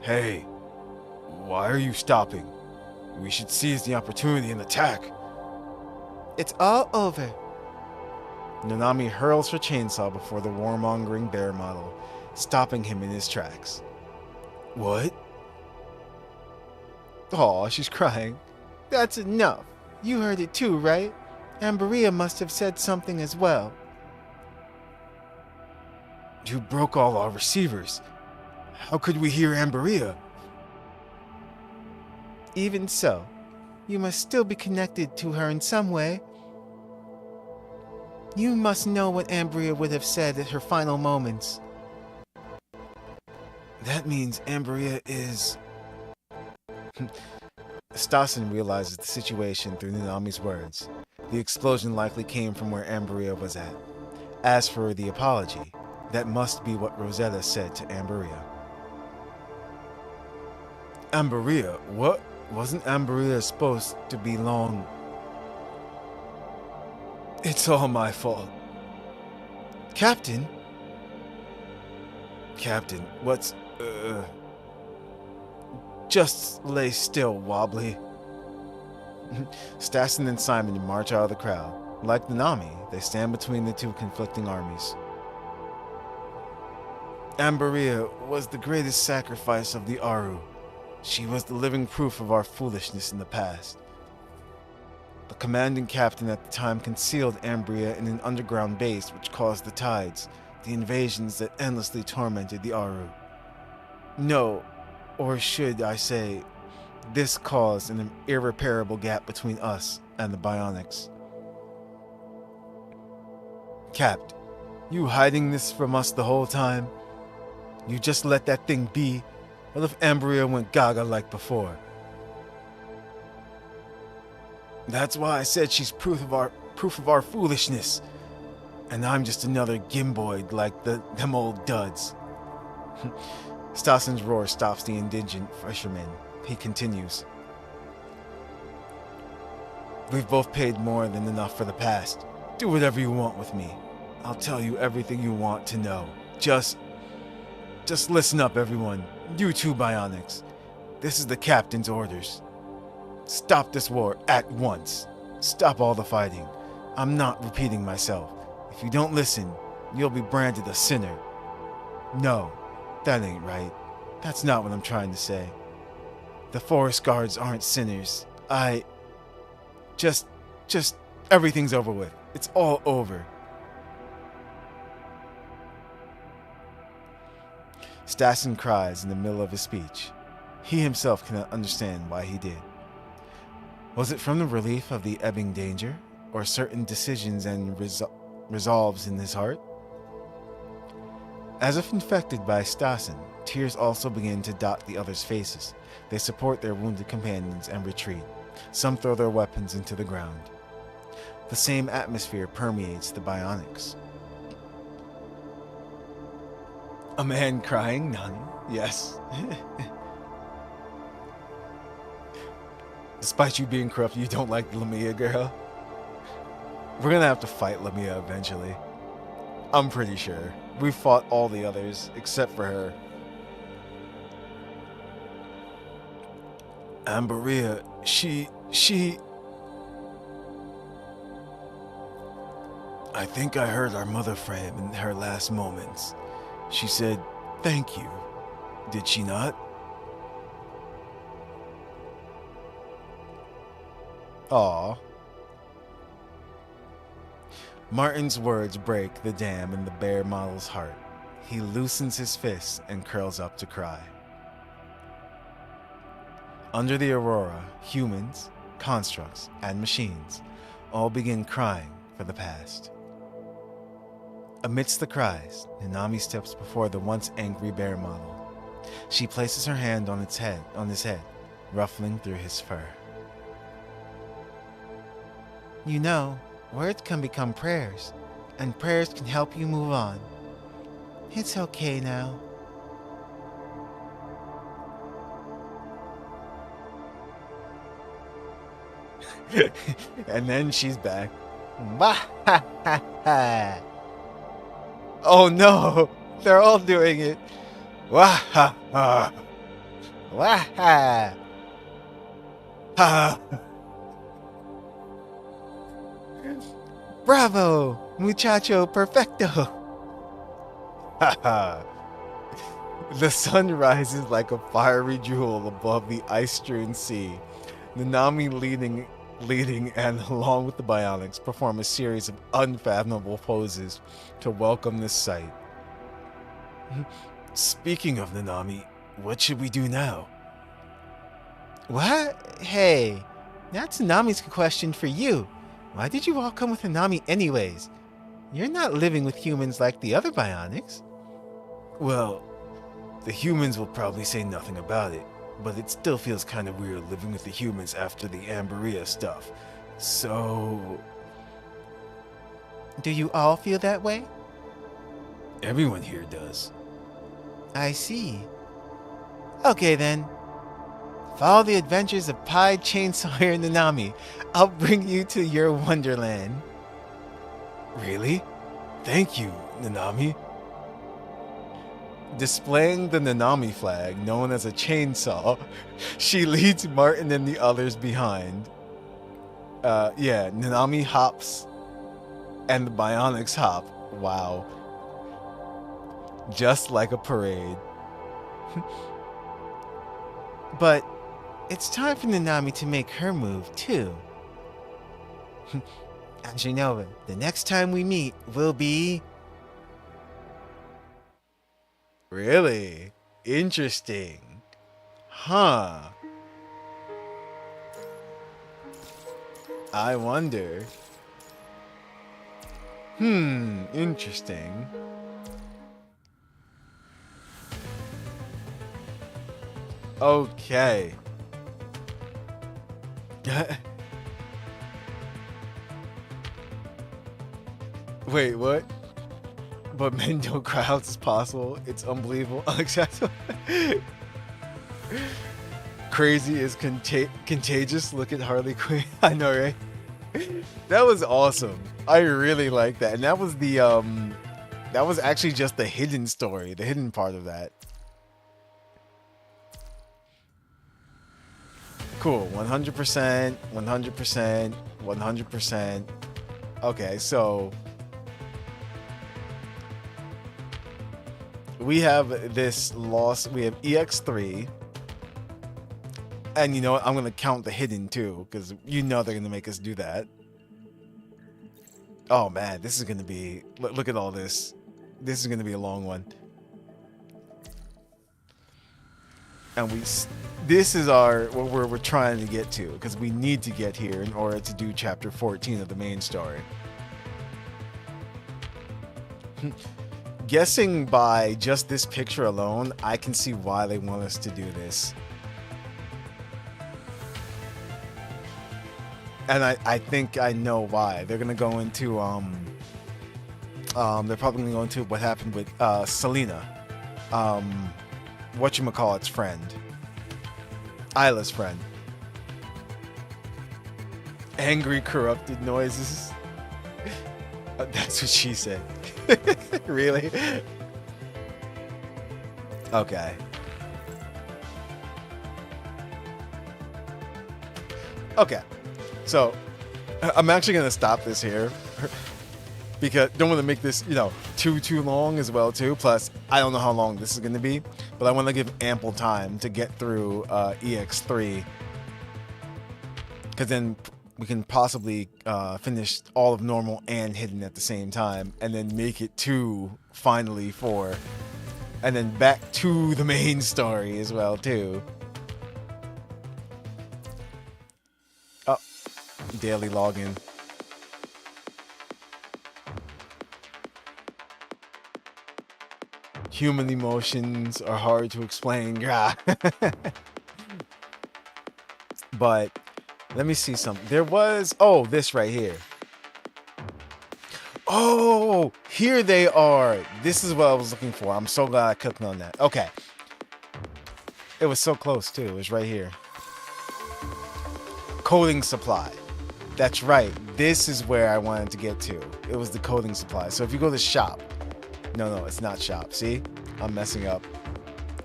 Hey, why are you stopping? We should seize the opportunity and attack. It's all over. Nanami hurls her chainsaw before the warmongering bear model, stopping him in his tracks. What? Aw, she's crying. That's enough. You heard it too, right? Amberia must have said something as well. You broke all our receivers. How could we hear Amberia? Even so, you must still be connected to her in some way. You must know what Ambria would have said at her final moments. That means Ambria is... Stassen realizes the situation through Nanami's words. The explosion likely came from where Ambria was at. As for the apology, that must be what Rosetta said to Amberia. Amberia? What? Wasn't Amberia supposed to be long? It's all my fault. Captain? Captain, what's... Just lay still, Wobbly. Stassen and Simon march out of the crowd. Like Nanami, they stand between the two conflicting armies. Amberia was the greatest sacrifice of the Aru. She was the living proof of our foolishness in the past. The commanding captain at the time concealed Ambria in an underground base which caused the tides, the invasions that endlessly tormented the Aru. No, or should I say, this caused an irreparable gap between us and the Bionics. Capt, you hiding this from us the whole time? You just let that thing be? What if Ambria went gaga like before? That's why I said she's proof of our foolishness. And I'm just another gimboid like them old duds. Stassen's roar stops the indigent fisherman. He continues. We've both paid more than enough for the past. Do whatever you want with me. I'll tell you everything you want to know. Just listen up, everyone. You two Bionics. This is the captain's orders. Stop this war at once. Stop all the fighting. I'm not repeating myself. If you don't listen, you'll be branded a sinner. No, that ain't right. That's not what I'm trying to say. The forest guards aren't sinners. Just everything's over with. It's all over. Stassen cries in the middle of his speech. He himself cannot understand why he did. Was it from the relief of the ebbing danger, or certain decisions and resolves in his heart? As if infected by Stassen, tears also begin to dot the others' faces. They support their wounded companions and retreat. Some throw their weapons into the ground. The same atmosphere permeates the Bionics. A man crying? None. Yes. Despite you being corrupt, you don't like Lamia, girl? We're gonna have to fight Lamia eventually. I'm pretty sure. We fought all the others, except for her. Amberia, she... I think I heard our mother frame in her last moments. She said, thank you. Did she not? Aw. Martin's words break the dam in the bear model's heart. He loosens his fists and curls up to cry. Under the aurora, humans, constructs, and machines all begin crying for the past. Amidst the cries, Nanami steps before the once angry bear model. She places her hand on his head, ruffling through his fur. You know, words can become prayers, and prayers can help you move on. It's okay now. And then she's back. Oh no! They're all doing it. Wahaha! Waha! Ha! Bravo! Muchacho perfecto! Haha! The sun rises like a fiery jewel above the ice-strewn sea. Nanami leading and along with the Bionics perform a series of unfathomable poses to welcome this sight. Speaking of Nanami, what should we do now? What? Hey, that's Nanami's question for you. Why did you all come with Nanami anyways? You're not living with humans like the other bionics. Well, the humans will probably say nothing about it, but it still feels kind of weird living with the humans after the Amberia stuff. So... Do you all feel that way? Everyone here does. I see. Okay then. Follow the adventures of Pied Chainsawyer and Nanami. I'll bring you to your wonderland. Really? Thank you, Nanami. Displaying the Nanami flag, known as a chainsaw, she leads Martin and the others behind. Yeah, Nanami hops and the Bionics hop. Wow. Just like a parade. But it's time for Nanami to make her move too. AzureNova, the next time we meet will be... Really? Interesting. Huh. I wonder. Interesting. Okay. Wait, what? But men don't cry out as possible. It's unbelievable. Unacceptable. Crazy is contagious. Look at Harley Quinn. I know, right? That was awesome. I really like that. And that was the that was actually just the hidden story, the hidden part of that. Cool. 100%, 100%, 100%. Okay, so we have this loss. We have EX3. And you know what? I'm going to count the hidden too, because you know they're going to make us do that. Oh man, this is going to be... Look at all this. This is going to be a long one. And this is what we're trying to get to, because we need to get here in order to do chapter 14 of the main story. Guessing by just this picture alone, I can see why they want us to do this. And I think I know why. They're gonna go into they're probably gonna go into what happened with Selena, whatchamacallit's friend, Isla's friend. Angry, corrupted noises. That's what she said. Really? Okay. Okay. So, I'm actually going to stop this here because don't want to make this, too long as well too. Plus, I don't know how long this is going to be, but I want to give ample time to get through EX3, because then we can possibly finish all of normal and hidden at the same time, and then make it to finally 4, and then back to the main story as well too. Daily login. Human emotions are hard to explain. Yeah. But let me see something. There was this right here. Oh, here they are. This is what I was looking for. I'm so glad I clicked on that. Okay. It was so close too. It was right here. Coding supply. That's right. This is where I wanted to get to. It was the coding supply. So if you go to shop. No, it's not shop. See? I'm messing up.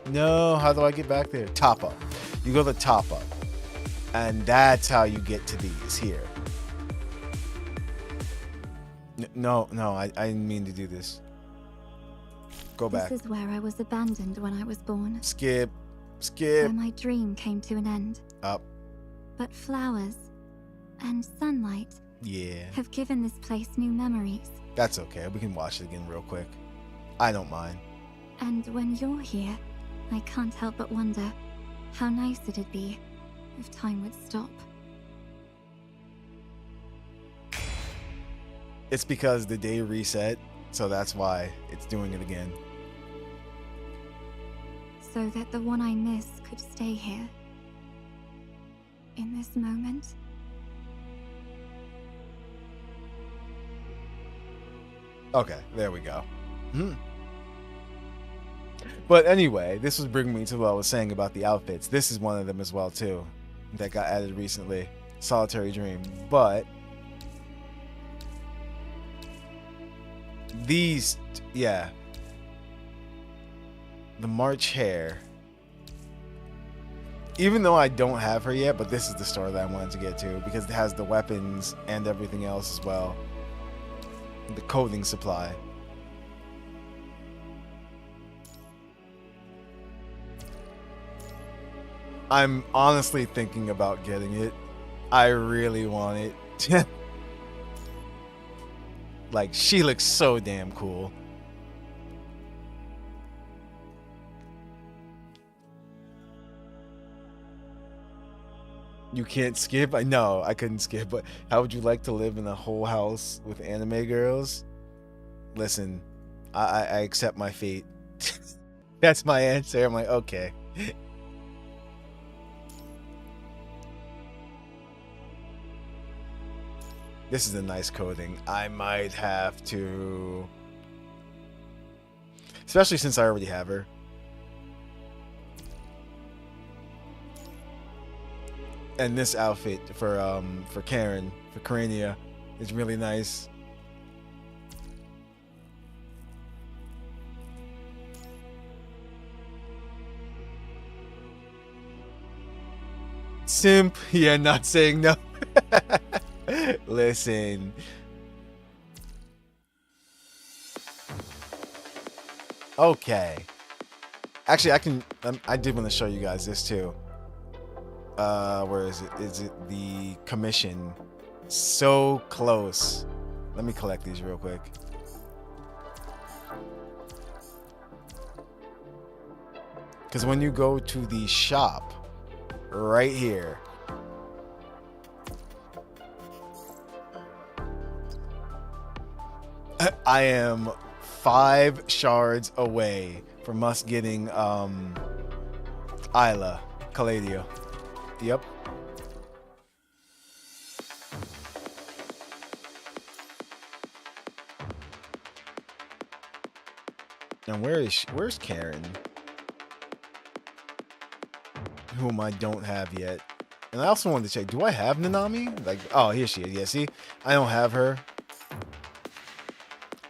No, how do I get back there? Top up. You go to top up. And that's how you get to these here. No, I didn't mean to do this. Go back. This is where I was abandoned when I was born. Skip. Where my dream came to an end. Up. But flowers and sunlight have given this place new memories. That's okay. We can watch it again real quick. I don't mind. And when you're here, I can't help but wonder how nice it'd be if time would stop. It's because the day reset, so that's why it's doing it again. So that the one I miss could stay here. In this moment. Okay, there we go. But anyway, this was bringing me to what I was saying about the outfits. This is one of them as well too, that got added recently. Solitary Dream. But these, yeah. The March Hare. Even though I don't have her yet, but this is the store that I wanted to get to because it has the weapons and everything else as well. The clothing supply. I'm honestly thinking about getting it. I really want it. Like, she looks so damn cool. You can't skip? I know, I couldn't skip, but how would you like to live in a whole house with anime girls? Listen, I accept my fate. That's my answer. I'm like, okay. This is a nice clothing. I might have to... Especially since I already have her. And this outfit for Karen, for Crania, is really nice. Simp, yeah, not saying no. Listen. Okay. Actually, I did want to show you guys this too. Where is it? Is it the commission? So close. Let me collect these real quick. Because when you go to the shop, right here, I am 5 shards away from us getting Isla Calladio. Yep. And where's Karen? Whom I don't have yet. And I also wanted to check, do I have Nanami? Like, oh, here she is. Yeah, see? I don't have her.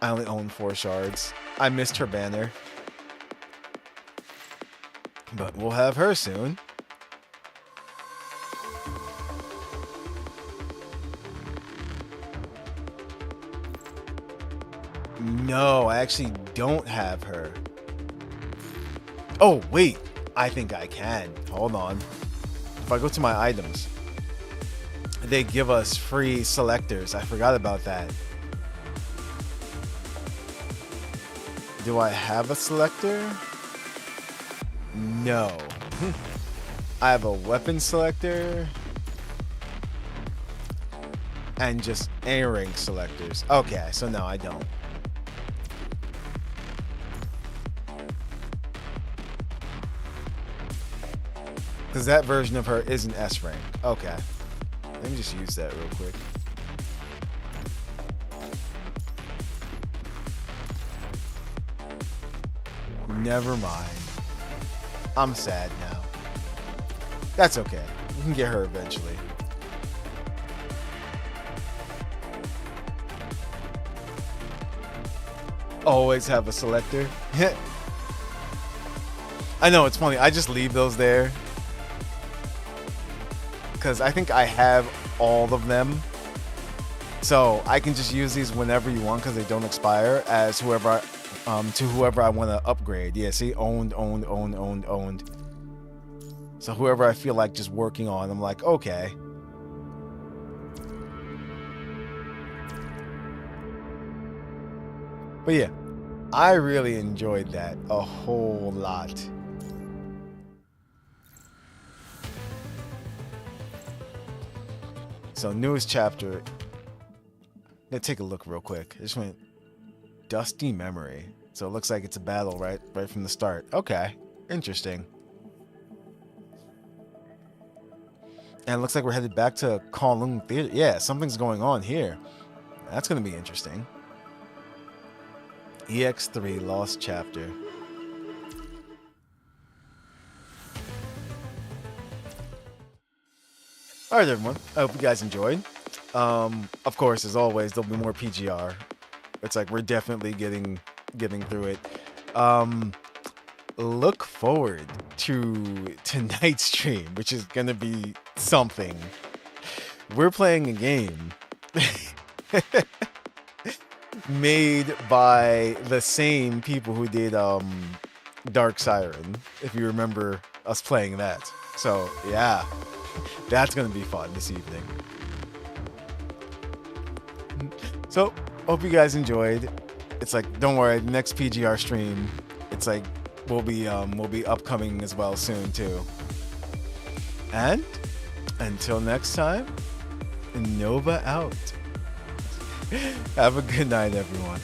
I only own 4 shards. I missed her banner. But we'll have her soon. No, I actually don't have her. Oh, wait. I think I can. Hold on. If I go to my items, they give us free selectors. I forgot about that. Do I have a selector? No. I have a weapon selector. And just A-rank selectors. Okay, so no, I don't. Because that version of her is an S rank. Okay. Let me just use that real quick. Never mind. I'm sad now. That's okay. We can get her eventually. Always have a selector. I know, it's funny. I just leave those there. Because I think I have all of them. So I can just use these whenever you want because they don't expire as whoever to whoever I want to upgrade. Yeah, see? Owned. So whoever I feel like just working on, I'm like, okay. But yeah. I really enjoyed that a whole lot. So newest chapter. Let's take a look real quick. I just went Dusty Memory. So it looks like it's a battle right from the start. Okay, interesting. And it looks like we're headed back to Kowloon Theater. Yeah, something's going on here. That's going to be interesting. EX3 Lost Chapter. Alright everyone, I hope you guys enjoyed. Of course, as always, there'll be more PGR. It's like we're definitely getting through it. Look forward to tonight's stream, which is gonna be something. We're playing a game made by the same people who did Dark Siren, if you remember us playing that. So yeah, that's gonna be fun this evening. So hope you guys enjoyed. It's like, don't worry, the next PGR stream, it's like we'll be upcoming as well soon too. And until next time, Nova out. Have a good night, everyone.